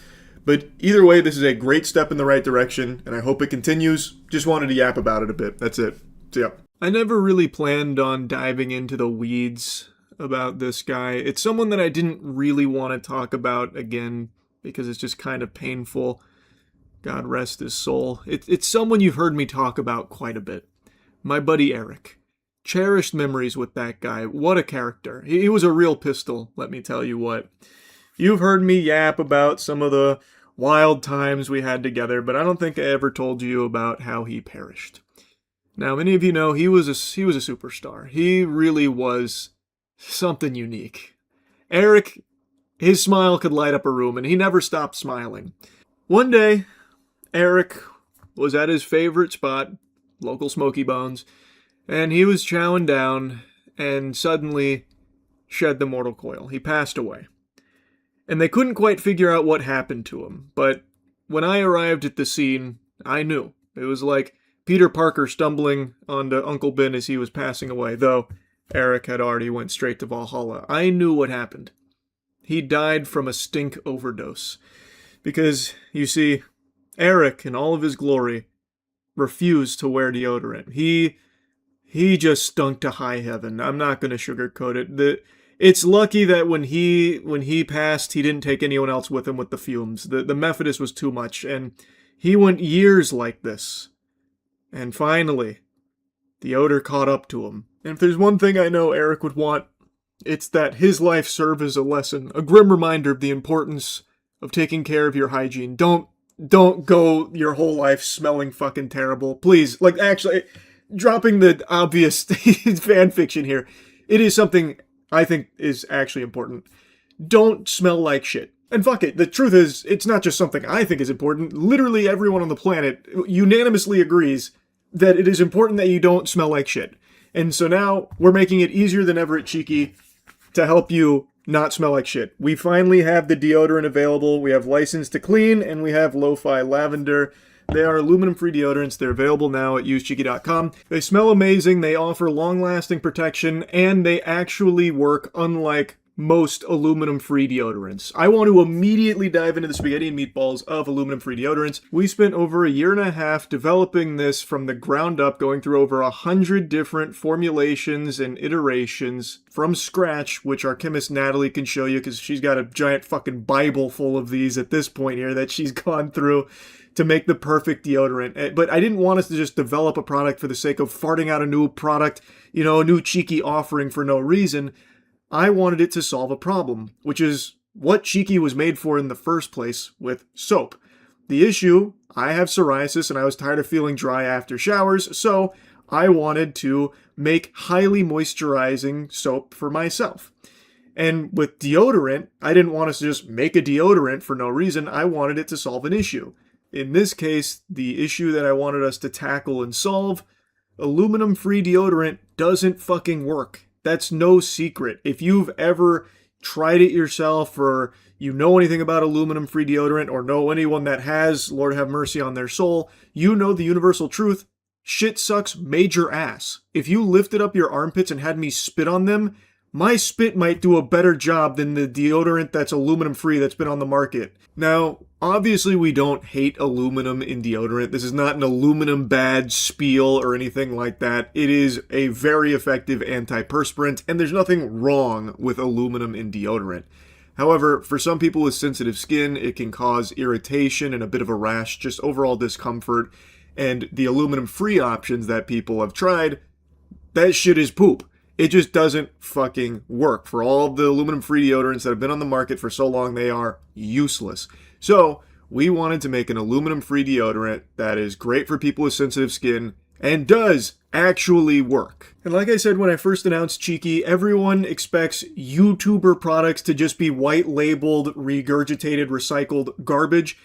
But either way, this is a great step in the right direction, and I hope it continues. Just wanted to yap about it a bit. That's it. So yeah. I never really planned on diving into the weeds about this guy. It's someone that I didn't really want to talk about again because it's just kind of painful. God rest his soul. It's someone you've heard me talk about quite a bit. My buddy Eric. Cherished memories with that guy. What a character. He was a real pistol, let me tell you what. You've heard me yap about some of the wild times we had together, but I don't think I ever told you about how he perished. Now, many of you know he was a superstar. He really was something unique. Eric, his smile could light up a room, and he never stopped smiling. One day, Eric was at his favorite spot, local Smoky Bones, and he was chowing down and suddenly shed the mortal coil. He passed away. And they couldn't quite figure out what happened to him, but when I arrived at the scene, I knew. It was like Peter Parker stumbling onto Uncle Ben as he was passing away, though Eric had already went straight to Valhalla. I knew what happened. He died from a stink overdose. Because, you see, Eric, in all of his glory, refused to wear deodorant. He just stunk to high heaven. I'm not going to sugarcoat it. It's lucky that when he passed, he didn't take anyone else with him with the fumes. The Methodist was too much, and he went years like this. And finally, the odor caught up to him. And if there's one thing I know Eric would want, it's that his life serve as a lesson, a grim reminder of the importance of taking care of your hygiene. Don't go your whole life smelling fucking terrible. Please, like, actually, dropping the obvious fan fiction here, it is something I think is actually important. Don't smell like shit. And fuck it, the truth is, it's not just something I think is important. Literally everyone on the planet unanimously agrees that it is important that you don't smell like shit. And so now, we're making it easier than ever at Cheeky to help you not smell like shit. We finally have the deodorant available. We have License to Clean, and we have Lo-Fi Lavender. They are aluminum-free deodorants. They're available now at usecheeky.com. They smell amazing, they offer long-lasting protection, and they actually work unlike most aluminum-free deodorants. I want to immediately dive into the spaghetti and meatballs of aluminum-free deodorants. We spent over a year and a half developing this from the ground up, going through over 100 different formulations and iterations from scratch, which our chemist Natalie can show you because she's got a giant fucking Bible full of these at this point here that she's gone through to make the perfect deodorant. But I didn't want us to just develop a product for the sake of farting out a new product, a new Cheeky offering for no reason. I wanted it to solve a problem, which is what Cheeky was made for in the first place with soap. The issue, I have psoriasis and I was tired of feeling dry after showers, so I wanted to make highly moisturizing soap for myself. And with deodorant, I didn't want us to just make a deodorant for no reason. I wanted it to solve an issue. In this case, the issue that I wanted us to tackle and solve, aluminum-free deodorant doesn't fucking work. That's no secret. If you've ever tried it yourself or you know anything about aluminum-free deodorant or know anyone that has, Lord have mercy on their soul, you know the universal truth. Shit sucks major ass. If you lifted up your armpits and had me spit on them, my spit might do a better job than the deodorant that's aluminum-free that's been on the market. Now, obviously we don't hate aluminum in deodorant. This is not an aluminum bad spiel or anything like that. It is a very effective antiperspirant, and there's nothing wrong with aluminum in deodorant. However, for some people with sensitive skin, it can cause irritation and a bit of a rash, just overall discomfort. And the aluminum-free options that people have tried, that shit is poop. It just doesn't fucking work. For all of the aluminum-free deodorants that have been on the market for so long, they are useless. So, we wanted to make an aluminum-free deodorant that is great for people with sensitive skin and does actually work. And like I said when I first announced Cheeky, everyone expects YouTuber products to just be white-labeled, regurgitated, recycled garbage.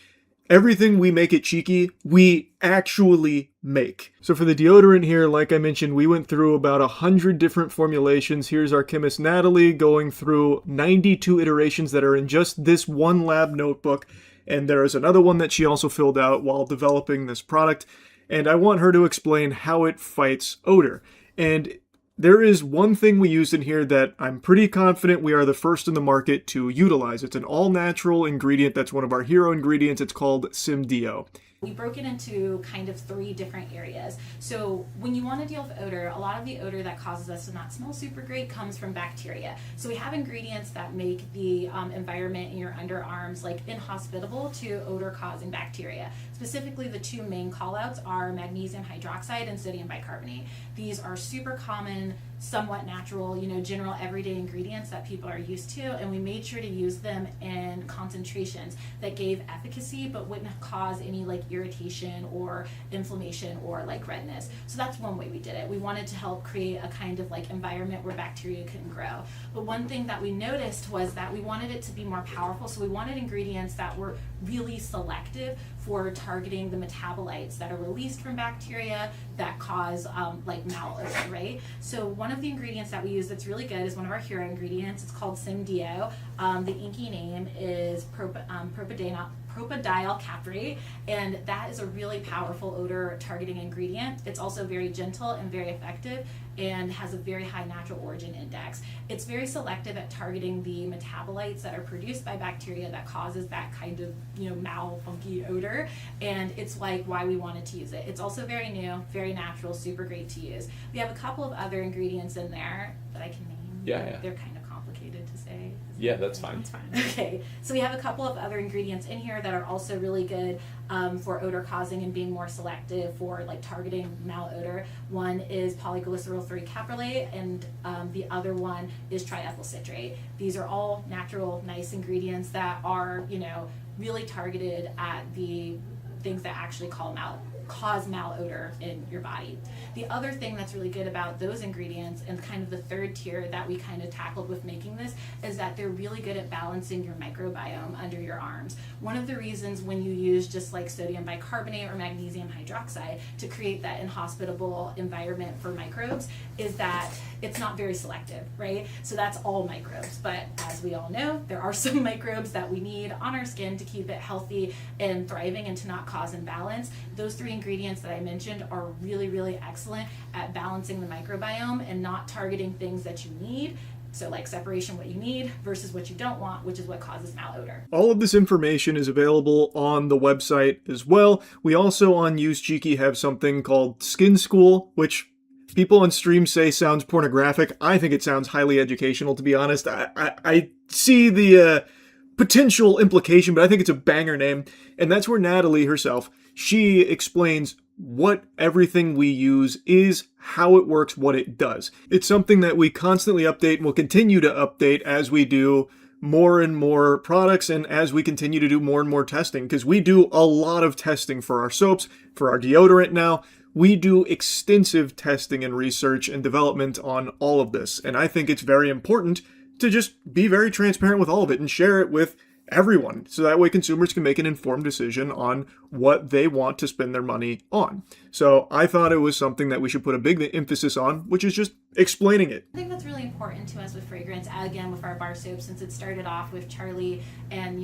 Everything we make at Cheeky, we actually make. So for the deodorant here, like I mentioned, we went through about 100 different formulations. Here's our chemist Natalie going through 92 iterations that are in just this one lab notebook. And there is another one that she also filled out while developing this product. And I want her to explain how it fights odor. And there is one thing we used in here that I'm pretty confident we are the first in the market to utilize. It's an all-natural ingredient that's one of our hero ingredients. It's called SimDeo. We broke it into kind of 3 different areas. So when you want to deal with odor, a lot of the odor that causes us to not smell super great comes from bacteria. So we have ingredients that make the environment in your underarms like inhospitable to odor-causing bacteria. Specifically, the 2 main callouts are magnesium hydroxide and sodium bicarbonate. These are super common, somewhat natural, general everyday ingredients that people are used to, and we made sure to use them in concentrations that gave efficacy but wouldn't cause any like irritation or inflammation or like redness. So that's one way we did it. We wanted to help create a kind of like environment where bacteria couldn't grow. But one thing that we noticed was that we wanted it to be more powerful, so we wanted ingredients that were really selective for targeting the metabolites that are released from bacteria that cause like malodor, right? So one of the ingredients that we use that's really good is one of our hero ingredients. It's called SimDeo. The inky name is propadiol caprate, and that is a really powerful odor targeting ingredient. It's also very gentle and very effective and has a very high natural origin index. It's very selective at targeting the metabolites that are produced by bacteria that causes that kind of funky odor, and it's like why we wanted to use it. It's also very new, very natural, super great to use. We have a couple of other ingredients in there that I can name. Yeah. They're kind of complicated to say. Yeah, that's fine. That's fine. Okay, so we have a couple of other ingredients in here that are also really good for odor causing and being more selective for like targeting malodor. One is polyglycerol 3 caprolate, and the other one is triethyl citrate. These are all natural, nice ingredients that are, really targeted at the things that actually cause malodor in your body. The other thing that's really good about those ingredients, and kind of the third tier that we kind of tackled with making this, is that they're really good at balancing your microbiome under your arms. One of the reasons when you use just like sodium bicarbonate or magnesium hydroxide to create that inhospitable environment for microbes is that it's not very selective, right? So that's all microbes, but as we all know, there are some microbes that we need on our skin to keep it healthy and thriving and to not cause imbalance. Those 3 ingredients that I mentioned are really, really excellent at balancing the microbiome and not targeting things that you need. So like separation, what you need versus what you don't want, which is what causes malodor. All of this information is available on the website as well. We also on Use Cheeky have something called Skin School, which people on stream say sounds pornographic. I think it sounds highly educational, to be honest. I see the potential implication, but I think it's a banger name. And that's where Natalie herself, she explains what everything we use is, how it works, what it does. It's something that we constantly update and will continue to update as we do more and more products and as we continue to do more and more testing, because we do a lot of testing for our soaps, for our deodorant now. We do extensive testing and research and development on all of this, and I think it's very important to just be very transparent with all of it and share it with everyone, so that way consumers can make an informed decision on what they want to spend their money on. So I thought it was something that we should put a big emphasis on, which is just explaining it. I think that's really important to us with fragrance, again with our bar soap, since it started off with Charlie and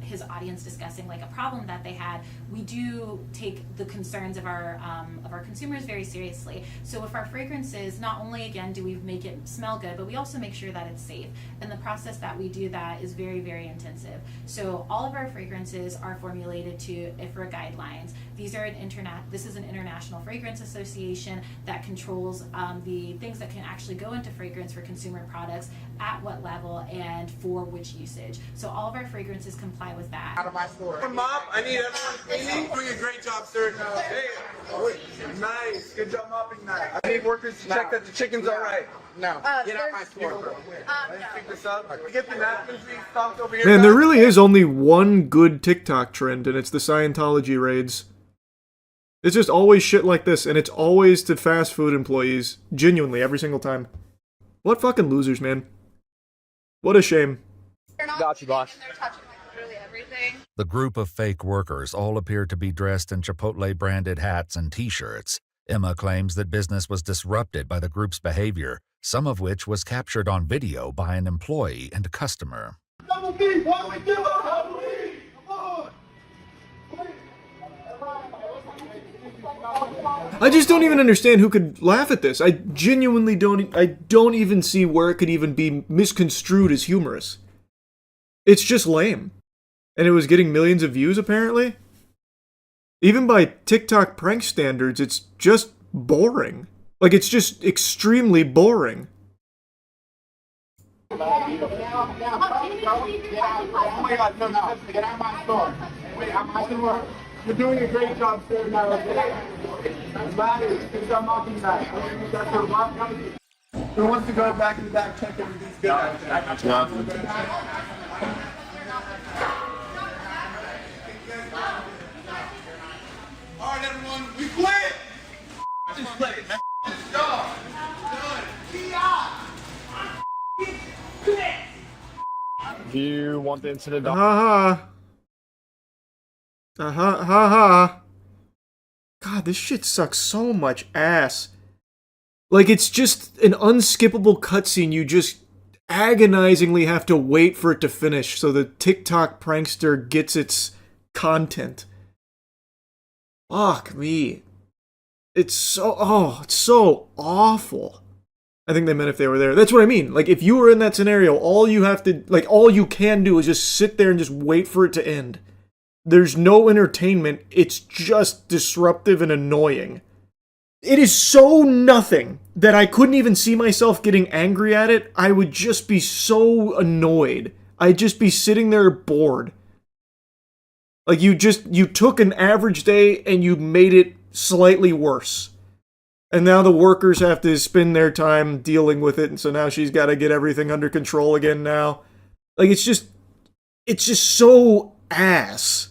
his audience discussing like a problem that they had. We do take the concerns of our consumers very seriously. So with our fragrances, not only again do we make it smell good, but we also make sure that it's safe. And the process that we do that is very, very intensive. So all of our fragrances are formulated to IFRA guidelines. This is an international fragrance association that controls the things that can actually go into fragrance for consumer products, at what level and for which usage. So all of our fragrances comply with that. Out of my store. Mop, I need everyone cleaning. Doing a great job, sir. Hey, nice. Good job mopping that. I need workers to check that the chicken's all right. No. Get out my store, bro. Let's pick this up. Get the napkins we stocked over here. Man, there really is only one good TikTok trend, and it's the Scientology raids. It's just always shit like this, and it's always to fast food employees, genuinely, every single time. What fucking losers, man. What a shame. Got you, boss. The group of fake workers all appeared to be dressed in Chipotle-branded hats and T-shirts. Emma claims that business was disrupted by the group's behavior, some of which was captured on video by an employee and customer. I just don't even understand who could laugh at this. I genuinely don't. I don't even see where it could even be misconstrued as humorous. It's just lame. And it was getting millions of views, apparently. Even by TikTok prank standards, it's just boring. Like, it's just extremely boring. Oh my God, no, get out of my store. Wait, I can work. You're doing a great job, sir. Now, I'm mad at you because I'm not being mad. That's what I'm going to do. Who wants to go back in the back, check everything's good? Alright, everyone, we quit! This place, man. Dog. Do you want the incident? Ha ha. God, this shit sucks so much ass. Like, it's just an unskippable cutscene. You just agonizingly have to wait for it to finish so the TikTok prankster gets its content. Fuck me. It's so awful. I think they meant if they were there. That's what I mean. Like, if you were in that scenario, all you can do is just sit there and just wait for it to end. There's no entertainment. It's just disruptive and annoying. It is so nothing that I couldn't even see myself getting angry at it. I would just be so annoyed. I'd just be sitting there bored. Like, you took an average day and you made it slightly worse. And now the workers have to spend their time dealing with it, and so now she's got to get everything under control again now. Like, it's just so ass.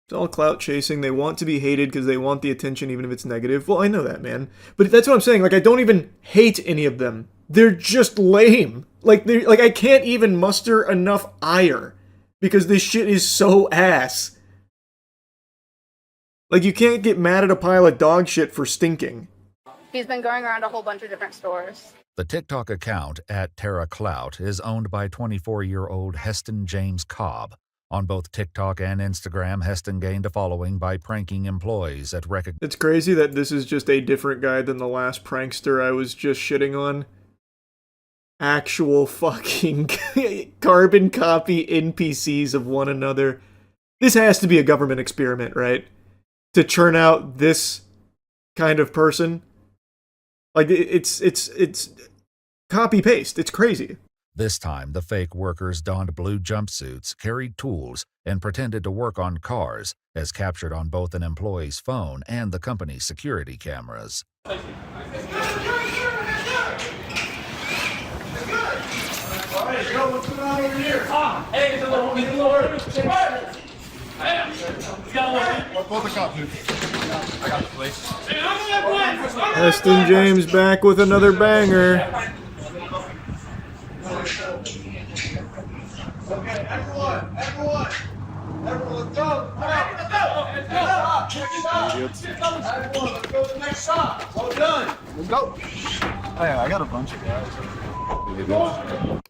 It's all clout chasing. They want to be hated because they want the attention even if it's negative. Well, I know that, man. But that's what I'm saying. Like, I don't even hate any of them. They're just lame. Like, I can't even muster enough ire because this shit is so ass. Like, you can't get mad at a pile of dog shit for stinking. He's been going around a whole bunch of different stores. The TikTok account at Terra Clout is owned by 24-year-old Heston James Cobb. On both TikTok and Instagram, Heston gained a following by pranking employees at It's crazy that this is just a different guy than the last prankster I was just shitting on. Actual fucking carbon copy NPCs of one another. This has to be a government experiment, right? To churn out this kind of person. Like, it's copy-paste. It's crazy. This time, the fake workers donned blue jumpsuits, carried tools, and pretended to work on cars, as captured on both an employee's phone and the company's security cameras. Hey, yo, what's going on over here? Hey, it's a little early. Both the cops, dude. I got the place. Heston James back with another banger. Okay, everyone, let's go. Let's go to the next shop. Well done. Let's go. Hey, I got a bunch of guys.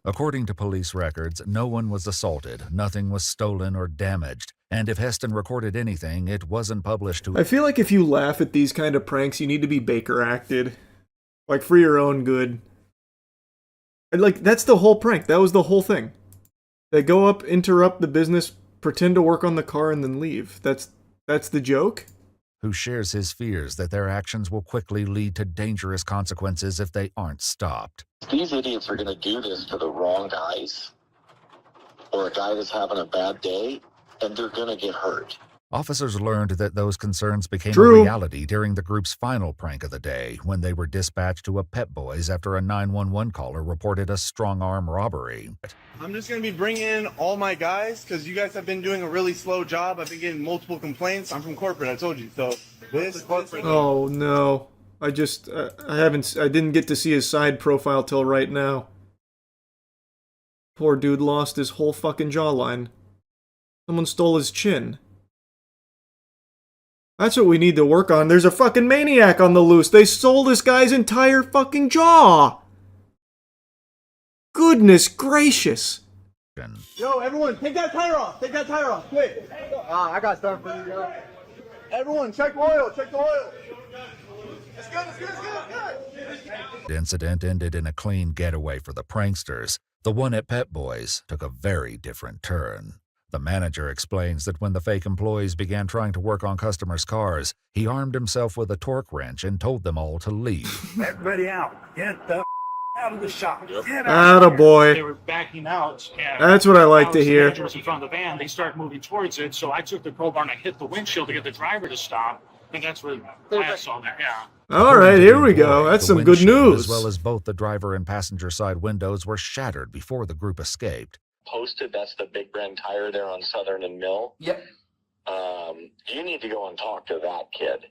According to police records, no one was assaulted, nothing was stolen or damaged, and if Heston recorded anything, it wasn't published to... I feel like if you laugh at these kind of pranks, you need to be Baker acted. Like, for your own good. And, like, that's the whole prank. That was the whole thing. They go up, interrupt the business, pretend to work on the car, and then leave. That's the joke? Who shares his fears that their actions will quickly lead to dangerous consequences if they aren't stopped. These idiots are going to do this to the wrong guys, or a guy that's having a bad day, and they're going to get hurt. Officers learned that those concerns became True. a reality during the group's final prank of the day when they were dispatched to a Pet Boys after a 911 caller reported a strong-arm robbery. I'm just going to be bringing in all my guys because you guys have been doing a really slow job. I've been getting multiple complaints. I'm from corporate, I told you. So this corporate. Oh no. I didn't get to see his side profile till right now. Poor dude lost his whole fucking jawline. Someone stole his chin. That's what we need to work on. There's a fucking maniac on the loose. They stole this guy's entire fucking jaw. Goodness gracious. Yo, everyone, take that tire off. Take that tire off, quick. I got stuff for you guys. Everyone, check oil. Check the oil. It's good, it's good, it's good, it's good. The incident ended in a clean getaway for the pranksters. The one at Pet Boys took a very different turn. The manager explains that when the fake employees began trying to work on customers' cars, he armed himself with a torque wrench and told them all to leave. Everybody out. Get the out of the shop. Get out. Attaboy. They were backing out. And That's what I like to Alex, hear. The manager was in front of the van. They started moving towards it, so I took the crowbar and I hit the windshield to get the driver to stop. And that's what I saw there. Yeah. All right, here we go. That's The some good windshield, news. As well as both the driver and passenger side windows were shattered before the group escaped. Posted, that's the Big Brand Tire there on Southern and Mill. Yep. You need to go and talk to that kid.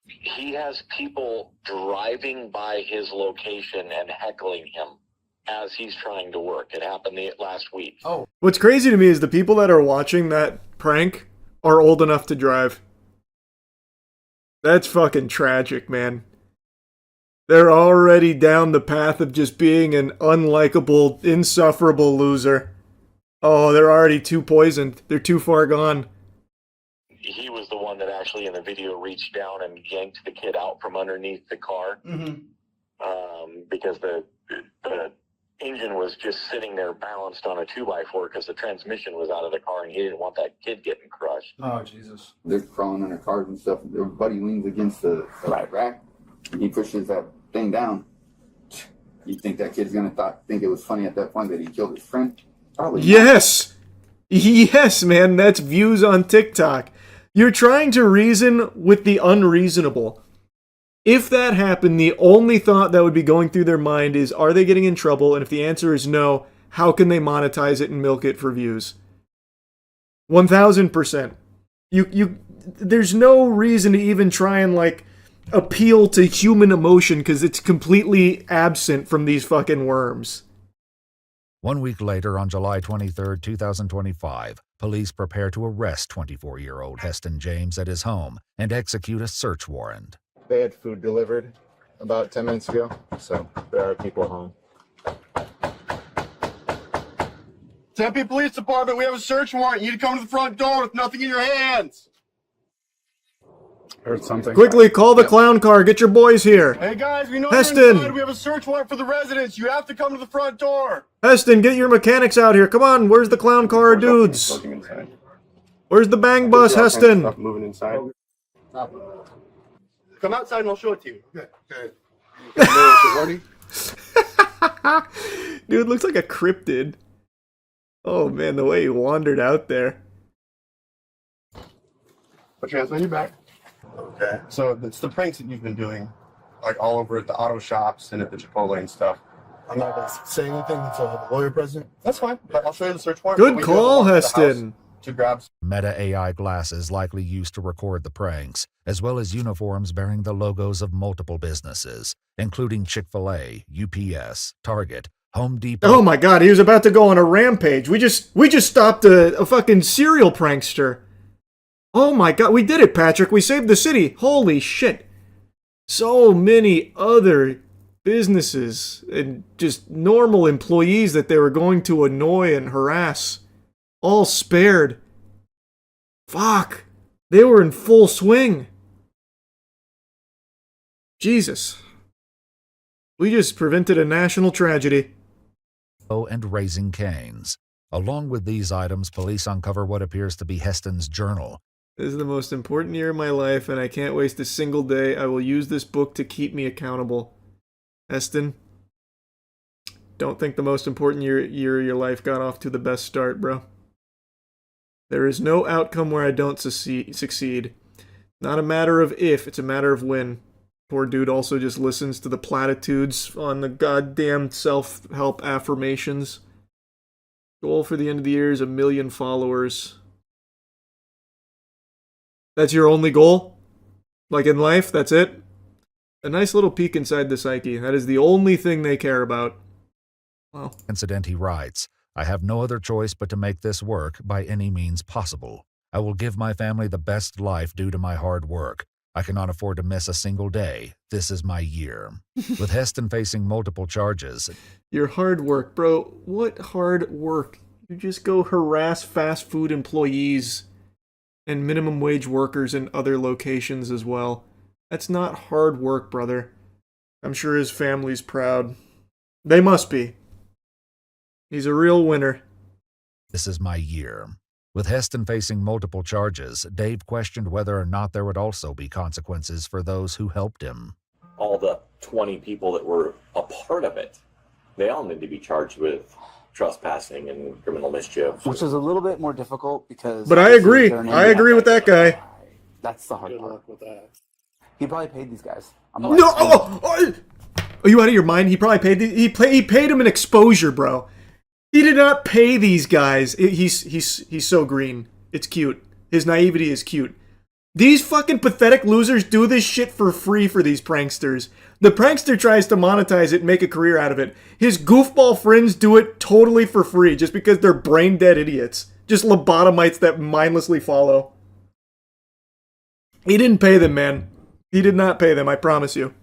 He has people driving by his location and heckling him as he's trying to work. It happened last week. Oh. What's crazy to me is the people that are watching that prank are old enough to drive. That's fucking tragic, man. They're already down the path of just being an unlikable, insufferable loser. Oh, they're already too poisoned. They're too far gone. He was the one that actually in the video reached down and yanked the kid out from underneath the car. Because the engine was just sitting there balanced on a 2x4 because the transmission was out of the car and he didn't want that kid getting crushed. Oh, Jesus. They're crawling under cars and stuff. Everybody leans against the rack. And he pushes that thing down. You think that kid's gonna think it was funny at that point that he killed his friend? Probably not. Yes! Yes, man, that's views on TikTok. You're trying to reason with the unreasonable. If that happened, the only thought that would be going through their mind is, are they getting in trouble? And if the answer is no, how can they monetize it and milk it for views? 1000%. There's no reason to even try and, like, appeal to human emotion because it's completely absent from these fucking worms. 1 week later, on July 23, 2025, police prepare to arrest 24-year-old Heston James at his home and execute a search warrant. They had food delivered about 10 minutes ago, so there are people home. Tempe Police Department, we have a search warrant. You need to come to the front door with nothing in your hands. Heard something. Quickly, call the clown car. Get your boys here. Hey guys, we know Heston. you're inside. We have a search warrant for the residents. You have to come to the front door. Heston, get your mechanics out here. Come on, where's the clown car dudes? Where's the bang bus, Heston? Moving inside. Come outside and I'll show it to you. Okay. Dude, looks like a cryptid. Oh man, the way he wandered out there. Put your hands on your back. Okay. So it's the pranks that you've been doing, like all over at the auto shops and at the Chipotle and stuff. I'm not going to say anything until I have a lawyer present. That's fine. But I'll show you the search warrant. Good call, Heston. To grab Meta AI glasses likely used to record the pranks, as well as uniforms bearing the logos of multiple businesses, including Chick-fil-A, UPS, Target, Home Depot. Oh my god, he was about to go on a rampage. We just stopped a fucking serial prankster. Oh my god, we did it, Patrick. We saved the city. Holy shit. So many other businesses and just normal employees that they were going to annoy and harass. All spared. Fuck. They were in full swing. Jesus. We just prevented a national tragedy. And Raising Cane's. Along with these items, police uncover what appears to be Heston's journal. This is the most important year of my life, and I can't waste a single day. I will use this book to keep me accountable. Heston, don't think the most important year of your life got off to the best start, bro. There is no outcome where I don't succeed. Not a matter of if, it's a matter of when. Poor dude also just listens to the platitudes on the goddamn self-help affirmations. Goal for the end of the year is 1 million followers. That's your only goal? Like in life, that's it? A nice little peek inside the psyche. That is the only thing they care about. Wow. Incident, he writes, I have no other choice but to make this work by any means possible. I will give my family the best life due to my hard work. I cannot afford to miss a single day. This is my year. With Heston facing multiple charges. Your hard work, bro. What hard work? You just go harass fast food employees and minimum wage workers in other locations as well. That's not hard work, brother. I'm sure his family's proud. They must be. He's a real winner. This is my year. With Heston facing multiple charges, Dave questioned whether or not there would also be consequences for those who helped him. All the 20 people that were a part of it, they all need to be charged with trespassing and criminal mischief. Which is a little bit more difficult because... But I agree. I agree with that guy. That's the hard part. With that. He probably paid these guys. Are you out of your mind? He probably paid... He paid him an exposure, bro. He did not pay these guys. He's so green. It's cute. His naivety is cute. These fucking pathetic losers do this shit for free for these pranksters. The prankster tries to monetize it and make a career out of it. His goofball friends do it totally for free just because they're brain dead idiots. Just lobotomites that mindlessly follow. He didn't pay them, man. He did not pay them, I promise you.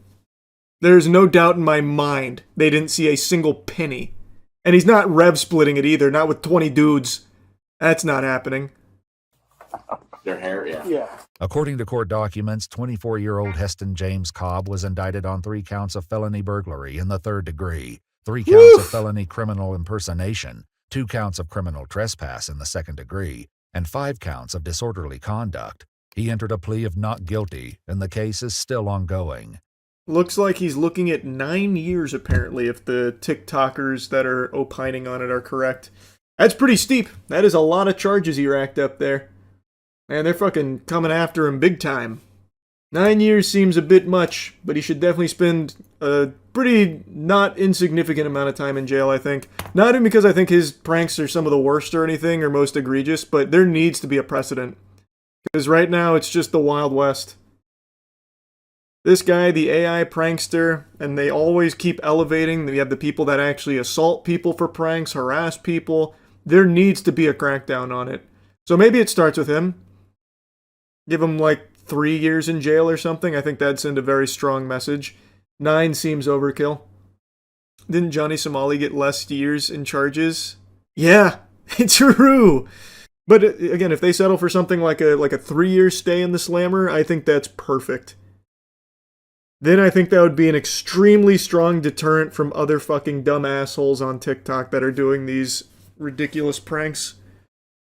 There's no doubt in my mind they didn't see a single penny. And he's not rev splitting it either, not with 20 dudes. That's not happening. Their hair, yeah. According to court documents, 24-year-old Heston James Cobb was indicted on 3 counts of felony burglary in the 3rd degree, 3 counts of felony criminal impersonation, 2 counts of criminal trespass in the 2nd degree, and 5 counts of disorderly conduct. He entered a plea of not guilty, and the case is still ongoing. Looks like he's looking at 9 years, apparently, if the TikTokers that are opining on it are correct. That's pretty steep. That is a lot of charges he racked up there. Man, they're fucking coming after him big time. 9 years seems a bit much, but he should definitely spend a pretty not insignificant amount of time in jail, I think. Not even because I think his pranks are some of the worst or anything, or most egregious, but there needs to be a precedent. Because right now, it's just the Wild West. This guy, the AI prankster, and they always keep elevating. You have the people that actually assault people for pranks, harass people. There needs to be a crackdown on it. So maybe it starts with him. Give him like 3 years in jail or something. I think that'd send a very strong message. 9 seems overkill. Didn't Johnny Somali get less years in charges? Yeah, it's true. But again, if they settle for something like a 3-year stay in the slammer, I think that's perfect. Then I think that would be an extremely strong deterrent from other fucking dumb assholes on TikTok that are doing these ridiculous pranks.